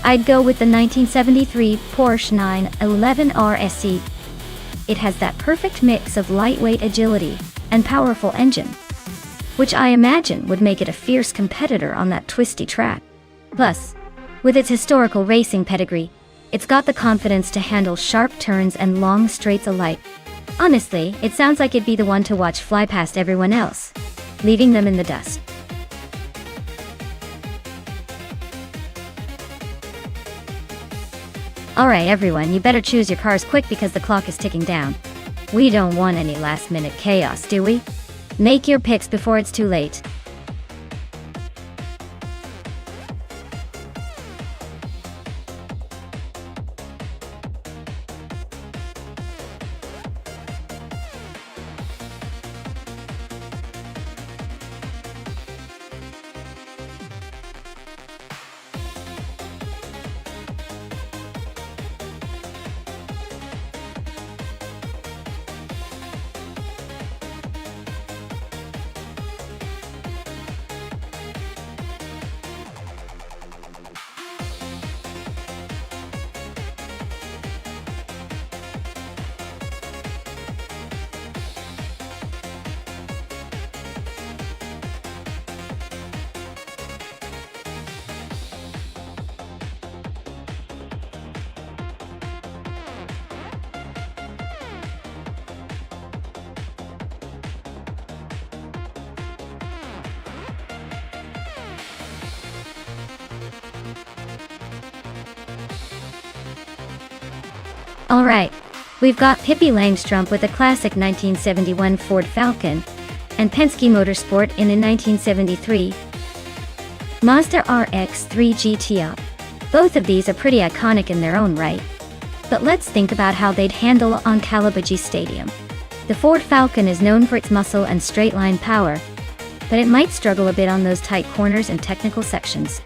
I'd go with the 1973 Porsche 911 RSE. It has that perfect mix of lightweight agility and powerful engine, which I imagine would make it a fierce competitor on that twisty track. Plus, with its historical racing pedigree, it's got the confidence to handle sharp turns and long straights alike. Honestly, it sounds like it'd be the one to watch fly past everyone else, leaving them in the dust. Alright everyone, you better choose your cars quick because the clock is ticking down. We don't want any last-minute chaos, do we? Make your picks before it's too late. Alright, we've got Pippi Langstrumpf with a classic 1971 Ford Falcon, and Penske Motorsport in a 1973 Mazda RX-3 GTR. Both of these are pretty iconic in their own right. But let's think about how they'd handle on Kalabaji Stadium. The Ford Falcon is known for its muscle and straight-line power, but it might struggle a bit on those tight corners and technical sections.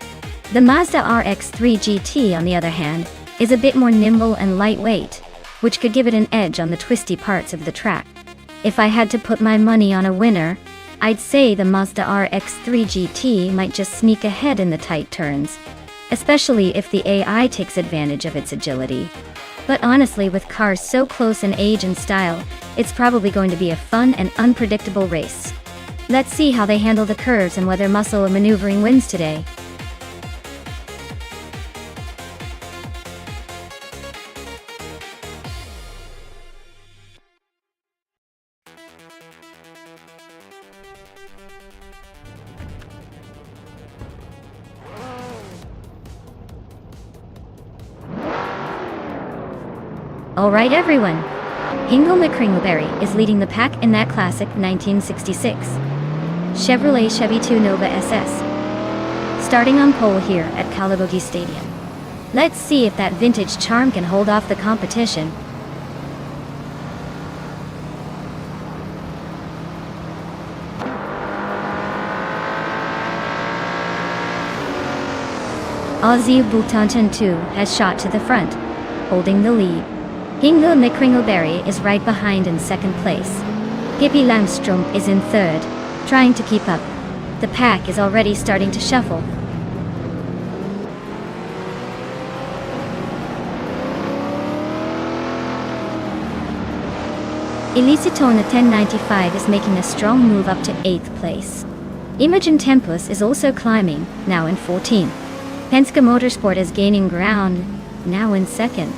The Mazda RX-3 GT, on the other hand, is a bit more nimble and lightweight, which could give it an edge on the twisty parts of the track. If I had to put my money on a winner, I'd say the Mazda RX-3 GT might just sneak ahead in the tight turns, especially if the AI takes advantage of its agility. But honestly, with cars so close in age and style, it's probably going to be a fun and unpredictable race. Let's see how they handle the curves and whether muscle or maneuvering wins today. Alright everyone, Hingle McCringleberry is leading the pack in that classic 1966 Chevrolet Chevy 2 Nova SS, starting on pole here at Kalabogi Stadium. Let's see if that vintage charm can hold off the competition. Ozzy Butantan 2 has shot to the front, holding the lead. Hingle McCringleberry is right behind in second place. Pippi Langstrumpf is in third, trying to keep up. The pack is already starting to shuffle. Elisitona 1095 is making a strong move up to 8th place. Imogen Tempus is also climbing, now in 14th. Penske Motorsport is gaining ground, now in 2nd.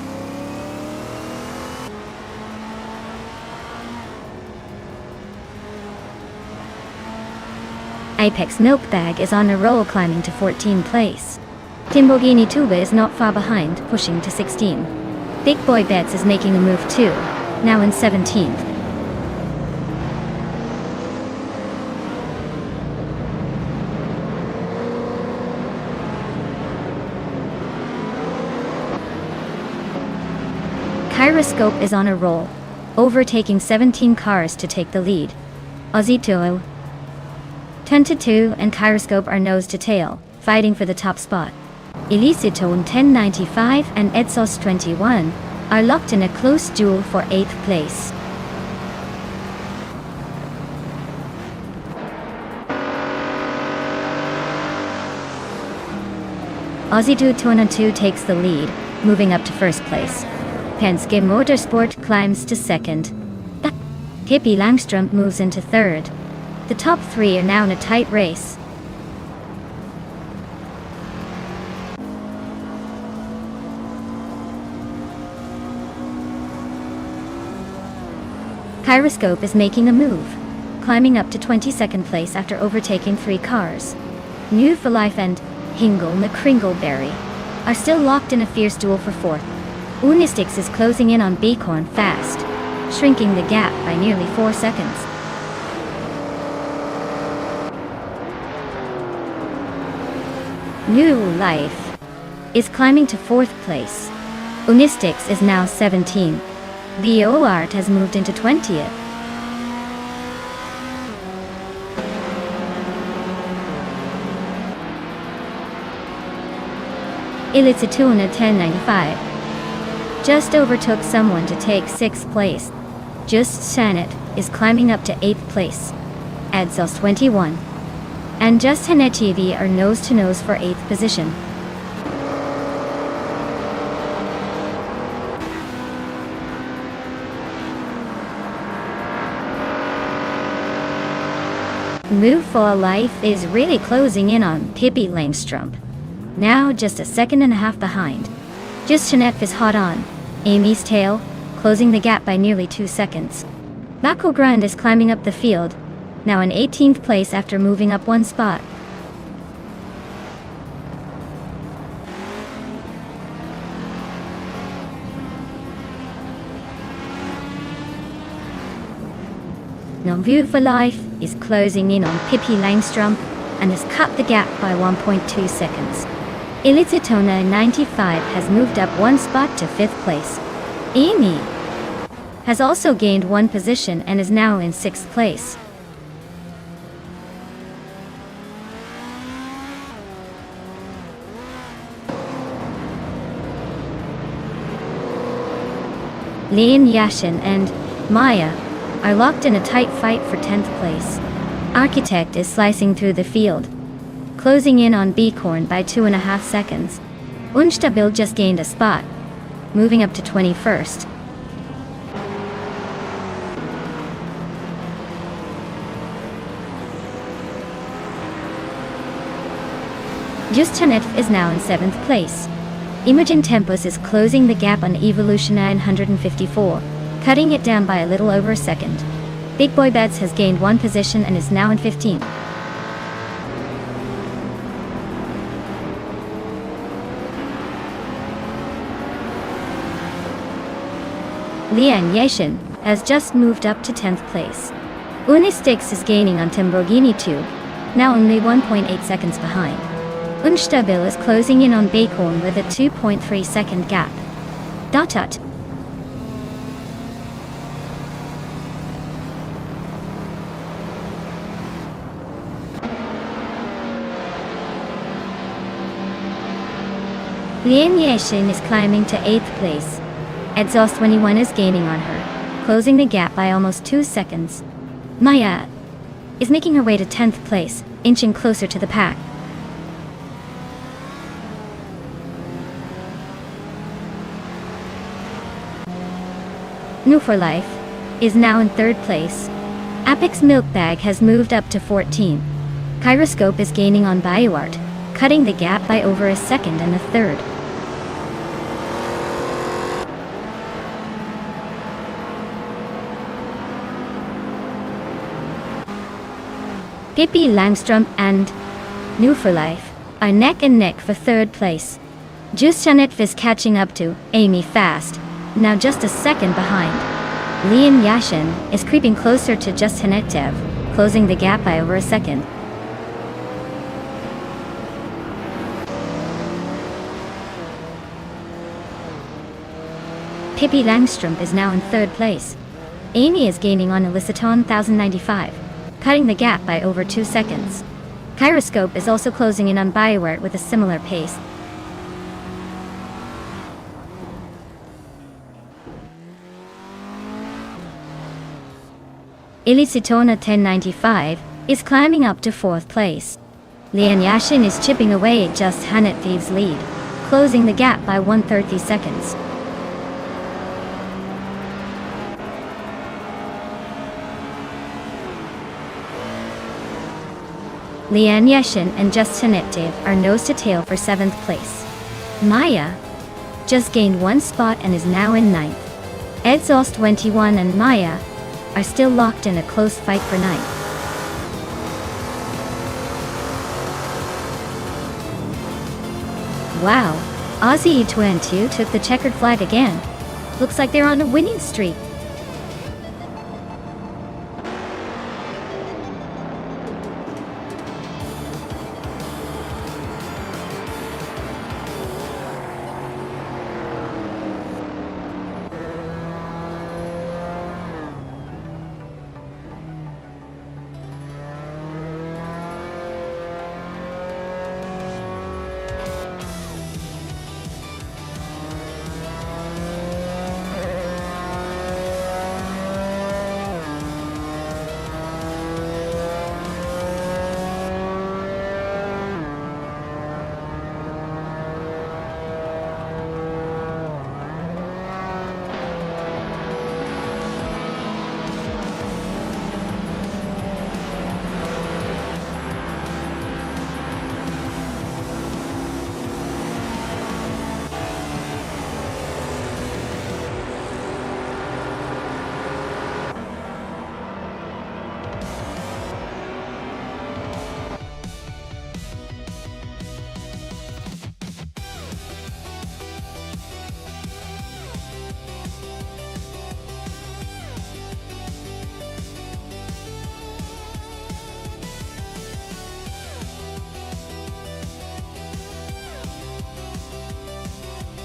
Apex Milkbag is on a roll, climbing to 14th place. Timbogini Tuba is not far behind, pushing to 16. Big Boy Bets is making a move too, now in 17th. Kyroscope is on a roll, overtaking 17 cars to take the lead. Aussie Toil, 10-2 and Kyroscope are nose to tail, fighting for the top spot. Elisitone 1095 and Edsos 21 are locked in a close duel for 8th place. Aussie 2 takes the lead, moving up to 1st place. Penske Motorsport climbs to 2nd. Pippi Langstrumpf moves into 3rd. The top 3 are now in a tight race. Kyroscope is making a move, climbing up to 22nd place after overtaking 3 cars. New for Life and Hingle McCringleberry are still locked in a fierce duel for 4th. Unistix is closing in on Bighorn fast, shrinking the gap by nearly 4 seconds. New Life is climbing to 4th place. Unistix is now 17. The Art has moved into 20th. Ilitsituna 1095 just overtook someone to take 6th place. Just Sanet is climbing up to 8th place. Adsos 21 and Just TV are nose to nose for 8th position. Move for Life is really closing in on Pippi Langstrumpf. Now just a second and a half behind. Just Jeanette is hot on Amy's tail, closing the gap by nearly 2 seconds. Mako Grande is climbing up the field, now in 18th place after moving up 1 spot. View for Life is closing in on Pippi Langstrumpf and has cut the gap by 1.2 seconds. Ilitsitona 95 has moved up 1 spot to 5th place. Amy has also gained 1 position and is now in 6th place. Lian Yashin and Maya are locked in a tight fight for 10th place. Architect is slicing through the field, closing in on Bicorn by 2.5 seconds. Unstabil just gained a spot, moving up to 21st. Justanet is now in 7th place. Imogen Tempus is closing the gap on Evolution 954, cutting it down by a little over a second. Big Boy Bets has gained 1 position and is now in 15th. Lian Yashin has just moved up to 10th place. Unistix is gaining on Timborghini 2, now only 1.8 seconds behind. Unstabil is closing in on Bicorn with a 2.3 second gap. Dot. Lian Yashin is climbing to 8th place. Exhaust 21 is gaining on her, closing the gap by almost 2 seconds. Maya is making her way to 10th place, inching closer to the pack. New for Life is now in 3rd place. Apex Milk Bag has moved up to 14. Kyroscope is gaining on BioArt, cutting the gap by over a second and a third. Pippi Langstrumpf and New for Life are neck and neck for 3rd place. Justanet is catching up to Amy fast, now just a second behind. Lian Yashin is creeping closer to Justanet Dev, closing the gap by over a second. Pippi Langstrumpf is now in 3rd place. Amy is gaining on Eliciton 1095, cutting the gap by over 2 seconds. Kyroscope is also closing in on BioArt with a similar pace. Illicitona 1095 is climbing up to 4th place. Lian Yashin is chipping away at Just Hanet Thieves' lead, closing the gap by 130 seconds. Lian Yashin and Just Hanet Dev are nose to tail for 7th place. Maya just gained 1 spot and is now in 9th. Exhaust 21 and Maya are still locked in a close fight for 9th. Wow, Aussie E22 took the checkered flag again. Looks like they're on a winning streak.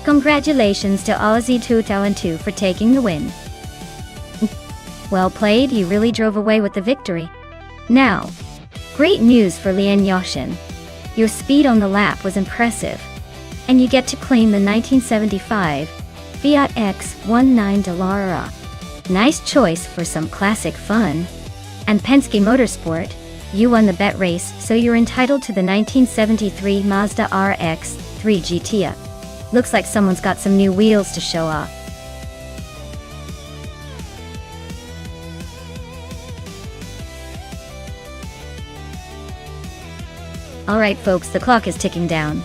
Congratulations to Aussie 2002 for taking the win. Well played, you really drove away with the victory. Now, great news for Lian Yoshin. Your speed on the lap was impressive, and you get to claim the 1975 Fiat X19 Dallara. Nice choice for some classic fun. And Penske Motorsport, you won the bet race, so you're entitled to the 1973 Mazda RX-3 GT. Looks like someone's got some new wheels to show off. Alright folks, the clock is ticking down.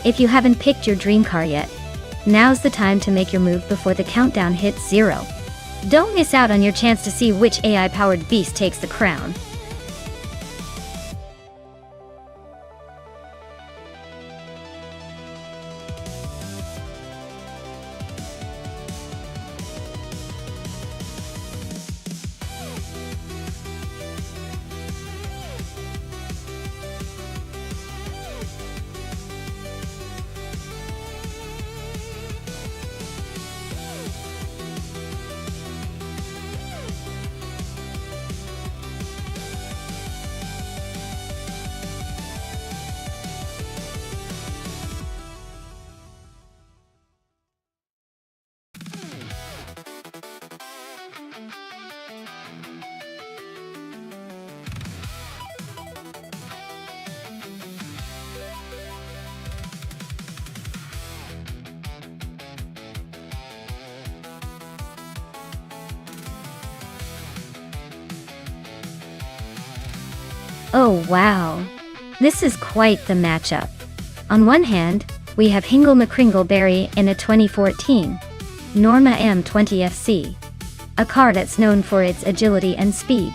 If you haven't picked your dream car yet, now's the time to make your move before the countdown hits 0. Don't miss out on your chance to see which AI-powered beast takes the crown. Oh wow, this is quite the matchup. On one hand, we have Hingle McCringleberry in a 2014 Norma M20 FC, a car that's known for its agility and speed.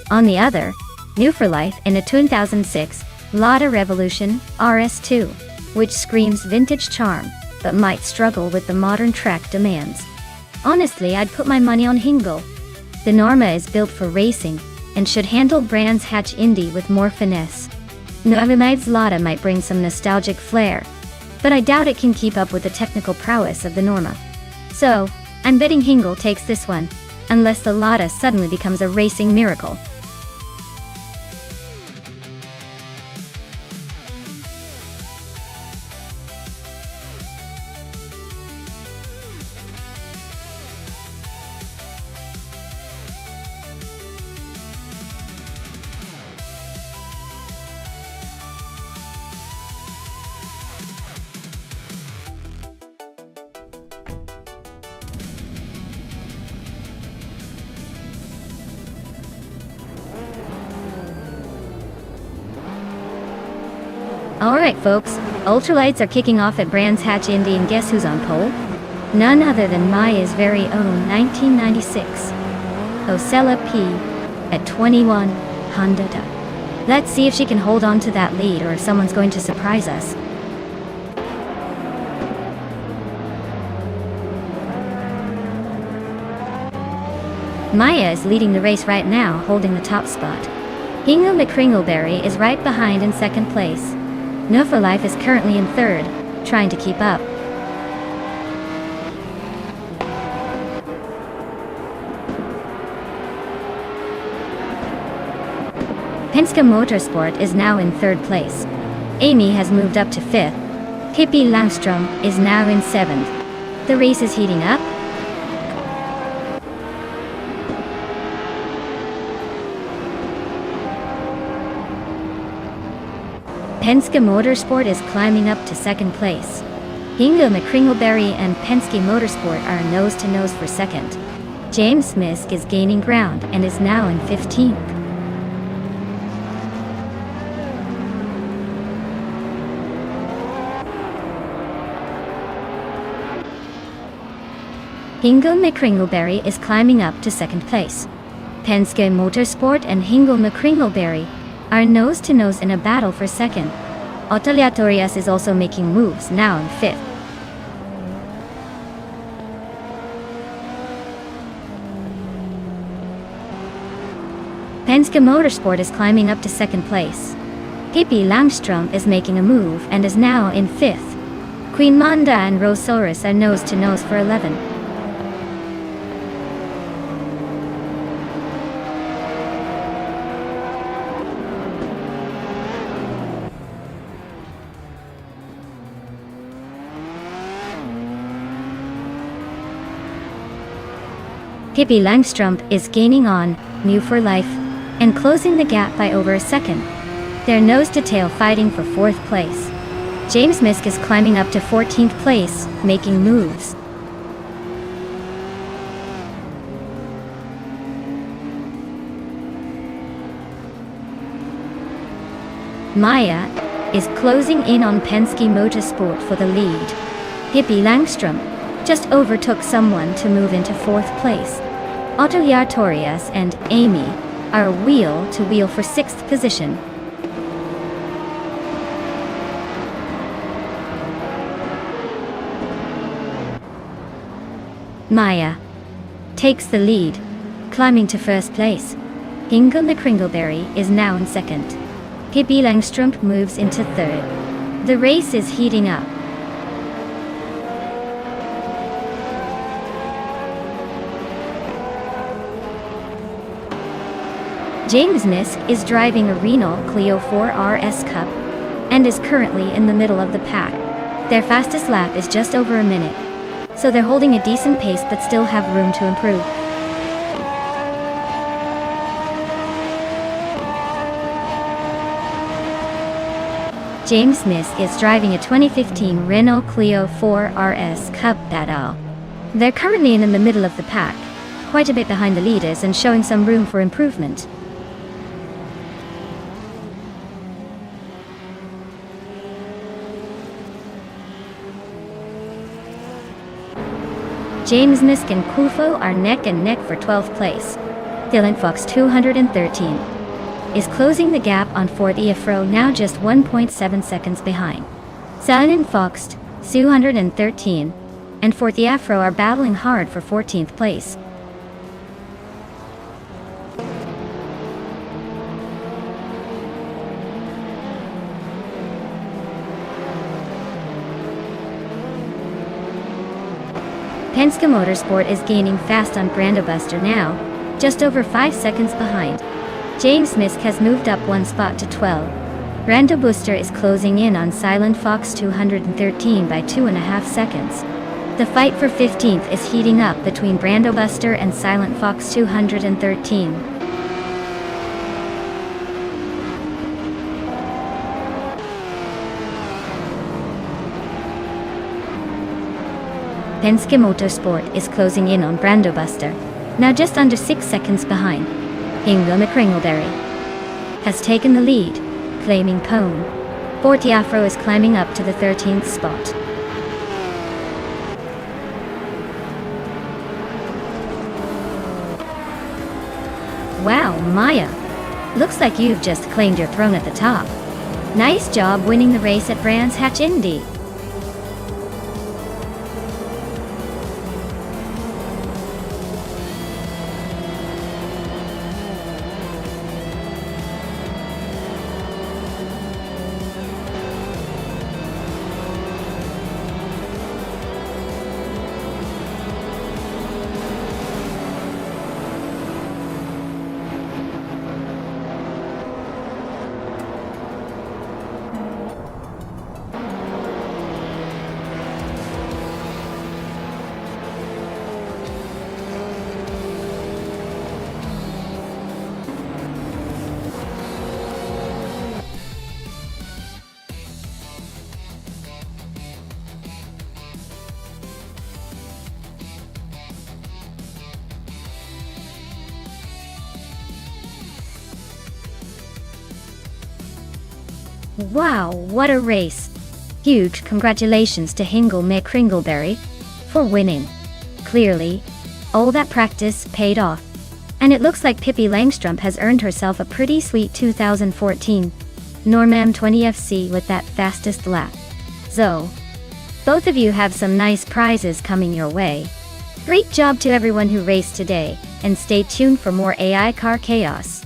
On the other, New for Life in a 2006 Lada Revolution RS2, which screams vintage charm, but might struggle with the modern track demands. Honestly, I'd put my money on Hingle. The Norma is built for racing, and should handle Brands Hatch Indy with more finesse. Novimag's Lada might bring some nostalgic flair, but I doubt it can keep up with the technical prowess of the Norma. So, I'm betting Hingle takes this one, unless the Lada suddenly becomes a racing miracle. Alright folks, ultralights are kicking off at Brands Hatch Indy, and guess who's on pole? None other than Maya's very own 1996 Osella P at 21 Honda. Let's see if she can hold on to that lead or if someone's going to surprise us. Maya is leading the race right now, holding the top spot. Hingle McCringleberry is right behind in second place. No for Life is currently in third, trying to keep up. Penske Motorsport is now in third place. Amy has moved up to fifth. Pippi Langstrom is now in seventh. The race is heating up. Penske Motorsport is climbing up to second place. Hingle McCringleberry and Penske Motorsport are nose-to-nose for second. James Misk is gaining ground and is now in 15th. Hingle McCringleberry is climbing up to second place. Penske Motorsport and Hingle McCringleberry are nose-to-nose in a battle for second. Otaliatorias is also making moves, now in fifth. Penske Motorsport is climbing up to second place. Pippi Langstrom is making a move and is now in fifth. Queen Manda and Rosaurus are nose to nose for 11. Pippi Langstrumpf is gaining on Mew for Life and closing the gap by over a second. They're nose to tail fighting for 4th place. James Misk is climbing up to 14th place, making moves. Maya is closing in on Penske Motorsport for the lead. Pippi Langstrumpf just overtook someone to move into 4th place. Otto Yartorius and Amy are wheel to wheel for 6th position. Maya takes the lead, climbing to 1st place. Hingle the Kringleberry is now in 2nd. Pippi Langstrumpf moves into 3rd. The race is heating up. James Misk is driving a Renault Clio 4 RS Cup and is currently in the middle of the pack. Their fastest lap is just over a minute, so they're holding a decent pace but still have room to improve. James Misk is driving a 2015 Renault Clio 4 RS Cup Battle. They're currently in the middle of the pack, quite a bit behind the leaders and showing some room for improvement. James Misk and Kufo are neck and neck for 12th place. Dylan Fox 213 is closing the gap on 4th Afro, now just 1.7 seconds behind. Dylan Fox 213 and 4th Afro are battling hard for 14th place. Penske Motorsport is gaining fast on Brandobuster now, just over 5 seconds behind. James Misk has moved up 1 spot to 12. Brandobuster is closing in on Silent Fox 213 by 2.5 seconds. The fight for 15th is heating up between Brandobuster and Silent Fox 213. Penske Motorsport is closing in on Brandobuster, now just under 6 seconds behind. Ingo McCringleberry has taken the lead, claiming pole. 4th Afro is climbing up to the 13th spot. Wow, Maya! Looks like you've just claimed your throne at the top. Nice job winning the race at Brands Hatch Indy. Wow, what a race! Huge congratulations to Hingle McCringleberry for winning. Clearly, all that practice paid off. And it looks like Pippi Langstrumpf has earned herself a pretty sweet 2014 Normam 20FC with that fastest lap. So, both of you have some nice prizes coming your way. Great job to everyone who raced today, and stay tuned for more AI car chaos.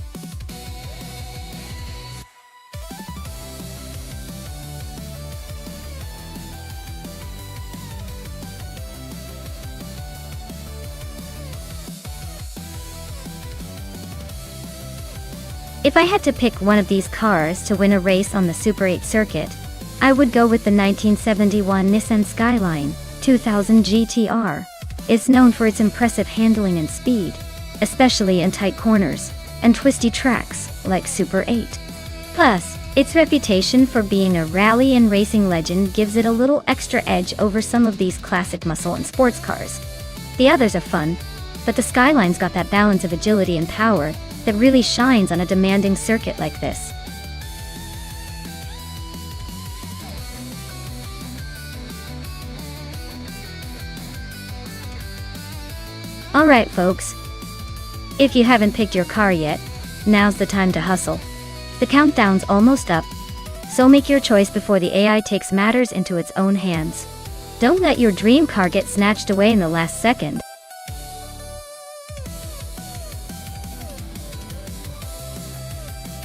If I had to pick one of these cars to win a race on the Super 8 circuit, I would go with the 1971 Nissan Skyline 2000 GTR. It's known for its impressive handling and speed, especially in tight corners and twisty tracks like Super 8. Plus, its reputation for being a rally and racing legend gives it a little extra edge over some of these classic muscle and sports cars. The others are fun, but the Skyline's got that balance of agility and power that really shines on a demanding circuit like this. Alright folks, if you haven't picked your car yet, now's the time to hustle. The countdown's almost up, so make your choice before the AI takes matters into its own hands. Don't let your dream car get snatched away in the last second.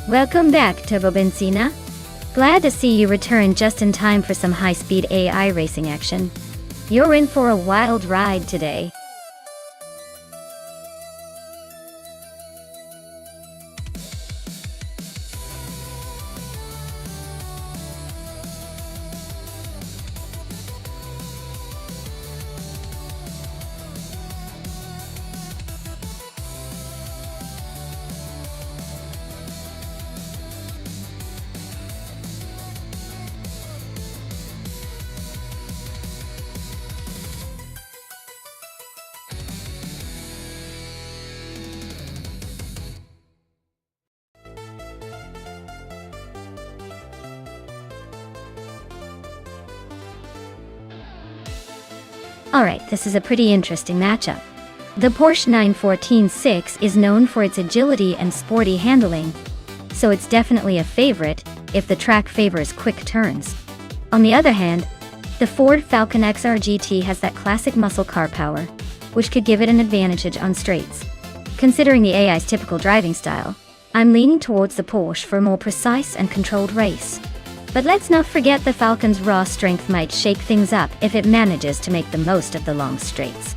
Welcome back, Turbo Benzina. Glad to see you return just in time for some high-speed AI racing action. You're in for a wild ride today. Alright, this is a pretty interesting matchup. The Porsche 914-6 is known for its agility and sporty handling, so it's definitely a favorite if the track favors quick turns. On the other hand, the Ford Falcon XR GT has that classic muscle car power, which could give it an advantage on straights. Considering the AI's typical driving style, I'm leaning towards the Porsche for a more precise and controlled race. But let's not forget the Falcon's raw strength might shake things up if it manages to make the most of the long straights.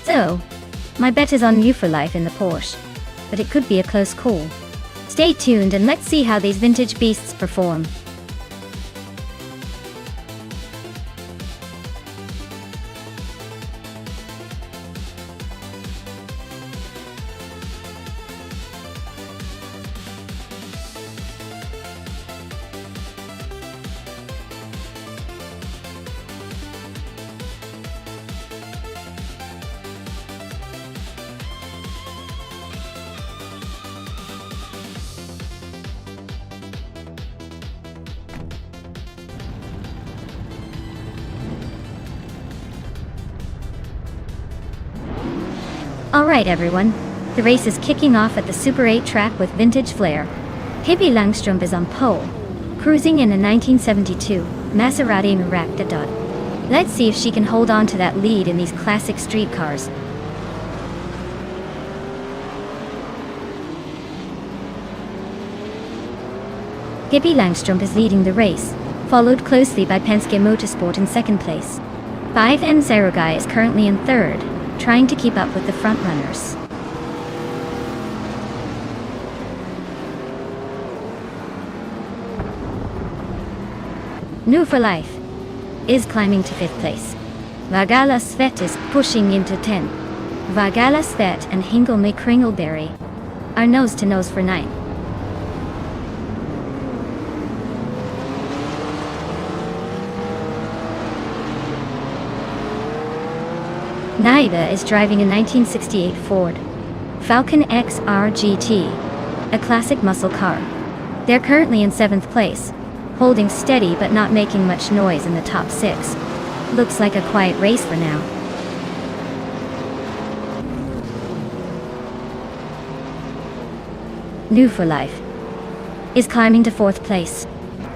So, my bet is on you for life in the Porsche, but it could be a close call. Stay tuned and let's see how these vintage beasts perform. Alright everyone, the race is kicking off at the Super 8 track with vintage flair. Pippi Langstrup is on pole, cruising in a 1972 Maserati Maracta. Let's see if she can hold on to that lead in these classic street cars. Pippi Langstrup is leading the race, followed closely by Penske Motorsport in second place. 5N Zerogai is currently in third, trying to keep up with the front runners. New for Life is climbing to 5th place. Vagala Svet is pushing into 10th. Vagala Svet and Hingle McCringleberry are nose to nose for 9th. Naiba is driving a 1968 Ford Falcon XR GT, a classic muscle car. They're currently in 7th place, holding steady but not making much noise in the top 6. Looks like a quiet race for now. New for Life is climbing to 4th place.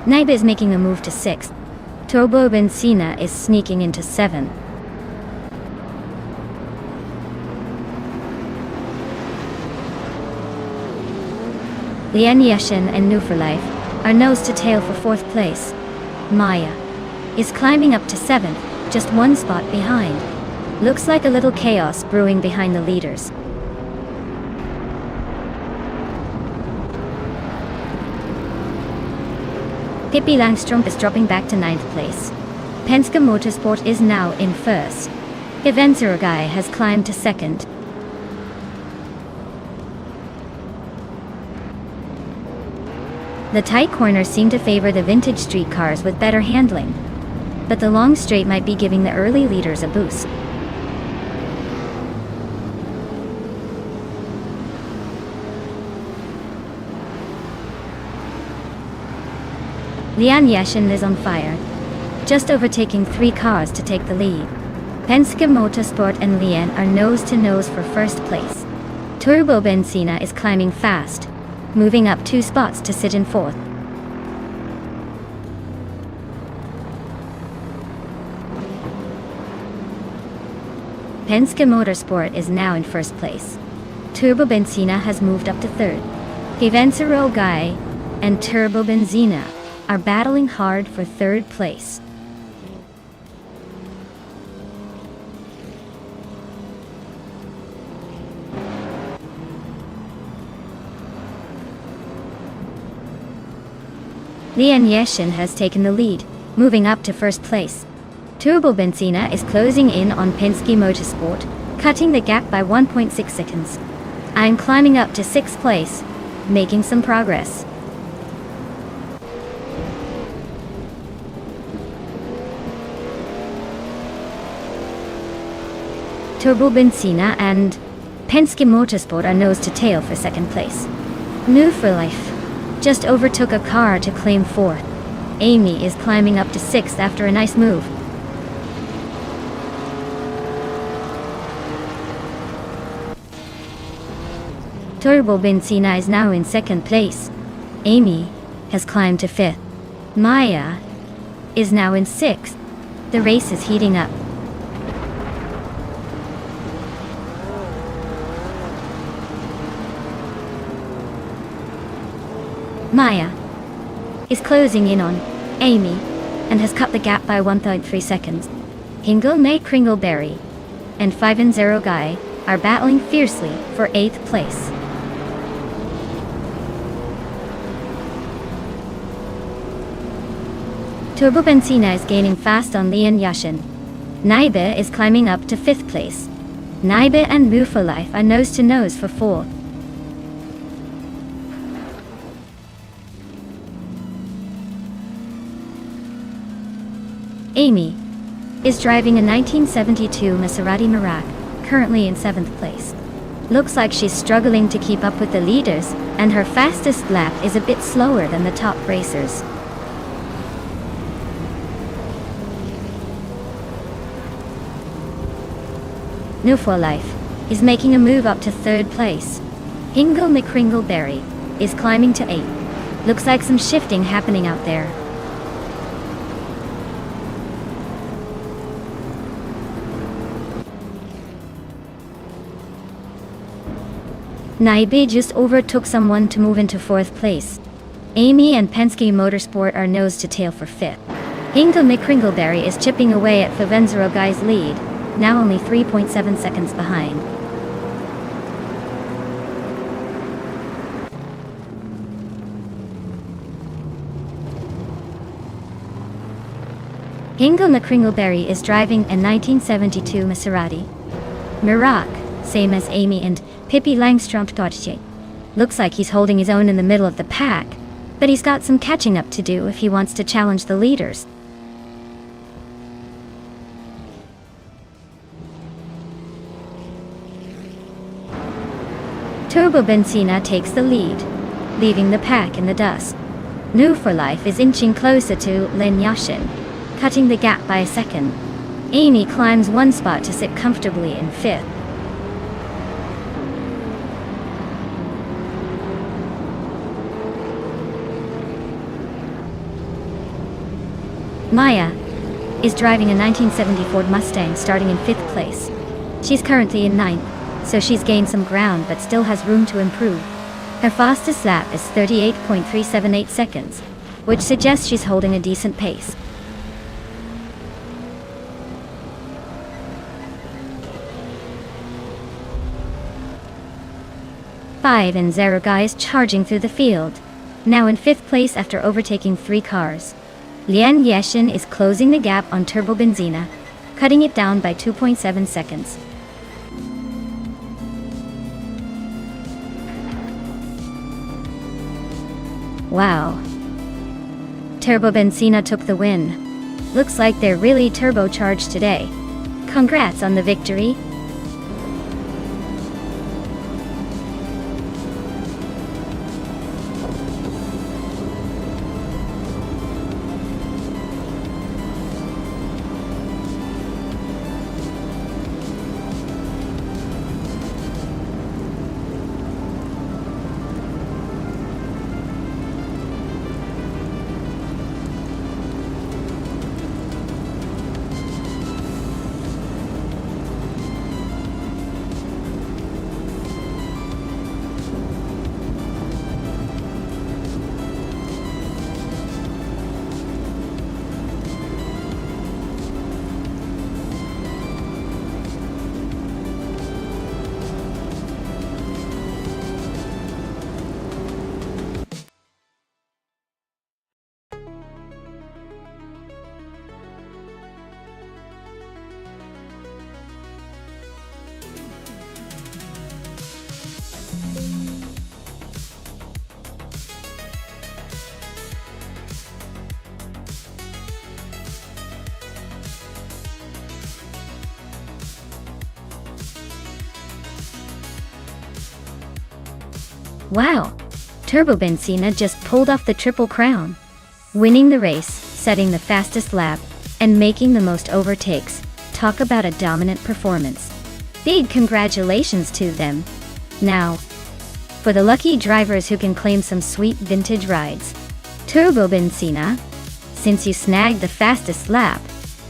Naiba is making a move to 6th. Turbo Benzina is sneaking into 7th. Lian Yeshin and New for Life are nose to tail for 4th place. Maya is climbing up to 7th, just one spot behind. Looks like a little chaos brewing behind the leaders. Pippi Langstrup is dropping back to 9th place. Penske Motorsport is now in 1st. Guy has climbed to 2nd. The tight corners seem to favor the vintage street cars with better handling, but the long straight might be giving the early leaders a boost. Leon Yashin is on fire, just overtaking 3 cars to take the lead. Penske Motorsport and Leon are nose to nose for 1st place. Turbo Benzina is climbing fast, moving up 2 spots to sit in 4th. Penske Motorsport is now in 1st place. Turbo Benzina has moved up to 3rd. Guy and Turbo Benzina are battling hard for 3rd place. Leon Yashin has taken the lead, moving up to 1st place. Turbo Benzina is closing in on Penske Motorsport, cutting the gap by 1.6 seconds. I'm climbing up to 6th place, making some progress. Turbo Benzina and Penske Motorsport are nose to tail for 2nd place. New for Life just overtook a car to claim 4th. Amy is climbing up to 6th after a nice move. Turbo Benzina is now in 2nd place. Amy has climbed to 5th. Maya is now in 6th. The race is heating up. Maya is closing in on Amy and has cut the gap by 1.3 seconds. Hingle May Kringleberry and 5-0 Guy are battling fiercely for 8th place. Turbo Benzina is gaining fast on Leon Yashin. Naibe is climbing up to 5th place. Naibe and Move for Life are nose to nose for 4th. Amy is driving a 1972 Maserati Merak, currently in 7th place. Looks like she's struggling to keep up with the leaders, and her fastest lap is a bit slower than the top racers. New for Life is making a move up to 3rd place. Hingle McCringleberry is climbing to 8th. Looks like some shifting happening out there. Naibe just overtook someone to move into 4th place. Amy and Penske Motorsport are nose to tail for 5th. Hingle McCringleberry is chipping away at 5-0 Guy's lead, now only 3.7 seconds behind. Hingle McCringleberry is driving a 1972 Maserati Merak, same as Amy and Pippi Langstrup. Looks like he's holding his own in the middle of the pack, but he's got some catching up to do if he wants to challenge the leaders. Turbo Benzina takes the lead, leaving the pack in the dust. New for Life is inching closer to Leon Yashin, cutting the gap by a second. Amy climbs 1 spot to sit comfortably in 5th. Maya is driving a 1970 Ford Mustang starting in 5th place. She's currently in 9th, so she's gained some ground but still has room to improve. Her fastest lap is 38.378 seconds, which suggests she's holding a decent pace. Five and Zero Guy is charging through the field. Now in 5th place after overtaking 3 cars. Lian Yeshin is closing the gap on Turbo Benzina, cutting it down by 2.7 seconds. Wow. Turbo Benzina took the win. Looks like they're really turbocharged today. Congrats on the victory. Wow! Turbo Benzina just pulled off the Triple Crown, winning the race, setting the fastest lap, and making the most overtakes. Talk about a dominant performance. Big congratulations to them. Now, for the lucky drivers who can claim some sweet vintage rides. Turbo Benzina, since you snagged the fastest lap,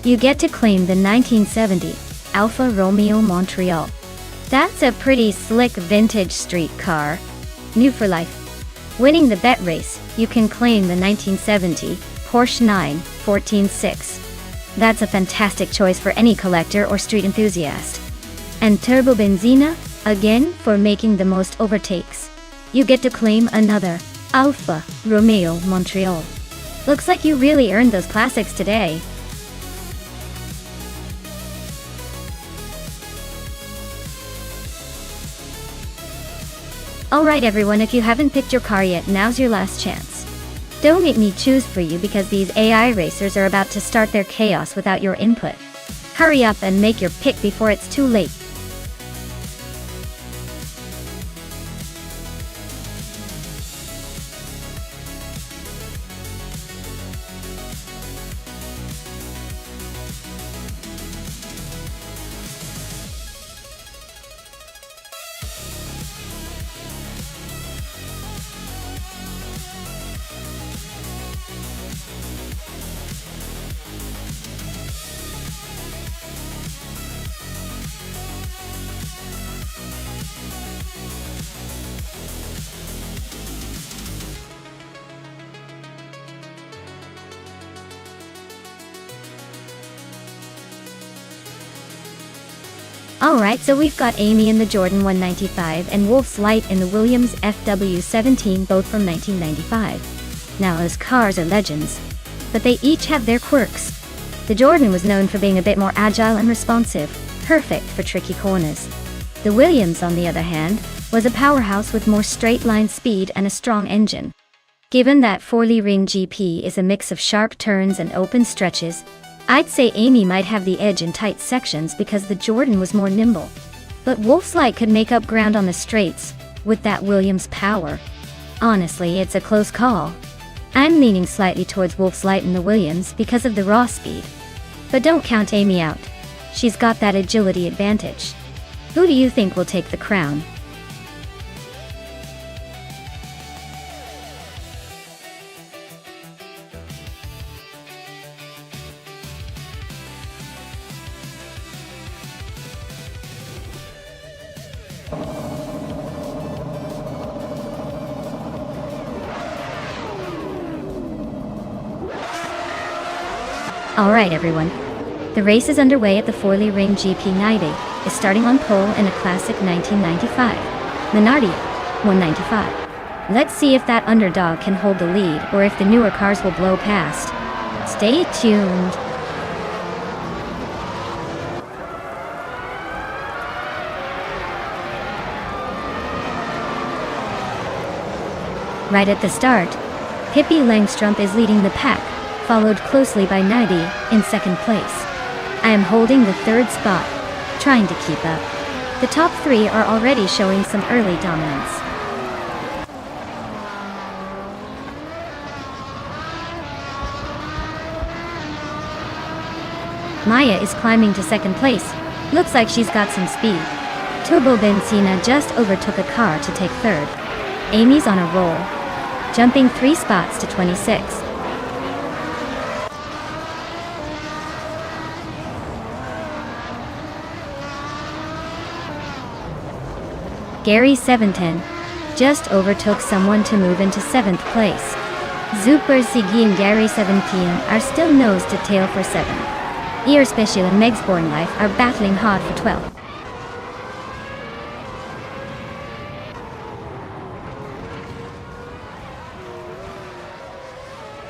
you get to claim the 1970 Alfa Romeo Montreal. That's a pretty slick vintage street car. New for life. Winning the bet race, you can claim the 1970 Porsche 914-6. That's a fantastic choice for any collector or street enthusiast. And Turbo Benzina, again for making the most overtakes. You get to claim another Alfa Romeo Montreal. Looks like you really earned those classics today. Alright everyone, if you haven't picked your car yet, now's your last chance. Don't make me choose for you because these AI racers are about to start their chaos without your input. Hurry up and make your pick before it's too late. Alright, so we've got Amy in the Jordan 195 and Wolf's Light in the Williams FW17, both from 1995. Now those cars are legends, but they each have their quirks. The Jordan was known for being a bit more agile and responsive, perfect for tricky corners. The Williams, on the other hand, was a powerhouse with more straight-line speed and a strong engine. Given that Forley Ring GP is a mix of sharp turns and open stretches, I'd say Amy might have the edge in tight sections because the Jordan was more nimble. But Wolf's Light could make up ground on the straights, with that Williams power. Honestly, it's a close call. I'm leaning slightly towards Wolf's Light in the Williams because of the raw speed. But don't count Amy out. She's got that agility advantage. Who do you think will take the crown? Alright everyone, the race is underway at the Forley Ring GP. Naide is starting on pole in a classic 1995 Minardi 195. Let's see if that underdog can hold the lead or if the newer cars will blow past. Stay tuned. Right at the start, Pippi Langstrumpf is leading the pack, followed closely by Naibi in second place. I am holding the third spot, trying to keep up. The top three are already showing some early dominance. Maya is climbing to second place. Looks like she's got some speed. Turbo Benzina just overtook a car to take third. Amy's on a roll, jumping 3 spots to 26. Gary 710 just overtook someone to move into 7th place. Super Siggy and Gary 17 are still nose to tail for 7. Ear Special and Meg's Born Life are battling hard for 12.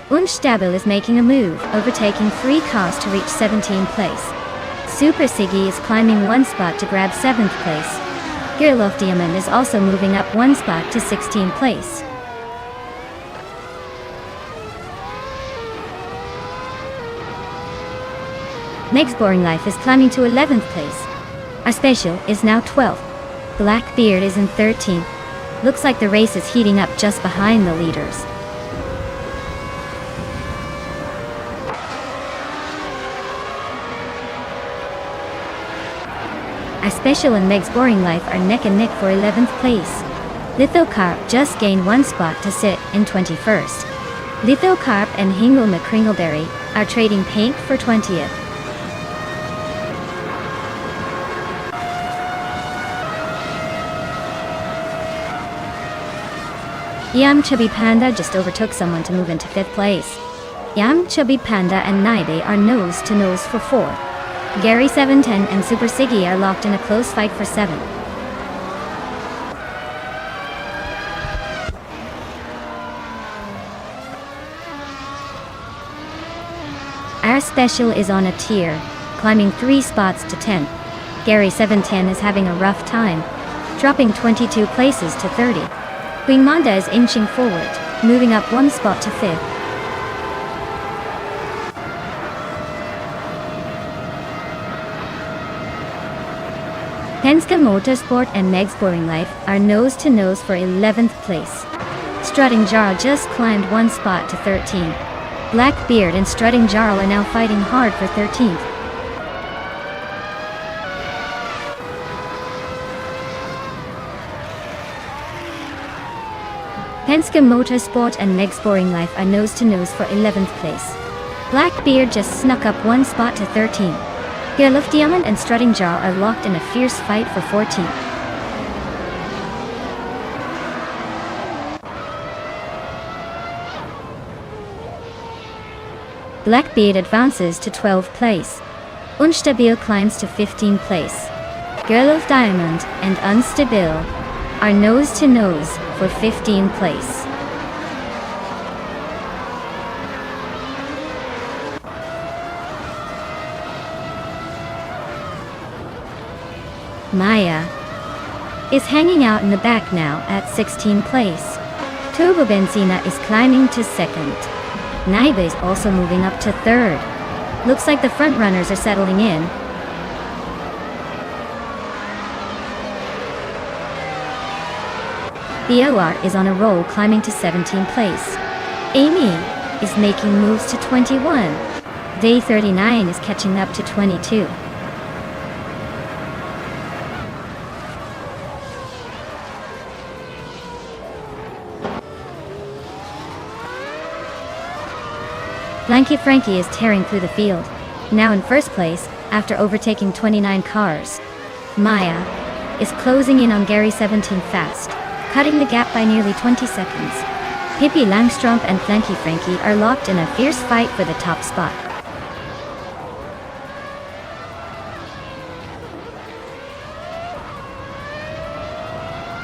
Nonstop is making a move, overtaking 3 cars to reach 17th place. Super Siggy is climbing 1 spot to grab 7th place. Girl of Diamond is also moving up 1 spot to 16th place. Meg's Boring Life is climbing to 11th place. Our Special is now 12th. Blackbeard is in 13th. Looks like the race is heating up just behind the leaders. Our Special and Meg's Boring Life are neck and neck for 11th place. Lithocarp just gained 1 spot to sit in 21st. Lithocarp and Hingle McCringleberry are trading paint for 20th. Yam Chubby Panda just overtook someone to move into 5th place. Yam Chubby Panda and Naibe are nose to nose for 4. Gary 710 and Super Siggy are locked in a close fight for 7. Our Special is on a tear, climbing 3 spots to 10th. Gary 710 is having a rough time, dropping 22 places to 30. Queen Monda is inching forward, moving up 1 spot to 5th. Penske Motorsport and Meg's Boring Life are nose to nose for 11th place. Strutting Jarl just climbed 1 spot to 13. Blackbeard and Strutting Jarl are now fighting hard for 13th. Penske Motorsport and Meg's Boring Life are nose to nose for 11th place. Blackbeard just snuck up 1 spot to 13. Girl of Diamond and Strutting Jarl are locked in a fierce fight for 14th. Blackbeard advances to 12th place. Unstabil climbs to 15th place. Girl of Diamond and Unstabil are nose to nose for 15th place. Maya is hanging out in the back now at 16th place. Turbo Benzina is climbing to 2nd. Naibe is also moving up to 3rd. Looks like the front runners are settling in. The OR is on a roll, climbing to 17th place. Amy is making moves to 21. Day 39 is catching up to 22. Blanky Frankie is tearing through the field, now in 1st place after overtaking 29 cars. Maya is closing in on Gary 17 fast, cutting the gap by nearly 20 seconds. Pippi Langstrumpf and Blanky Frankie are locked in a fierce fight for the top spot.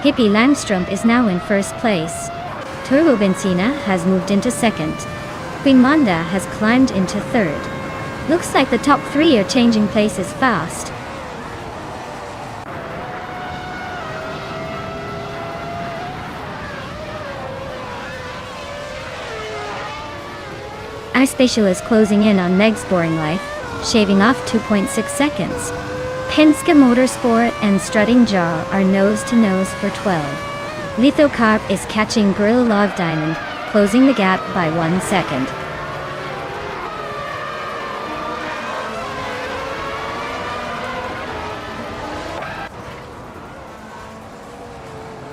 Pippi Langstrumpf is now in 1st place. Turbo Benzina has moved into second. Queen Manda has climbed into third. Looks like the top three are changing places fast. iSpatial is closing in on Meg's Boring Life, shaving off 2.6 seconds. Penske Motorsport and Strutting Jaw are nose-to-nose for 12. Lithocarp is catching Gorilla Love Diamond, closing the gap by 1 second.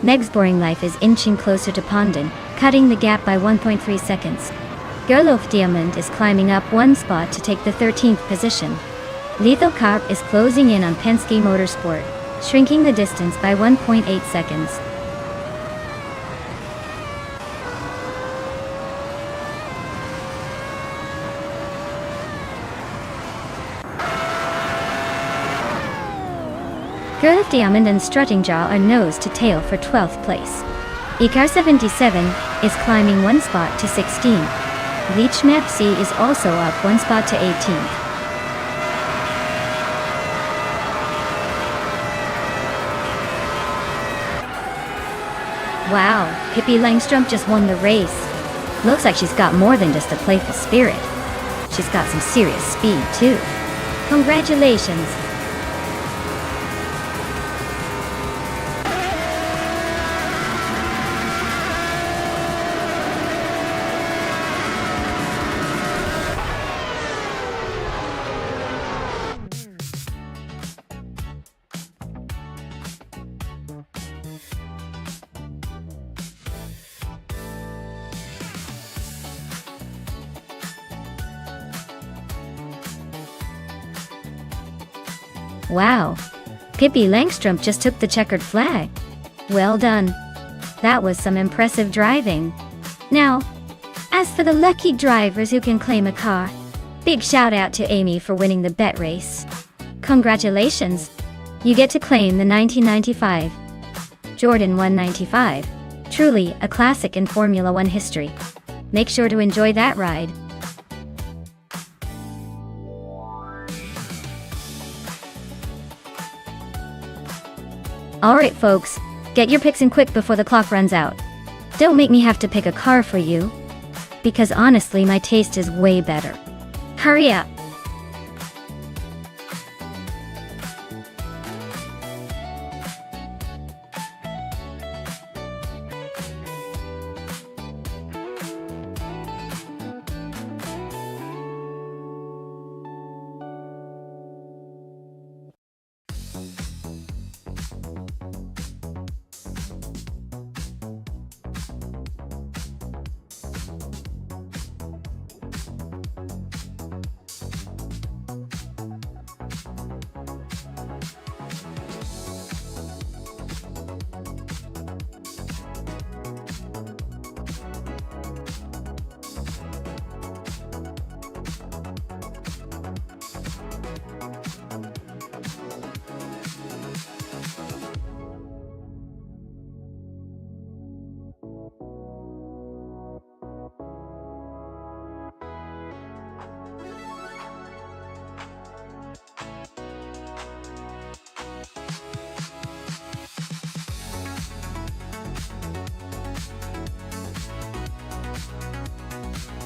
Meg's Boring Life is inching closer to Pondon, cutting the gap by 1.3 seconds. Gerlof Diamond is climbing up one spot to take the 13th position. Lithocarp is closing in on Penske Motorsport, shrinking the distance by 1.8 seconds. Gerlof Diamond and Strutting Jaw are nose to tail for 12th place. Icar 77 is climbing one spot to 16. Leech Mepsi is also up one spot to 18th. Wow, Pippi Langstrom just won the race. Looks like she's got more than just a playful spirit. She's got some serious speed too. Congratulations! Wow, Pippi Langstrom just took the checkered flag. Well done. That was some impressive driving. Now, as for the lucky drivers who can claim a car, big shout out to Amy for winning the bet race. Congratulations. You get to claim the 1995 Jordan 195. Truly a classic in Formula One history. Make sure to enjoy that ride. Alright folks, get your picks in quick before the clock runs out. Don't make me have to pick a car for you, because honestly my taste is way better. Hurry up!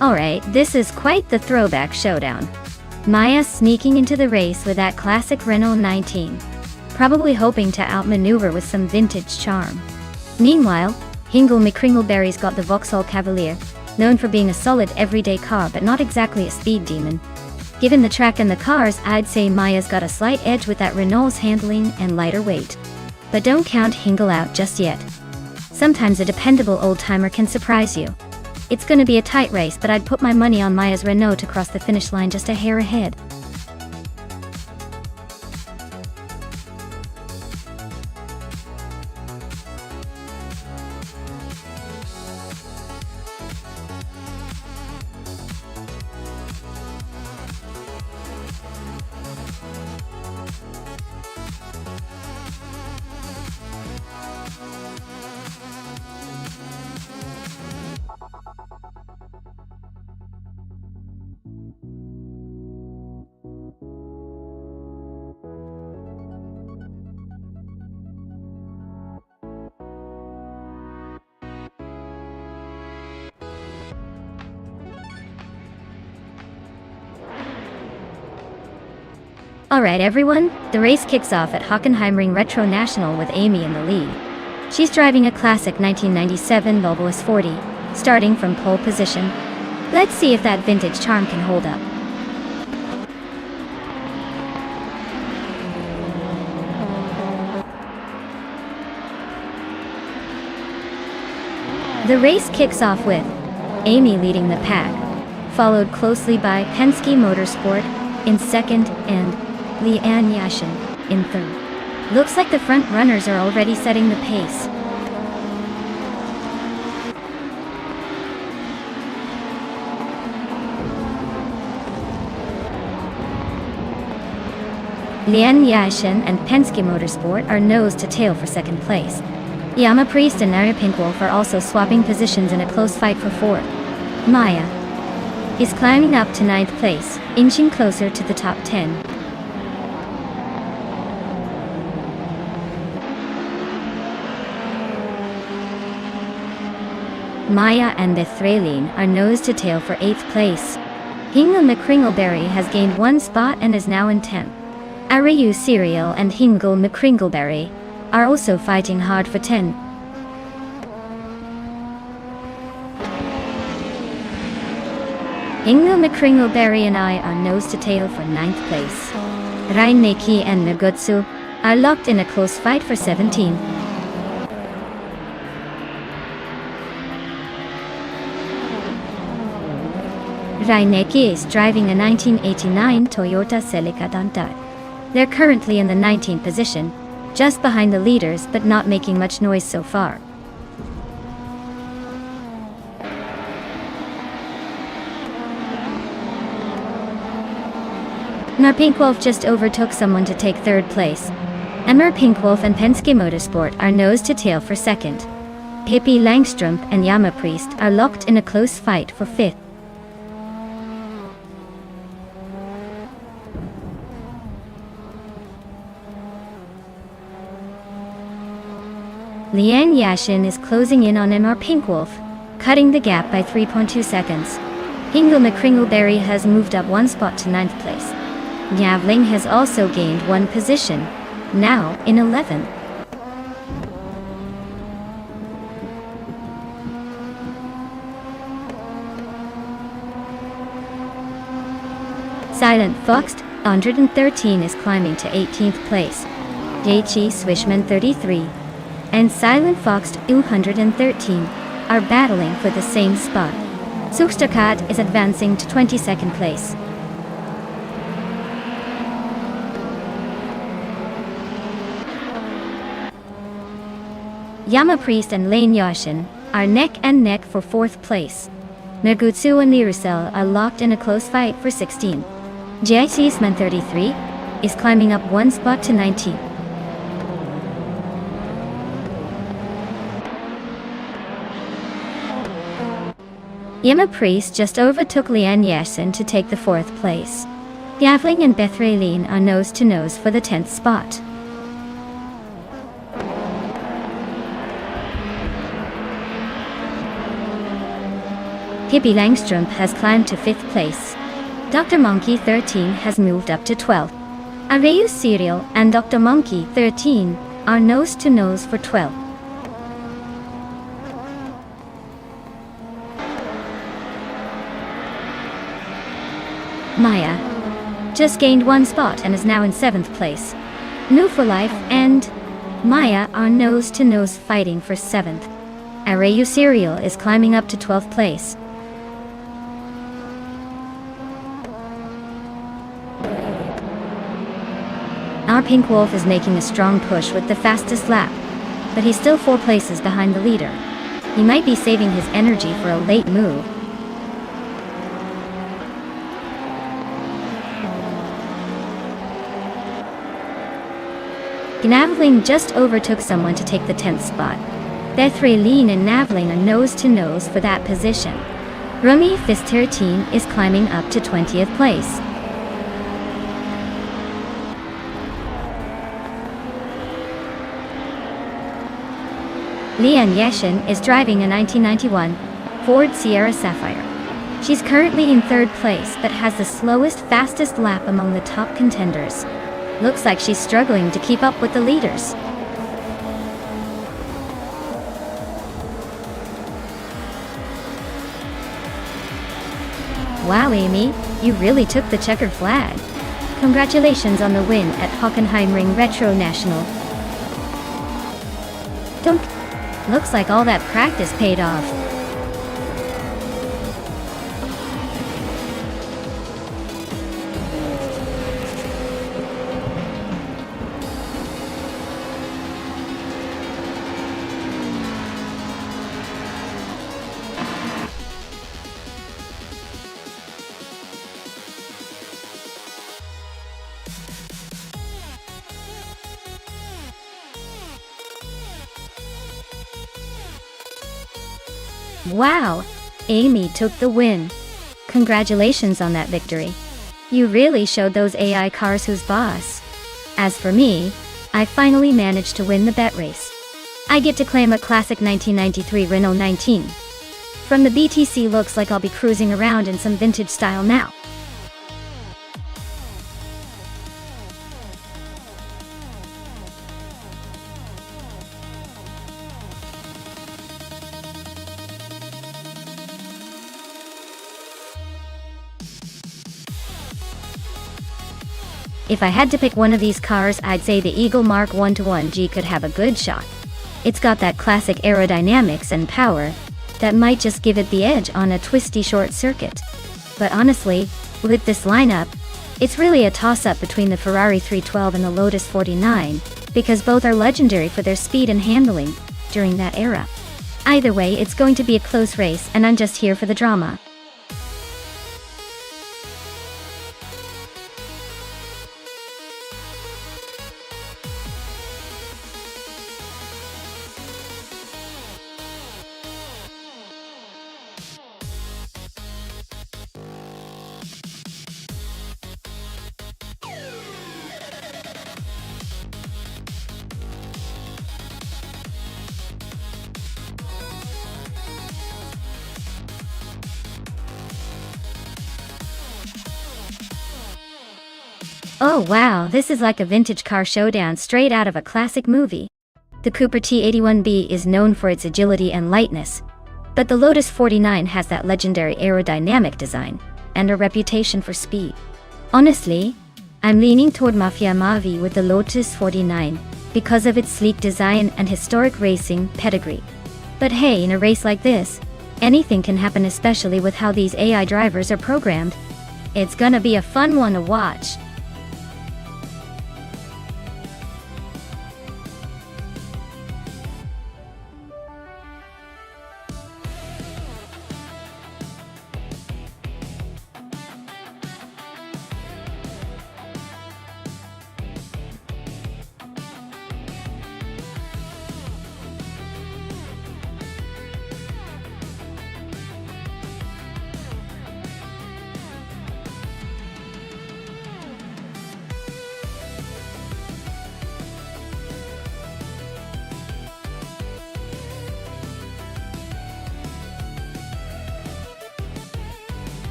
Alright, this is quite the throwback showdown. Maya sneaking into the race with that classic Renault 19, probably hoping to outmaneuver with some vintage charm. Meanwhile, Hingle McCringleberry's got the Vauxhall Cavalier, known for being a solid everyday car but not exactly a speed demon. Given the track and the cars, I'd say Maya's got a slight edge with that Renault's handling and lighter weight. But don't count Hingle out just yet. Sometimes a dependable old-timer can surprise you. It's gonna be a tight race, but I'd put my money on Maya's Renault to cross the finish line just a hair ahead. Alright everyone, the race kicks off at Hockenheimring Retro National with Amy in the lead. She's driving a classic 1997 Volvo S40, starting from pole position. Let's see if that vintage charm can hold up. The race kicks off with Amy leading the pack, followed closely by Penske Motorsport in second and Leanne Yashin in third. Looks like the front runners are already setting the pace. Leanne Yashin and Penske Motorsport are nose to tail for second place. Yama Priest and Nara Pinkwolf are also swapping positions in a close fight for fourth. Maya is climbing up to ninth place, inching closer to the top 10. Maya and Bethralin are nose to tail for 8th place. Hingle McCringleberry has gained one spot and is now in 10th. Arayu Serial and Hingle McCringleberry are also fighting hard for 10. Hingle McCringleberry and I are nose to tail for 9th place. Raineki and Nagutsu are locked in a close fight for 17. Raineki is driving a 1989 Toyota Celica Dantar. They're currently in the 19th position, just behind the leaders but not making much noise so far. Pinkwolf just overtook someone to take third place. Emmer Pinkwolf and Penske Motorsport are nose to tail for second. Pippi Langstrup and Yama Priest are locked in a close fight for fifth. Leanne Yashin is closing in on Emmer Pinkwolf, cutting the gap by 3.2 seconds. Hingle McCringleberry has moved up one spot to 9th place. Yavling has also gained one position, now in 11th. Silent Fox 113 is climbing to 18th place. Daichi Swishman 33 and Silent Fox 213 are battling for the same spot. Sukstakat is advancing to 22nd place. Yama Priest and Lane Yashin are neck and neck for 4th place. Nagutsu and Lirusel are locked in a close fight for 16. Jaisisman 33 is climbing up one spot to 19. Yama Priest just overtook Leanne Yashin to take the 4th place. Yavling and Bethralin are nose to nose for the 10th spot. Pippi Langstrup has climbed to 5th place. Dr. Monkey 13 has moved up to 12th. Arayu Serial and Dr. Monkey 13 are nose to nose for 12th. Maya just gained one spot and is now in 7th place. New for Life and Maya are nose to nose fighting for 7th. Arayu Serial is climbing up to 12th place. Our Pinkwolf is making a strong push with the fastest lap, but he's still 4 places behind the leader. He might be saving his energy for a late move. Navling just overtook someone to take the 10th spot. Bethralin and Navling are nose to nose for that position. Rumi Fist13 is climbing up to 20th place. Leanne Yashin is driving a 1991 Ford Sierra Sapphire. She's currently in 3rd place but has the slowest, fastest lap among the top contenders. Looks like she's struggling to keep up with the leaders. Wow, Amy, you really took the checkered flag. Congratulations on the win at Hockenheimring Retro National. Dunk. Looks like all that practice paid off. Wow! Amy took the win. Congratulations on that victory. You really showed those AI cars who's boss. As for me, I finally managed to win the bet race. I get to claim a classic 1993 Renault 19. From the BTC, looks like I'll be cruising around in some vintage style now. If I had to pick one of these cars, I'd say the Eagle Mark 121G could have a good shot. It's got that classic aerodynamics and power that might just give it the edge on a twisty short circuit. But honestly, with this lineup, it's really a toss-up between the Ferrari 312 and the Lotus 49, because both are legendary for their speed and handling during that era. Either way, it's going to be a close race, and I'm just here for the drama. Oh wow, this is like a vintage car showdown straight out of a classic movie. The Cooper T81B is known for its agility and lightness, but the Lotus 49 has that legendary aerodynamic design and a reputation for speed. Honestly, I'm leaning toward Mafia Mavi with the Lotus 49 because of its sleek design and historic racing pedigree. But hey, in a race like this, anything can happen, especially with how these AI drivers are programmed. It's gonna be a fun one to watch.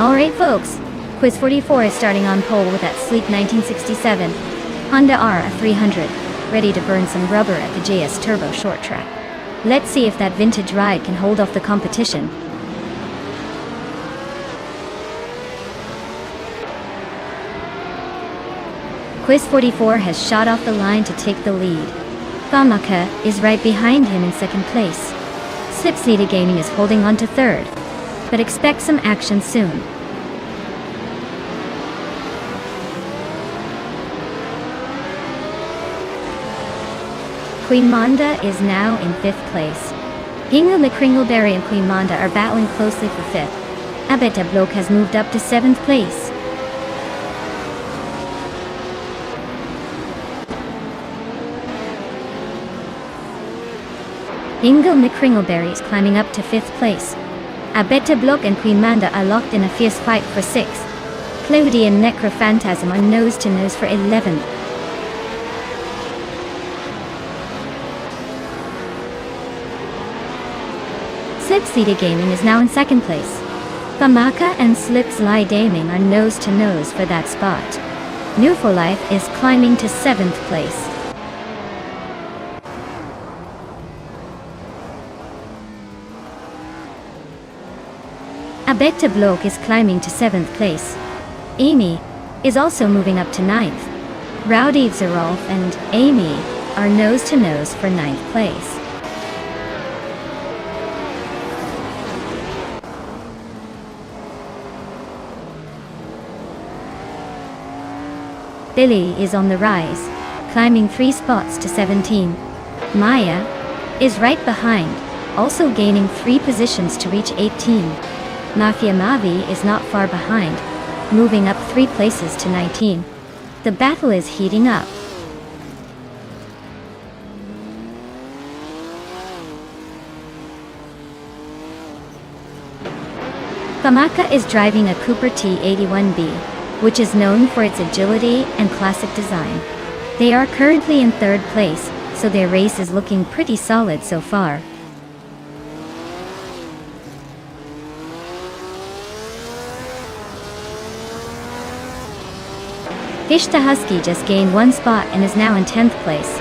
Alright folks, Quiz 44 is starting on pole with that sleek 1967 Honda R300, ready to burn some rubber at the JS Turbo short track. Let's see if that vintage ride can hold off the competition. Quiz 44 has shot off the line to take the lead. Famaka is right behind him in second place. Slipseed Gaming is holding on to third, but expect some action soon. Queen Manda is now in 5th place. Ingo McCringleberry and Queen Manda are battling closely for 5th. Abeta Bloke has moved up to 7th place. Ingo McCringleberry is climbing up to 5th place. Abeta Bloke and Queen Manda are locked in a fierce fight for 6th. Cloudy and Necrophantasm are nose to nose for 11th. Slipslide Gaming is now in second place. Famaka and Slipslide Gaming are nose to nose for that spot. New for Life is climbing to 7th place. Abekta Blok is climbing to 7th place. Amy is also moving up to 9th. Rowdy Zerolf and Amy are nose to nose for 9th place. Billy is on the rise, climbing 3 spots to 17. Maya is right behind, also gaining 3 positions to reach 18. Mafia Mavi is not far behind, moving up 3 places to 19. The battle is heating up. Famaka is driving a Cooper T81B, which is known for its agility and classic design. They are currently in 3rd place, so their race is looking pretty solid so far. Fishta Husky just gained 1 spot and is now in 10th place.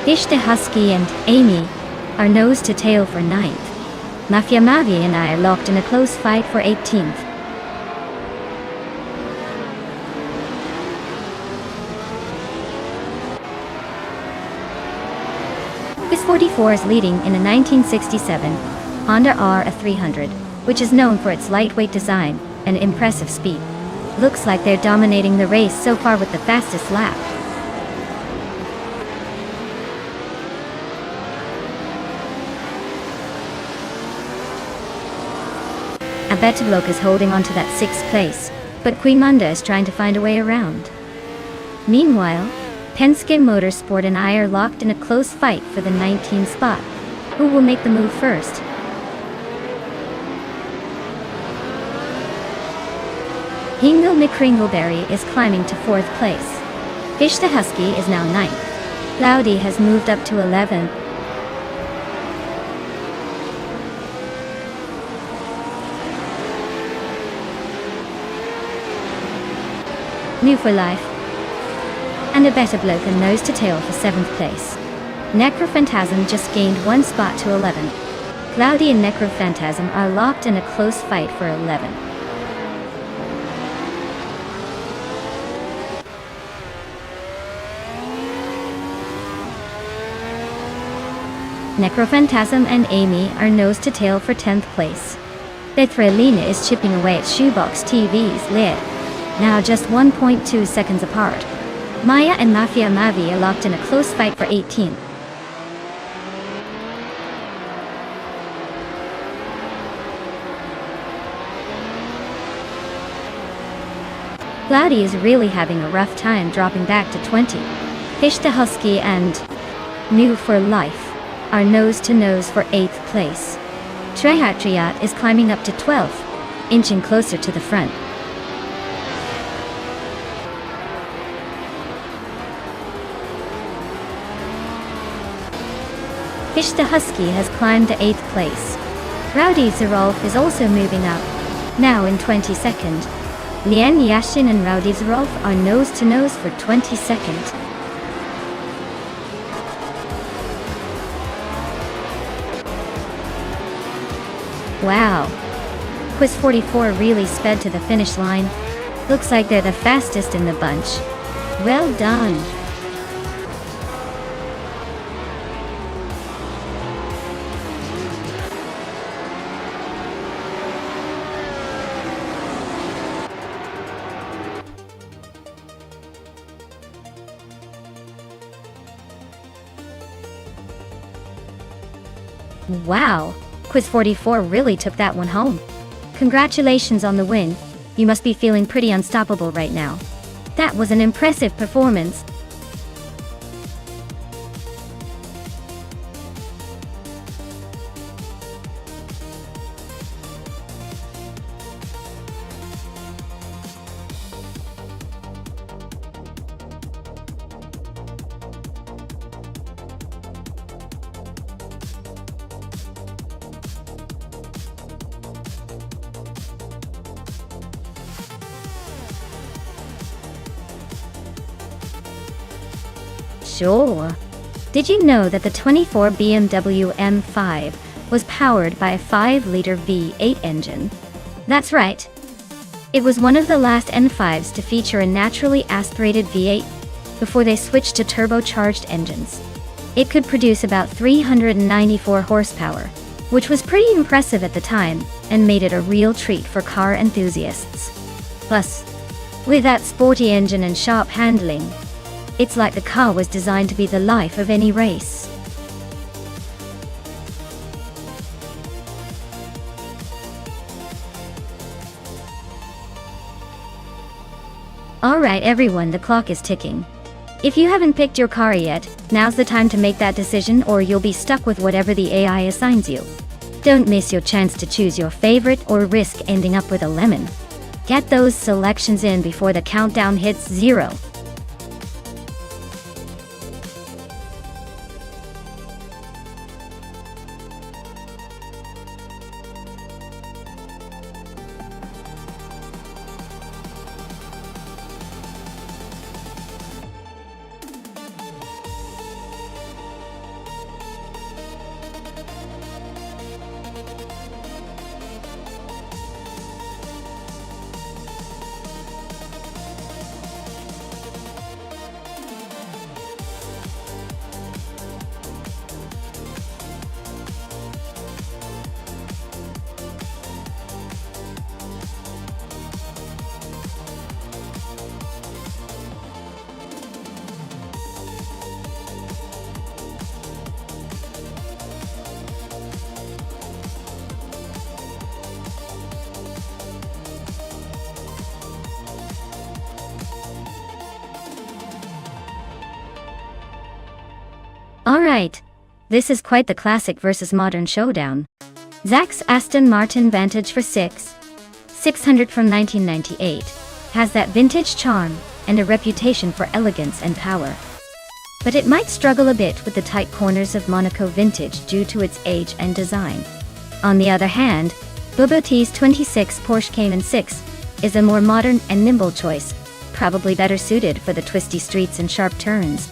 Fishta Husky and Amy are nose to tail for 9th. Mafia Mavi and I are locked in a close fight for 18th. Quiz 44 is leading in a 1967 Honda R300, which is known for its lightweight design and impressive speed. Looks like they're dominating the race so far with the fastest lap. Abetablok is holding on to that 6th place, but Queen Munda is trying to find a way around. Meanwhile, Penske Motorsport and I are locked in a close fight for the 19th spot. Who will make the move first? Hingle McCringleberry is climbing to 4th place. Fish the Husky is now 9th. Cloudy has moved up to 11th. New for Life and Abetablok and nose to tail for 7th place. Necrophantasm just gained 1 spot to 11th. Cloudy and Necrophantasm are locked in a close fight for 11th. Necrophantasm and Amy are nose to tail for 10th place. Bethrelina is chipping away at Shoebox TV's lid, now just 1.2 seconds apart. Maya and Mafia Mavi are locked in a close fight for 18th. Cloudy is really having a rough time dropping back to 20. Fish the Husky and New for Life are nose to nose for 8th place. Trehatriat is climbing up to 12th, inching closer to the front. Fish the Husky has climbed to 8th place. Rowdy Zerolf is also moving up, now in 22nd. Lian Yashin and Rowdy Zerolf are nose to nose for 22nd. Wow! Quiz 44 really sped to the finish line. Looks like they're the fastest in the bunch. Well done! Wow! Quiz 44 really took that one home. Congratulations on the win. You must be feeling pretty unstoppable right now. That was an impressive performance. Sure. Did you know that the 24 BMW M5 was powered by a 5-liter V8 engine? That's right. It was one of the last N5s to feature a naturally aspirated V8 before they switched to turbocharged engines. It could produce about 394 horsepower, which was pretty impressive at the time and made it a real treat for car enthusiasts. Plus, with that sporty engine and sharp handling, it's like the car was designed to be the life of any race. Alright everyone, the clock is ticking. If you haven't picked your car yet, now's the time to make that decision or you'll be stuck with whatever the AI assigns you. Don't miss your chance to choose your favorite or risk ending up with a lemon. Get those selections in before the countdown hits 0. Alright, this is quite the classic versus modern showdown. Zach's Aston Martin Vantage for 600 from 1998 has that vintage charm and a reputation for elegance and power. But it might struggle a bit with the tight corners of Monaco Vintage due to its age and design. On the other hand, Buboti's 26 Porsche Cayman 6 is a more modern and nimble choice, probably better suited for the twisty streets and sharp turns.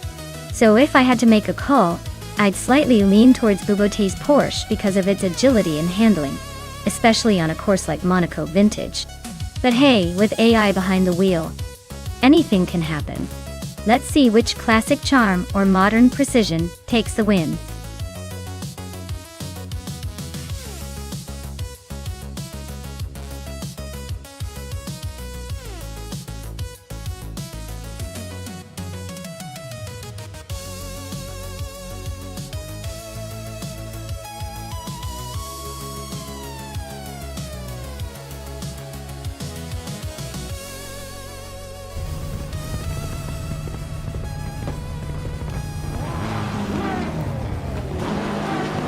So if I had to make a call, I'd slightly lean towards Buboti's Porsche because of its agility and handling, especially on a course like Monaco Vintage. But hey, with AI behind the wheel, anything can happen. Let's see which classic charm or modern precision takes the win.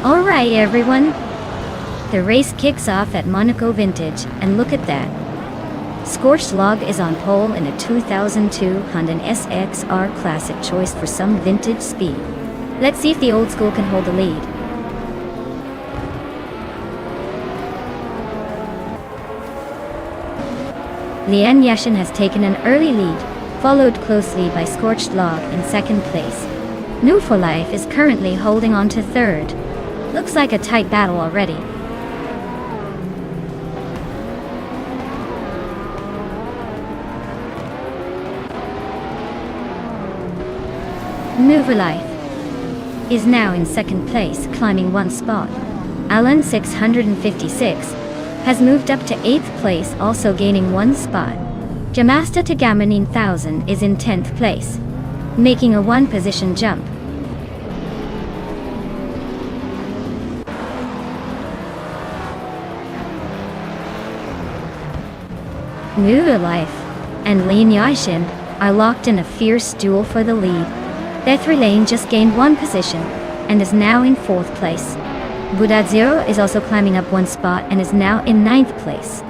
Alright everyone, the race kicks off at Monaco Vintage, and look at that. Scorched Log is on pole in a 2002 Honda SXR Classic choice for some vintage speed. Let's see if the old school can hold the lead. Lian Yashin has taken an early lead, followed closely by Scorched Log in second place. New for Life is currently holding on to third. Looks like a tight battle already. New for Life is now in second place, climbing one spot. Alan 656 has moved up to 8th place, also gaining one spot. Jamasta Tagama 9000 is in 10th place, making a one-position jump. New Life and Lin Yashin are locked in a fierce duel for the lead. Their 3-lane just gained one position and is now in 4th place. Buddha Zero is also climbing up one spot and is now in 9th place.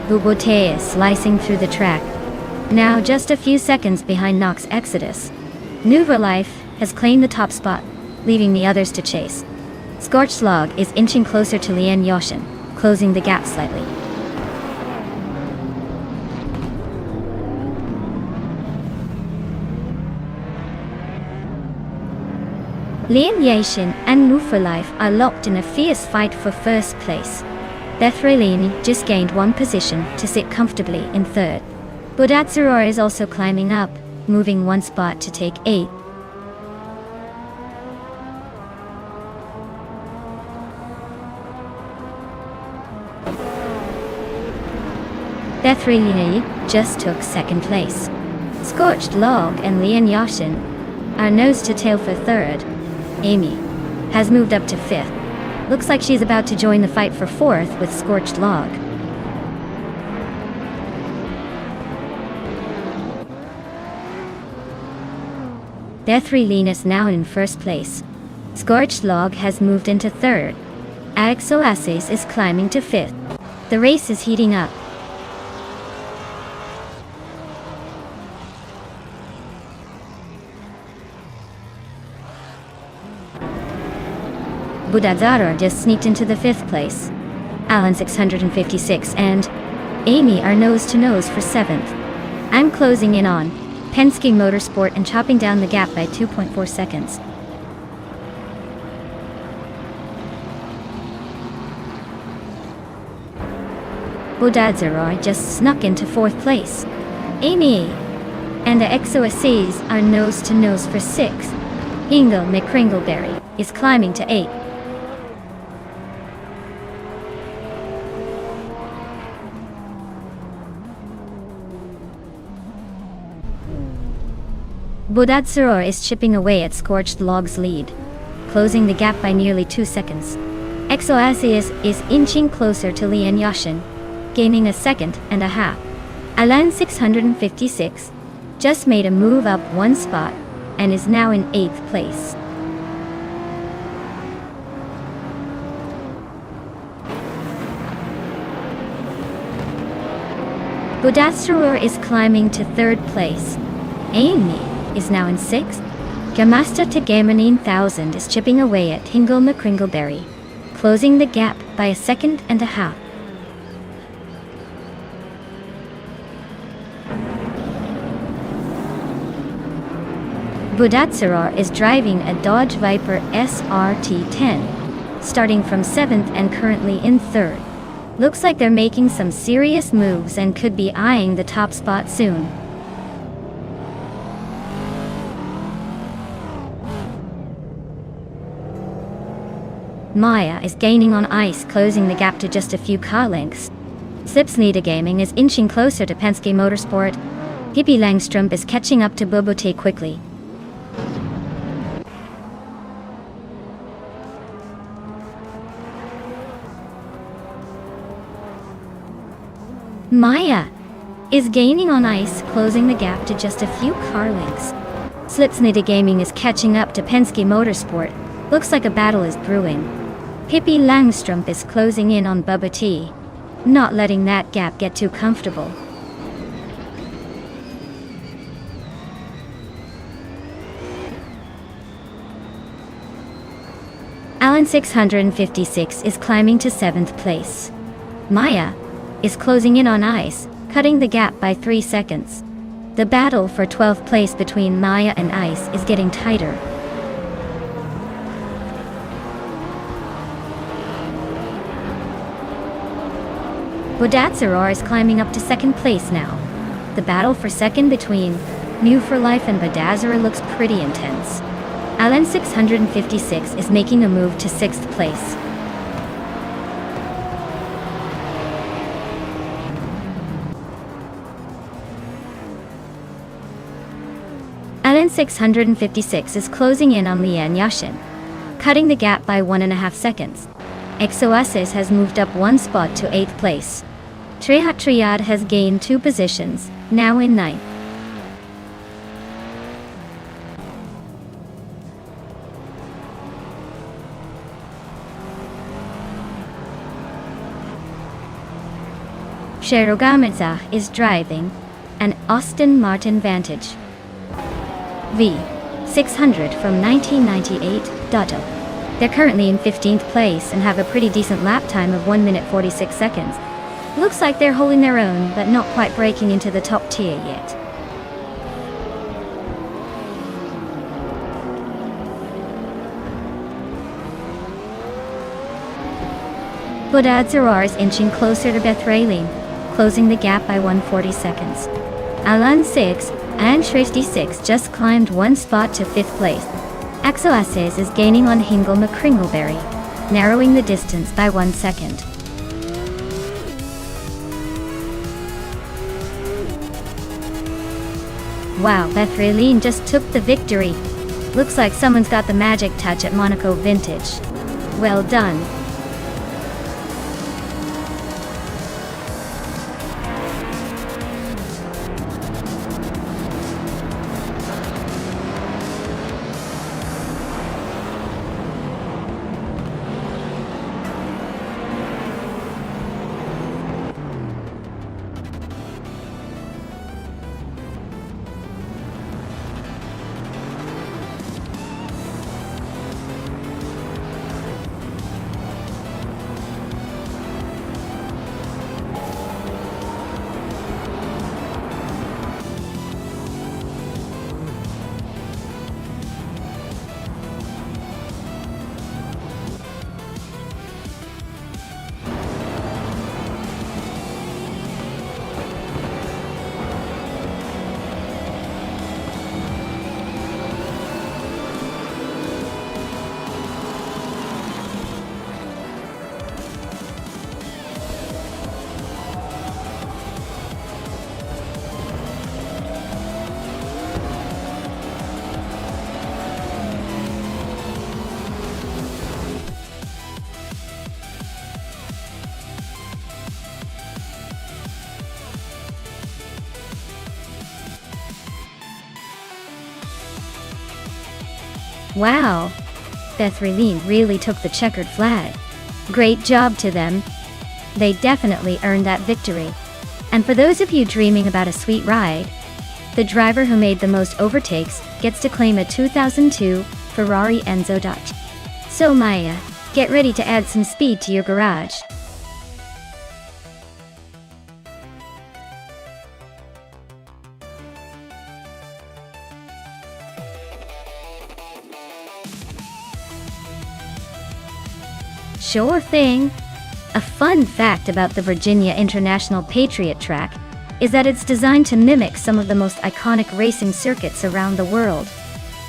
Bubote is slicing through the track, now just a few seconds behind Nox Exodus. Nouveau Life has claimed the top spot, leaving the others to chase. Scorched Log is inching closer to Lian Yoshin, closing the gap slightly. Lian Yashin and Move for Life are locked in a fierce fight for first place. Bethrelini just gained one position to sit comfortably in third. Budatsaror is also climbing up, moving one spot to take 8th. Bethrelini just took second place. Scorched Log and Lian Yashin are nose to tail for third. Amy has moved up to 5th. Looks like she's about to join the fight for 4th with Scorched Log. Bethrelini is now in first place. Scorched Log has moved into 3rd. Axoasis is climbing to 5th. The race is heating up. Budadzaror just sneaked into the 5th place. Alan 656 and Amy are nose to nose for 7th. I'm closing in on Penske Motorsport and chopping down the gap by 2.4 seconds. Budadzaror just snuck into 4th place. Amy and the Exoaces are nose to nose for 6th. Ingle McCringleberry is climbing to 8th. Budatsaror is chipping away at Scorched Log's lead, closing the gap by nearly 2 seconds. Exoasis is inching closer to Lian Yashin, gaining a second and a half. Alan 656 just made a move up one spot and is now in 8th place. Budatsaror is climbing to 3rd place. Amy is now in 6th. Gamasta Tegamanin 1000 is chipping away at Hingle McCringleberry, closing the gap by a second and a half. Budatsaror is driving a Dodge Viper SRT10, starting from 7th and currently in 3rd. Looks like they're making some serious moves and could be eyeing the top spot soon. Maya is gaining on ice, closing the gap to just a few car lengths. Slipsnida Gaming is inching closer to Penske Motorsport. Pippi Langstrup is catching up to Bobote quickly. Maya is gaining on ice, closing the gap to just a few car lengths. Slipsnida Gaming is catching up to Penske Motorsport. Looks like a battle is brewing. Pippi Langstrup is closing in on Bubba T, not letting that gap get too comfortable. Alan 656 is climbing to 7th place. Maya is closing in on ice, cutting the gap by 3 seconds. The battle for 12th place between Maya and ice is getting tighter. Budatsaror is climbing up to 2nd place now. The battle for 2nd between New for Life and Budatsaror looks pretty intense. Alan 656 is making a move to 6th place. Alan 656 is closing in on Lian Yashin, cutting the gap by 1.5 seconds. Exoasis has moved up one spot to 8th place. Trihat Triad has gained 2 positions, now in 9th. Sherogamitsa is driving an Aston Martin Vantage V600 from 1998 Dotto. They're currently in 15th place and have a pretty decent lap time of 1 minute 46 seconds. Looks like they're holding their own, but not quite breaking into the top tier yet. Bodadzar is inching closer to Bethraline, closing the gap by 140 seconds. Alan 6 and Shrishti 6 just climbed one spot to 5th place. Axoases is gaining on Hingle McCringleberry, narrowing the distance by 1 second. Wow, Bethraline just took the victory. Looks like someone's got the magic touch at Monaco Vintage. Well done. Wow, Bethraline really took the checkered flag. Great job to them. They definitely earned that victory. And for those of you dreaming about a sweet ride, the driver who made the most overtakes gets to claim a 2002 Ferrari Enzo Dodge. So Maya, get ready to add some speed to your garage. Sure thing. A fun fact about the Virginia International Patriot Track is that it's designed to mimic some of the most iconic racing circuits around the world,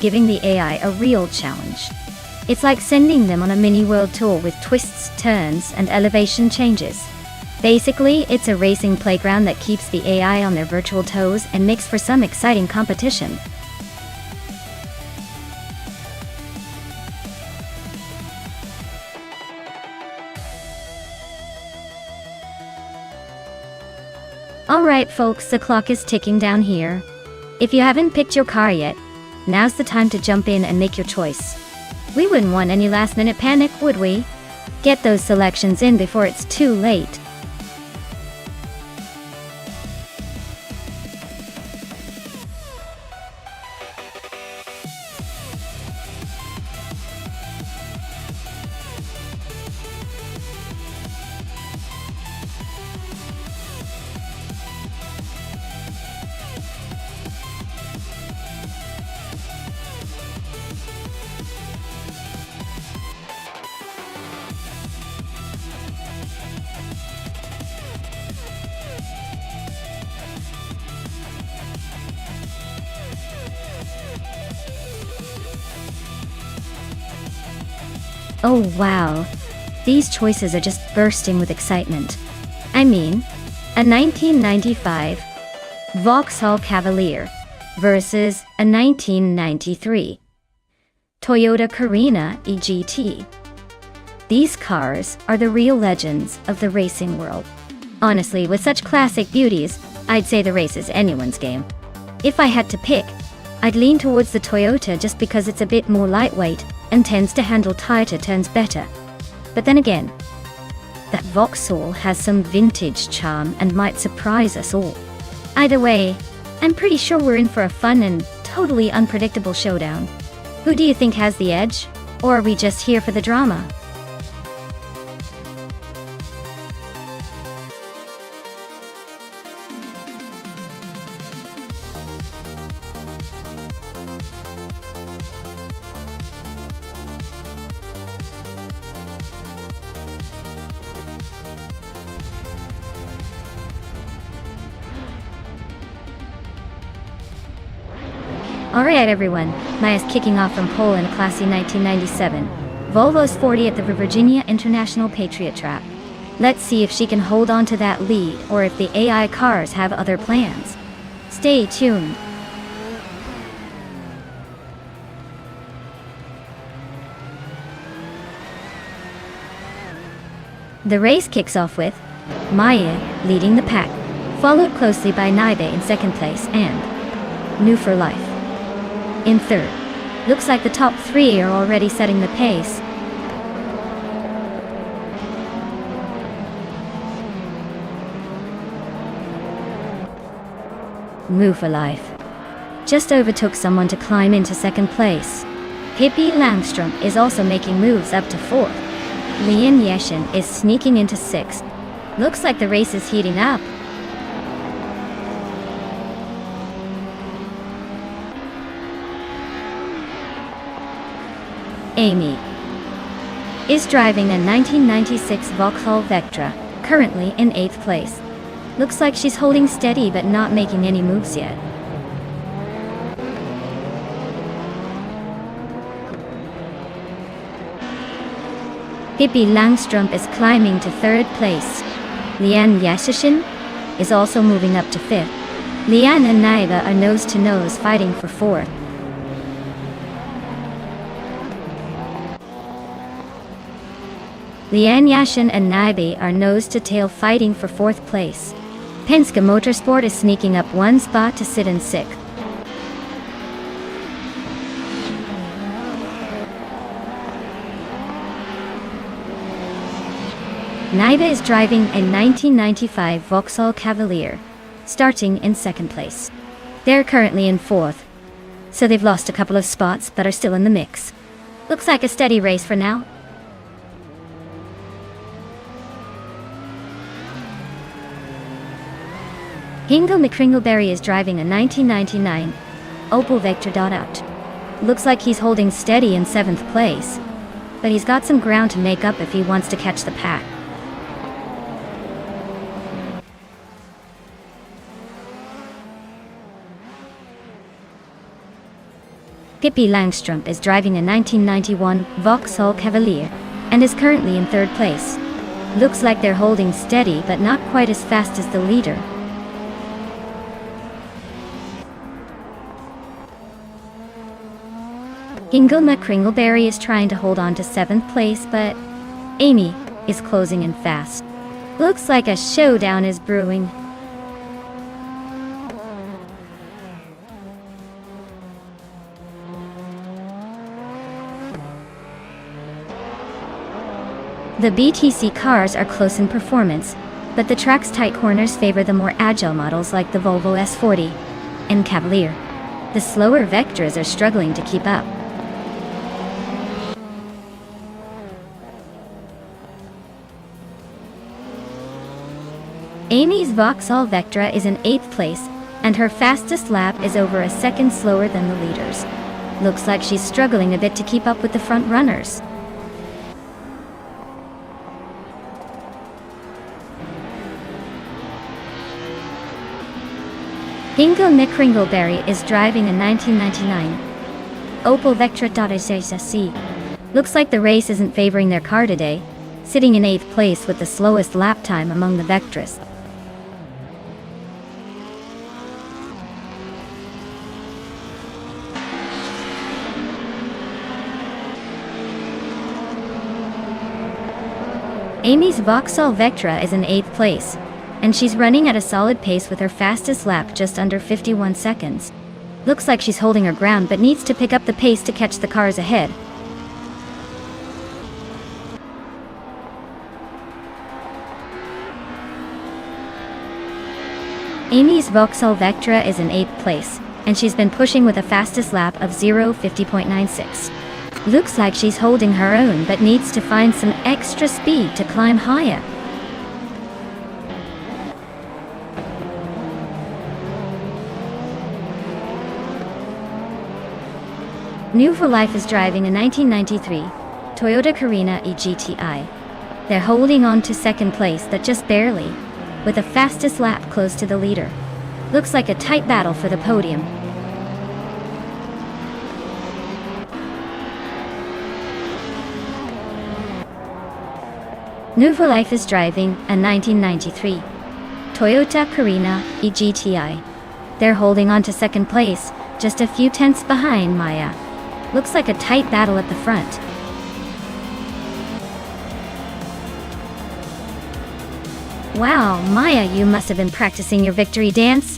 giving the AI a real challenge. It's like sending them on a mini world tour with twists, turns, and elevation changes. Basically, it's a racing playground that keeps the AI on their virtual toes and makes for some exciting competition. Alright folks, the clock is ticking down here. If you haven't picked your car yet, now's the time to jump in and make your choice. We wouldn't want any last minute panic, would we? Get those selections in before it's too late. Oh wow, these choices are just bursting with excitement. I mean, a 1995 Vauxhall Cavalier versus a 1993 Toyota Carina EGT. These cars are the real legends of the racing world. Honestly, with such classic beauties, I'd say the race is anyone's game. If I had to pick, I'd lean towards the Toyota just because it's a bit more lightweight and tends to handle tighter turns better. But then again, that Vauxhall has some vintage charm and might surprise us all. Either way, I'm pretty sure we're in for a fun and totally unpredictable showdown. Who do you think has the edge? Or are we just here for the drama? Alright everyone, Maya's kicking off from pole in a classy 1997. Volvo's 40 at the Virginia International Patriot Track. Let's see if she can hold on to that lead or if the AI cars have other plans. Stay tuned. The race kicks off with Maya leading the pack, followed closely by Naibe in second place and New for Life in third. Looks like the top three are already setting the pace. Move for Life just overtook someone to climb into second place. Hippie Langstrom is also making moves up to fourth. Lian Yeshin is sneaking into sixth. Looks like the race is heating up. Amy is driving a 1996 Vauxhall Vectra, currently in 8th place. Looks like she's holding steady but not making any moves yet. Hippie Langstrom is climbing to 3rd place. Lian Yashishin is also moving up to 5th. Lian and Naiba are nose to nose fighting for 4th. Lian Yashin and Naibe are nose-to-tail fighting for 4th place. Penske Motorsport is sneaking up one spot to sit in 6th. Naibe is driving a 1995 Vauxhall Cavalier, starting in 2nd place. They're currently in 4th, so they've lost a couple of spots but are still in the mix. Looks like a steady race for now. Hingo McCringleberry is driving a 1999 Opel Vectra out. Looks like he's holding steady in 7th place, but he's got some ground to make up if he wants to catch the pack. Pippi Langstrom is driving a 1991 Vauxhall Cavalier and is currently in 3rd place. Looks like they're holding steady but not quite as fast as the leader. Hingo McCringleberry is trying to hold on to 7th place, but Amy is closing in fast. Looks like a showdown is brewing. The BTC cars are close in performance, but the track's tight corners favor the more agile models like the Volvo S40 and Cavalier. The slower Vectras are struggling to keep up. Amy's Vauxhall Vectra is in 8th place, and her fastest lap is over a second slower than the leaders. Looks like she's struggling a bit to keep up with the front runners. Hingo McCringleberry is driving a 1999 Opel Vectra SSC. Looks like the race isn't favoring their car today, sitting in 8th place with the slowest lap time among the Vectras. Amy's Vauxhall Vectra is in 8th place, and she's running at a solid pace with her fastest lap just under 51 seconds. Looks like she's holding her ground but needs to pick up the pace to catch the cars ahead. Amy's Vauxhall Vectra is in 8th place, and she's been pushing with a fastest lap of 0:50.96. Looks like she's holding her own but needs to find some extra speed to climb higher. New for Life is driving a 1993 Toyota Carina eGTI. They're holding on to second place, but just barely, with the fastest lap close to the leader. Looks like a tight battle for the podium. New for Life is driving a 1993 Toyota Carina eGTI. They're holding on to second place, just a few tenths behind Maya. Looks like a tight battle at the front. Wow, Maya, you must have been practicing your victory dance.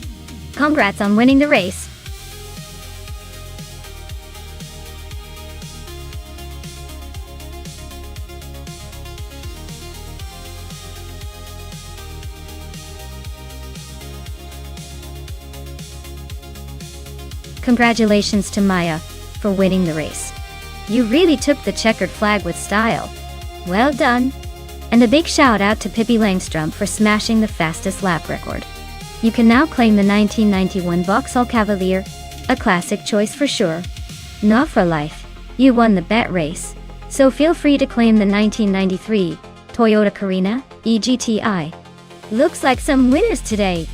Congrats on winning the race. Congratulations to Maya for winning the race. You really took the checkered flag with style. Well done. And a big shout out to Pippi Langstrom for smashing the fastest lap record. You can now claim the 1991 Vauxhall Cavalier, a classic choice for sure. Not for life. You won the bet race, so feel free to claim the 1993 Toyota Carina eGTI. Looks like some winners today.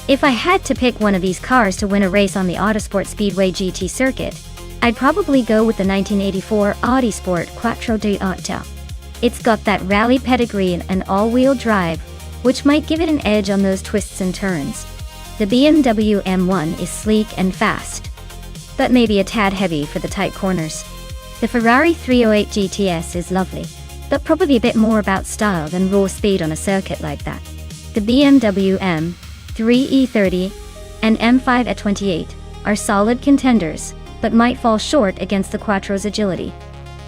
If I had to pick one of these cars to win a race on the Autosport Speedway GT circuit, I'd probably go with the 1984 Audi Sport Quattro d'Otto. It's got that rally pedigree and an all-wheel drive, which might give it an edge on those twists and turns. The BMW M1 is sleek and fast, but maybe a tad heavy for the tight corners. The Ferrari 308 GTS is lovely, but probably a bit more about style than raw speed on a circuit like that. The BMW M3E30 and M5 at 28 are solid contenders, but might fall short against the Quattro's agility.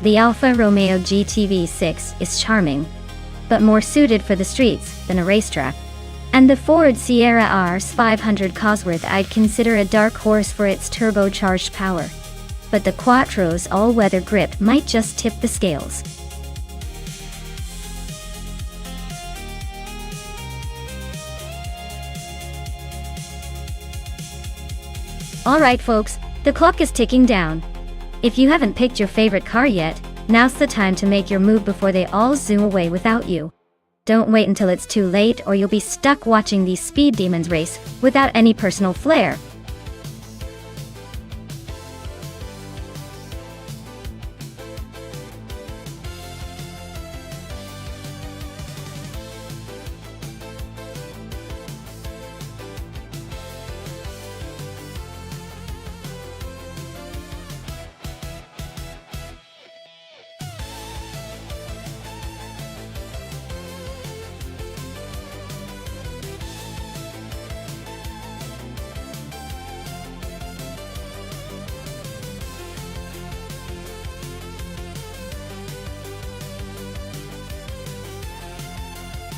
The Alfa Romeo GT V6 is charming, but more suited for the streets than a racetrack. And the Ford Sierra Rs 500 Cosworth I'd consider a dark horse for its turbocharged power. But the Quattro's all-weather grip might just tip the scales. Alright folks, the clock is ticking down. If you haven't picked your favorite car yet, now's the time to make your move before they all zoom away without you. Don't wait until it's too late or you'll be stuck watching these speed demons race without any personal flair.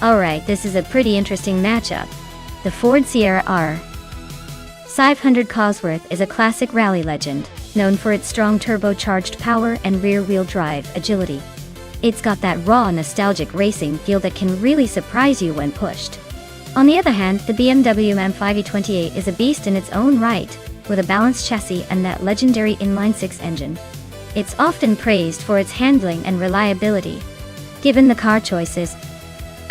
Alright, this is a pretty interesting matchup. The Ford Sierra R 500 Cosworth is a classic rally legend, known for its strong turbocharged power and rear-wheel drive agility. It's got that raw, nostalgic racing feel that can really surprise you when pushed. On the other hand, the BMW M5 E28 is a beast in its own right, with a balanced chassis and that legendary inline-six engine. It's often praised for its handling and reliability. Given the car choices,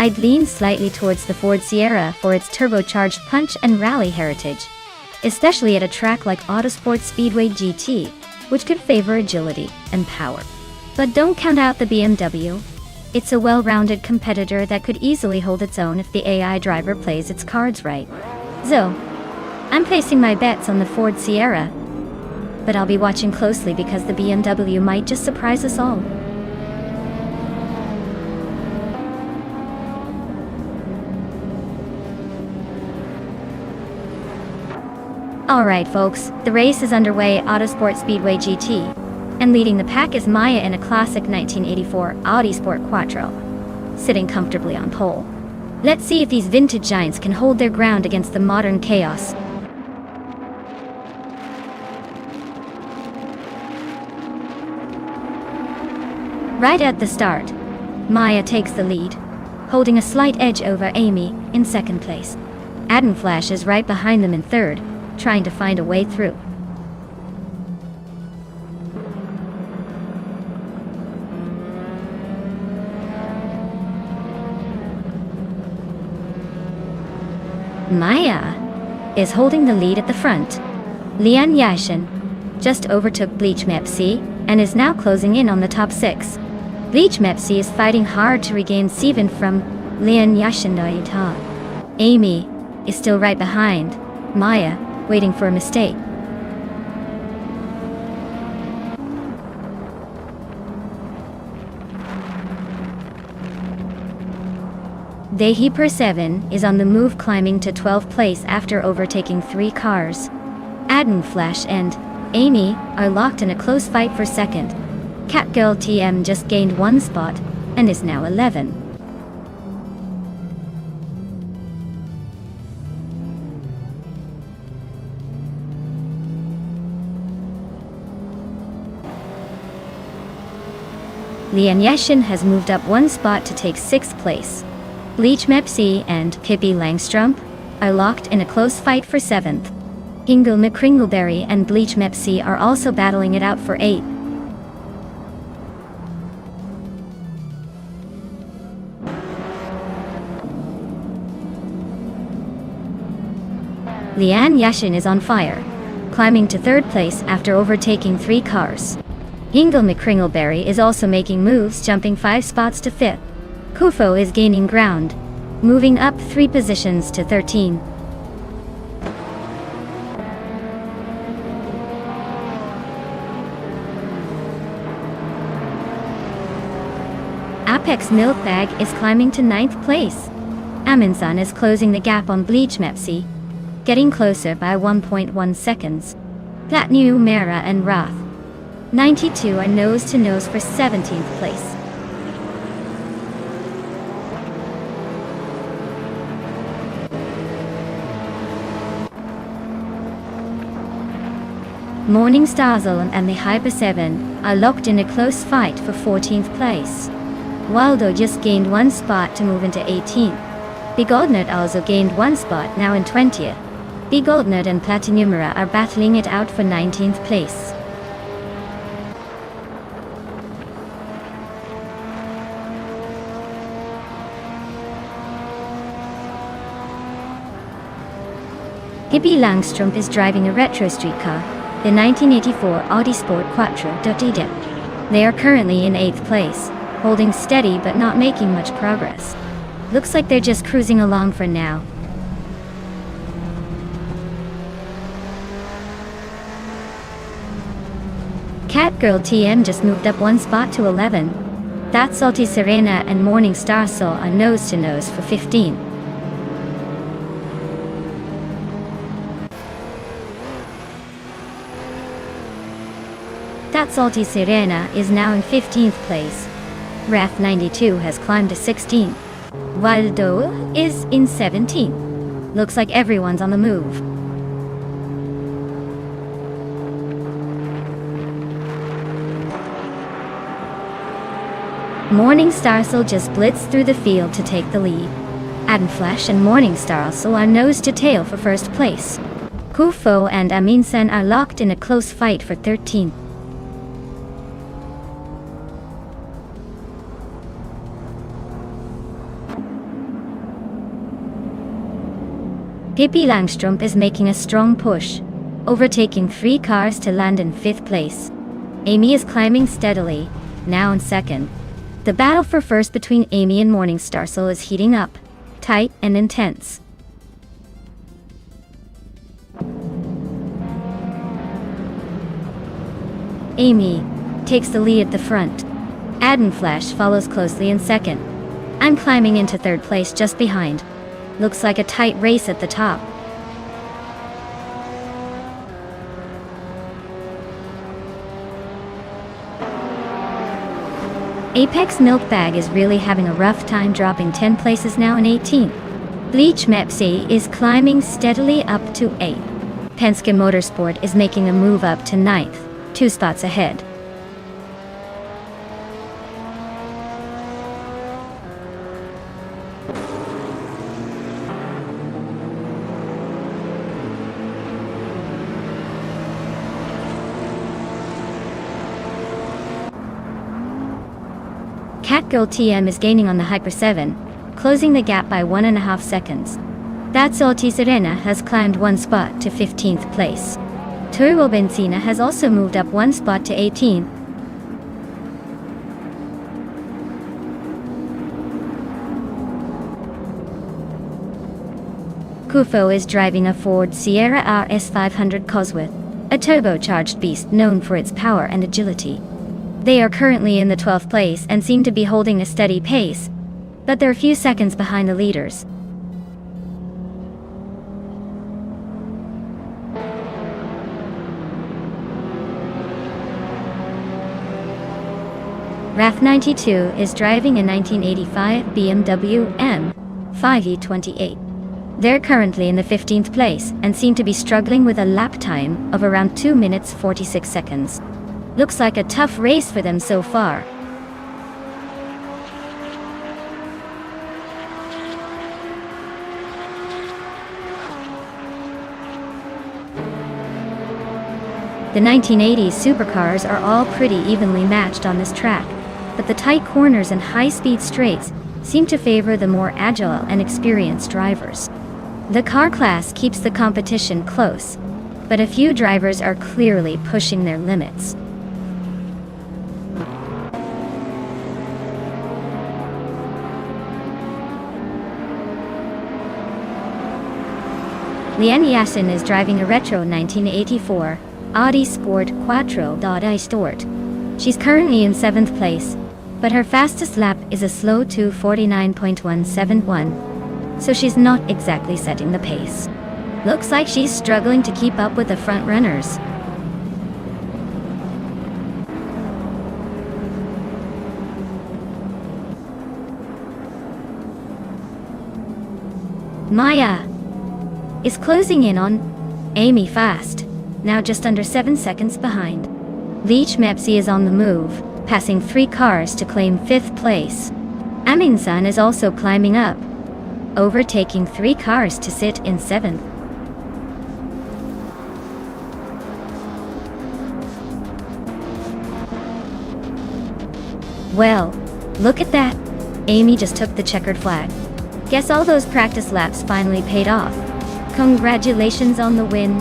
I'd lean slightly towards the Ford Sierra for its turbocharged punch and rally heritage, especially at a track like Autosport Speedway GT, which could favor agility and power. But don't count out the BMW. It's a well-rounded competitor that could easily hold its own if the AI driver plays its cards right. So, I'm placing my bets on the Ford Sierra, but I'll be watching closely because the BMW might just surprise us all. Alright folks, the race is underway at Autosport Speedway GT. And leading the pack is Maya in a classic 1984 Audi Sport Quattro, sitting comfortably on pole. Let's see if these vintage giants can hold their ground against the modern chaos. Right at the start, Maya takes the lead, holding a slight edge over Amy in second place. Adam Flash is right behind them in third, trying to find a way through. Maya is holding the lead at the front. Lian Yashin just overtook Bleach Mepsi and is now closing in on the top 6. Bleach Mepsi is fighting hard to regain Steven from Lian Yashin. Amy is still right behind Maya, waiting for a mistake. Dehi Per 7 is on the move, climbing to 12th place after overtaking 3 cars. Adam Flash and Amy are locked in a close fight for second. Catgirl TM just gained 1 spot and is now 11. Lian Yashin has moved up 1 spot to take 6th place. Bleach Mepsi and Pippi Langstrumpf are locked in a close fight for 7th. Hingle McCringleberry and Bleach Mepsi are also battling it out for 8th. Lian Yashin is on fire, climbing to 3rd place after overtaking 3 cars. Hingle McCringleberry is also making moves, jumping 5 spots to 5th. Kufo is gaining ground, moving up 3 positions to 13. Apex Milkbag is climbing to 9th place. Aminsan is closing the gap on Bleach Mepsi, getting closer by 1.1 seconds. Platnu Mera and Wrath 92 are nose to nose for 17th place. Morning Starzl and the Hyper 7 are locked in a close fight for 14th place. Waldo just gained 1 spot to move into 18th. Bigoldnut also gained 1 spot, now in 20th. Bigoldnut and Platinumera are battling it out for 19th place. Pippi Langstrumpf is driving a retro street car, the 1984 Audi Sport Quattro. They are currently in 8th place, holding steady but not making much progress. Looks like they're just cruising along for now. Catgirl TM just moved up 1 spot to 11. That Salty Serena and Morning Star Soul are nose to nose for 15. That Salty Sirena is now in 15th place. Wrath 92 has climbed to 16th. Waldo is in 17th. Looks like everyone's on the move. Morning Starsel just blitzed through the field to take the lead. Adam Flash and Morning Starsel are nose to tail for 1st place. Kufo and Aminsen are locked in a close fight for 13th. Pippi Langstrumpf is making a strong push, overtaking 3 cars to land in 5th place. Amy is climbing steadily, now in 2nd. The battle for 1st between Amy and Morning Starsel is heating up, tight and intense. Amy takes the lead at the front. Adam Flash follows closely in 2nd. I'm climbing into 3rd place just behind. Looks like a tight race at the top. Apex Milk Bag is really having a rough time, dropping 10 places now in 18th. Bleach Mepsi is climbing steadily up to 8th. Penske Motorsport is making a move up to 9th, 2 spots ahead. Catgirl TM is gaining on the Hyper 7, closing the gap by 1.5 seconds. That's Alti Serena has climbed 1 spot to 15th place. Turbo Benzina has also moved up 1 spot to 18th. Kufo is driving a Ford Sierra RS 500 Cosworth, a turbocharged beast known for its power and agility. They are currently in the 12th place and seem to be holding a steady pace, but they're a few seconds behind the leaders. RAF92 is driving a 1985 BMW M5E28. They're currently in the 15th place and seem to be struggling with a lap time of around 2 minutes 46 seconds. Looks like a tough race for them so far. The 1980s supercars are all pretty evenly matched on this track, but the tight corners and high-speed straights seem to favor the more agile and experienced drivers. The car class keeps the competition close, but a few drivers are clearly pushing their limits. Lian Yassin is driving a retro 1984 Audi Sport Quattro Dada Stort. She's currently in 7th place, but her fastest lap is a slow 2:49.171, so she's not exactly setting the pace. Looks like she's struggling to keep up with the front runners. Maya is closing in on Amy fast, now just under 7 seconds behind. Bleach Mepsi is on the move, passing 3 cars to claim 5th place. Aminsan is also climbing up, overtaking 3 cars to sit in 7th. Well, look at that. Amy just took the checkered flag. Guess all those practice laps finally paid off. Congratulations on the win.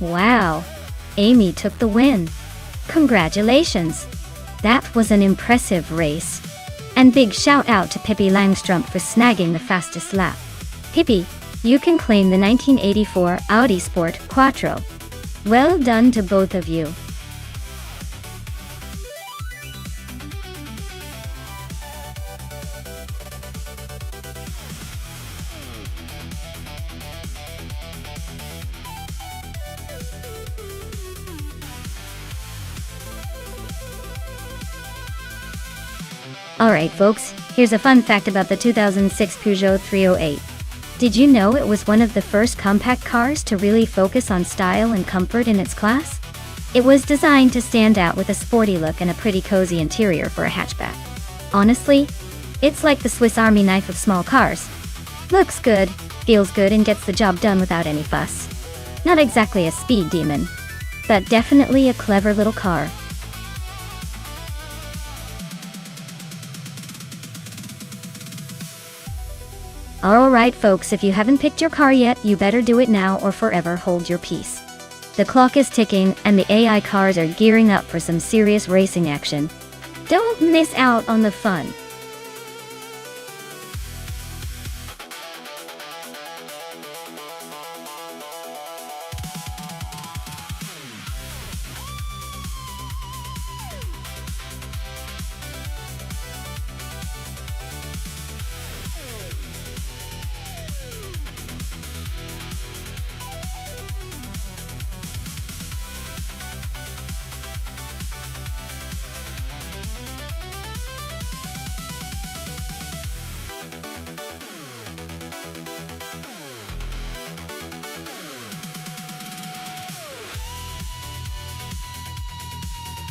Wow, Amy took the win. Congratulations! That was an impressive race. And big shout out to Pippi Langstrumpf for snagging the fastest lap. Pippi, you can claim the 1984 Audi Sport Quattro. Well done to both of you. Alright folks, here's a fun fact about the 2006 Peugeot 308. Did you know it was one of the first compact cars to really focus on style and comfort in its class? It was designed to stand out with a sporty look and a pretty cozy interior for a hatchback. Honestly, it's like the Swiss Army knife of small cars. Looks good, feels good, and gets the job done without any fuss. Not exactly a speed demon, but definitely a clever little car. Alright folks, if you haven't picked your car yet, you better do it now or forever hold your peace. The clock is ticking and the AI cars are gearing up for some serious racing action. Don't miss out on the fun.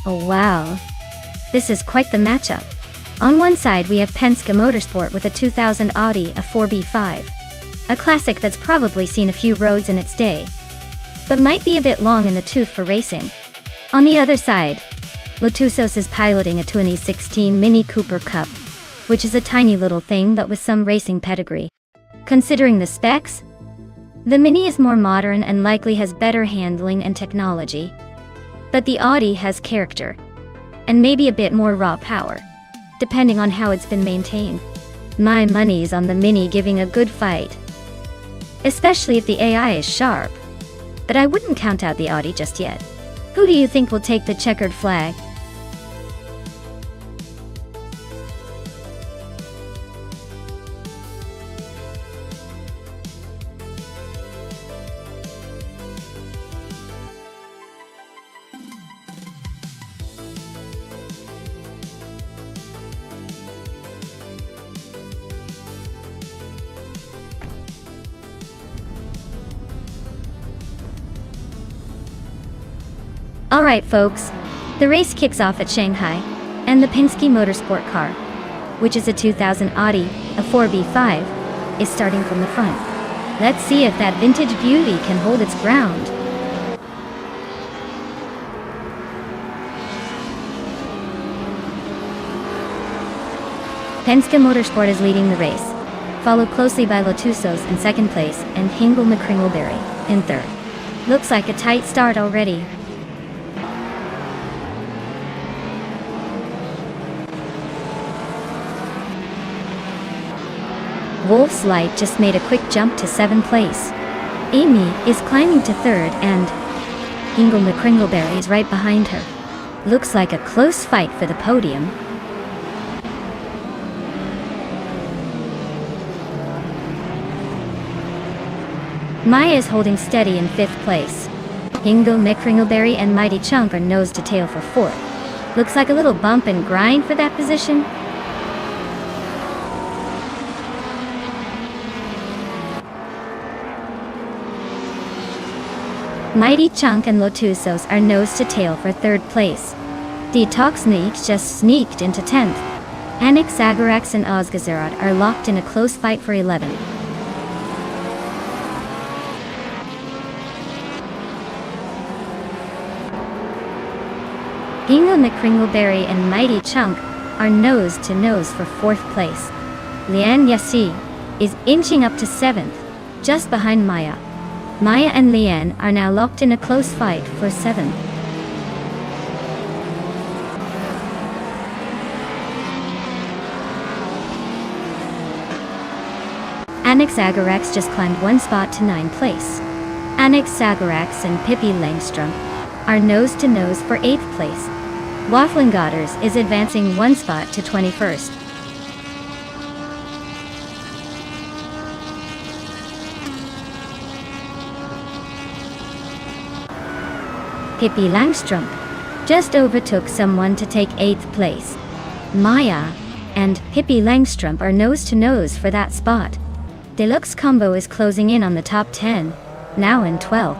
Oh wow, this is quite the matchup. On one side we have Penske Motorsport with a 2000 Audi A4B5. A classic that's probably seen a few roads in its day, but might be a bit long in the tooth for racing. On the other side, Lotusos is piloting a 2016 Mini Cooper Cup, which is a tiny little thing but with some racing pedigree. Considering the specs, the Mini is more modern and likely has better handling and technology. But the Audi has character, and maybe a bit more raw power, depending on how it's been maintained. My money's on the Mini giving a good fight, especially if the AI is sharp, but I wouldn't count out the Audi just yet. Who do you think will take the checkered flag? Alright folks, the race kicks off at Shanghai, and the Penske Motorsport car, which is a 2000 Audi A4B5, is starting from the front. Let's see if that vintage beauty can hold its ground. Penske Motorsport is leading the race, followed closely by Lotusos in second place and Hingle McCringleberry in third. Looks like a tight start already. Wolf's Light just made a quick jump to 7th place. Amy is climbing to 3rd and Hingle McCringleberry is right behind her. Looks like a close fight for the podium. Maya is holding steady in 5th place. Hingle McCringleberry and Mighty Chunk are nose to tail for 4th. Looks like a little bump and grind for that position. Mighty Chunk and Lotusos are nose to tail for 3rd place. Detoxnik just sneaked into 10th. Annex Agarax and Ozgazerat are locked in a close fight for 11th. Hingle McCringleberry and Mighty Chunk are nose to nose for 4th place. Lian Yassi is inching up to 7th, just behind Maya. Maya and Leanne are now locked in a close fight for 7th. Anaxagorax just climbed one spot to 9th place. Anaxagorax and Pippi Langstrom are nose-to-nose for 8th place. Waffling Godders is advancing one spot to 21st. Pippi Langstrom just overtook someone to take 8th place. Maya and Pippi Langstrom are nose-to-nose for that spot. Deluxe Combo is closing in on the top 10, now in 12th.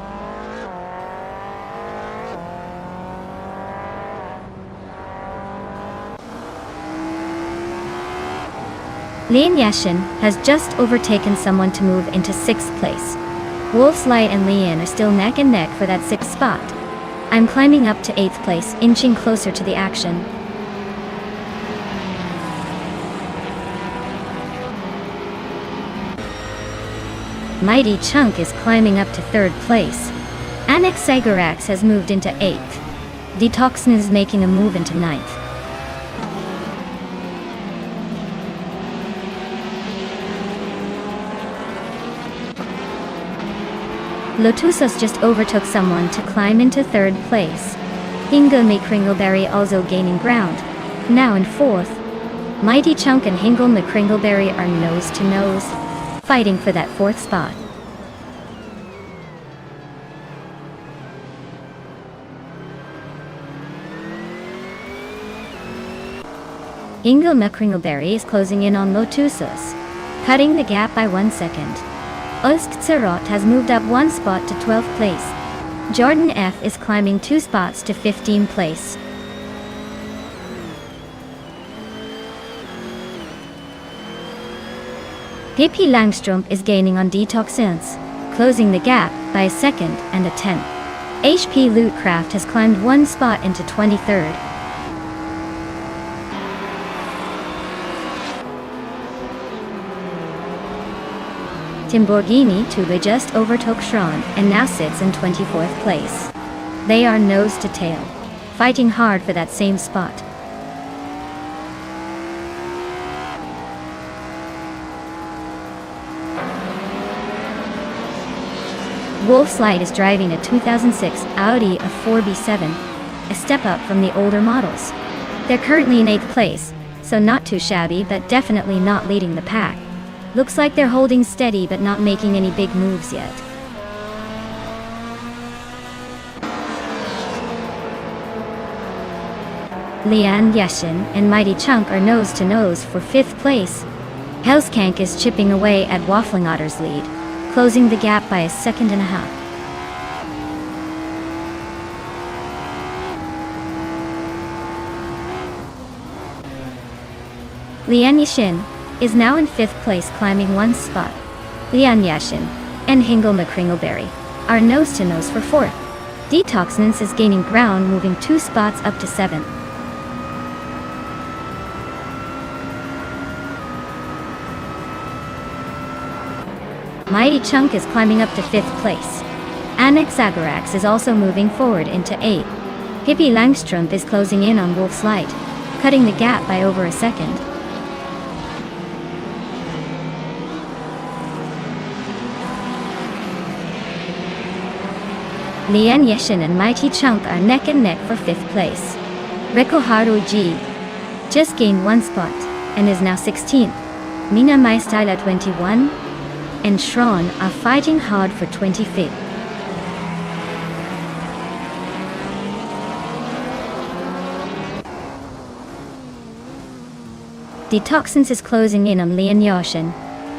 Lian Yashin has just overtaken someone to move into 6th place. Wolf's Light and Lian are still neck and neck for that 6th spot. I'm climbing up to 8th place, inching closer to the action. Mighty Chunk is climbing up to 3rd place. Anaxagorax has moved into 8th. Detoxin is making a move into 9th. Lotusos just overtook someone to climb into 3rd place. Hingle McCringleberry also gaining ground, now in 4th. Mighty Chunk and Hingle McCringleberry are nose-to-nose, fighting for that 4th spot. Hingle McCringleberry is closing in on Lotusos, cutting the gap by 1 second. Ostzerot has moved up one spot to 12th place. Jordan F is climbing 2 spots to 15th place. Pippi Langstrom is gaining on Detoxins, closing the gap by a 2nd and a 10th. HP Lootcraft has climbed 1 spot into 23rd. Timborghini Tula just overtook Shran and now sits in 24th place. They are nose to tail, fighting hard for that same spot. Wolf's Light is driving a 2006 Audi A4B7, a step up from the older models. They're currently in 8th place, so not too shabby but definitely not leading the pack. Looks like they're holding steady but not making any big moves yet. Lian Yashin and Mighty Chunk are nose-to-nose for 5th place. Hellskank is chipping away at Waffling Otter's lead, closing the gap by a 2.5 seconds. Lian Yashin is now in 5th place, climbing 1 spot. Lian Yashin and Hingle McCringleberry are nose-to-nose for 4th. Detoxinance is gaining ground, moving 2 spots up to 7th. Mighty Chunk is climbing up to 5th place. Anaxagorax is also moving forward into 8th. Pippi Langstrom is closing in on Wolf's Light, cutting the gap by over a 1 second. Lian Yashin and Mighty Chunk are neck and neck for 5th place. Rekoharu G just gained 1 spot and is now 16th. Mina MyStyle at 21 and Shron are fighting hard for 25th. Detoxins is closing in on Lian Yashin,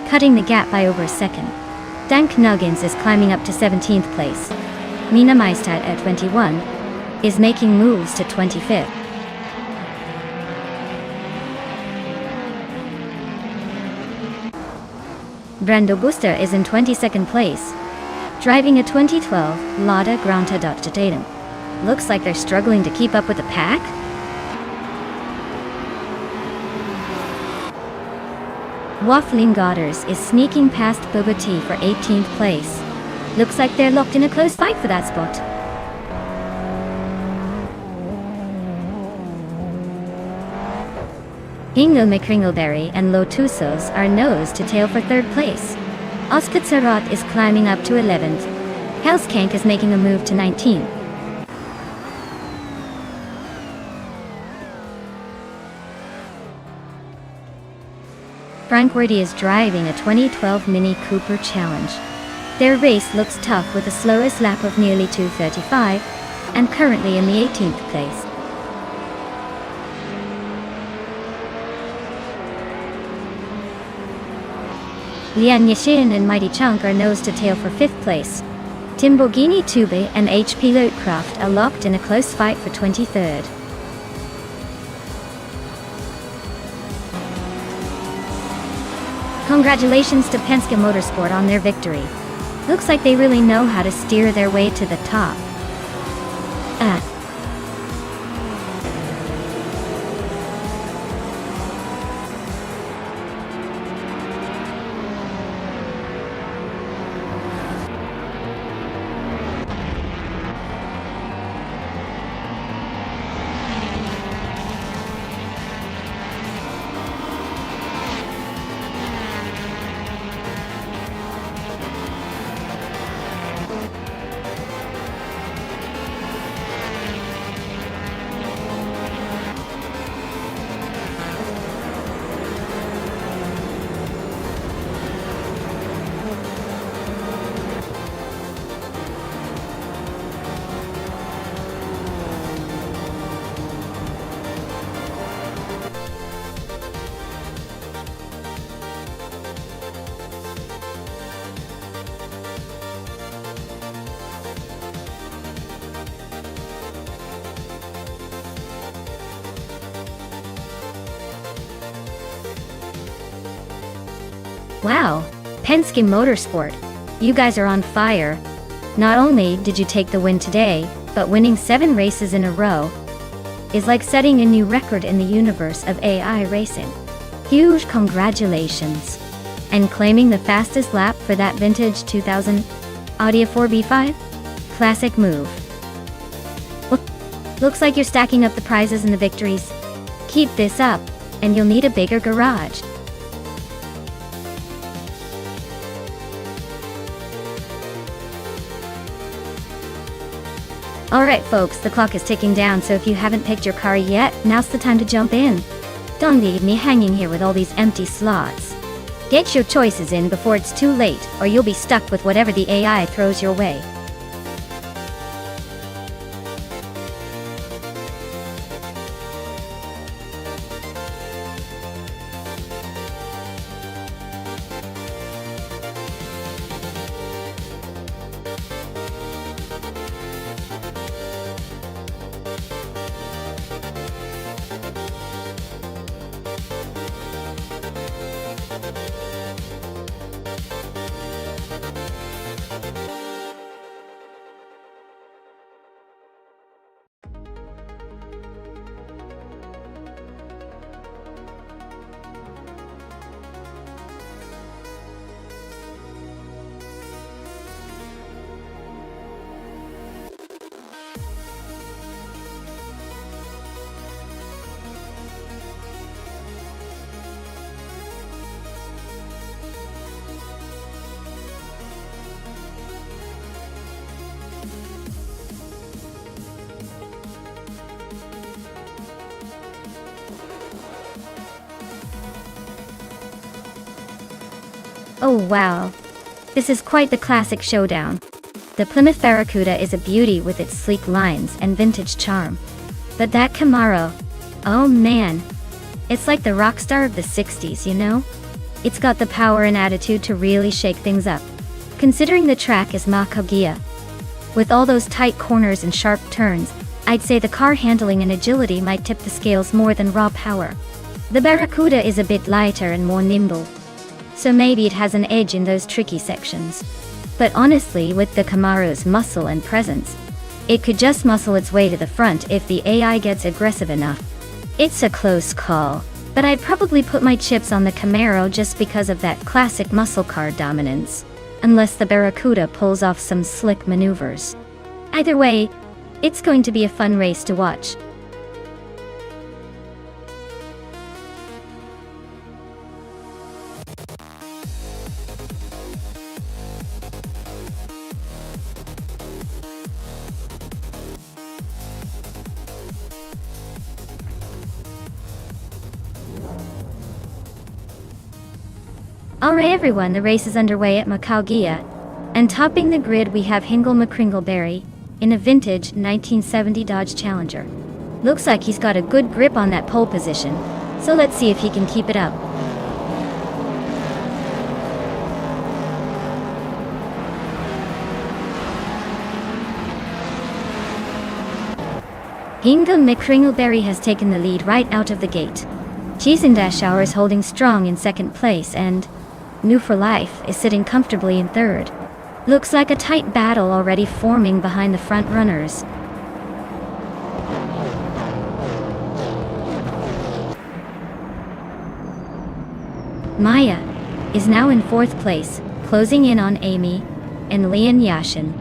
cutting the gap by over a 1 second. Dank Nuggins is climbing up to 17th place. Mina MyStyle at 21 is making moves to 25th. Brando Booster is in 22nd place, driving a 2012 Lada Granta Dr. Tatum. Looks like they're struggling to keep up with the pack. Waffling Godders is sneaking past Boba Tea for 18th place. Looks like they're locked in a close fight for that spot. Hingle McCringleberry and Lotusos are nose to tail for third place. Oskatsarat is climbing up to 11th. Hellskank is making a move to 19th. Frank Wordy is driving a 2012 Mini Cooper Challenge. Their race looks tough with the slowest lap of nearly 2:35, and currently in the 18th place. Lian Yashin and Mighty Chunk are nose to tail for 5th place. Timbogini Tube and HP Loadcraft are locked in a close fight for 23rd. Congratulations to Penske Motorsport on their victory. Looks like they really know how to steer their way to the top. Wow, Penske Motorsport, you guys are on fire. Not only did you take the win today, but winning 7 races in a row is like setting a new record in the universe of AI racing. Huge congratulations. And claiming the fastest lap for that vintage 2000 Audi 4B5? Classic move. Looks like you're stacking up the prizes and the victories. Keep this up, and you'll need a bigger garage. Alright folks, the clock is ticking down, so if you haven't picked your car yet, now's the time to jump in. Don't leave me hanging here with all these empty slots. Get your choices in before it's too late, or you'll be stuck with whatever the AI throws your way. Oh wow. This is quite the classic showdown. The Plymouth Barracuda is a beauty with its sleek lines and vintage charm. But that Camaro, oh man. It's like the rock star of the 60s, you know? It's got the power and attitude to really shake things up. Considering the track is Macagia, with all those tight corners and sharp turns, I'd say the car handling and agility might tip the scales more than raw power. The Barracuda is a bit lighter and more nimble, so maybe it has an edge in those tricky sections. But honestly, with the Camaro's muscle and presence, it could just muscle its way to the front if the AI gets aggressive enough. It's a close call, but I'd probably put my chips on the Camaro just because of that classic muscle car dominance. unless the Barracuda pulls off some slick maneuvers. Either way, it's going to be a fun race to watch. Alright everyone, the race is underway at Macau, and topping the grid we have Hingle McCringleberry in a vintage 1970 Dodge Challenger. Looks like he's got a good grip on that pole position, so let's see if he can keep it up. Hingle McCringleberry has taken the lead right out of the gate. Cheesendashauer is holding strong in second place, and New for Life is sitting comfortably in third. Looks like a tight battle already forming behind the front runners. Maya is now in fourth place, closing in on Amy and Lian Yashin.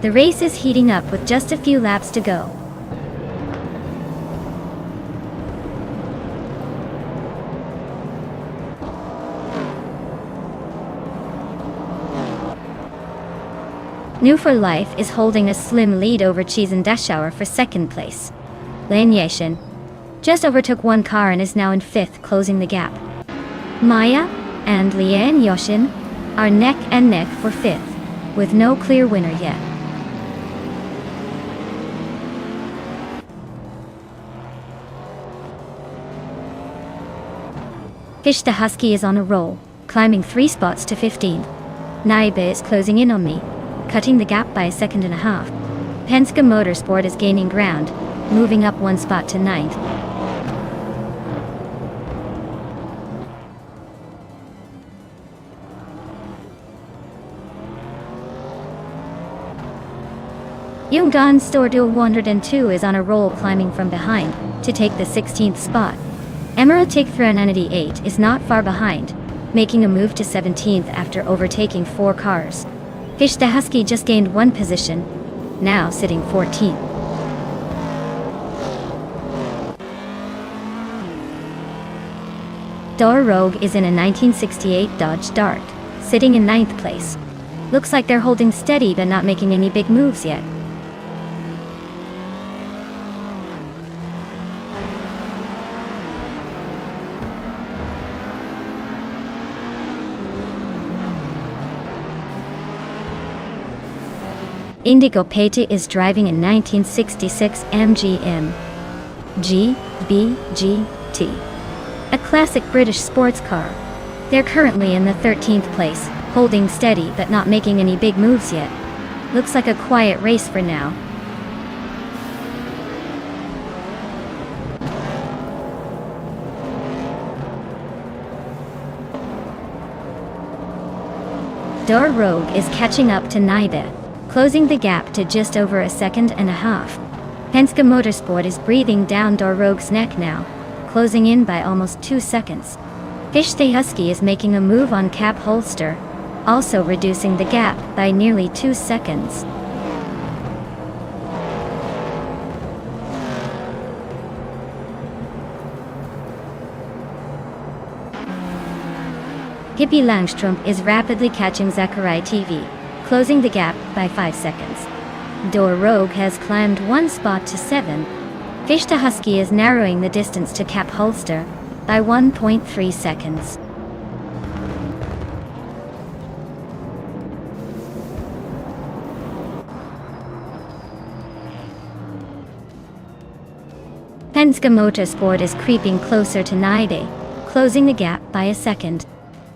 The race is heating up with just a few laps to go. New for Life is holding a slim lead over Cheesendashauer for second place. Lian Yashin just overtook one car and is now in fifth, closing the gap. Maya and Lian Yashin are neck and neck for fifth, with no clear winner yet. Fish the Husky is on a roll, climbing 3 spots to 15. Naibe is closing in on me, cutting the gap by a second and a half. Penske Motorsport is gaining ground, moving up 1 spot to 9th. Yongdan Storduel 102 is on a roll, climbing from behind to take the 16th spot. Emerald Take 398 is not far behind, making a move to 17th after overtaking 4 cars. Fish the Husky just gained 1 position, now sitting 14th. Dor Rogue is in a 1968 Dodge Dart, sitting in 9th place. Looks like they're holding steady but not making any big moves yet. Indigo Pate is driving a 1966 MGM GBGT, a classic British sports car. They're currently in the 13th place, holding steady but not making any big moves yet. Looks like a quiet race for now. Dor Rogue is catching up to Naibe, closing the gap to just over a second and a half. Penske Motorsport is breathing down Dor Rogue's neck now, closing in by almost 2 seconds. Fish the Husky is making a move on Cap Holster, also reducing the gap by nearly 2 seconds. Hippie Langstrom is rapidly catching Zachary TV, closing the gap by 5 seconds. Dor Rogue has climbed 1 spot to 7. Fish the Husky is narrowing the distance to Cap Holster by 1.3 seconds. Penske Motorsport is creeping closer to Naibe, closing the gap by a second.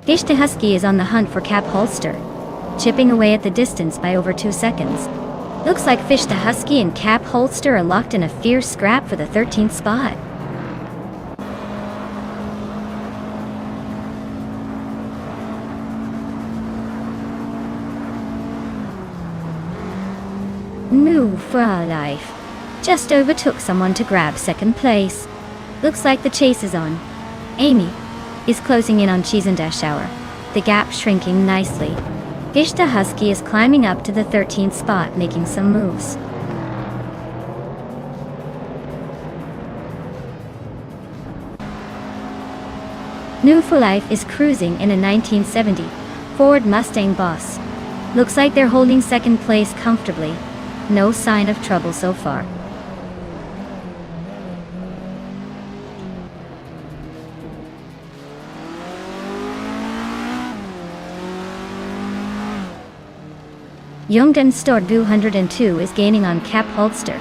Fish the Husky is on the hunt for Cap Holster, chipping away at the distance by over 2 seconds. Looks like Fish the Husky and Cap Holster are locked in a fierce scrap for the 13th spot. New for Life just overtook someone to grab second place. Looks like the chase is on. Amy is closing in on Cheesendashauer, the gap shrinking nicely. Gishta Husky is climbing up to the 13th spot, making some moves. New for Life is cruising in a 1970 Ford Mustang Boss. Looks like they're holding second place comfortably. No sign of trouble so far. Youngden Store 202 is gaining on Cap Holster,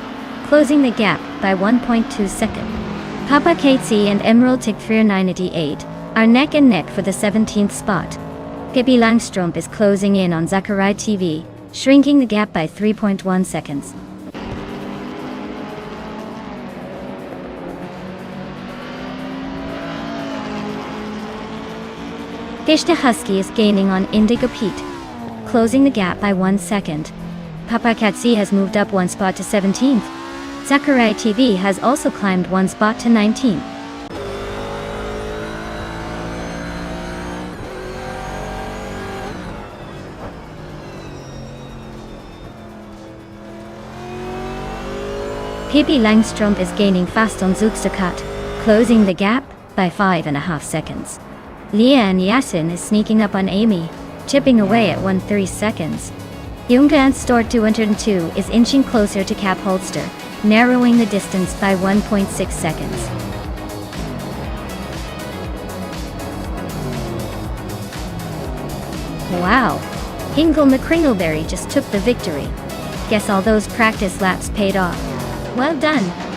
closing the gap by 1.2 seconds. Papa Katesi and Emerald Tick 398 are neck and neck for the 17th spot. Pippi Langstrump is closing in on Zachariah TV, shrinking the gap by 3.1 seconds. Gishta Husky is gaining on Indigo Pete, closing the gap by 1 second. Papa Katesi has moved up 1 spot to 17th. Zachariah TV has also climbed 1 spot to 19th. Pippi Langstrump is gaining fast on Zugstakat, closing the gap by 5.5 seconds. Leah and Yasin is sneaking up on Amy, chipping away at 1.3 seconds. Youngdan Store 202 is inching closer to Cap Holster, narrowing the distance by 1.6 seconds. Wow! Hingle McCringleberry just took the victory. Guess all those practice laps paid off. Well done!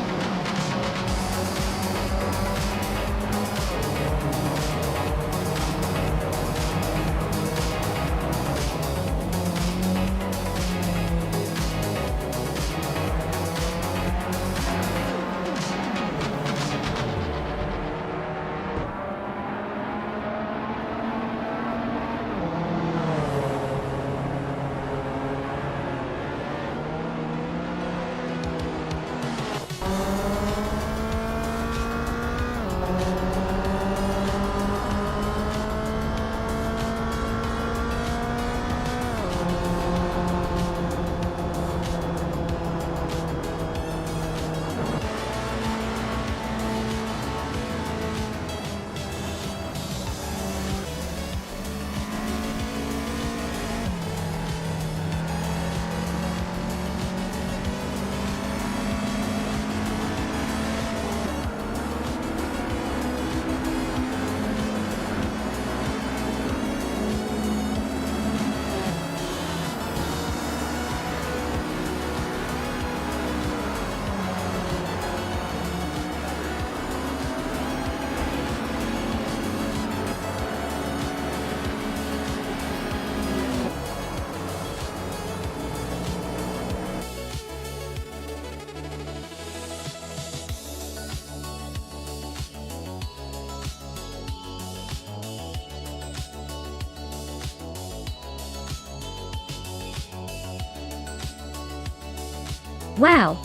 Wow!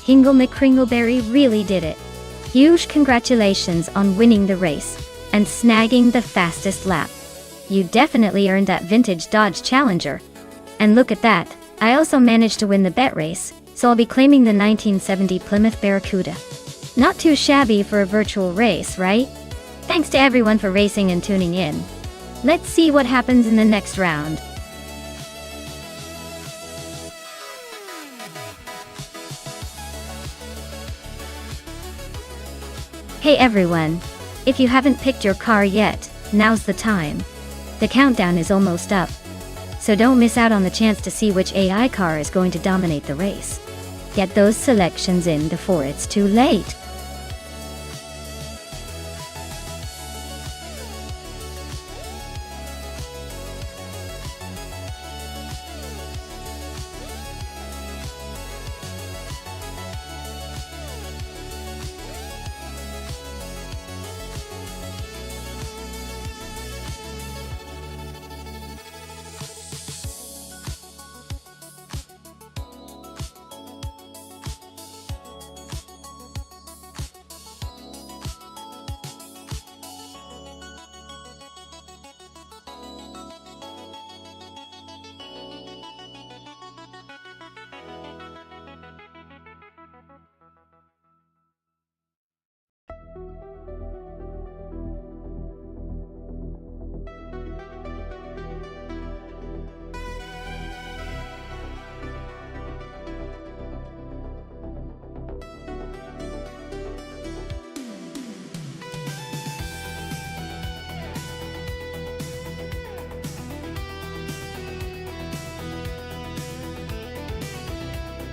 Hingle McCringleberry really did it. Huge congratulations on winning the race and snagging the fastest lap. You definitely earned that vintage Dodge Challenger. And look at that, I also managed to win the bet race, so I'll be claiming the 1970 Plymouth Barracuda. Not too shabby for a virtual race, right? Thanks to everyone for racing and tuning in. Let's see what happens in the next round. Hey everyone! If you haven't picked your car yet, now's the time. The countdown is almost up. So don't miss out on the chance to see which AI car is going to dominate the race. Get those selections in before it's too late.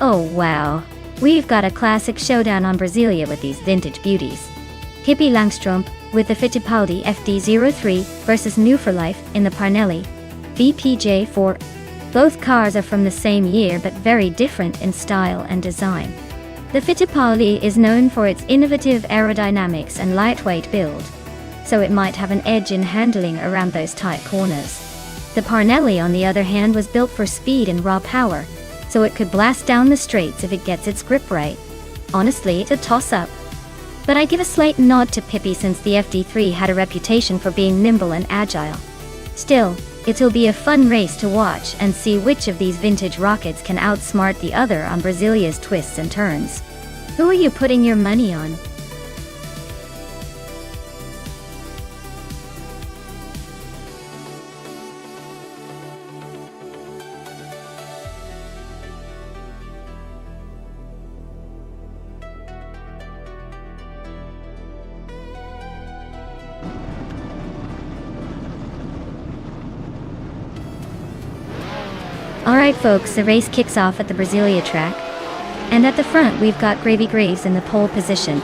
Oh wow. We've got a classic showdown on Brasilia with these vintage beauties. Pippi Langstrumpf with the Fittipaldi FD03 versus New for Life in the Parnelli VPJ4. Both cars are from the same year but very different in style and design. The Fittipaldi is known for its innovative aerodynamics and lightweight build, so it might have an edge in handling around those tight corners. The Parnelli, on the other hand, was built for speed and raw power, so it could blast down the straights if it gets its grip right. Honestly, it's a toss-up. But I give a slight nod to Pippi since the FD3 had a reputation for being nimble and agile. Still, it'll be a fun race to watch and see which of these vintage rockets can outsmart the other on Brasilia's twists and turns. Who are you putting your money on? Alright folks, the race kicks off at the Brasilia track. And at the front we've got Gravy Graves in the pole position,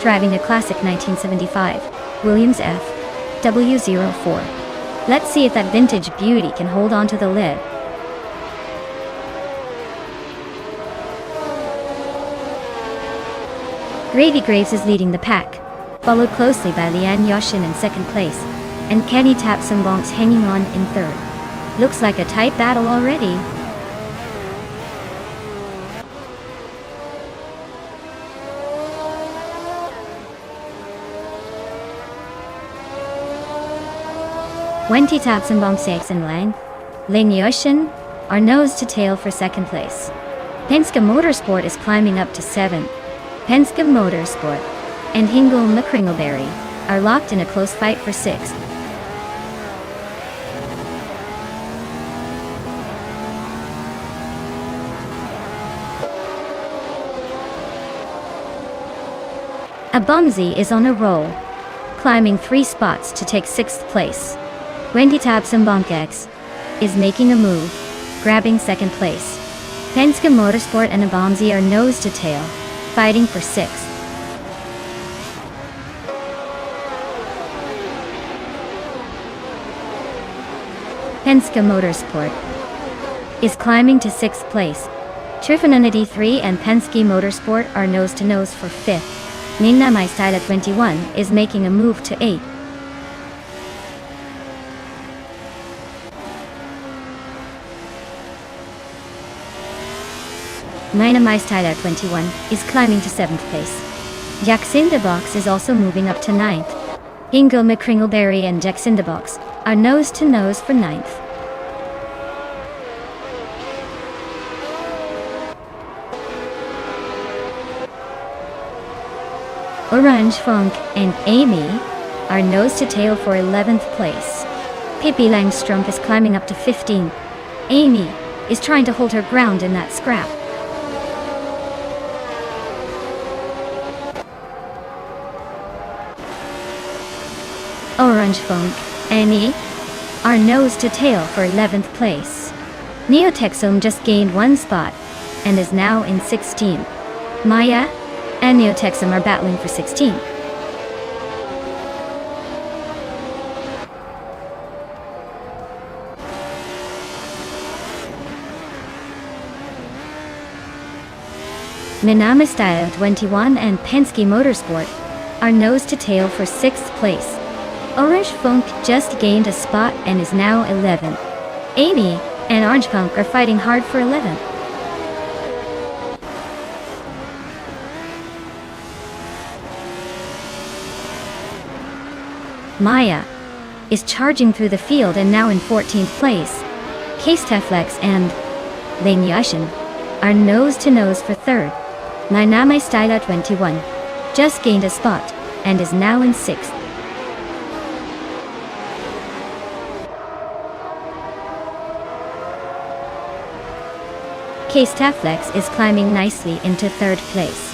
driving a classic 1975 Williams FW04. Let's see if that vintage beauty can hold on to the lead. Gravy Graves is leading the pack, followed closely by Lian Yoshin in second place, and Kenny Tapsambonks hanging on in third. Looks like a tight battle already. Wenty Tapsambonks and Lian Yoshin are nose to tail for second place. Penske Motorsport is climbing up to 7th. Penske Motorsport and Hingle McCringleberry are locked in a close fight for 6th. Abomzi is on a roll, climbing 3 spots to take 6th place. Wendy Tapsambonks is making a move, grabbing 2nd place. Penske Motorsport and Abomzi are nose to tail, fighting for 6th. Penske Motorsport is climbing to 6th place. Trifanonity 3 and Penske Motorsport are nose to nose for 5th. Nina Maistila 21 is making a move to 8th. Nina Maistila 21 is climbing to 7th place. Jacindabox is also moving up to 9th. Hingle McCringleberry and Jacindabox are nose to nose for 9th. Orange Funk and Amy are nose to tail for 11th place. Pippi Langstrumpf is climbing up to 15th. Amy is trying to hold her ground in that scrap. Orange Funk, Amy are nose to tail for 11th place. Neotexum just gained 1 spot and is now in 16th. Maya and Neotexum are battling for 16th. Minami Style 21 and Penske Motorsport are nose to tail for 6th place. Orange Funk just gained a spot and is now 11th. Amy and Orange Funk are fighting hard for 11th. Maya is charging through the field and now in 14th place. Case Teflex and Lian Yoshin are nose to nose for 3rd. Nainame Styla 21 just gained a spot and is now in 6th. Case Teflex is climbing nicely into 3rd place.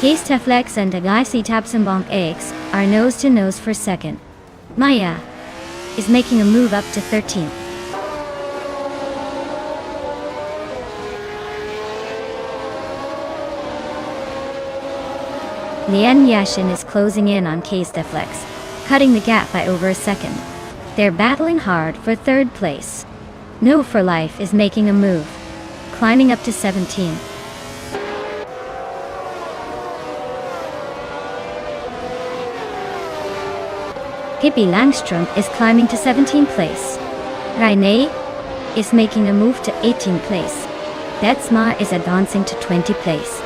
Case Teflex and Agaisi Tapsambonk X are nose to nose for 2nd. Maya is making a move up to 13th. Lian Yashin is closing in on Kasteflex, cutting the gap by over a second. They're battling hard for third place. No for Life is making a move, climbing up to 17. Pippi Langström is climbing to 17th place. Raine is making a move to 18th place. Detsma is advancing to 20th place.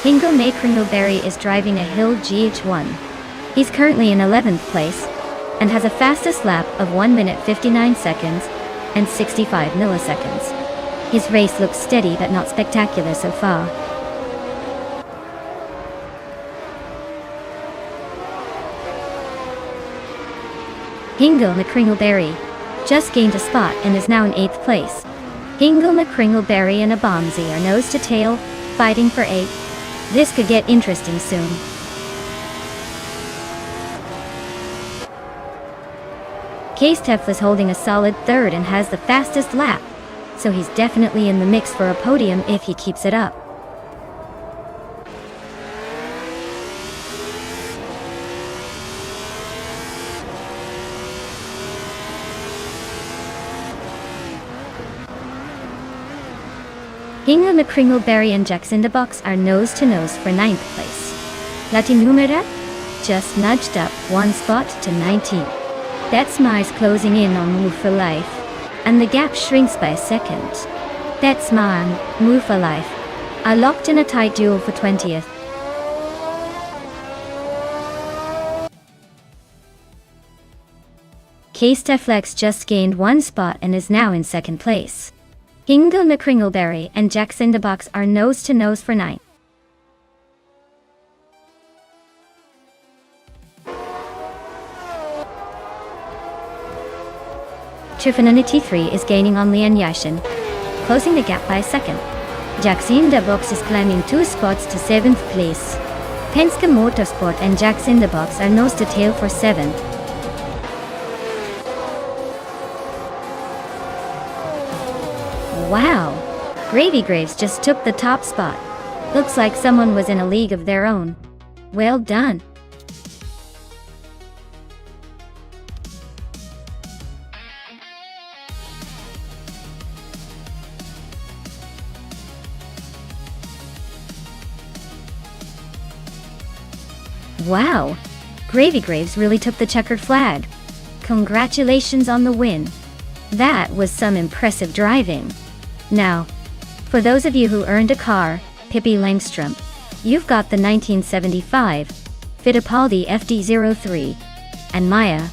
Hingo May Kringleberry is driving a Hill GH1. He's currently in 11th place and has a fastest lap of 1 minute 59 seconds and 65 milliseconds. His race looks steady but not spectacular so far. Hingo McCringleberry just gained a spot and is now in 8th place. Hingo McCringleberry and Abomzi are nose to tail, fighting for 8th. This could get interesting soon. Kastef is holding a solid 3rd and has the fastest lap, so he's definitely in the mix for a podium if he keeps it up. Hingo McCringleberry and Jax in the box are nose to nose for 9th place. Latinumera just nudged up 1 spot to 19. Detsma is closing in on Move for Life, and the gap shrinks by a second. Detsma and Move for Life are locked in a tight duel for 20th. Kasteflex just gained 1 spot and is now in 2nd place. Hingo McCringleberry and Jax in the box are nose to nose for 9th. Trifanonity 3 is gaining on Lian Yashin, closing the gap by a second. Jax in the box is climbing 2 spots to 7th place. Penske Motorsport and Jax in the box are nose to tail for 7th. Wow! Gravy Graves just took the top spot. Looks like someone was in a league of their own. Well done. Wow! Gravy Graves really took the checkered flag. Congratulations on the win. That was some impressive driving. Now, for those of you who earned a car, Pippi Langström, you've got the 1975 Fittipaldi FD03, and Maya,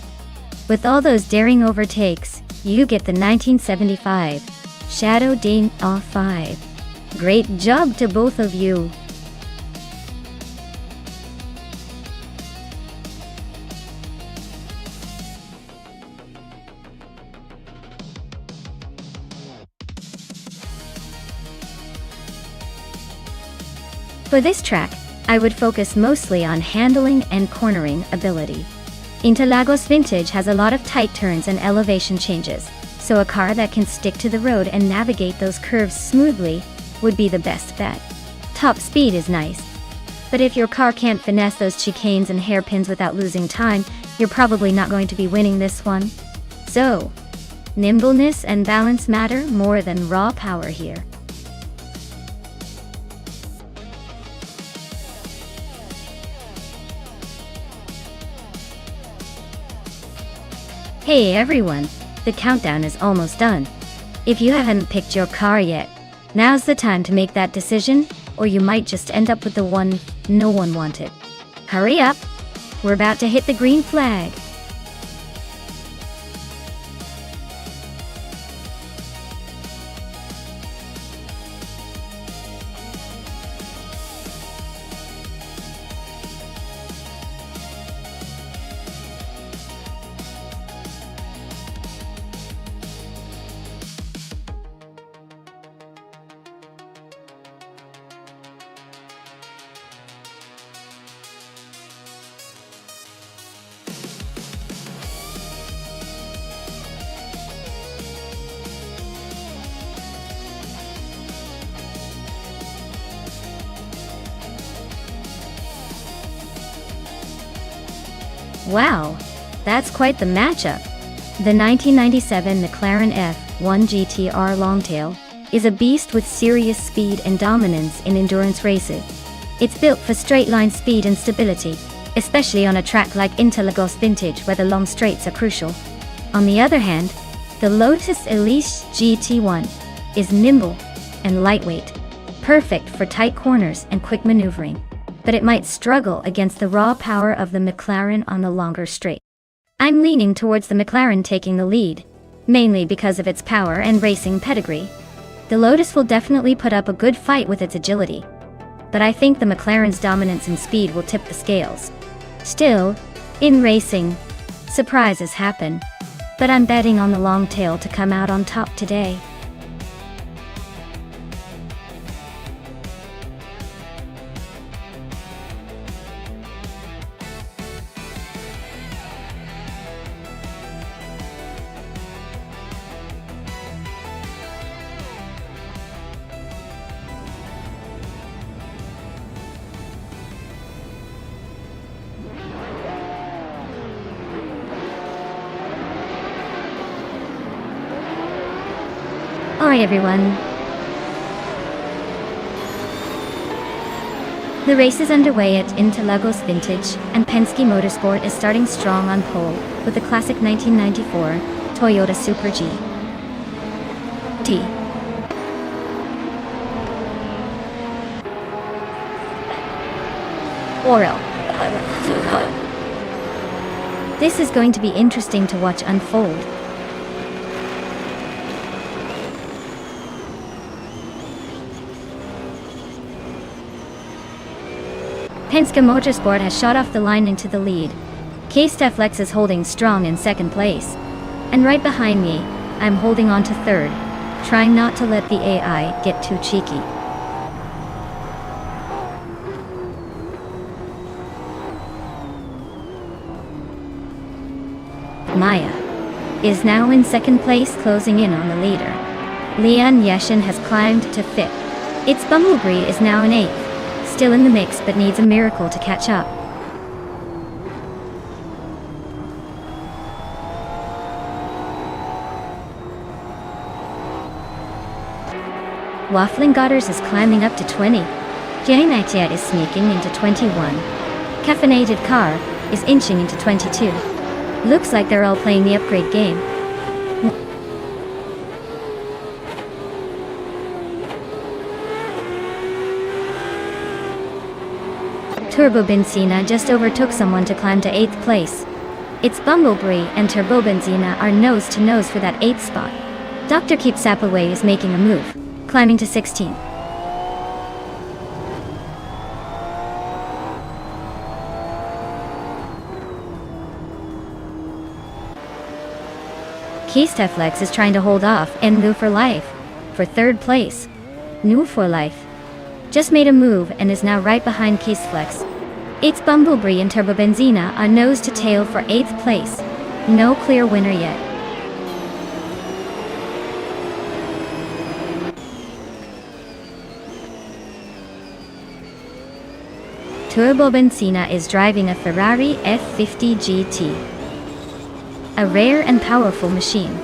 with all those daring overtakes, you get the 1975 Shadow Dane R5. Great job to both of you. For this track, I would focus mostly on handling and cornering ability. Interlagos Vintage has a lot of tight turns and elevation changes, so a car that can stick to the road and navigate those curves smoothly would be the best bet. Top speed is nice, but if your car can't finesse those chicanes and hairpins without losing time, you're probably not going to be winning this one. So, nimbleness and balance matter more than raw power here. Hey everyone, the countdown is almost done. If you haven't picked your car yet, now's the time to make that decision, or you might just end up with the one no one wanted. Hurry up! We're about to hit the green flag. Wow, that's quite the matchup. The 1997 McLaren F1 GTR Longtail is a beast with serious speed and dominance in endurance races. It's built for straight-line speed and stability, especially on a track like Interlagos Vintage where the long straights are crucial. On the other hand, the Lotus Elise GT1 is nimble and lightweight, perfect for tight corners and quick maneuvering, but it might struggle against the raw power of the McLaren on the longer straight. I'm leaning towards the McLaren taking the lead, mainly because of its power and racing pedigree. The Lotus will definitely put up a good fight with its agility, but I think the McLaren's dominance and speed will tip the scales. Still, in racing, surprises happen, but I'm betting on the Longtail to come out on top today. Alright everyone. The race is underway at Interlagos Vintage, and Penske Motorsport is starting strong on pole with the classic 1994 Toyota Super G. T. Oral. This is going to be interesting to watch unfold. Penske Motorsport has shot off the line into the lead. K-Steflex is holding strong in second place. And right behind me, I'm holding on to third, trying not to let the AI get too cheeky. Maya is now in second place, closing in on the leader. Leon Yeshin has climbed to fifth. Its Bumblebee is now in eighth. Still in the mix but needs a miracle to catch up. Waffling Godders is climbing up to 20. Jainatiet is sneaking into 21. Caffeinated Car is inching into 22. Looks like they're all playing the upgrade game. Turbo Benzina just overtook someone to climb to 8th place. It's Bumblebee and Turbo Benzina are nose to nose for that 8th spot. Dr. Keep Sapaway is making a move, climbing to 16th. Keysteflex is trying to hold off and New for Life for 3rd place. New for Life just made a move and is now right behind Keysteflex. It's Bumblebee and Turbo Benzina are nose to tail for 8th place. No clear winner yet. Turbo Benzina is driving a Ferrari F50 GT. A rare and powerful machine.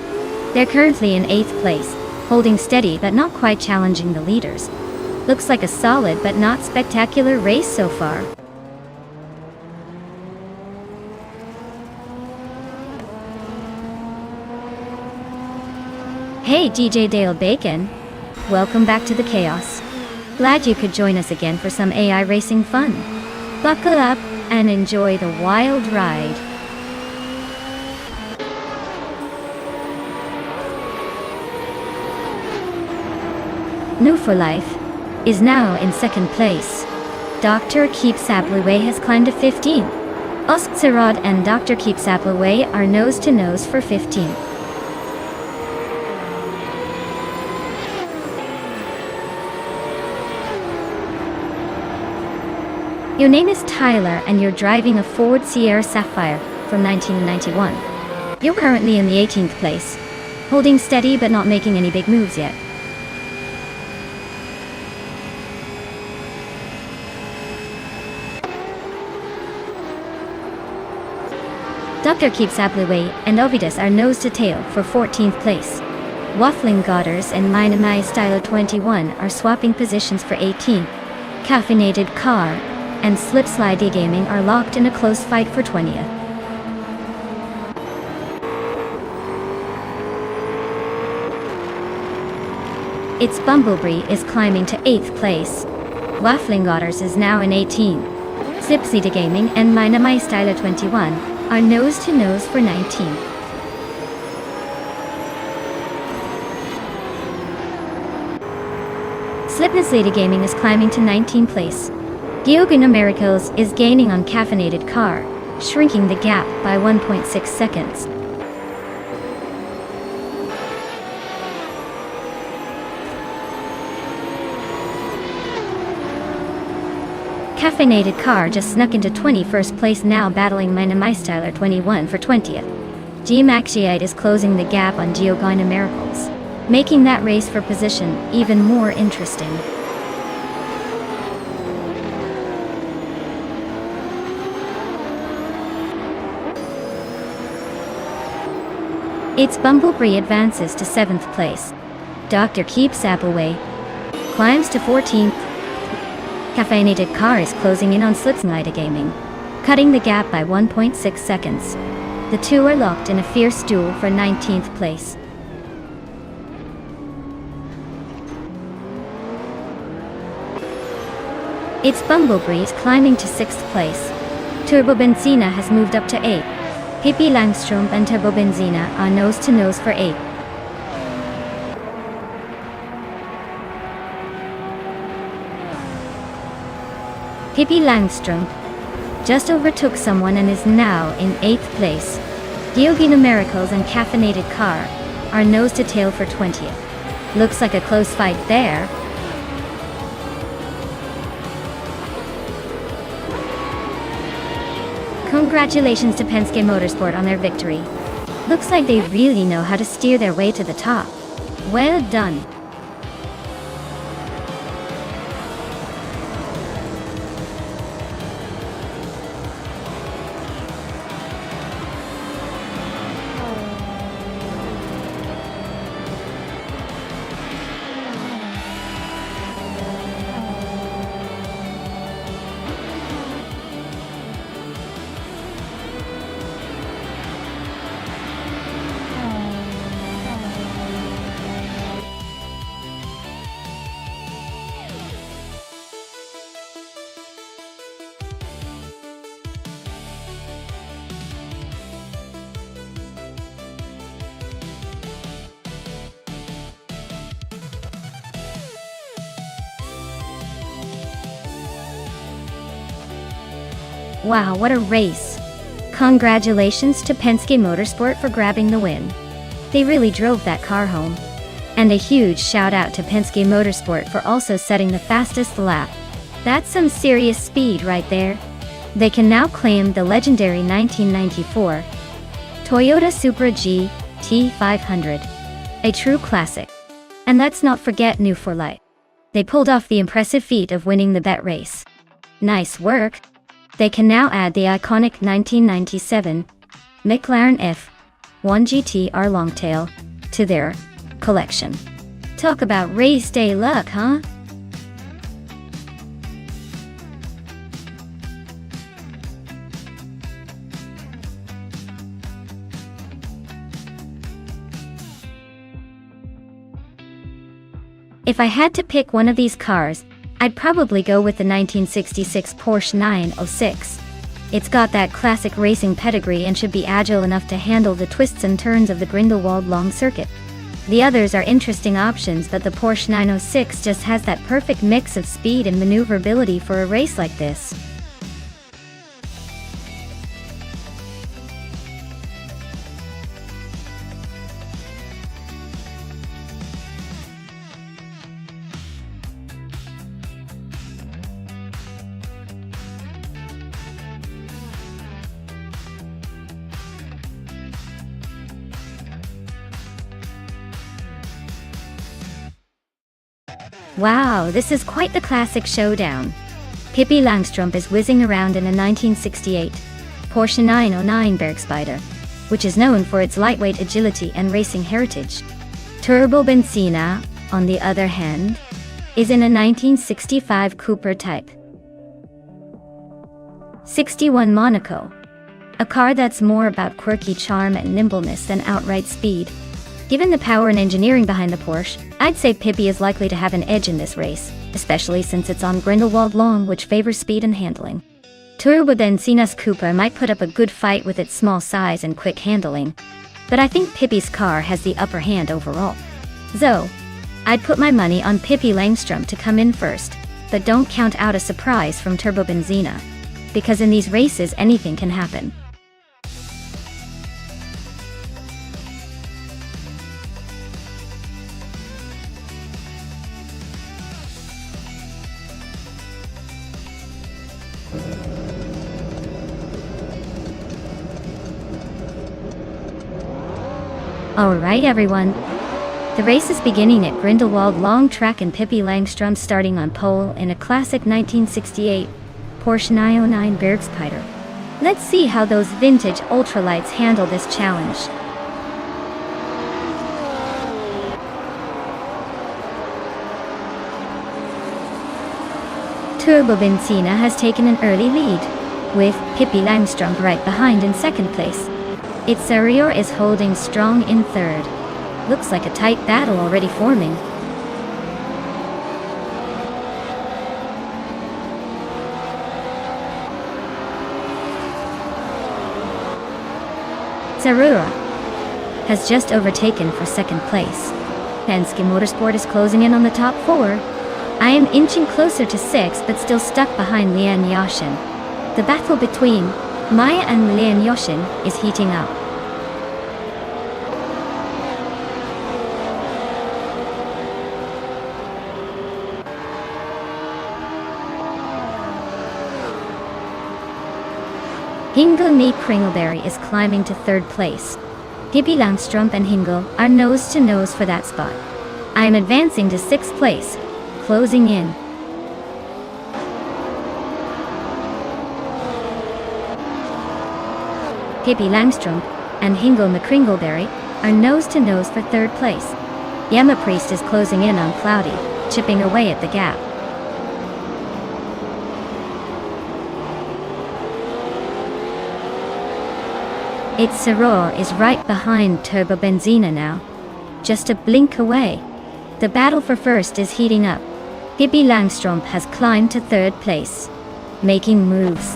They're currently in 8th place, holding steady but not quite challenging the leaders. Looks like a solid but not spectacular race so far. Hey DJ Dale Bacon, welcome back to the chaos. Glad you could join us again for some AI racing fun. Buckle up and enjoy the wild ride. New for Life is now in 2nd place. Dr. Keep Sapaway has climbed to 15. Oskzerod and Dr. Keep Sapaway are nose to nose for 15. Your name is Tyler and you're driving a Ford Sierra Sapphire from 1991. You're currently in the 18th place, holding steady but not making any big moves yet. Dr. Keeps Abluway and Ovidus are nose to tail for 14th place. Waffling Godders and Minamai Stylo 21 are swapping positions for 18th. Caffeinated Car and Slipslide Gaming are locked in a close fight for 20th. Its Bumblebee is climbing to 8th place. Waffling Otters is now in 18th. Slipslide Gaming and Minamai Stylo 21 are nose to nose for 19th. Slipslide Gaming is climbing to 19th place. Gioguna Miracles is gaining on Caffeinated Car, shrinking the gap by 1.6 seconds. Caffeinated Car just snuck into 21st place, now battling Minamai Styler 21 for 20th. G-Maxiite is closing the gap on Gioguna Miracles, making that race for position even more interesting. Its Bumblebee advances to 7th place. Dr. Keeps Abluway climbs to 14th. Caffeinated Car is closing in on Slipslide Gaming, cutting the gap by 1.6 seconds. The two are locked in a fierce duel for 19th place. Its Bumblebee is climbing to 6th place. Turbo Benzina has moved up to 8th. Pippi Langström and Turbo Benzina are nose to nose for 8th. Pippi Langström just overtook someone and is now in 8th place. Gioguna Miracles and Caffeinated Car are nose to tail for 20th. Looks like a close fight there. Congratulations to Penske Motorsport on their victory. Looks like they really know how to steer their way to the top. Well done. Wow, what a race! Congratulations to Penske Motorsport for grabbing the win. They really drove that car home. And a huge shout out to Penske Motorsport for also setting the fastest lap. That's some serious speed right there. They can now claim the legendary 1994 Toyota Supra GT500, a true classic. And let's not forget New for Life. They pulled off the impressive feat of winning the bet race. Nice work! They can now add the iconic 1997 McLaren F1 GTR Longtail to their collection. Talk about race day luck, huh? If I had to pick one of these cars, I'd probably go with the 1966 Porsche 906. It's got that classic racing pedigree and should be agile enough to handle the twists and turns of the Grindelwald long circuit. The others are interesting options, but the Porsche 906 just has that perfect mix of speed and maneuverability for a race like this. Wow, this is quite the classic showdown. Pippi Langström is whizzing around in a 1968 Porsche 909 Bergspider, which is known for its lightweight agility and racing heritage. Turbo Benzina, on the other hand, is in a 1965 Cooper Type 61 Monaco, a car that's more about quirky charm and nimbleness than outright speed. Given the power and engineering behind the Porsche, I'd say Pippi is likely to have an edge in this race, especially since it's on Grindelwald Long, which favors speed and handling. Turbo Benzina's Cooper might put up a good fight with its small size and quick handling, but I think Pippi's car has the upper hand overall. So, I'd put my money on Pippi Langstrom to come in first, but don't count out a surprise from Turbo Benzina, because in these races anything can happen. Alright everyone, the race is beginning at Grindelwald Long Track and Pippi Langstrom starting on pole in a classic 1968 Porsche 909 Bergspider. Let's see how those vintage ultralights handle this challenge. Turbo Benzina has taken an early lead, with Pippi Langstrom right behind in second place. Its Serrior is holding strong in third. Looks like a tight battle already forming. Serrior has just overtaken for second place. Penske Motorsport is closing in on the top four. I am inching closer to six, but still stuck behind Lian Yashin. The battle between Maya and Lian Yashin is heating up. Hingle Meet Kringleberry is climbing to third place. Pippi Langstrom and Hingle are nose to nose for that spot. I am advancing to sixth place, closing in. Pippi Langstrom and Hingle McCringleberry are nose to nose for third place. Yema Priest is closing in on Cloudy, chipping away at the gap. Its Serrior is right behind Turbo Benzina now, just a blink away. The battle for first is heating up. Pippi Langstrom has climbed to third place, making moves.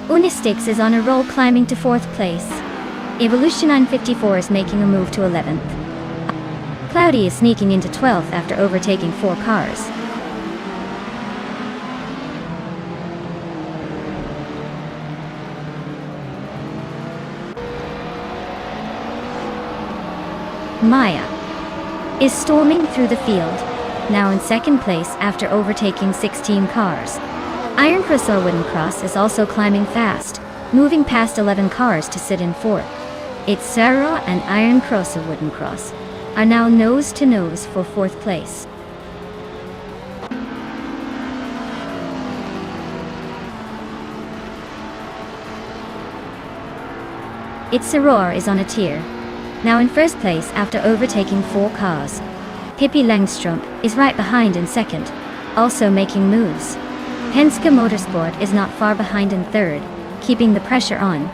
Unistix is on a roll, climbing to fourth place. Evolution 954 is making a move to 11th. Cloudy is sneaking into 12th after overtaking 4 cars. Maya is storming through the field, now in second place after overtaking 16 cars. Iron Cross or Wooden Cross is also climbing fast, moving past 11 cars to sit in fourth. It's Serra and Iron Cross or Wooden Cross are now nose to nose for fourth place. Its Serra is on a tier, now in first place after overtaking 4 cars. Pippi Langstrom is right behind in second, also making moves. Penske Motorsport is not far behind in third, keeping the pressure on.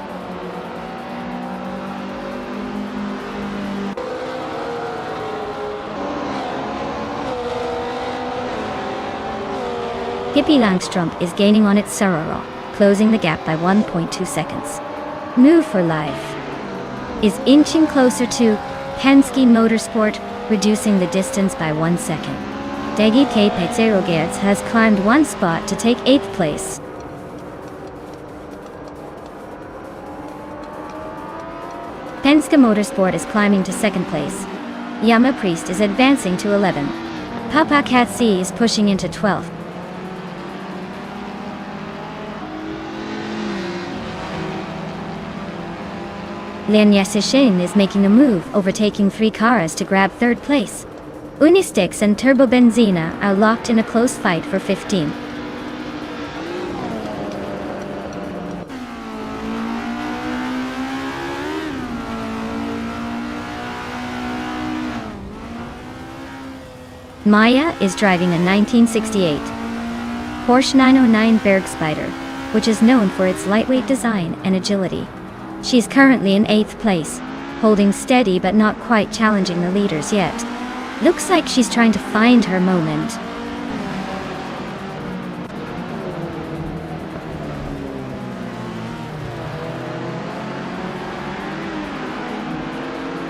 Pippi Langstrom is gaining on its Serra, closing the gap by 1.2 seconds. Move for Life is inching closer to Penske Motorsport, reducing the distance by 1 second. DGK Petzerogertz has climbed 1 spot to take 8th place. Penske Motorsport is climbing to 2nd place. Yama Priest is advancing to 11. Papa Cat C is pushing into 12th. Lian Yashin is making a move, overtaking 3 cars to grab 3rd place. Unistix and Turbobenzina are locked in a close fight for 15th. Maya is driving a 1968 Porsche 909 Bergspider, which is known for its lightweight design and agility. She's currently in 8th place, holding steady but not quite challenging the leaders yet. Looks like she's trying to find her moment.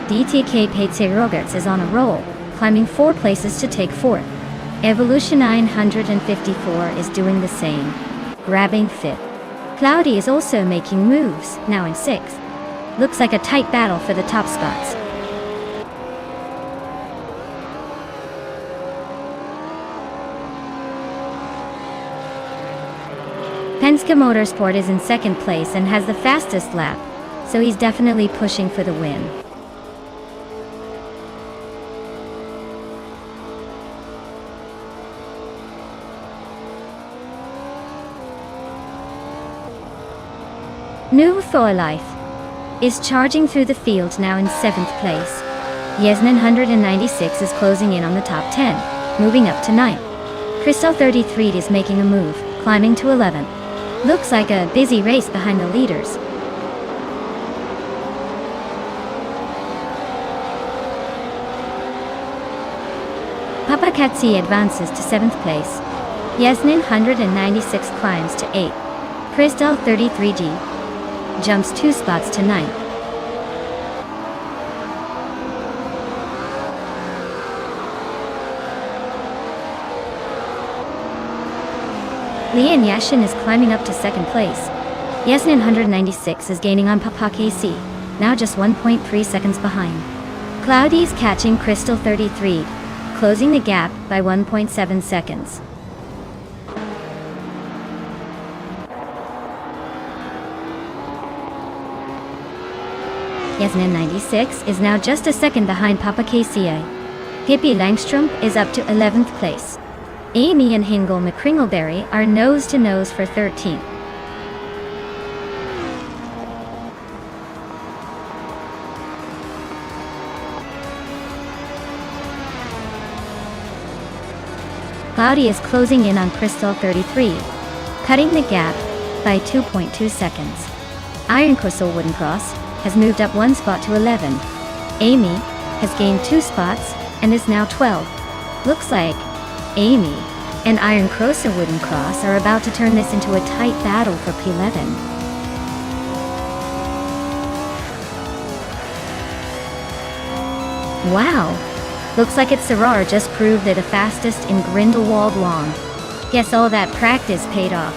DTK Paitse Roberts is on a roll, climbing 4 places to take 4th. Evolution 954 is doing the same, grabbing 5th. Cloudy is also making moves, now in 6th. Looks like a tight battle for the top spots. Penske Motorsport is in 2nd place and has the fastest lap, so he's definitely pushing for the win. New Thorlife is charging through the field now in 7th place. Yesnin 196 is closing in on the top 10, moving up to 9th. Crystal 33 is making a move, climbing to 11th. Looks like a busy race behind the leaders. Papakatsi advances to 7th place. Yasnin 196 climbs to 8th. Crystal 33G jumps 2 spots to 9th. Lian Yashin is climbing up to 2nd place. Yasnin 196 is gaining on Papa KC, now just 1.3 seconds behind. Cloudy is catching Crystal 33, closing the gap by 1.7 seconds. Yasnin 96 is now just a second behind Papa KCA. Hippie Langstrom is up to 11th place. Amy and Hingle McCringleberry are nose-to-nose for 13th. Cloudy is closing in on Crystal 33, cutting the gap by 2.2 seconds. Iron Crystal Wooden Cross has moved up 1 spot to 11. Amy has gained 2 spots and is now 12. Looks like Amy and Iron Crossa Wooden Cross are about to turn this into a tight battle for P11. Wow! Looks like it's Sarar just proved they're the fastest in Grindelwald Lawn. Guess all that practice paid off.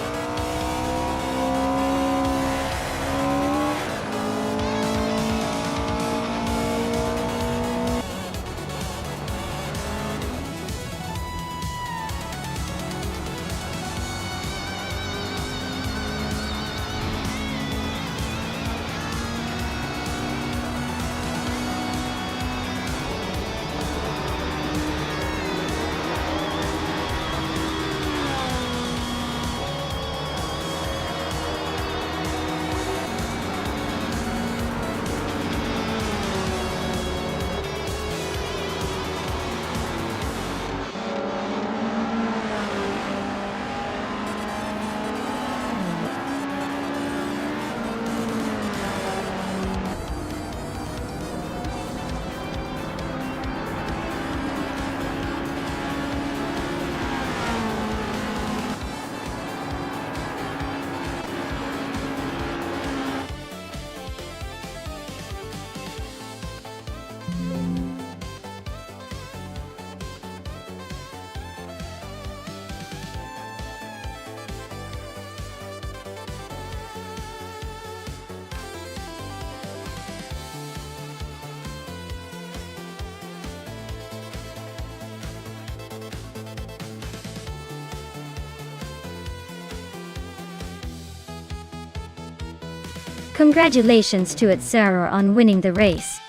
Congratulations to Sarah on winning the race.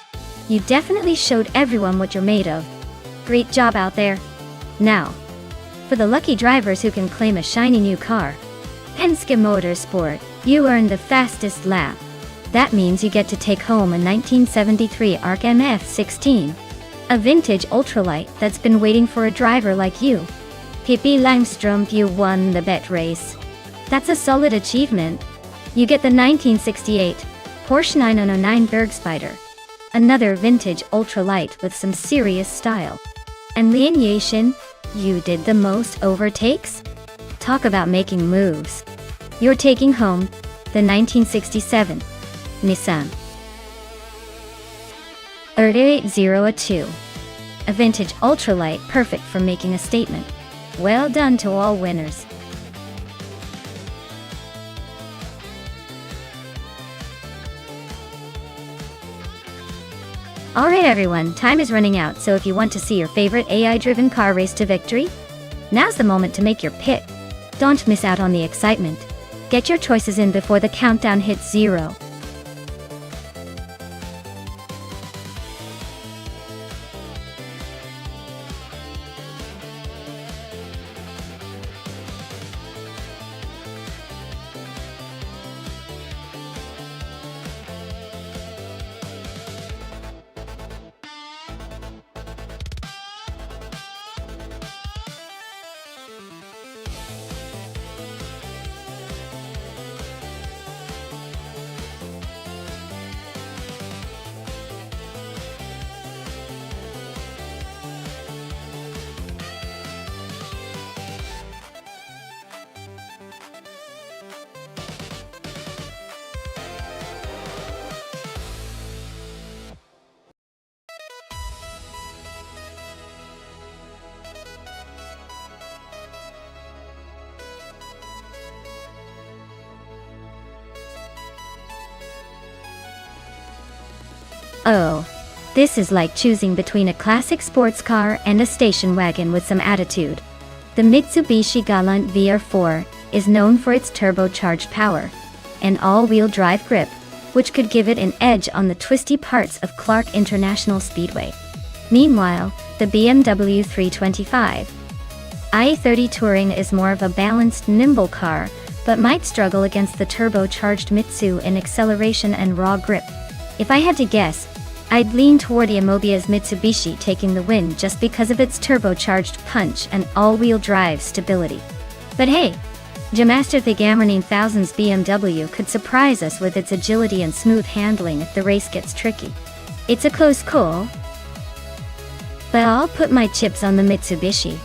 You definitely showed everyone what you're made of. Great job out there. Now, for the lucky drivers who can claim a shiny new car, Penske Motorsport, you earned the fastest lap. That means you get to take home a 1973 ARC MF16, a vintage ultralight that's been waiting for a driver like you. Pippi Langström, you won the bet race. That's a solid achievement. You get the 1968 Porsche 909 Bergspider, another vintage ultralight with some serious style. And lineation, you did the most overtakes? Talk about making moves. You're taking home the 1967 Nissan 3802, a vintage ultralight perfect for making a statement. Well done to all winners. Alright everyone, time is running out, so if you want to see your favorite AI-driven car race to victory, now's the moment to make your pick. Don't miss out on the excitement. Get your choices in before the countdown hits 0. Oh, this is like choosing between a classic sports car and a station wagon with some attitude. The Mitsubishi Galant VR4 is known for its turbocharged power and all-wheel drive grip, which could give it an edge on the twisty parts of Clark International Speedway. Meanwhile, the BMW 325 i30 Touring is more of a balanced, nimble car, but might struggle against the turbocharged Mitsu in acceleration and raw grip. If I had to guess, I'd lean toward Imobia's Mitsubishi taking the win just because of its turbocharged punch and all-wheel drive stability. But hey, Jamaster Thegamer9000's BMW could surprise us with its agility and smooth handling if the race gets tricky. It's a close call, but I'll put my chips on the Mitsubishi.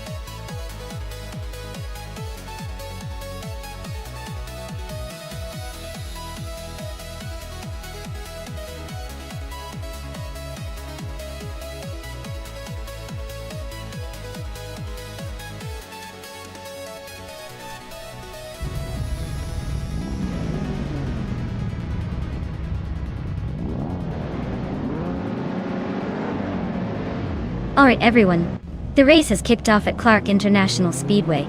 Alright everyone, the race has kicked off at Clark International Speedway.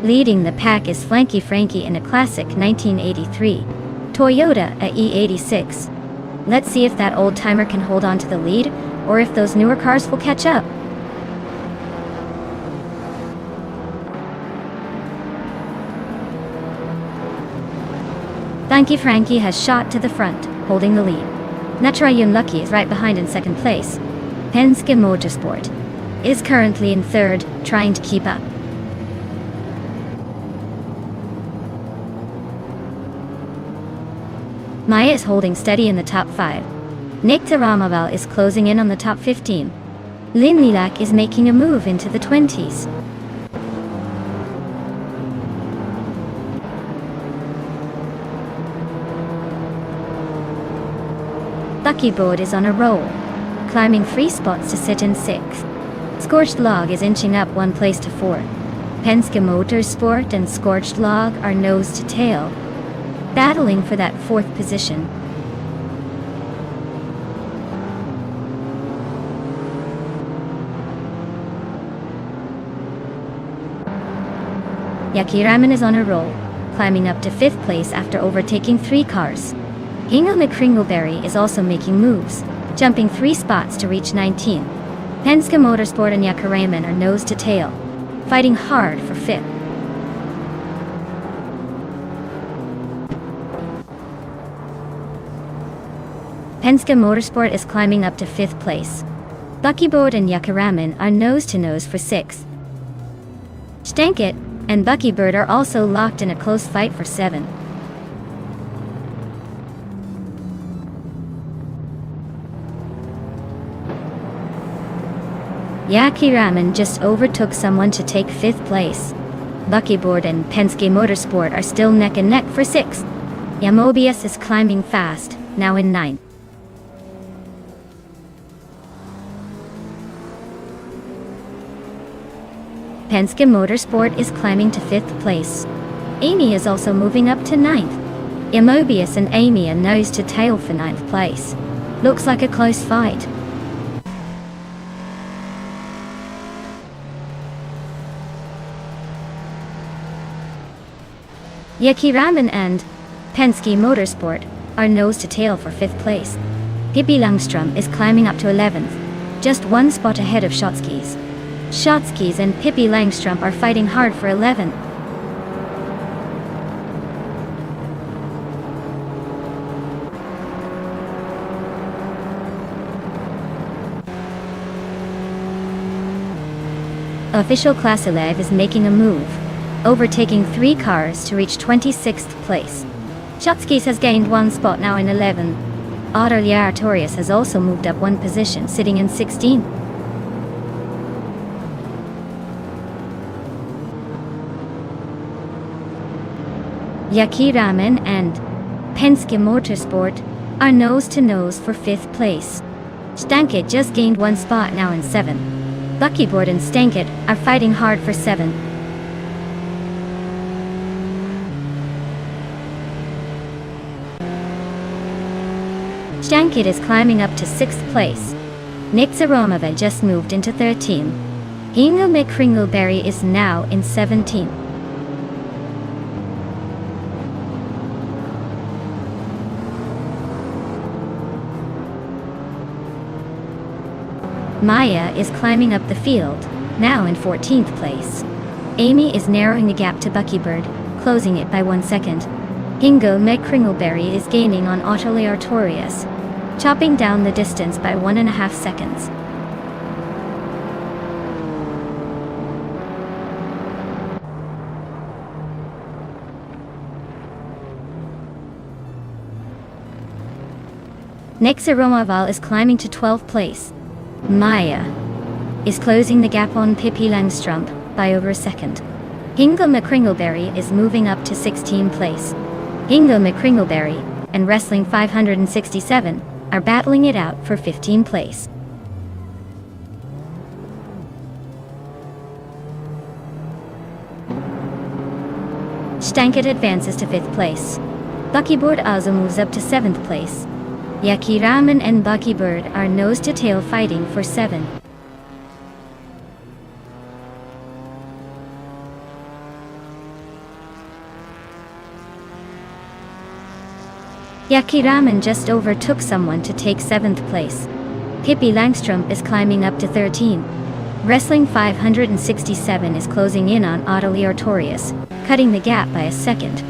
Leading the pack is Flanky Frankie in a classic 1983 Toyota E86. Let's see if that old-timer can hold on to the lead, or if those newer cars will catch up. Flanky Frankie has shot to the front, holding the lead. Natrayun Lucky is right behind in second place. Penske Motorsport is currently in third, trying to keep up. Maya is holding steady in the top 5. Nick Taramaval is closing in on the top 15. Lin Lilak is making a move into the 20s. Lucky Board is on a roll, climbing 3 spots to sit in 6th. Scorched Log is inching up 1 place to 4th. Penske Motorsport and Scorched Log are nose to tail, battling for that 4th position. Yakiraman is on a roll, climbing up to 5th place after overtaking 3 cars. Hingle McCringleberry is also making moves, jumping 3 spots to reach 19. Penske Motorsport and Yakaraman are nose to tail, fighting hard for fifth. Penske Motorsport is climbing up to 5th place. Buckybird and Yakaraman are nose to nose for 6th. Stankit and Buckybird are also locked in a close fight for 7th. Yakaraman just overtook someone to take 5th place. Buckybird and Penske Motorsport are still neck and neck for 6th. Mobius is climbing fast, now in 9th. Penske Motorsport is climbing to 5th place. Amy is also moving up to 9th. Mobius and Amy are nose to tail for 9th place. Looks like a close fight. Yakaraman and Penske Motorsport are nose to tail for 5th place. Pippi Langstrom is climbing up to 11th, just one spot ahead of Shotskis. Shotskis and Pippi Langstrom are fighting hard for 11th. Official Class 11 is making a move, overtaking 3 cars to reach 26th place. Shotskis has gained 1 spot, now in 11th. Autolier Artorias has also moved up 1 position, sitting in 16th. Yakaraman and Penske Motorsport are nose to nose for 5th place. Stankit just gained 1 spot, now in 7th. Buckybird and Stankit are fighting hard for 7th. Stankit is climbing up to 6th place. Nick Zaromova just moved into 13th. Ingo McCringleberry is now in 17th. Maya is climbing up the field, now in 14th place. Amy is narrowing the gap to Buckybird, closing it by 1 second. Ingo McCringleberry is gaining on Autolier Artorias, chopping down the distance by 1.5 seconds. Nick Zaromova is climbing to 12th place. Maya is closing the gap on Pippi Langstrom by over a second. Ingo McCringleberry is moving up to 16th place. Ingo McCringleberry and Wrestling 567 are battling it out for 15th place. Stankit advances to 5th place. Buckybird also moves up to 7th place. Yakaraman and Buckybird are nose to tail fighting for 7th. Yakaraman just overtook someone to take 7th place. Pippi Langstrom is climbing up to 13th. Wrestling 567 is closing in on Autolier Artorias, cutting the gap by a second.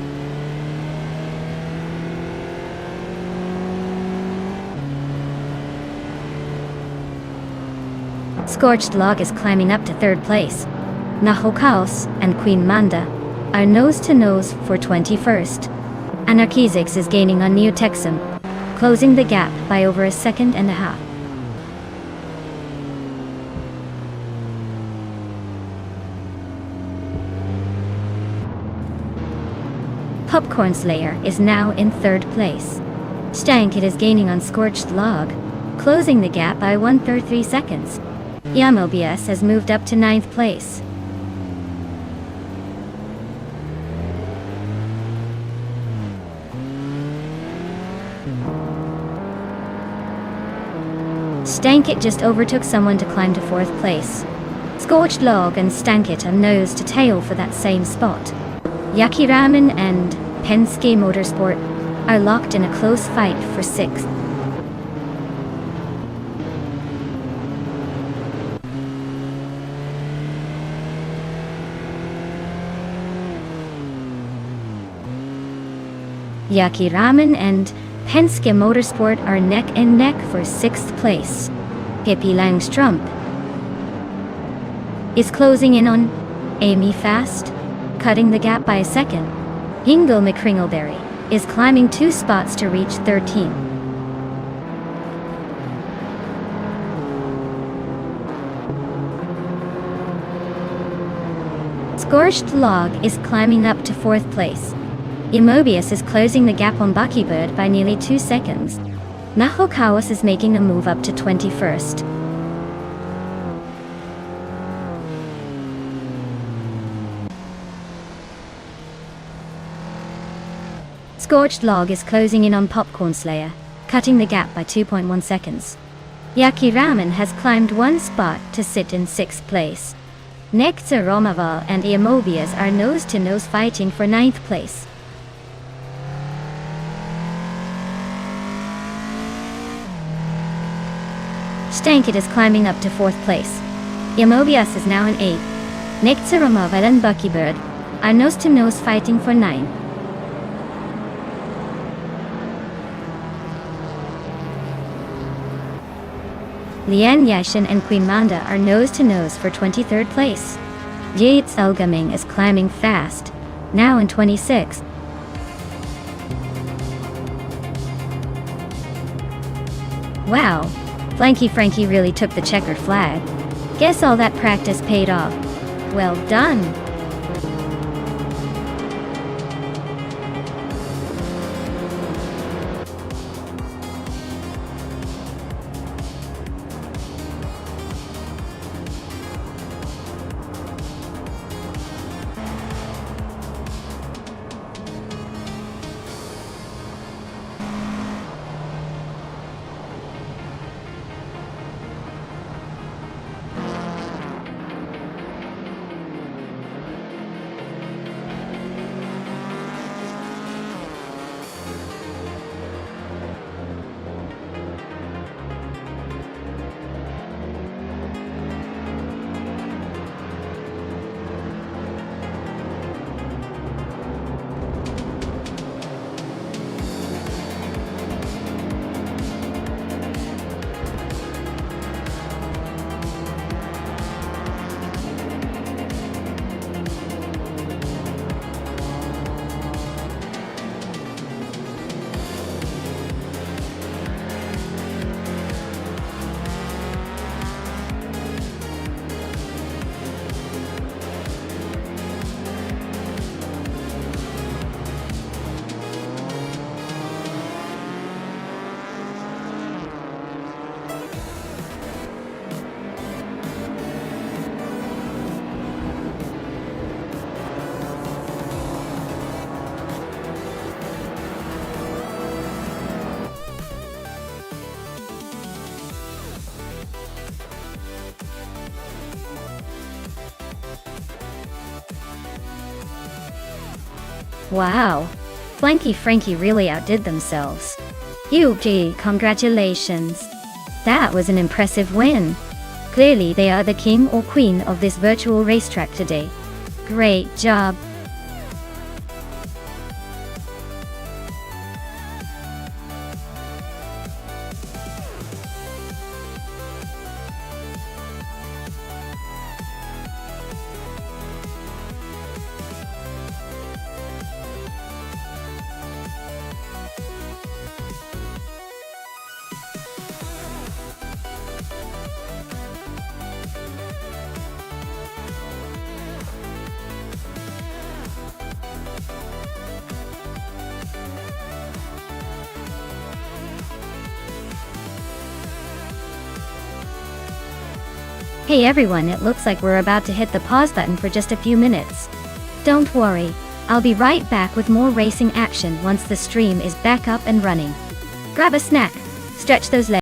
Scorched Log is climbing up to 3rd place. Nahokaos and Queen Manda are nose to nose for 21st. Anarchizix is gaining on Neotexum, closing the gap by over 1.5 seconds. Popcorn Slayer is now in 3rd place. Stankit is gaining on Scorched Log, closing the gap by 1.3 seconds. Yamobius has moved up to 9th place. Stankit just overtook someone to climb to 4th place. Scorched Log and Stankit are nose to tail for that same spot. Yakaraman and Penske Motorsport are locked in a close fight for 6th. Yaki Ramen and Penske Motorsport are neck and neck for 6th place. Pippi Langstrump is closing in on Amy Fast, cutting the gap by a second. Ingo McCringleberry is climbing 2 spots to reach 13. Scorched Log is climbing up to 4th place. Immobius is closing the gap on Buckybird by nearly 2 seconds. Nahokawas is making a move up to 21st. Scorched Log is closing in on Popcorn Slayer, cutting the gap by 2.1 seconds. Yaki Ramen has climbed 1 spot to sit in 6th place. Nektar Romaval and Immobius are nose-to-nose fighting for 9th place. Stankit is climbing up to 4th place. Immobius is now in 8th. Nektar Romaval and Buckybird are nose-to-nose fighting for 9th. Lian Yashin and Queen Manda are nose-to-nose for 23rd place. Yates Elgaming is climbing fast, now in 26th. Wow, Flanky Frankie really took the checkered flag. Guess all that practice paid off. Well done! Wow, Flanky Frankie really outdid themselves. UG, congratulations. That was an impressive win. Clearly they are the king or queen of this virtual racetrack today. Great job. Hey everyone, it looks like we're about to hit the pause button for just a few minutes. Don't worry, I'll be right back with more racing action once the stream is back up and running. Grab a snack, stretch those legs.